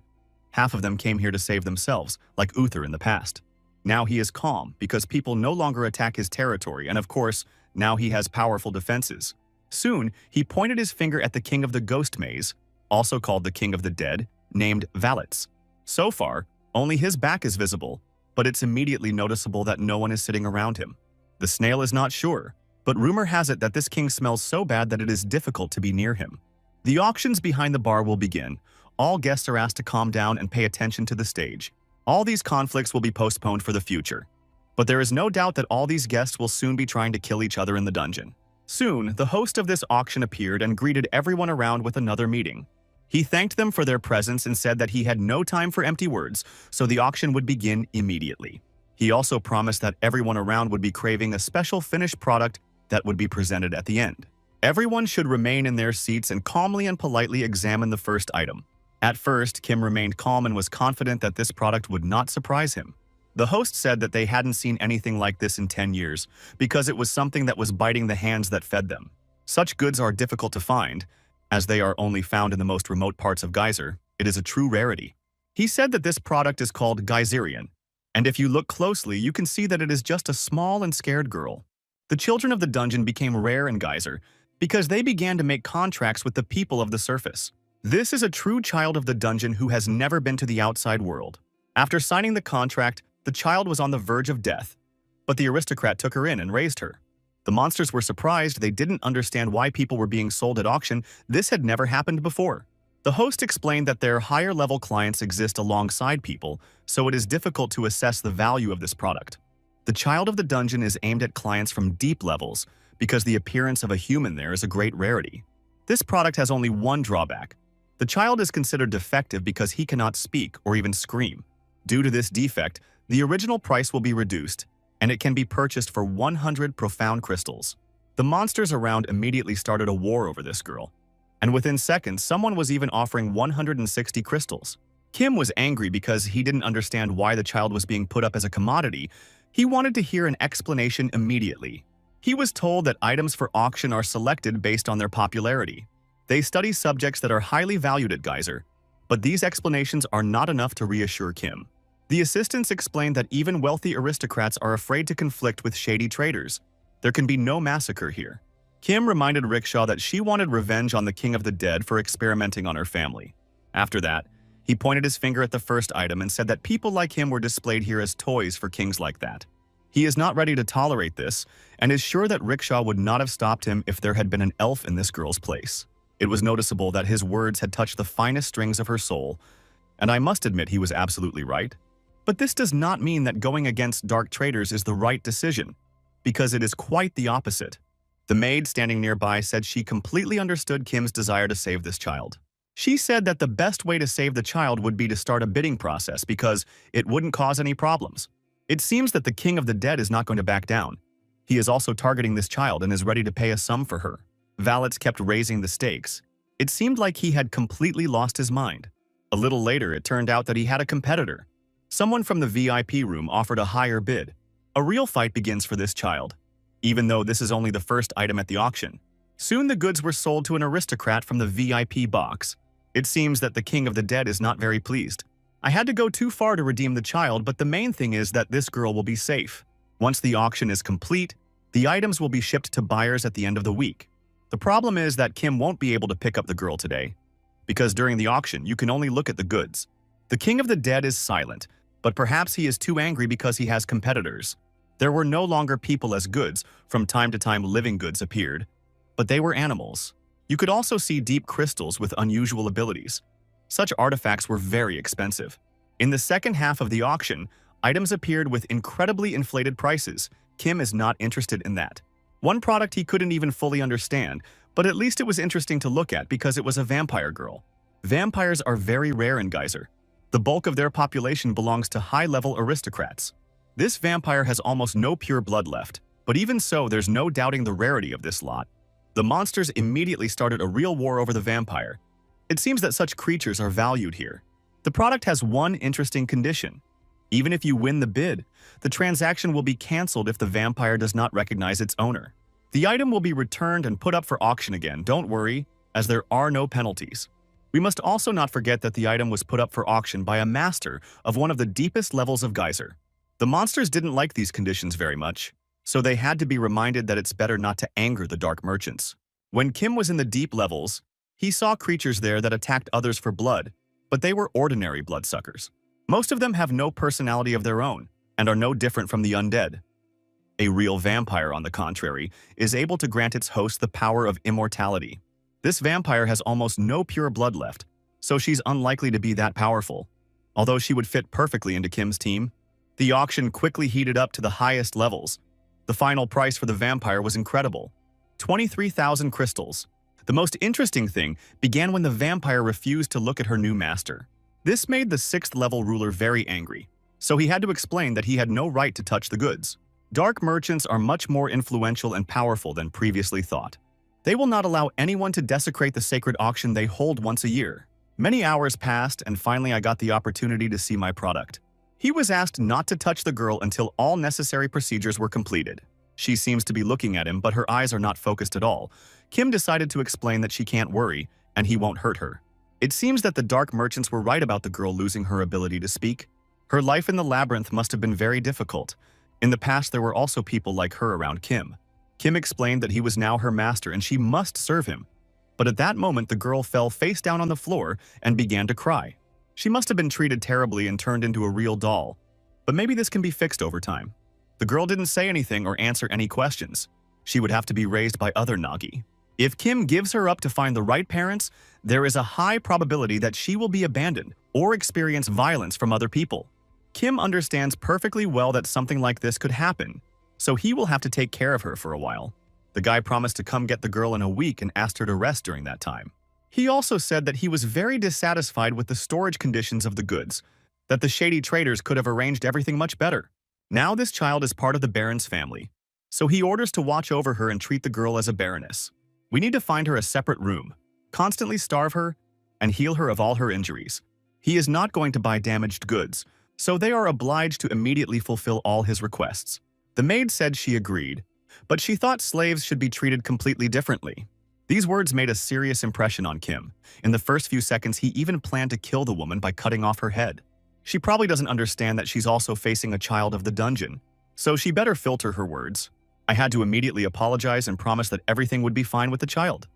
[SPEAKER 1] Half of them came here to save themselves, like Uther in the past. Now he is calm because people no longer attack his territory, and of course, now he has powerful defenses. Soon, he pointed his finger at the king of the ghost maze, also called the king of the dead, named Valets. So far, only his back is visible, but it's immediately noticeable that no one is sitting around him. The snail is not sure, but rumor has it that this king smells so bad that it is difficult to be near him. The auctions behind the bar will begin. All guests are asked to calm down and pay attention to the stage. All these conflicts will be postponed for the future. But there is no doubt that all these guests will soon be trying to kill each other in the dungeon. Soon, the host of this auction appeared and greeted everyone around with another meeting. He thanked them for their presence and said that he had no time for empty words, so the auction would begin immediately. He also promised that everyone around would be craving a special finished product that would be presented at the end. Everyone should remain in their seats and calmly and politely examine the first item. At first, Kim remained calm and was confident that this product would not surprise him. The host said that they hadn't seen anything like this in 10 years because it was something that was biting the hands that fed them. Such goods are difficult to find, as they are only found in the most remote parts of Geyser. It is a true rarity. He said that this product is called Geyserian, and if you look closely, you can see that it is just a small and scared girl. The children of the dungeon became rare in Geyser because they began to make contracts with the people of the surface. This is a true child of the dungeon who has never been to the outside world. After signing the contract, the child was on the verge of death, but the aristocrat took her in and raised her. The monsters were surprised. They didn't understand why people were being sold at auction. This had never happened before. The host explained that their higher-level clients exist alongside people, so it is difficult to assess the value of this product. The child of the dungeon is aimed at clients from deep levels because the appearance of a human there is a great rarity. This product has only one drawback. The child is considered defective because he cannot speak or even scream. Due to this defect, the original price will be reduced, and it can be purchased for 100 profound crystals. The monsters around immediately started a war over this girl, and within seconds, someone was even offering 160 crystals. Kim was angry because he didn't understand why the child was being put up as a commodity. He wanted to hear an explanation immediately. He was told that items for auction are selected based on their popularity. They study subjects that are highly valued at Geyser, but these explanations are not enough to reassure Kim. The assistants explained that even wealthy aristocrats are afraid to conflict with shady traders. There can be no massacre here. Kim reminded Rickshaw that she wanted revenge on the king of the dead for experimenting on her family. After that, he pointed his finger at the first item and said that people like him were displayed here as toys for kings like that. He is not ready to tolerate this and is sure that Rickshaw would not have stopped him if there had been an elf in this girl's place. It was noticeable that his words had touched the finest strings of her soul, and I must admit he was absolutely right. But this does not mean that going against dark traders is the right decision, because it is quite the opposite. The maid standing nearby said she completely understood Kim's desire to save this child. She said that the best way to save the child would be to start a bidding process because it wouldn't cause any problems. It seems that the king of the dead is not going to back down. He is also targeting this child and is ready to pay a sum for her. Valets kept raising the stakes. It seemed like he had completely lost his mind. A little later, it turned out that he had a competitor. Someone from the VIP room offered a higher bid. A real fight begins for this child, even though this is only the first item at the auction. Soon the goods were sold to an aristocrat from the VIP box. It seems that the king of the dead is not very pleased. I had to go too far to redeem the child, but the main thing is that this girl will be safe. Once the auction is complete, the items will be shipped to buyers at the end of the week. The problem is that Kim won't be able to pick up the girl today, because during the auction you can only look at the goods. The king of the dead is silent, but perhaps he is too angry because he has competitors. There were no longer people as goods. From time to time living goods appeared, but they were animals. You could also see deep crystals with unusual abilities. Such artifacts were very expensive. In the second half of the auction, items appeared with incredibly inflated prices. Kim is not interested in that. One product he couldn't even fully understand, but at least it was interesting to look at because it was a vampire girl. Vampires are very rare in Geyser. The bulk of their population belongs to high-level aristocrats. This vampire has almost no pure blood left, but even so, there's no doubting the rarity of this lot. The monsters immediately started a real war over the vampire. It seems that such creatures are valued here. The product has one interesting condition. Even if you win the bid, the transaction will be cancelled if the vampire does not recognize its owner. The item will be returned and put up for auction again, don't worry, as there are no penalties. We must also not forget that the item was put up for auction by a master of one of the deepest levels of Geyser. The monsters didn't like these conditions very much, so they had to be reminded that it's better not to anger the dark merchants. When Kim was in the deep levels, he saw creatures there that attacked others for blood, but they were ordinary bloodsuckers. Most of them have no personality of their own and are no different from the undead. A real vampire, on the contrary, is able to grant its host the power of immortality. This vampire has almost no pure blood left, so she's unlikely to be that powerful. Although she would fit perfectly into Kim's team, the auction quickly heated up to the highest levels. The final price for the vampire was incredible: 23,000 crystals. The most interesting thing began when the vampire refused to look at her new master. This made the 6th level ruler very angry, so he had to explain that he had no right to touch the goods. Dark merchants are much more influential and powerful than previously thought. They will not allow anyone to desecrate the sacred auction they hold once a year. Many hours passed, and finally I got the opportunity to see my product. He was asked not to touch the girl until all necessary procedures were completed. She seems to be looking at him, but her eyes are not focused at all. Kim decided to explain that she can't worry, and he won't hurt her. It seems that the dark merchants were right about the girl losing her ability to speak. Her life in the labyrinth must have been very difficult. In the past, there were also people like her around Kim. Kim explained that he was now her master and she must serve him. But at that moment, the girl fell face down on the floor and began to cry. She must have been treated terribly and turned into a real doll. But maybe this can be fixed over time. The girl didn't say anything or answer any questions. She would have to be raised by other Nagi. If Kim gives her up to find the right parents, there is a high probability that she will be abandoned or experience violence from other people. Kim understands perfectly well that something like this could happen, so he will have to take care of her for a while. The guy promised to come get the girl in a week and asked her to rest during that time. He also said that he was very dissatisfied with the storage conditions of the goods, that the shady traders could have arranged everything much better. Now this child is part of the Baron's family, so he orders to watch over her and treat the girl as a Baroness. We need to find her a separate room, constantly starve her, and heal her of all her injuries. He is not going to buy damaged goods, so they are obliged to immediately fulfill all his requests. The maid said she agreed, but she thought slaves should be treated completely differently. These words made a serious impression on Kim. In the first few seconds, he even planned to kill the woman by cutting off her head. She probably doesn't understand that she's also facing a child of the dungeon, so she better filter her words. I had to immediately apologize and promise that everything would be fine with the child.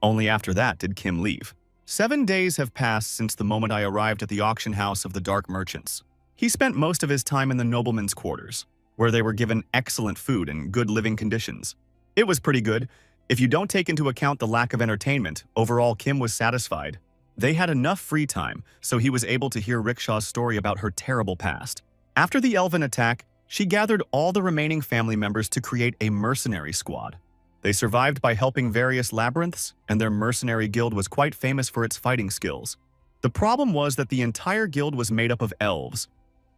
[SPEAKER 1] Only after that did Kim leave. 7 days have passed since the moment I arrived at the auction house of the Dark Merchants. He spent most of his time in the noblemen's quarters, where they were given excellent food and good living conditions. It was pretty good. If you don't take into account the lack of entertainment, overall Kim was satisfied. They had enough free time, so he was able to hear Rickshaw's story about her terrible past. After the elven attack, she gathered all the remaining family members to create a mercenary squad. They survived by helping various labyrinths, and their mercenary guild was quite famous for its fighting skills. The problem was that the entire guild was made up of elves,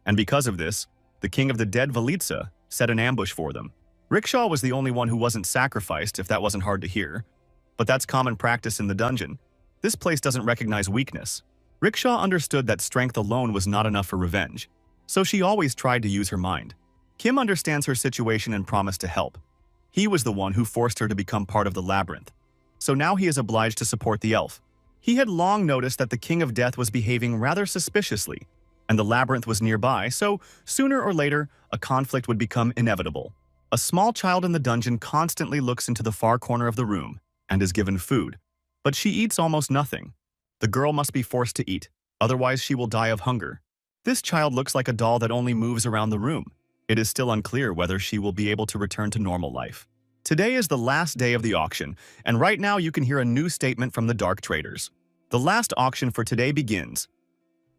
[SPEAKER 1] and because of this, the king of the dead Valitsa set an ambush for them. Rickshaw was the only one who wasn't sacrificed, if that wasn't hard to hear. But that's common practice in the dungeon. This place doesn't recognize weakness. Rickshaw understood that strength alone was not enough for revenge, so she always tried to use her mind. Kim understands her situation and promised to help. He was the one who forced her to become part of the labyrinth, so now he is obliged to support the elf. He had long noticed that the King of Death was behaving rather suspiciously, and the labyrinth was nearby, so sooner or later, a conflict would become inevitable. A small child in the dungeon constantly looks into the far corner of the room and is given food, but she eats almost nothing. The girl must be forced to eat, otherwise she will die of hunger. This child looks like a doll that only moves around the room. It is still unclear whether she will be able to return to normal life. Today is the last day of the auction, and right now you can hear a new statement from the dark traders. The last auction for today begins.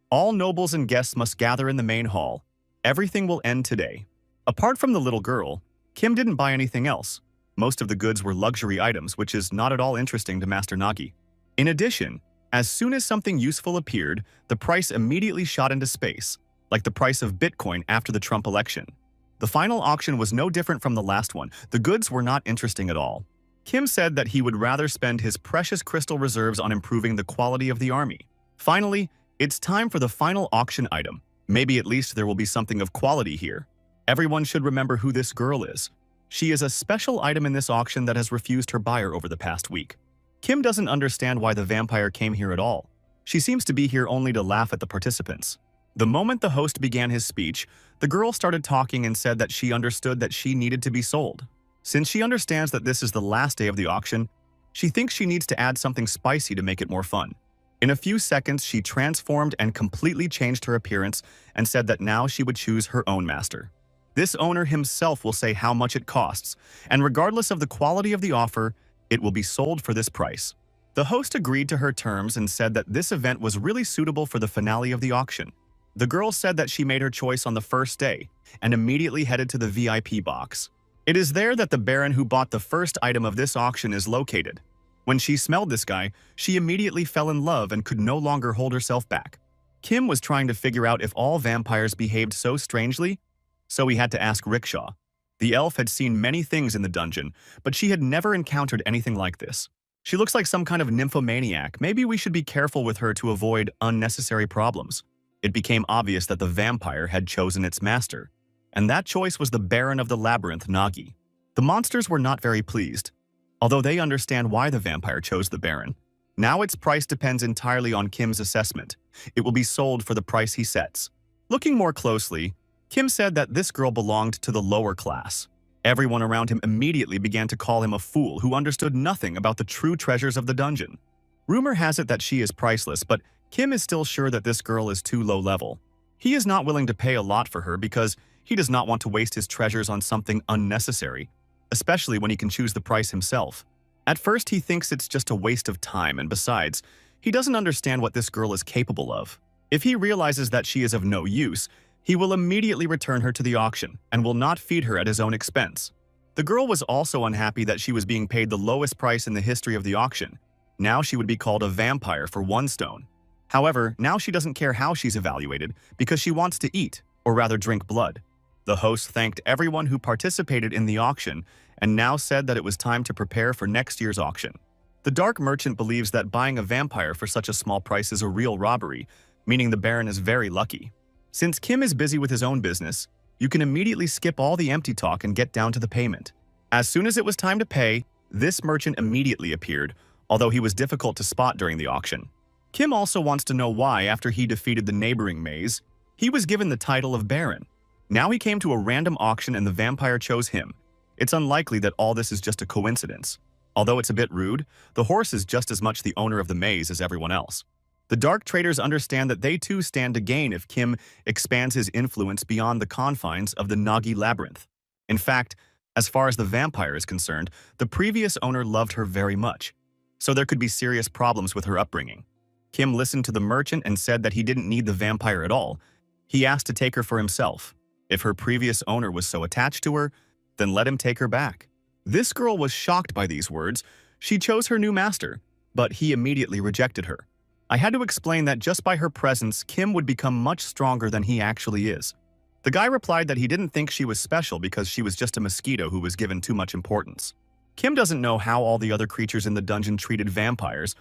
[SPEAKER 1] All nobles and guests must gather in the main hall. Everything will end today. Apart from the little girl, Kim didn't buy anything else. Most of the goods were luxury items, which is not at all interesting to Master Nagi. In addition, as soon as something useful appeared, the price immediately shot into space, like the price of Bitcoin after the Trump election. The final auction was no different from the last one. The goods were not interesting at all. Kim said that he would rather spend his precious crystal reserves on improving the quality of the army. Finally, it's time for the final auction item. Maybe at least there will be something of quality here. Everyone should remember who this girl is. She is a special item in this auction that has refused her buyer over the past week. Kim doesn't understand why the vampire came here at all. She seems to be here only to laugh at the participants. The moment the host began his speech, the girl started talking and said that she understood that she needed to be sold. Since she understands that this is the last day of the auction, She thinks she needs to add something spicy to make it more fun. In a few seconds, she transformed and completely changed her appearance and said that now she would choose her own master. This owner himself will say how much it costs, and regardless of the quality of the offer, it will be sold for this price. The host agreed to her terms and said that this event was really suitable for the finale of the auction. The girl said that she made her choice on the first day and immediately headed to the VIP box. It is there that the baron who bought the first item of this auction is located. When she smelled this guy, she immediately fell in love and could no longer hold herself back. Kim was trying to figure out if all vampires behaved so strangely, so he had to ask Rickshaw. The elf had seen many things in the dungeon, but she had never encountered anything like this. She looks like some kind of nymphomaniac. Maybe we should be careful with her to avoid unnecessary problems. It became obvious that the vampire had chosen its master, and that choice was the Baron of the Labyrinth, Nagi. The monsters were not very pleased, although they understand why the vampire chose the Baron. Now its price depends entirely on Kim's assessment. It will be sold for the price he sets. Looking more closely, Kim said that this girl belonged to the lower class. Everyone around him immediately began to call him a fool who understood nothing about the true treasures of the dungeon. Rumor has it that she is priceless, but Kim is still sure that this girl is too low level. He is not willing to pay a lot for her because he does not want to waste his treasures on something unnecessary, especially when he can choose the price himself. At first, he thinks it's just a waste of time, and besides, he doesn't understand what this girl is capable of. If he realizes that she is of no use, he will immediately return her to the auction and will not feed her at his own expense. The girl was also unhappy that she was being paid the lowest price in the history of the auction. Now she would be called a vampire for 1 stone. However, now she doesn't care how she's evaluated because she wants to eat, or rather drink blood. The host thanked everyone who participated in the auction and now said that it was time to prepare for next year's auction. The dark merchant believes that buying a vampire for such a small price is a real robbery, meaning the Baron is very lucky. Since Kim is busy with his own business, you can immediately skip all the empty talk and get down to the payment. As soon as it was time to pay, this merchant immediately appeared, although he was difficult to spot during the auction. Kim also wants to know why, after he defeated the neighboring maze, he was given the title of Baron. Now he came to a random auction and the vampire chose him. It's unlikely that all this is just a coincidence. Although it's a bit rude, the horse is just as much the owner of the maze as everyone else. The dark traders understand that they too stand to gain if Kim expands his influence beyond the confines of the Nagi labyrinth. In fact, as far as the vampire is concerned, the previous owner loved her very much, so there could be serious problems with her upbringing. Kim listened to the merchant and said that he didn't need the vampire at all. He asked to take her for himself. If her previous owner was so attached to her, then let him take her back. This girl was shocked by these words. She chose her new master, but he immediately rejected her. I had to explain that just by her presence, Kim would become much stronger than he actually is. The guy replied that he didn't think she was special because she was just a mosquito who was given too much importance. Kim doesn't know how all the other creatures in the dungeon treated vampires,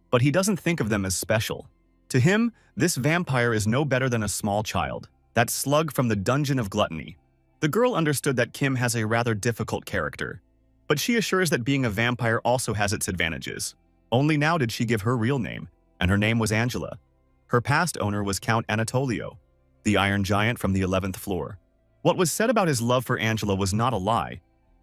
[SPEAKER 1] but he doesn't think of them as special. To him, this vampire is no better than a small child, that slug from the dungeon of gluttony. The girl understood that Kim has a rather difficult character, but she assures that being a vampire also has its advantages. Only now did she give her real name, and her name was Angela. Her past owner was Count Anatolio, the Iron Giant from the 11th floor. What was said about his love for Angela was not a lie,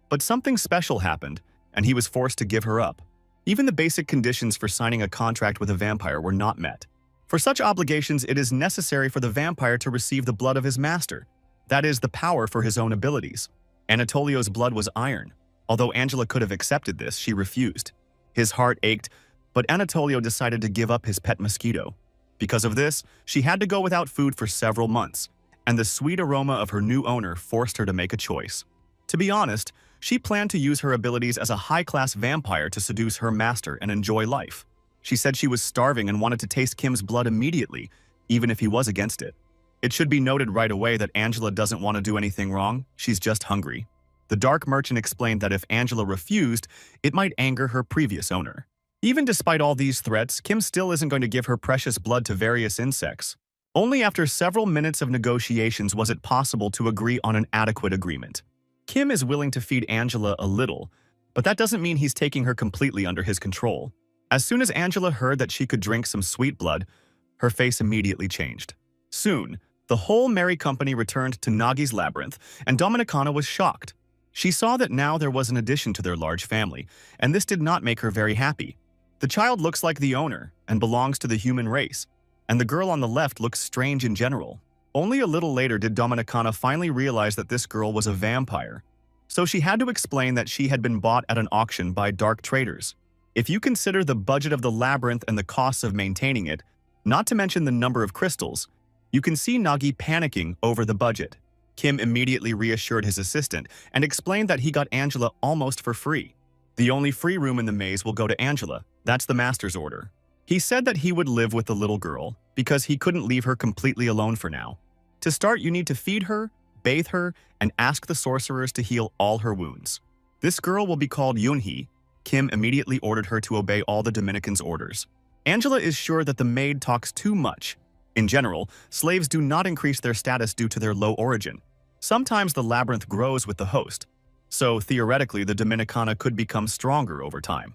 [SPEAKER 1] but something special happened, and he was forced to give her up. Even the basic conditions for signing a contract with a vampire were not met. For such obligations, it is necessary for the vampire to receive the blood of his master, that is, the power for his own abilities. Anatolio's blood was iron. Although Angela could have accepted this, she refused. His heart ached, but Anatolio decided to give up his pet mosquito. Because of this, she had to go without food for several months, and the sweet aroma of her new owner forced her to make a choice. To be honest, she planned to use her abilities as a high-class vampire to seduce her master and enjoy life. She said she was starving and wanted to taste Kim's blood immediately, even if he was against it. It should be noted right away that Angela doesn't want to do anything wrong, she's just hungry. The dark merchant explained that if Angela refused, it might anger her previous owner. Even despite all these threats, Kim still isn't going to give her precious blood to various insects. Only after several minutes of negotiations was it possible to agree on an adequate agreement. Kim is willing to feed Angela a little, but that doesn't mean he's taking her completely under his control. As soon as Angela heard that she could drink some sweet blood, her face immediately changed. Soon, the whole merry company returned to Nagi's labyrinth, and Dominicana was shocked. She saw that now there was an addition to their large family, and this did not make her very happy. The child looks like the owner and belongs to the human race, and the girl on the left looks strange in general. Only a little later did Dominicana finally realize that this girl was a vampire. So she had to explain that she had been bought at an auction by dark traders. If you consider the budget of the labyrinth and the costs of maintaining it, not to mention the number of crystals, you can see Nagi panicking over the budget. Kim immediately reassured his assistant and explained that he got Angela almost for free. The only free room in the maze will go to Angela. That's the master's order. He said that he would live with the little girl because he couldn't leave her completely alone for now. To start, you need to feed her, bathe her, and ask the sorcerers to heal all her wounds. This girl will be called Yunhee. Kim immediately ordered her to obey all the Dominicans' orders. Angela is sure that the maid talks too much. In general, slaves do not increase their status due to their low origin. Sometimes the labyrinth grows with the host, so theoretically the Dominicana could become stronger over time.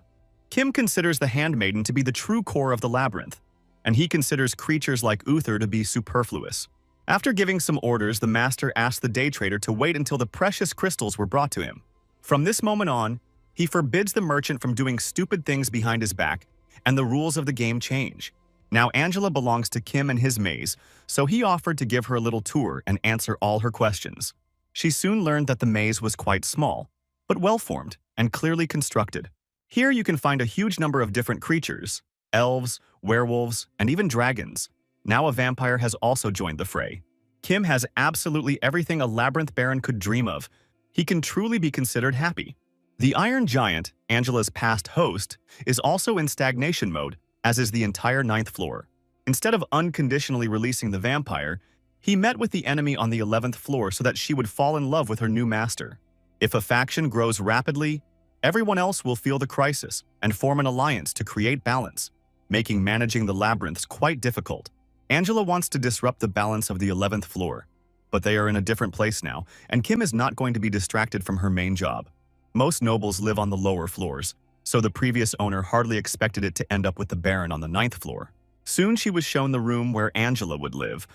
[SPEAKER 1] Kim considers the handmaiden to be the true core of the labyrinth, and he considers creatures like Uther to be superfluous. After giving some orders, the master asked the day trader to wait until the precious crystals were brought to him. From this moment on, he forbids the merchant from doing stupid things behind his back, and the rules of the game change. Now Angela belongs to Kim and his maze, so he offered to give her a little tour and answer all her questions. She soon learned that the maze was quite small, but well-formed and clearly constructed. Here you can find a huge number of different creatures, elves, werewolves, and even dragons. Now a vampire has also joined the fray. Kim has absolutely everything a labyrinth baron could dream of. He can truly be considered happy. The Iron Giant, Angela's past host, is also in stagnation mode, as is the entire 9th floor. Instead of unconditionally releasing the vampire, he met with the enemy on the 11th floor so that she would fall in love with her new master. If a faction grows rapidly, everyone else will feel the crisis and form an alliance to create balance, making managing the labyrinths quite difficult. Angela wants to disrupt the balance of the 11th floor, but they are in a different place now, and Kim is not going to be distracted from her main job. Most nobles live on the lower floors, so the previous owner hardly expected it to end up with the Baron on the 9th floor. Soon she was shown the room where Angela would live.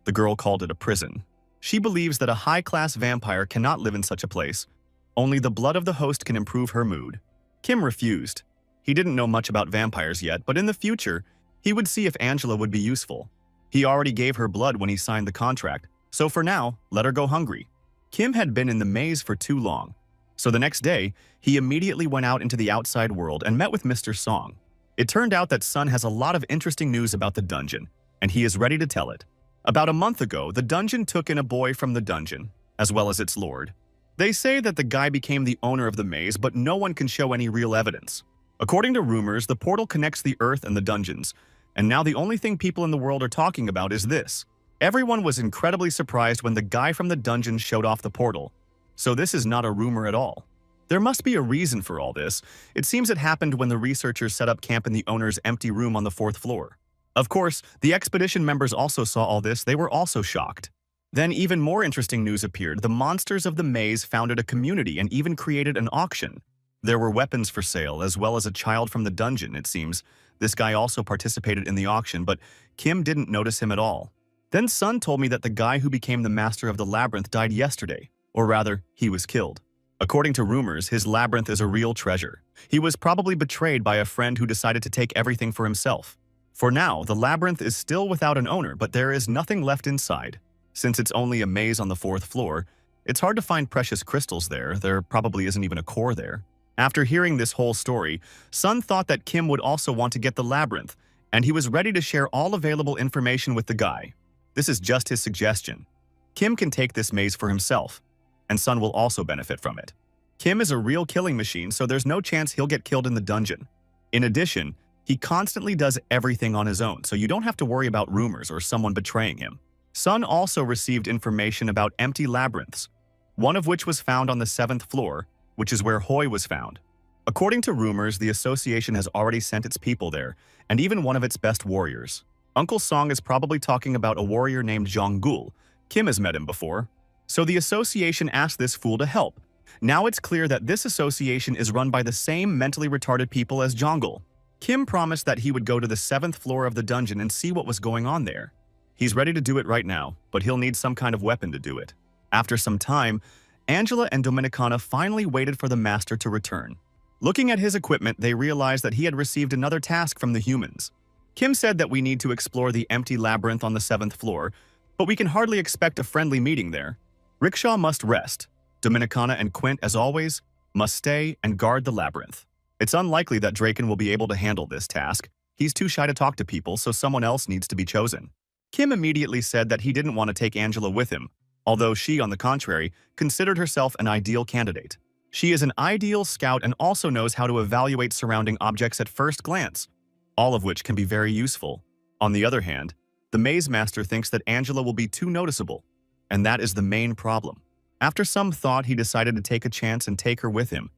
[SPEAKER 1] The girl called it a prison. She believes that a high-class vampire cannot live in such a place. Only the blood of the host can improve her mood. Kim refused. He didn't know much about vampires yet, but in the future, he would see if Angela would be useful. He already gave her blood when he signed the contract, so for now, let her go hungry. Kim had been in the maze for too long, so the next day, he immediately went out into the outside world and met with Mr. Song. It turned out that Sun has a lot of interesting news about the dungeon, and he is ready to tell it. About a month ago, the dungeon took in a boy from the dungeon, as well as its lord. They say that the guy became the owner of the maze, but no one can show any real evidence. According to rumors, the portal connects the earth and the dungeons, and now the only thing people in the world are talking about is this. Everyone was incredibly surprised when the guy from the dungeon showed off the portal. So this is not a rumor at all. There must be a reason for all this. It seems it happened when the researchers set up camp in the owner's empty room on the 4th floor. Of course, the expedition members also saw all this. They were also shocked. Then even more interesting news appeared. The monsters of the maze founded a community and even created an auction. There were weapons for sale, as well as a child from the dungeon, it seems. This guy also participated in the auction, but Kim didn't notice him at all. Then Sun told me that the guy who became the master of the labyrinth died yesterday, or rather, he was killed. According to rumors, his labyrinth is a real treasure. He was probably betrayed by a friend who decided to take everything for himself. For now, the labyrinth is still without an owner, but there is nothing left inside. Since it's only a maze on the 4th floor, it's hard to find precious crystals there. There probably isn't even a core there. After hearing this whole story, Sun thought that Kim would also want to get the labyrinth, and he was ready to share all available information with the guy. This is just his suggestion. Kim can take this maze for himself, and Sun will also benefit from it. Kim is a real killing machine, so there's no chance he'll get killed in the dungeon. In addition, he constantly does everything on his own, so you don't have to worry about rumors or someone betraying him. Sun also received information about empty labyrinths, one of which was found on the 7th floor, which is where Hoi was found. According to rumors, the association has already sent its people there, and even one of its best warriors. Uncle Song is probably talking about a warrior named Zhonggul. Kim has met him before. So the association asked this fool to help. Now it's clear that this association is run by the same mentally retarded people as Zhonggul. Kim promised that he would go to the 7th floor of the dungeon and see what was going on there. He's ready to do it right now, but he'll need some kind of weapon to do it. After some time, Angela and Dominicana finally waited for the master to return. Looking at his equipment, they realized that he had received another task from the humans. Kim said that we need to explore the empty labyrinth on the 7th floor, but we can hardly expect a friendly meeting there. Rickshaw must rest. Dominicana and Quint, as always, must stay and guard the labyrinth. It's unlikely that Draken will be able to handle this task. He's too shy to talk to people, so someone else needs to be chosen. Kim immediately said that he didn't want to take Angela with him, although she, on the contrary, considered herself an ideal candidate. She is an ideal scout and also knows how to evaluate surrounding objects at first glance, all of which can be very useful. On the other hand, the maze master thinks that Angela will be too noticeable, and that is the main problem. After some thought, he decided to take a chance and take her with him.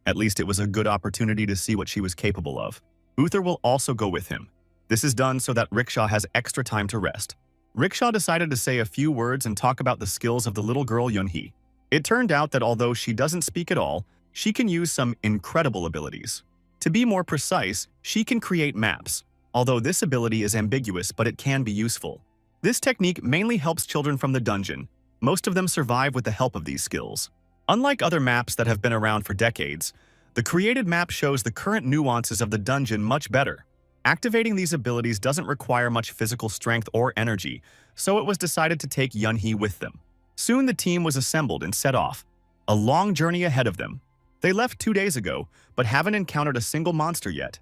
[SPEAKER 1] At least it was a good opportunity to see what she was capable of. Uther will also go with him. This is done so that Rickshaw has extra time to rest. Rickshaw decided to say a few words and talk about the skills of the little girl Yunhee. It turned out that although she doesn't speak at all, she can use some incredible abilities. To be more precise, she can create maps. Although this ability is ambiguous, but it can be useful. This technique mainly helps children from the dungeon. Most of them survive with the help of these skills. Unlike other maps that have been around for decades, the created map shows the current nuances of the dungeon much better. Activating these abilities doesn't require much physical strength or energy, so it was decided to take Yunhee with them. Soon the team was assembled and set off. A long journey ahead of them. They left 2 days ago, but haven't encountered a single monster yet.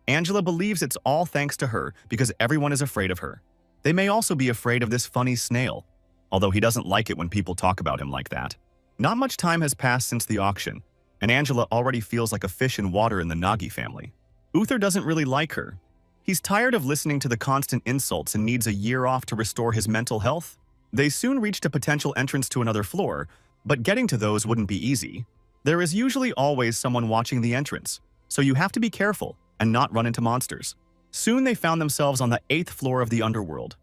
[SPEAKER 1] Angela believes it's all thanks to her because everyone is afraid of her. They may also be afraid of this funny snail, although he doesn't like it when people talk about him like that. Not much time has passed since the auction, and Angela already feels like a fish in water in the Nagi family. Uther doesn't really like her. He's tired of listening to the constant insults and needs a year off to restore his mental health. They soon reached a potential entrance to another floor, but getting to those wouldn't be easy. There is usually always someone watching the entrance, so you have to be careful and not run into monsters. Soon they found themselves on the 8th floor of the underworld.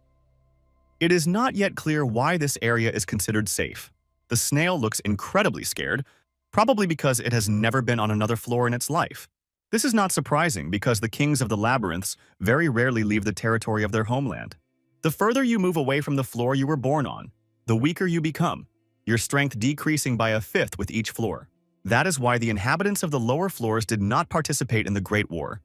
[SPEAKER 1] It is not yet clear why this area is considered safe. The snail looks incredibly scared, probably because it has never been on another floor in its life. This is not surprising because the kings of the labyrinths very rarely leave the territory of their homeland. The further you move away from the floor you were born on, the weaker you become, your strength decreasing by 1/5 with each floor. That is why the inhabitants of the lower floors did not participate in the Great War.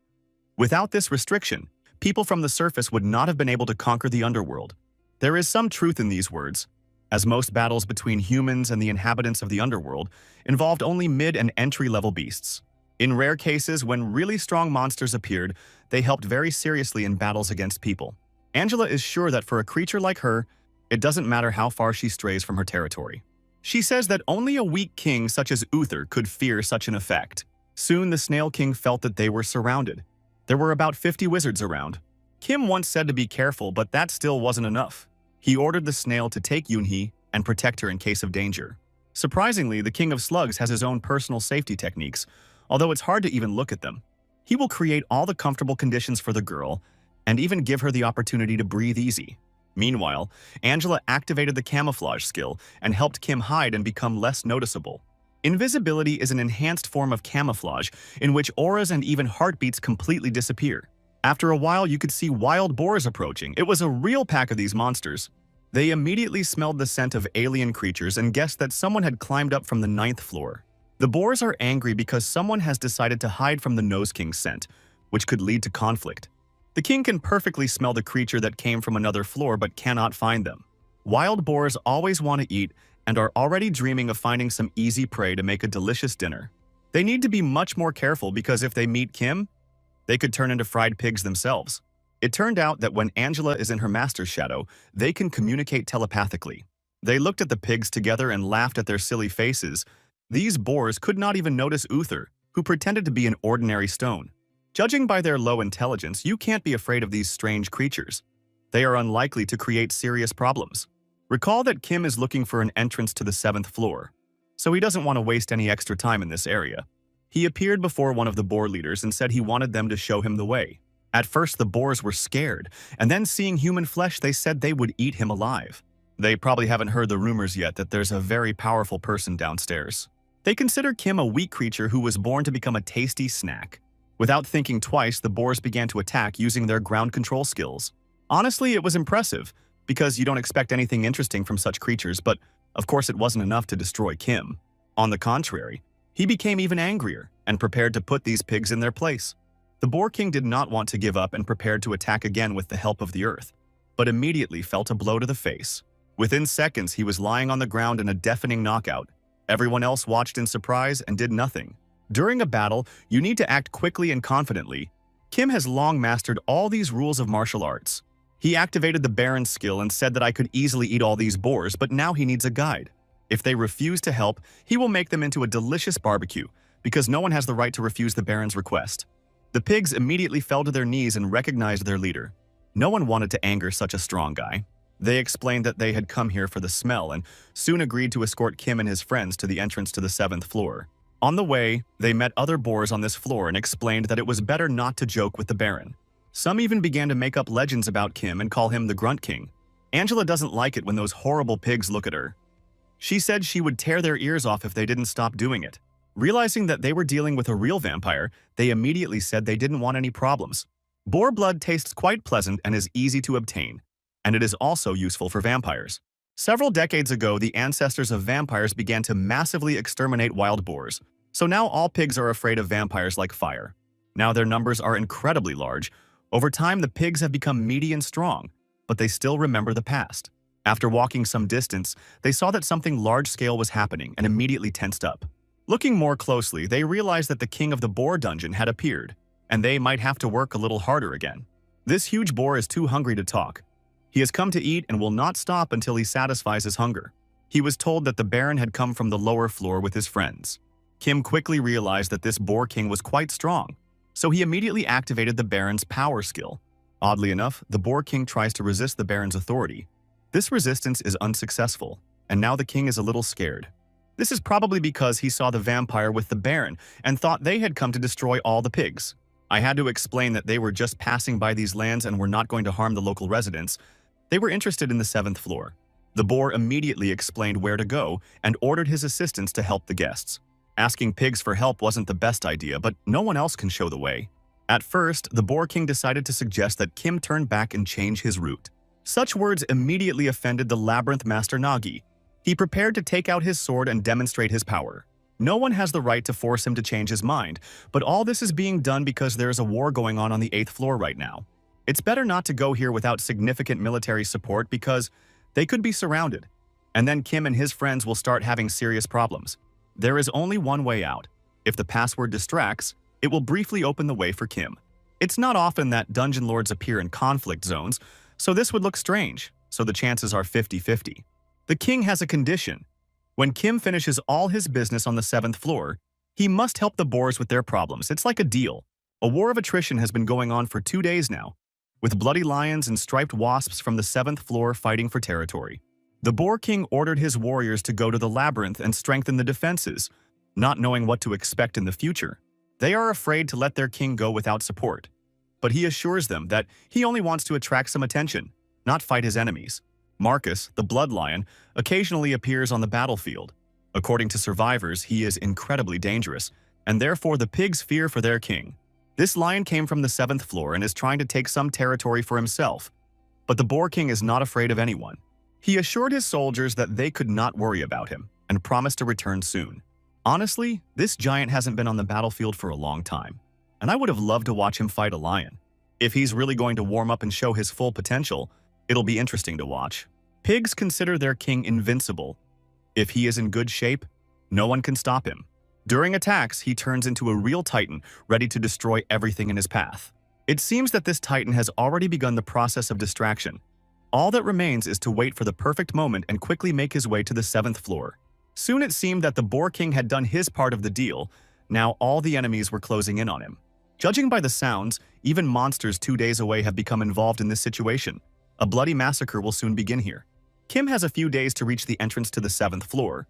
[SPEAKER 1] Without this restriction, people from the surface would not have been able to conquer the underworld. There is some truth in these words, as most battles between humans and the inhabitants of the underworld involved only mid- and entry-level beasts. In rare cases, when really strong monsters appeared, they helped very seriously in battles against people. Angela is sure that for a creature like her, it doesn't matter how far she strays from her territory. She says that only a weak king such as Uther could fear such an effect. Soon the Snail King felt that they were surrounded. There were about 50 wizards around. Kim once said to be careful, but that still wasn't enough. He ordered the snail to take Yunhee and protect her in case of danger. Surprisingly, the King of Slugs has his own personal safety techniques, although it's hard to even look at them. He will create all the comfortable conditions for the girl and even give her the opportunity to breathe easy. Meanwhile, Angela activated the camouflage skill and helped Kim hide and become less noticeable. Invisibility is an enhanced form of camouflage in which auras and even heartbeats completely disappear. After a while, you could see wild boars approaching. It was a real pack of these monsters. They immediately smelled the scent of alien creatures and guessed that someone had climbed up from the 9th floor. The boars are angry because someone has decided to hide from the Nose King's scent, which could lead to conflict. The king can perfectly smell the creature that came from another floor but cannot find them. Wild boars always want to eat and are already dreaming of finding some easy prey to make a delicious dinner. They need to be much more careful because if they meet Kim, they could turn into fried pigs themselves. It turned out that when Angela is in her master's shadow, they can communicate telepathically. They looked at the pigs together and laughed at their silly faces. These boars could not even notice Uther, who pretended to be an ordinary stone. Judging by their low intelligence, you can't be afraid of these strange creatures. They are unlikely to create serious problems. Recall that Kim is looking for an entrance to the 7th floor, so he doesn't want to waste any extra time in this area. He appeared before one of the boar leaders and said he wanted them to show him the way. At first, the boars were scared, and then seeing human flesh, they said they would eat him alive. They probably haven't heard the rumors yet that there's a very powerful person downstairs. They consider Kim a weak creature who was born to become a tasty snack. Without thinking twice, the boars began to attack using their ground control skills. Honestly, it was impressive, because you don't expect anything interesting from such creatures, but Of course, it wasn't enough to destroy Kim. On the contrary, he became even angrier and prepared to put these pigs in their place. The Boar King did not want to give up and prepared to attack again with the help of the earth, but immediately felt a blow to the face. Within seconds, he was lying on the ground in a deafening knockout. Everyone else watched in surprise and did nothing. During a battle, you need to act quickly and confidently. Kim has long mastered all these rules of martial arts. He activated the Baron's skill and said that I could easily eat all these boars, but now he needs a guide. If they refuse to help, he will make them into a delicious barbecue, because no one has the right to refuse the Baron's request. The pigs immediately fell to their knees and recognized their leader. No one wanted to anger such a strong guy. They explained that they had come here for the smell and soon agreed to escort Kim and his friends to the entrance to the 7th floor. On the way, they met other boars on this floor and explained that it was better not to joke with the Baron. Some even began to make up legends about Kim and call him the Grunt King. Angela doesn't like it when those horrible pigs look at her. She said she would tear their ears off if they didn't stop doing it. Realizing that they were dealing with a real vampire, they immediately said they didn't want any problems. Boar blood tastes quite pleasant and is easy to obtain, and it is also useful for vampires. Several decades ago, the ancestors of vampires began to massively exterminate wild boars, so now all pigs are afraid of vampires like fire. Now their numbers are incredibly large. Over time, the pigs have become meaty and strong, but they still remember the past. After walking some distance, they saw that something large-scale was happening and immediately tensed up. Looking more closely, they realized that the king of the boar dungeon had appeared, and they might have to work a little harder again. This huge boar is too hungry to talk. He has come to eat and will not stop until he satisfies his hunger. He was told that the Baron had come from the lower floor with his friends. Kim quickly realized that this Boar King was quite strong, so he immediately activated the Baron's power skill. Oddly enough, the Boar King tries to resist the Baron's authority. This resistance is unsuccessful, and now the king is a little scared. This is probably because he saw the vampire with the Baron and thought they had come to destroy all the pigs. I had to explain that they were just passing by these lands and were not going to harm the local residents. They were interested in the 7th floor. The boar immediately explained where to go and ordered his assistants to help the guests. Asking pigs for help wasn't the best idea, but no one else can show the way. At first, the Boar King decided to suggest that Kim turn back and change his route. Such words immediately offended the Labyrinth Master Nagi. He prepared to take out his sword and demonstrate his power. No one has the right to force him to change his mind, but all this is being done because there is a war going on the 8th floor right now. It's better not to go here without significant military support because they could be surrounded, and then Kim and his friends will start having serious problems. There is only one way out. If the password distracts, it will briefly open the way for Kim. It's not often that dungeon lords appear in conflict zones, so this would look strange, so the chances are 50-50. The king has a condition. When Kim finishes all his business on the 7th floor, he must help the boars with their problems. It's like a deal. A war of attrition has been going on for 2 days now, with bloody lions and striped wasps from the 7th floor fighting for territory. The Boar King ordered his warriors to go to the labyrinth and strengthen the defenses, not knowing what to expect in the future. They are afraid to let their king go without support, but he assures them that he only wants to attract some attention, not fight his enemies. Marcus, the Blood Lion, occasionally appears on the battlefield. According to survivors, he is incredibly dangerous, and therefore the pigs fear for their king. This lion came from the 7th floor and is trying to take some territory for himself, but the Boar King is not afraid of anyone. He assured his soldiers that they could not worry about him and promised to return soon. Honestly, this giant hasn't been on the battlefield for a long time, and I would have loved to watch him fight a lion. If he's really going to warm up and show his full potential, it'll be interesting to watch. Pigs consider their king invincible. If he is in good shape, no one can stop him. During attacks, he turns into a real titan, ready to destroy everything in his path. It seems that this titan has already begun the process of distraction. All that remains is to wait for the perfect moment and quickly make his way to the 7th floor. Soon it seemed that the Boar King had done his part of the deal. Now all the enemies were closing in on him. Judging by the sounds, even monsters 2 days away have become involved in this situation. A bloody massacre will soon begin here. Kim has a few days to reach the entrance to the 7th floor.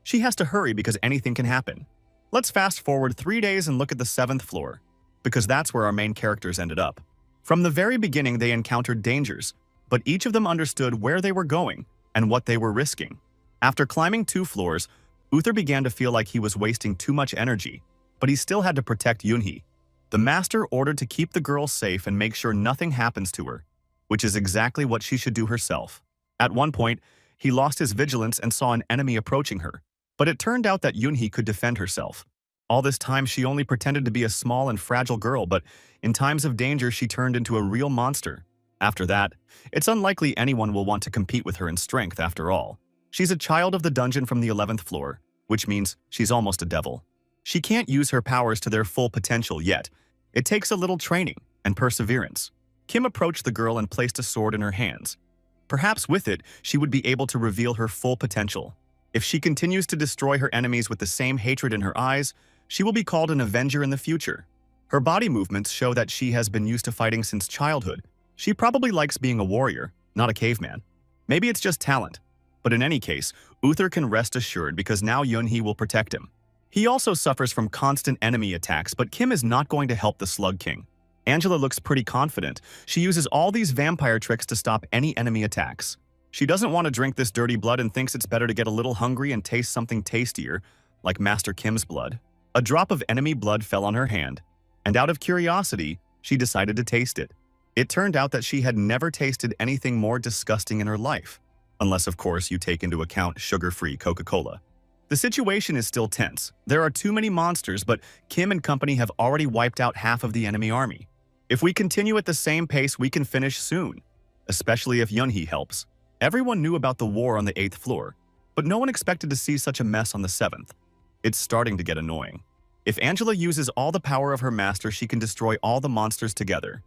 [SPEAKER 1] She has to hurry because anything can happen. Let's fast forward 3 days and look at the 7th floor, because that's where our main characters ended up. From the very beginning, they encountered dangers, but each of them understood where they were going and what they were risking. After climbing 2 floors, Uther began to feel like he was wasting too much energy, but he still had to protect Yunhee. The master ordered to keep the girl safe and make sure nothing happens to her, which is exactly what she should do herself. At one point, he lost his vigilance and saw an enemy approaching her. But it turned out that Yoonhee could defend herself. All this time, she only pretended to be a small and fragile girl, but in times of danger, she turned into a real monster. After that, it's unlikely anyone will want to compete with her in strength after all. She's a child of the dungeon from the 11th floor, which means she's almost a devil. She can't use her powers to their full potential yet. It takes a little training and perseverance. Kim approached the girl and placed a sword in her hands. Perhaps with it, she would be able to reveal her full potential. If she continues to destroy her enemies with the same hatred in her eyes, she will be called an avenger in the future. Her body movements show that she has been used to fighting since childhood. She probably likes being a warrior, not a caveman. Maybe it's just talent. But in any case, Uther can rest assured because now Yoonhee will protect him. He also suffers from constant enemy attacks, but Kim is not going to help the Slug King. Angela looks pretty confident. She uses all these vampire tricks to stop any enemy attacks. She doesn't want to drink this dirty blood and thinks it's better to get a little hungry and taste something tastier, like Master Kim's blood. A drop of enemy blood fell on her hand, and out of curiosity, she decided to taste it. It turned out that she had never tasted anything more disgusting in her life, unless of course you take into account sugar-free Coca-Cola. The situation is still tense. There are too many monsters, but Kim and company have already wiped out half of the enemy army. If we continue at the same pace, we can finish soon, especially if Yoonhee helps. Everyone knew about the war on the 8th floor, but no one expected to see such a mess on the 7th. It's starting to get annoying. If Angela uses all the power of her master, she can destroy all the monsters together.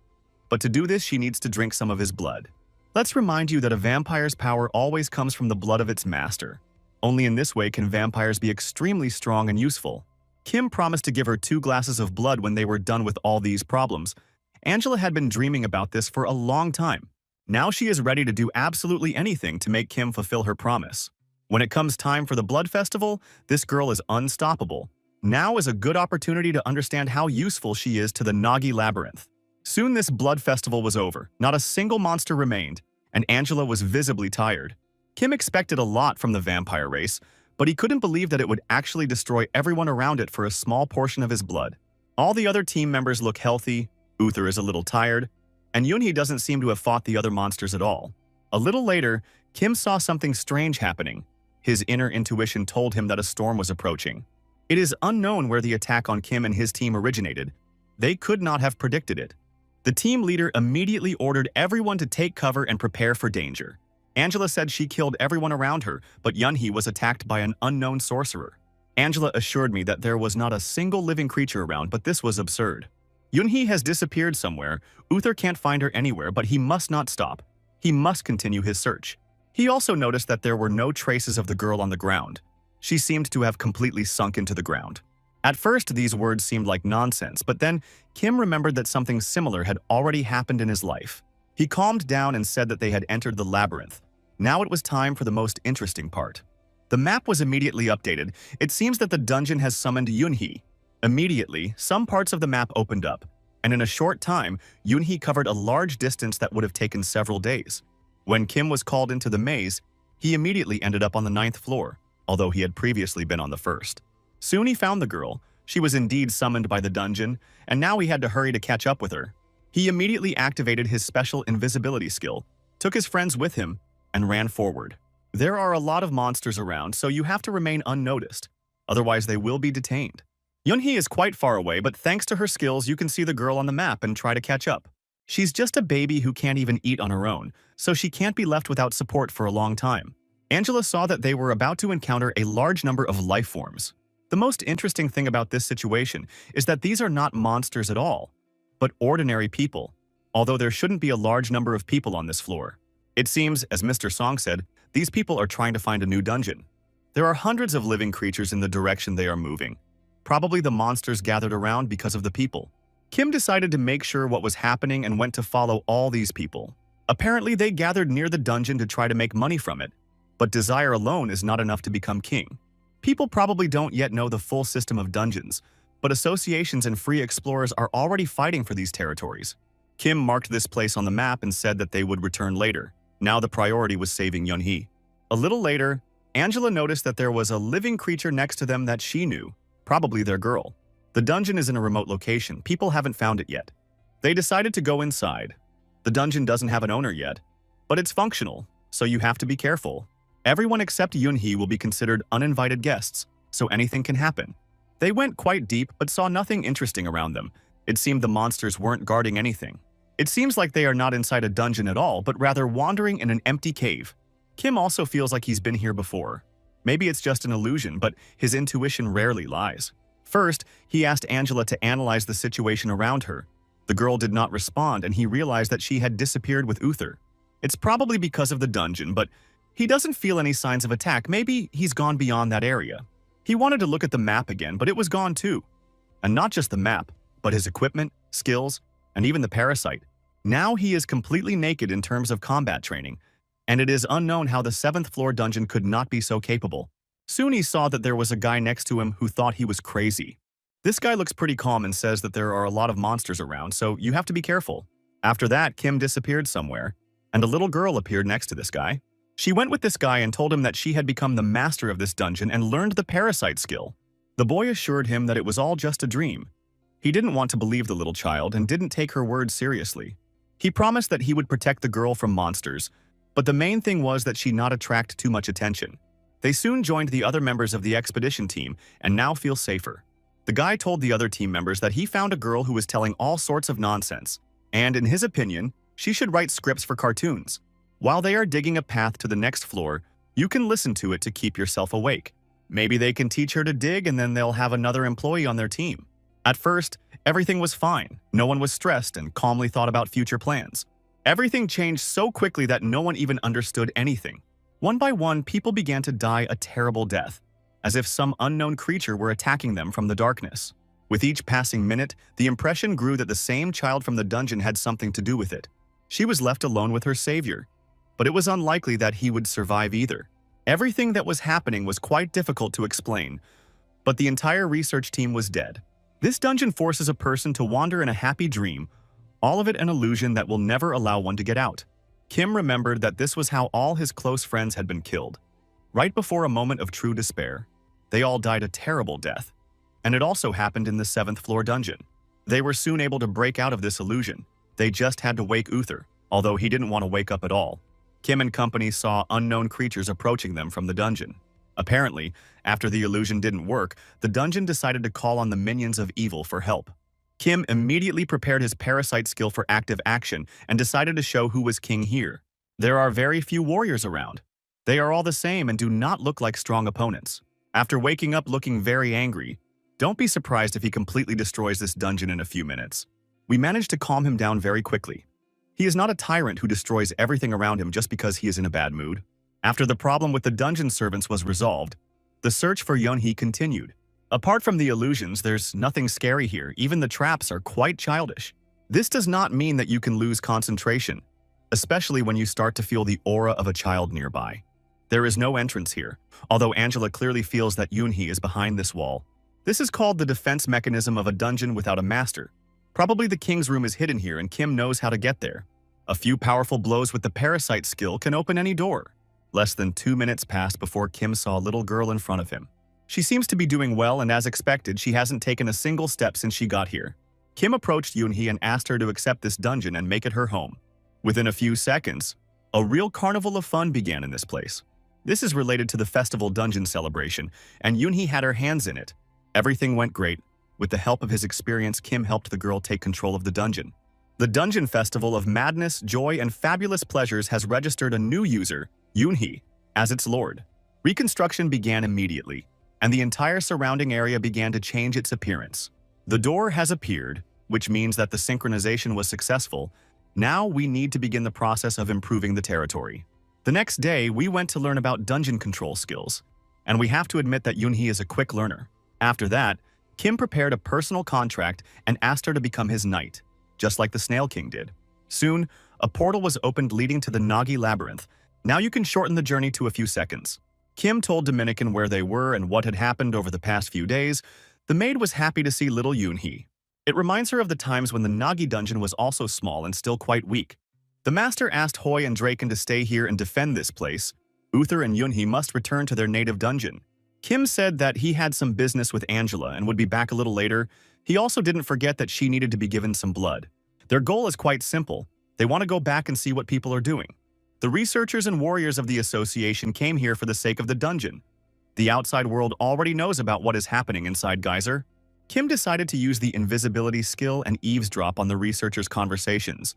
[SPEAKER 1] But to do this, she needs to drink some of his blood. Let's remind you that a vampire's power always comes from the blood of its master. Only in this way can vampires be extremely strong and useful. Kim promised to give her 2 glasses of blood when they were done with all these problems. Angela had been dreaming about this for a long time. Now she is ready to do absolutely anything to make Kim fulfill her promise. When it comes time for the Blood Festival, this girl is unstoppable. Now is a good opportunity to understand how useful she is to the Nagi Labyrinth. Soon this Blood Festival was over. Not a single monster remained, and Angela was visibly tired. Kim expected a lot from the vampire race, but he couldn't believe that it would actually destroy everyone around it for a small portion of his blood. All the other team members look healthy, Uther is a little tired, and Yoonhee doesn't seem to have fought the other monsters at all. A little later, Kim saw something strange happening. His inner intuition told him that a storm was approaching. It is unknown where the attack on Kim and his team originated. They could not have predicted it. The team leader immediately ordered everyone to take cover and prepare for danger. Angela said she killed everyone around her, but Yoonhee was attacked by an unknown sorcerer. Angela assured me that there was not a single living creature around, but this was absurd. Yoonhee has disappeared somewhere. Uther can't find her anywhere, but he must not stop. He must continue his search. He also noticed that there were no traces of the girl on the ground. She seemed to have completely sunk into the ground. At first, these words seemed like nonsense, but then Kim remembered that something similar had already happened in his life. He calmed down and said that they had entered the labyrinth. Now it was time for the most interesting part. The map was immediately updated. It seems that the dungeon has summoned Yoonhee. Immediately, some parts of the map opened up, and in a short time, Yoonhee covered a large distance that would have taken several days. When Kim was called into the maze, he immediately ended up on the 9th floor, although he had previously been on the 1st. Soon he found the girl. She was indeed summoned by the dungeon, and now he had to hurry to catch up with her. He immediately activated his special invisibility skill, took his friends with him, and ran forward. There are a lot of monsters around, so you have to remain unnoticed. Otherwise, they will be detained. Yoonhee is quite far away, but thanks to her skills, you can see the girl on the map and try to catch up. She's just a baby who can't even eat on her own, so she can't be left without support for a long time. Angela saw that they were about to encounter a large number of life forms. The most interesting thing about this situation is that these are not monsters at all, but ordinary people, although there shouldn't be a large number of people on this floor. It seems, as Mr. Song said, these people are trying to find a new dungeon. There are hundreds of living creatures in the direction they are moving. Probably the monsters gathered around because of the people. Kim decided to make sure what was happening and went to follow all these people. Apparently, they gathered near the dungeon to try to make money from it. But desire alone is not enough to become king. People probably don't yet know the full system of dungeons, but associations and free explorers are already fighting for these territories. Kim marked this place on the map and said that they would return later. Now the priority was saving Yoonhee. A little later, Angela noticed that there was a living creature next to them that she knew, probably their girl. The dungeon is in a remote location. People haven't found it yet. They decided to go inside. The dungeon doesn't have an owner yet, but it's functional, so you have to be careful. Everyone except Yoonhee will be considered uninvited guests, so anything can happen. They went quite deep but saw nothing interesting around them. It seemed the monsters weren't guarding anything. It seems like they are not inside a dungeon at all, but rather wandering in an empty cave. Kim also feels like he's been here before. Maybe it's just an illusion, but his intuition rarely lies. First, he asked Angela to analyze the situation around her. The girl did not respond, and he realized that she had disappeared with Uther. It's probably because of the dungeon, but he doesn't feel any signs of attack. Maybe he's gone beyond that area. He wanted to look at the map again, but it was gone too. And not just the map, but his equipment, skills, and even the parasite. Now he is completely naked in terms of combat training, and it is unknown how the 7th floor dungeon could not be so capable. Soon he saw that there was a guy next to him who thought he was crazy. This guy looks pretty calm and says that there are a lot of monsters around, so you have to be careful. After that, Kim disappeared somewhere, and a little girl appeared next to this guy. She went with this guy and told him that she had become the master of this dungeon and learned the parasite skill. The boy assured him that it was all just a dream. He didn't want to believe the little child and didn't take her words seriously. He promised that he would protect the girl from monsters, but the main thing was that she not attract too much attention. They soon joined the other members of the expedition team and now feel safer. The guy told the other team members that he found a girl who was telling all sorts of nonsense, and in his opinion, she should write scripts for cartoons. While they are digging a path to the next floor, you can listen to it to keep yourself awake. Maybe they can teach her to dig and then they'll have another employee on their team. At first, everything was fine. No one was stressed and calmly thought about future plans. Everything changed so quickly that no one even understood anything. One by one, people began to die a terrible death, as if some unknown creature were attacking them from the darkness. With each passing minute, the impression grew that the same child from the dungeon had something to do with it. She was left alone with her savior, but it was unlikely that he would survive either. Everything that was happening was quite difficult to explain, but the entire research team was dead. This dungeon forces a person to wander in a happy dream, all of it an illusion that will never allow one to get out. Kim remembered that this was how all his close friends had been killed. Right before a moment of true despair, they all died a terrible death. And it also happened in the 7th floor dungeon. They were soon able to break out of this illusion. They just had to wake Uther, although he didn't want to wake up at all. Kim and company saw unknown creatures approaching them from the dungeon. Apparently, after the illusion didn't work, the dungeon decided to call on the minions of evil for help. Kim immediately prepared his parasite skill for active action and decided to show who was king here. There are very few warriors around. They are all the same and do not look like strong opponents. After waking up looking very angry, don't be surprised if he completely destroys this dungeon in a few minutes. We managed to calm him down very quickly. He is not a tyrant who destroys everything around him just because he is in a bad mood. After the problem with the dungeon servants was resolved, the search for Yoonhee continued. Apart from the illusions, there's nothing scary here. Even the traps are quite childish. This does not mean that you can lose concentration, especially when you start to feel the aura of a child nearby. There is no entrance here, although Angela clearly feels that Yoonhee is behind this wall. This is called the defense mechanism of a dungeon without a master. Probably the king's room is hidden here and Kim knows how to get there. A few powerful blows with the parasite skill can open any door. Less than 2 minutes passed before Kim saw a little girl in front of him. She seems to be doing well, and as expected, she hasn't taken a single step since she got here. Kim approached Yoonhee and asked her to accept this dungeon and make it her home. Within a few seconds, a real carnival of fun began in this place. This is related to the festival dungeon celebration, and Yoonhee had her hands in it. Everything went great. With the help of his experience, Kim helped the girl take control of the dungeon. The Dungeon Festival of Madness, Joy, and Fabulous Pleasures has registered a new user, Yoonhee, as its lord. Reconstruction began immediately, and the entire surrounding area began to change its appearance. The door has appeared, which means that the synchronization was successful. Now we need to begin the process of improving the territory. The next day, we went to learn about dungeon control skills, and we have to admit that Yoonhee is a quick learner. After that, Kim prepared a personal contract and asked her to become his knight, just like the Snail King did. Soon, a portal was opened leading to the Nagi Labyrinth. Now you can shorten the journey to a few seconds. Kim told Dominican where they were and what had happened over the past few days. The maid was happy to see little Yoonhee. It reminds her of the times when the Nagi dungeon was also small and still quite weak. The master asked Hoi and Draken to stay here and defend this place. Uther and Yoonhee must return to their native dungeon. Kim said that he had some business with Angela and would be back a little later. He also didn't forget that she needed to be given some blood. Their goal is quite simple. They want to go back and see what people are doing. The researchers and warriors of the association came here for the sake of the dungeon. The outside world already knows about what is happening inside Geyser. Kim decided to use the invisibility skill and eavesdrop on the researchers' conversations.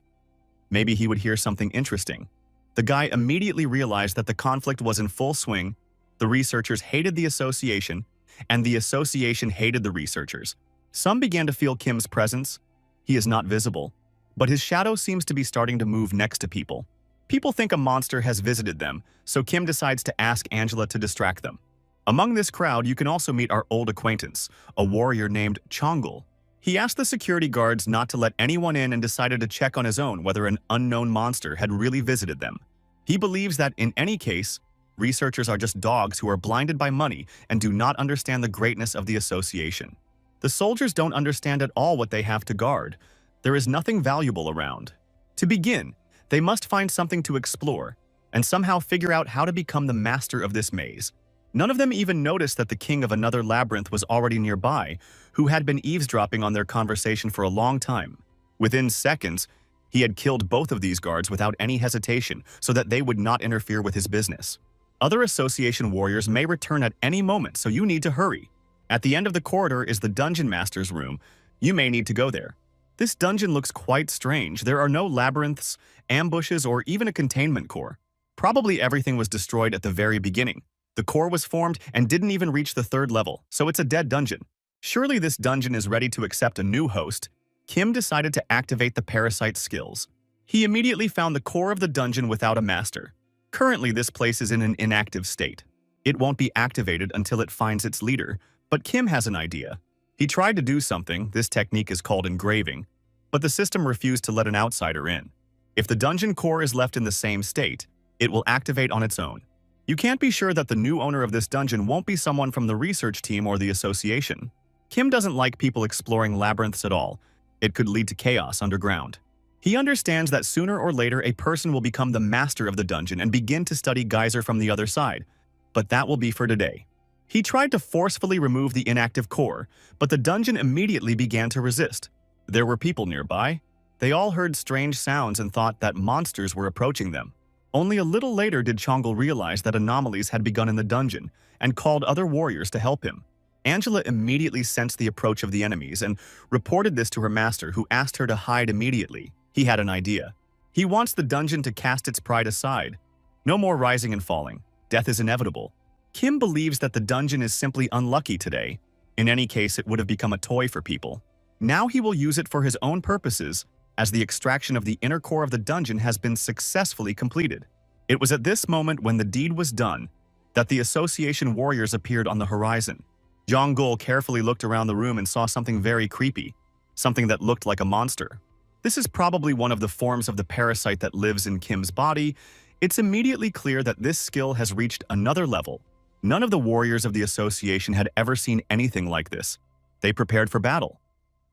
[SPEAKER 1] Maybe he would hear something interesting. The guy immediately realized that the conflict was in full swing. The researchers hated the association, and the association hated the researchers. Some began to feel Kim's presence. He is not visible, but his shadow seems to be starting to move next to people. People think a monster has visited them, so Kim decides to ask Angela to distract them. Among this crowd, you can also meet our old acquaintance, a warrior named Chongul. He asked the security guards not to let anyone in and decided to check on his own whether an unknown monster had really visited them. He believes that in any case, researchers are just dogs who are blinded by money and do not understand the greatness of the association. The soldiers don't understand at all what they have to guard. There is nothing valuable around. To begin, they must find something to explore and somehow figure out how to become the master of this maze. None of them even noticed that the king of another labyrinth was already nearby, who had been eavesdropping on their conversation for a long time. Within seconds, he had killed both of these guards without any hesitation so that they would not interfere with his business. Other association warriors may return at any moment, so you need to hurry. At the end of the corridor is the dungeon master's room. You may need to go there. This dungeon looks quite strange. There are no labyrinths, ambushes, or even a containment core. Probably everything was destroyed at the very beginning. The core was formed and didn't even reach the 3rd level, so it's a dead dungeon. Surely this dungeon is ready to accept a new host. Kim decided to activate the parasite skills. He immediately found the core of the dungeon without a master. Currently, this place is in an inactive state. It won't be activated until it finds its leader, but Kim has an idea. He tried to do something, this technique is called engraving, but the system refused to let an outsider in. If the dungeon core is left in the same state, it will activate on its own. You can't be sure that the new owner of this dungeon won't be someone from the research team or the association. Kim doesn't like people exploring labyrinths at all. It could lead to chaos underground. He understands that sooner or later a person will become the master of the dungeon and begin to study Geyser from the other side, but that will be for today. He tried to forcefully remove the inactive core, but the dungeon immediately began to resist. There were people nearby. They all heard strange sounds and thought that monsters were approaching them. Only a little later did Chongul realize that anomalies had begun in the dungeon and called other warriors to help him. Angela immediately sensed the approach of the enemies and reported this to her master, who asked her to hide immediately. He had an idea. He wants the dungeon to cast its pride aside. No more rising and falling. Death is inevitable. Kim believes that the dungeon is simply unlucky today. In any case, it would have become a toy for people. Now he will use it for his own purposes, as the extraction of the inner core of the dungeon has been successfully completed. It was at this moment, when the deed was done, that the association warriors appeared on the horizon. Jong-gul carefully looked around the room and saw something very creepy, something that looked like a monster. This is probably one of the forms of the parasite that lives in Kim's body. It's immediately clear that this skill has reached another level. None of the warriors of the association had ever seen anything like this. They prepared for battle,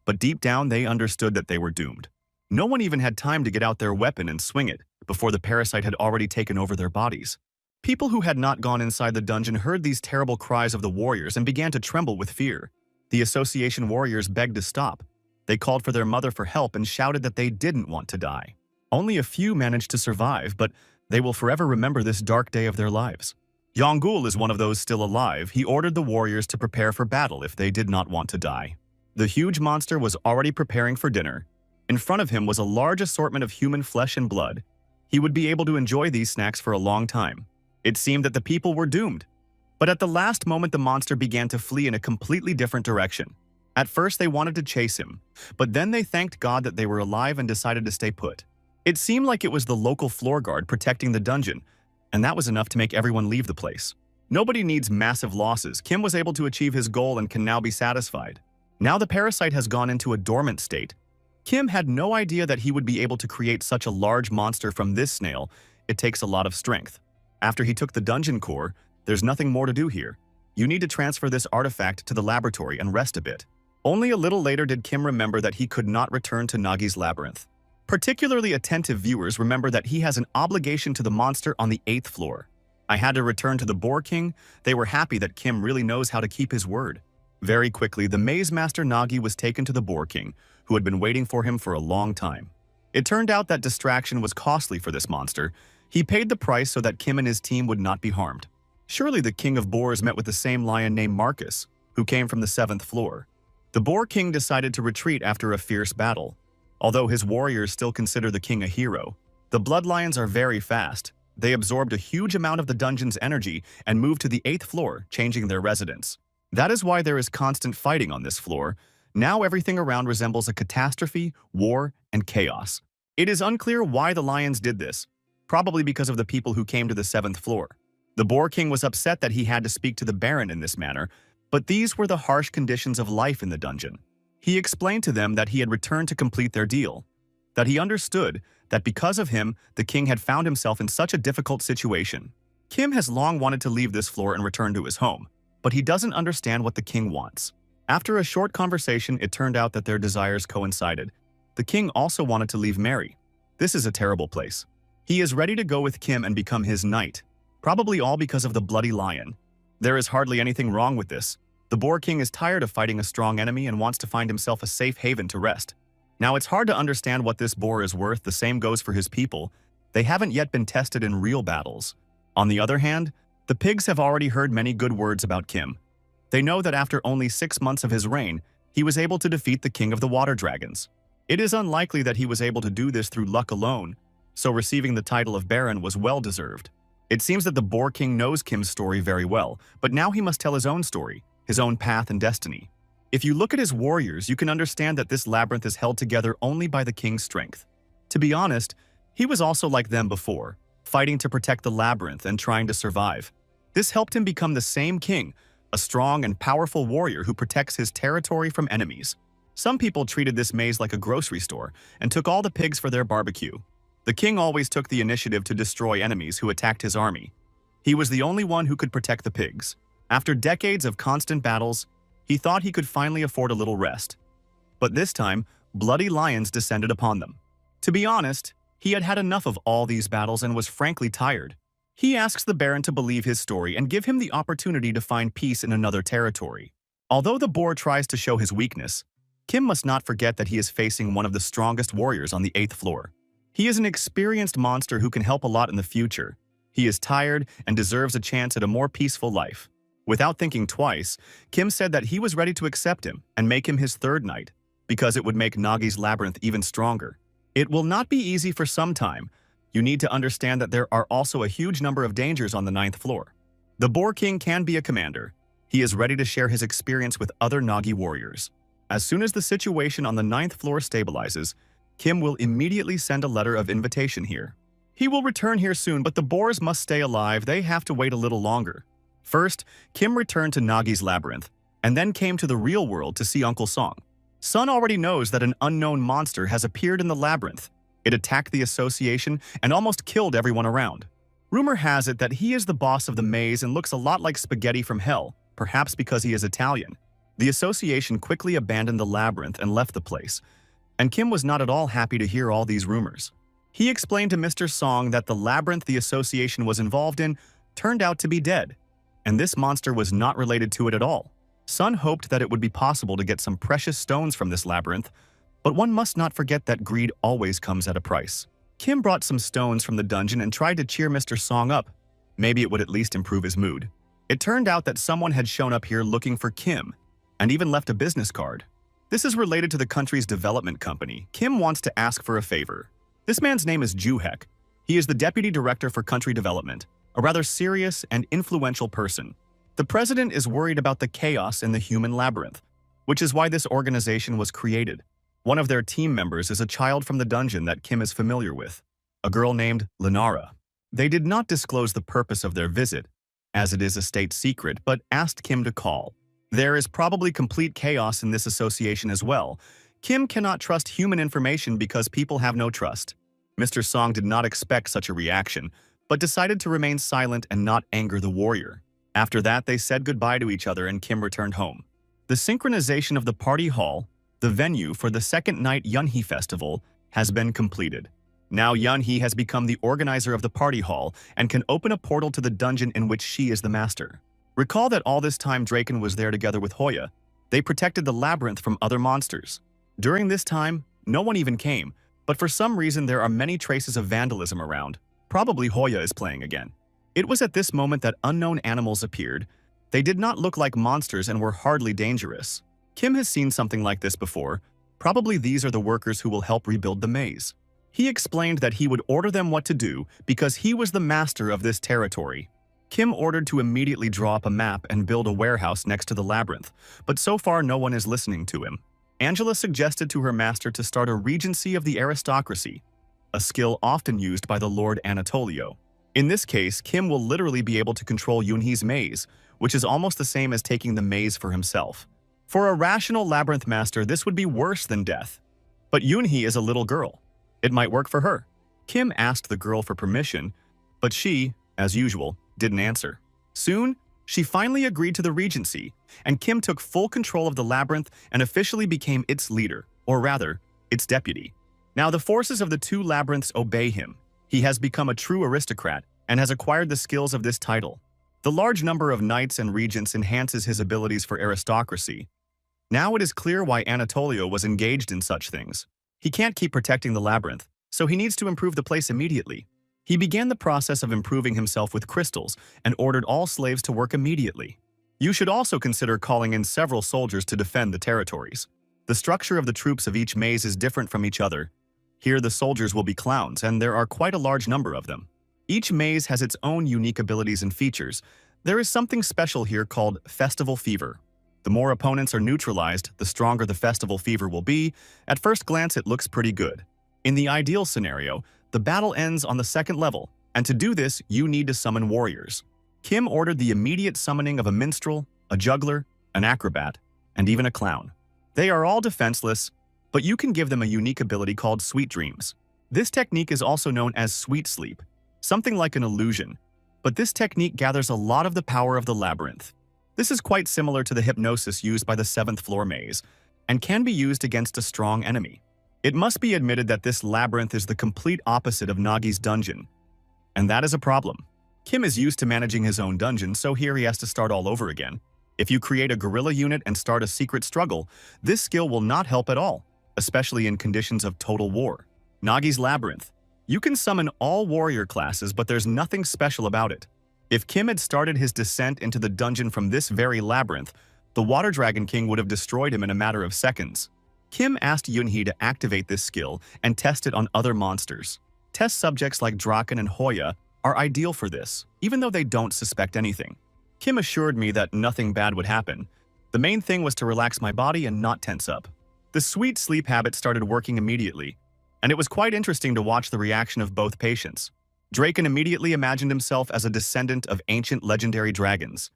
[SPEAKER 1] but deep down they understood that they were doomed. No one even had time to get out their weapon and swing it before the parasite had already taken over their bodies. People who had not gone inside the dungeon heard these terrible cries of the warriors and began to tremble with fear. The association warriors begged to stop. They called for their mother for help and shouted that they didn't want to die. Only a few managed to survive, but they will forever remember this dark day of their lives. Yonggul is one of those still alive. He ordered the warriors to prepare for battle if they did not want to die. The huge monster was already preparing for dinner. In front of him was a large assortment of human flesh and blood. He would be able to enjoy these snacks for a long time. It seemed that the people were doomed. But at the last moment, the monster began to flee in a completely different direction. At first, they wanted to chase him, but then they thanked God that they were alive and decided to stay put. It seemed like it was the local floor guard protecting the dungeon, and that was enough to make everyone leave the place. Nobody needs massive losses. Kim was able to achieve his goal and can now be satisfied. Now the parasite has gone into a dormant state. Kim had no idea that he would be able to create such a large monster from this snail. It takes a lot of strength. After he took the dungeon core, there's nothing more to do here. You need to transfer this artifact to the laboratory and rest a bit. Only a little later did Kim remember that he could not return to Nagi's labyrinth. Particularly attentive viewers remember that he has an obligation to the monster on the 8th floor. I had to return to the Boar King. They were happy that Kim really knows how to keep his word. Very quickly, the Maze Master Nagi was taken to the Boar King, who had been waiting for him for a long time. It turned out that distraction was costly for this monster. He paid the price so that Kim and his team would not be harmed. Surely the king of boars met with the same lion named Marcus, who came from the 7th floor. The Boar King decided to retreat after a fierce battle. Although his warriors still consider the king a hero, the blood lions are very fast. They absorbed a huge amount of the dungeon's energy and moved to the 8th floor, changing their residence. That is why there is constant fighting on this floor. Now everything around resembles a catastrophe, war, and chaos. It is unclear why the lions did this, probably because of the people who came to the 7th floor. The Boar King was upset that he had to speak to the Baron in this manner, but these were the harsh conditions of life in the dungeon. He explained to them that he had returned to complete their deal, that he understood that because of him, the king had found himself in such a difficult situation. Kim has long wanted to leave this floor and return to his home, but he doesn't understand what the king wants. After a short conversation, it turned out that their desires coincided. The king also wanted to leave Mary. This is a terrible place. He is ready to go with Kim and become his knight, probably all because of the bloody lion. There is hardly anything wrong with this. The Boar King is tired of fighting a strong enemy and wants to find himself a safe haven to rest. Now, it's hard to understand what this boar is worth. The same goes for his people. They haven't yet been tested in real battles. On the other hand, the pigs have already heard many good words about Kim. They know that after only 6 months of his reign, he was able to defeat the king of the water dragons. It is unlikely that he was able to do this through luck alone, so receiving the title of Baron was well-deserved. It seems that the Boar King knows Kim's story very well, but now he must tell his own story, his own path and destiny. If you look at his warriors, you can understand that this labyrinth is held together only by the king's strength. To be honest, he was also like them before, fighting to protect the labyrinth and trying to survive. This helped him become the same king, a strong and powerful warrior who protects his territory from enemies. Some people treated this maze like a grocery store and took all the pigs for their barbecue. The king always took the initiative to destroy enemies who attacked his army. He was the only one who could protect the pigs. After decades of constant battles, he thought he could finally afford a little rest. But this time, bloody lions descended upon them. To be honest, he had had enough of all these battles and was frankly tired. He asks the Baron to believe his story and give him the opportunity to find peace in another territory. Although the boar tries to show his weakness, Kim must not forget that he is facing one of the strongest warriors on the 8th floor. He is an experienced monster who can help a lot in the future. He is tired and deserves a chance at a more peaceful life. Without thinking twice, Kim said that he was ready to accept him and make him his 3rd knight, because it would make Nagi's labyrinth even stronger. It will not be easy for some time. You need to understand that there are also a huge number of dangers on the 9th floor. The Boar King can be a commander. He is ready to share his experience with other Nagi warriors. As soon as the situation on the 9th floor stabilizes, Kim will immediately send a letter of invitation here. He will return here soon, but the boars must stay alive. They have to wait a little longer. First, Kim returned to Nagi's labyrinth, and then came to the real world to see Uncle Song. Sun already knows that an unknown monster has appeared in the labyrinth. It attacked the association and almost killed everyone around. Rumor has it that he is the boss of the maze and looks a lot like Spaghetti from Hell, perhaps because he is Italian. The association quickly abandoned the labyrinth and left the place, and Kim was not at all happy to hear all these rumors. He explained to Mr. Song that the labyrinth the association was involved in turned out to be dead, and this monster was not related to it at all. Sun hoped that it would be possible to get some precious stones from this labyrinth, but one must not forget that greed always comes at a price. Kim brought some stones from the dungeon and tried to cheer Mr. Song up. Maybe it would at least improve his mood. It turned out that someone had shown up here looking for Kim, and even left a business card. This is related to the country's development company. Kim wants to ask for a favor. This man's name is Juhek. He is the deputy director for country development, a rather serious and influential person. The president is worried about the chaos in the human labyrinth, which is why this organization was created. One of their team members is a child from the dungeon that Kim is familiar with, a girl named Lenara. They did not disclose the purpose of their visit, as it is a state secret, but asked Kim to call. There is probably complete chaos in this association as well. Kim cannot trust human information because people have no trust. Mr. Song did not expect such a reaction, but decided to remain silent and not anger the warrior. After that, they said goodbye to each other and Kim returned home. The synchronization of the party hall, the venue for the 2nd night Yunhee festival, has been completed. Now Yunhee has become the organizer of the party hall and can open a portal to the dungeon in which she is the master. Recall that all this time Draken was there together with Hoya. They protected the labyrinth from other monsters. During this time, no one even came, but for some reason there are many traces of vandalism around. Probably Hoya is playing again. It was at this moment that unknown animals appeared. They did not look like monsters and were hardly dangerous. Kim has seen something like this before. Probably these are the workers who will help rebuild the maze. He explained that he would order them what to do because he was the master of this territory. Kim ordered to immediately draw up a map and build a warehouse next to the labyrinth, but so far no one is listening to him. Angela suggested to her master to start a regency of the aristocracy, a skill often used by the Lord Anatolio. In this case, Kim will literally be able to control Yoonhee's maze, which is almost the same as taking the maze for himself. For a rational labyrinth master, this would be worse than death. But Yoonhee is a little girl. It might work for her. Kim asked the girl for permission, but she, as usual, didn't answer. Soon, she finally agreed to the regency, and Kim took full control of the labyrinth and officially became its leader, or rather, its deputy. Now the forces of the two labyrinths obey him. He has become a true aristocrat and has acquired the skills of this title. The large number of knights and regents enhances his abilities for aristocracy. Now it is clear why Anatolio was engaged in such things. He can't keep protecting the labyrinth, so he needs to improve the place immediately. He began the process of improving himself with crystals and ordered all slaves to work immediately. You should also consider calling in several soldiers to defend the territories. The structure of the troops of each maze is different from each other. Here the soldiers will be clowns, and there are quite a large number of them. Each maze has its own unique abilities and features. There is something special here called festival fever. The more opponents are neutralized, the stronger the festival fever will be. At first glance, it looks pretty good. In the ideal scenario, the battle ends on the second level, and to do this, you need to summon warriors. Kim ordered the immediate summoning of a minstrel, a juggler, an acrobat, and even a clown. They are all defenseless, but you can give them a unique ability called Sweet Dreams. This technique is also known as Sweet Sleep, something like an illusion, but this technique gathers a lot of the power of the labyrinth. This is quite similar to the hypnosis used by the 7th floor maze, and can be used against a strong enemy. It must be admitted that this labyrinth is the complete opposite of Nagi's dungeon, and that is a problem. Kim is used to managing his own dungeon, so here he has to start all over again. If you create a guerrilla unit and start a secret struggle, this skill will not help at all, especially in conditions of total war. Nagi's Labyrinth. You can summon all warrior classes, but there's nothing special about it. If Kim had started his descent into the dungeon from this very labyrinth, the Water Dragon King would have destroyed him in a matter of seconds. Kim asked Yoonhee to activate this skill and test it on other monsters. Test subjects like Draken and Hoya are ideal for this, even though they don't suspect anything. Kim assured me that nothing bad would happen. The main thing was to relax my body and not tense up. The sweet sleep habit started working immediately, and it was quite interesting to watch the reaction of both patients. Draken immediately imagined himself as a descendant of ancient legendary dragons.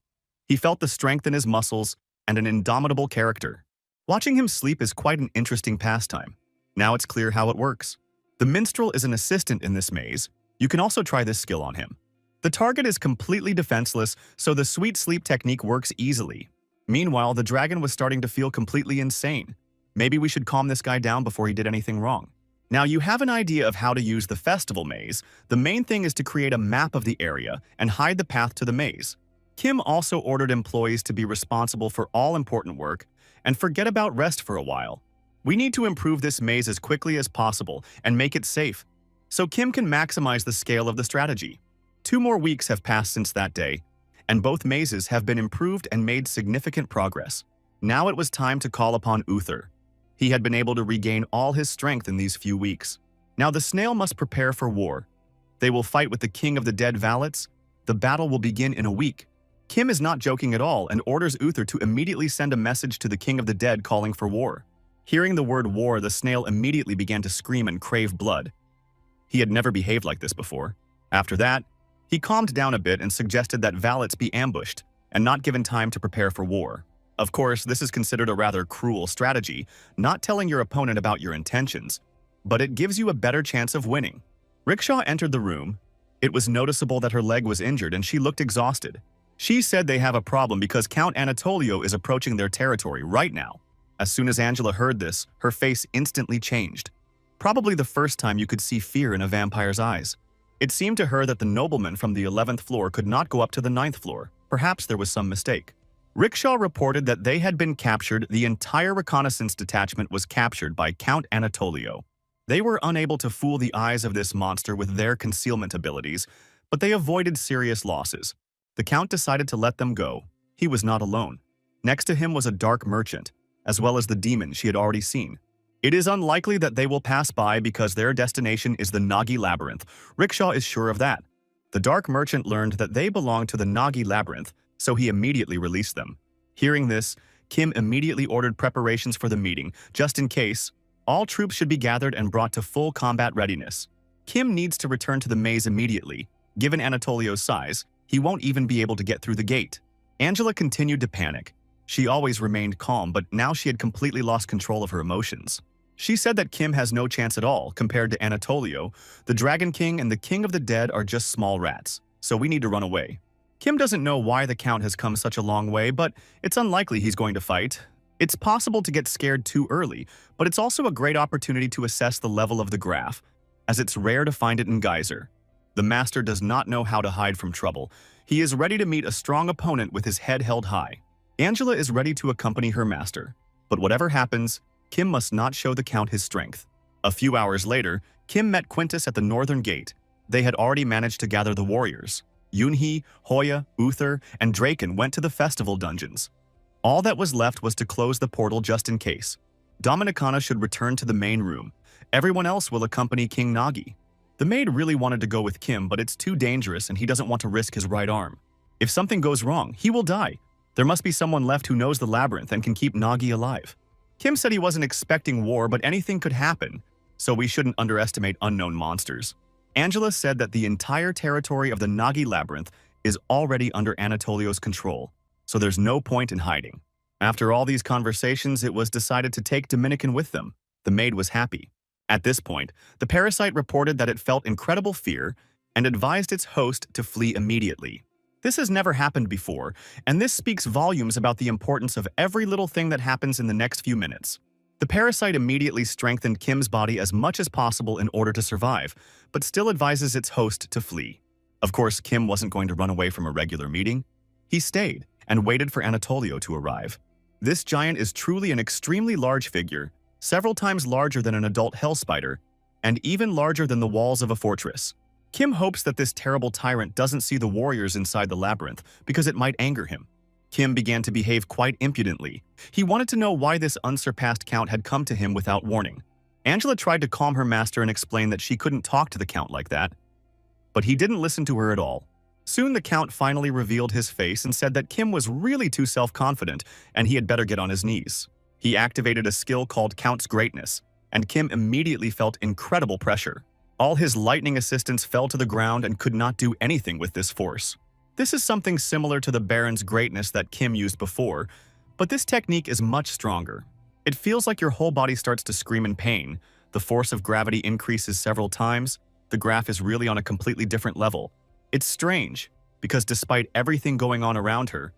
[SPEAKER 1] He felt the strength in his muscles and an indomitable character. Watching him sleep is quite an interesting pastime. Now it's clear how it works. The minstrel is an assistant in this maze. You can also try this skill on him. The target is completely defenseless, so the sweet sleep technique works easily. Meanwhile, the dragon was starting to feel completely insane. Maybe we should calm this guy down before he did anything wrong. Now you have an idea of how to use the festival maze. The main thing is to create a map of the area and hide the path to the maze. Kim also ordered employees to be responsible for all important work and forget about rest for a while. We need to improve this maze as quickly as possible and make it safe, so Kim can maximize the scale of the strategy. 2 more weeks have passed since that day, and both mazes have been improved and made significant progress. Now it was time to call upon Uther. He had been able to regain all his strength in these few weeks. Now the snail must prepare for war. They will fight with the king of the dead valets. The battle will begin in a week. Kim is not joking at all and orders Uther to immediately send a message to the king of the dead calling for war. Hearing the word war, the snail immediately began to scream and crave blood. He had never behaved like this before. After that, he calmed down a bit and suggested that valets be ambushed and not given time to prepare for war. Of course, this is considered a rather cruel strategy, not telling your opponent about your intentions, but it gives you a better chance of winning. Rickshaw entered the room. It was noticeable that her leg was injured and she looked exhausted. She said they have a problem because Count Anatolio is approaching their territory right now. As soon as Angela heard this, her face instantly changed. Probably the first time you could see fear in a vampire's eyes. It seemed to her that the nobleman from the 11th floor could not go up to the 9th floor. Perhaps there was some mistake. Rickshaw reported that they had been captured. The entire reconnaissance detachment was captured by Count Anatolio. They were unable to fool the eyes of this monster with their concealment abilities, but they avoided serious losses. The Count decided to let them go. He was not alone. Next to him was a dark merchant, as well as the demon she had already seen. It is unlikely that they will pass by because their destination is the Nagi Labyrinth. Rickshaw is sure of that. The dark merchant learned that they belonged to the Nagi Labyrinth, so he immediately released them. Hearing this, Kim immediately ordered preparations for the meeting, just in case. All troops should be gathered and brought to full combat readiness. Kim needs to return to the maze immediately. Given Anatolio's size, he won't even be able to get through the gate. Angela continued to panic. She always remained calm, but now she had completely lost control of her emotions. She said that Kim has no chance at all compared to Anatolio. The Dragon King and the King of the Dead are just small rats, so we need to run away. Kim doesn't know why the Count has come such a long way, but it's unlikely he's going to fight. It's possible to get scared too early, but it's also a great opportunity to assess the level of the graph, as it's rare to find it in Geyser. The Master does not know how to hide from trouble. He is ready to meet a strong opponent with his head held high. Angela is ready to accompany her master, but whatever happens, Kim must not show the Count his strength. A few hours later, Kim met Quintus at the northern gate. They had already managed to gather the warriors. Yoonhee, Hoya, Uther, and Draken went to the festival dungeons. All that was left was to close the portal just in case. Dominicana should return to the main room. Everyone else will accompany King Nagi. The maid really wanted to go with Kim, but it's too dangerous and he doesn't want to risk his right arm. If something goes wrong, he will die. There must be someone left who knows the labyrinth and can keep Nagi alive. Kim said he wasn't expecting war, but anything could happen, so we shouldn't underestimate unknown monsters. Angela said that the entire territory of the Nagi Labyrinth is already under Anatolio's control, so there's no point in hiding. After all these conversations, it was decided to take Dominican with them. The maid was happy. At this point, the parasite reported that it felt incredible fear and advised its host to flee immediately. This has never happened before, and this speaks volumes about the importance of every little thing that happens in the next few minutes. The parasite immediately strengthened Kim's body as much as possible in order to survive, but still advises its host to flee. Of course, Kim wasn't going to run away from a regular meeting. He stayed and waited for Anatolio to arrive. This giant is truly an extremely large figure, several times larger than an adult hell spider, and even larger than the walls of a fortress. Kim hopes that this terrible tyrant doesn't see the warriors inside the labyrinth because it might anger him. Kim began to behave quite impudently. He wanted to know why this unsurpassed Count had come to him without warning. Angela tried to calm her master and explain that she couldn't talk to the Count like that, but he didn't listen to her at all. Soon the Count finally revealed his face and said that Kim was really too self-confident and he had better get on his knees. He activated a skill called Count's Greatness, and Kim immediately felt incredible pressure. All his lightning assistants fell to the ground and could not do anything with this force. This is something similar to the Baron's Greatness that Kim used before, but this technique is much stronger. It feels like your whole body starts to scream in pain. The force of gravity increases several times. The graph is really on a completely different level. It's strange, because despite everything going on around her,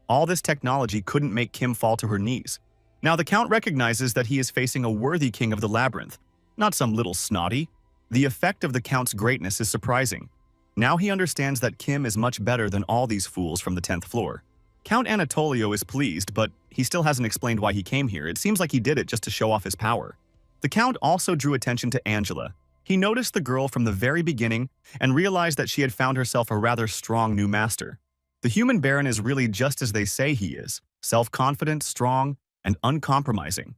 [SPEAKER 1] all this technology couldn't make Kim fall to her knees. Now the Count recognizes that he is facing a worthy king of the labyrinth, not some little snotty. The effect of the Count's greatness is surprising. Now he understands that Kim is much better than all these fools from the 10th floor. Count Anatolio is pleased, but he still hasn't explained why he came here. It seems like he did it just to show off his power. The Count also drew attention to Angela. He noticed the girl from the very beginning and realized that she had found herself a rather strong new master. The human Baron is really just as they say he is, self-confident, strong, and uncompromising.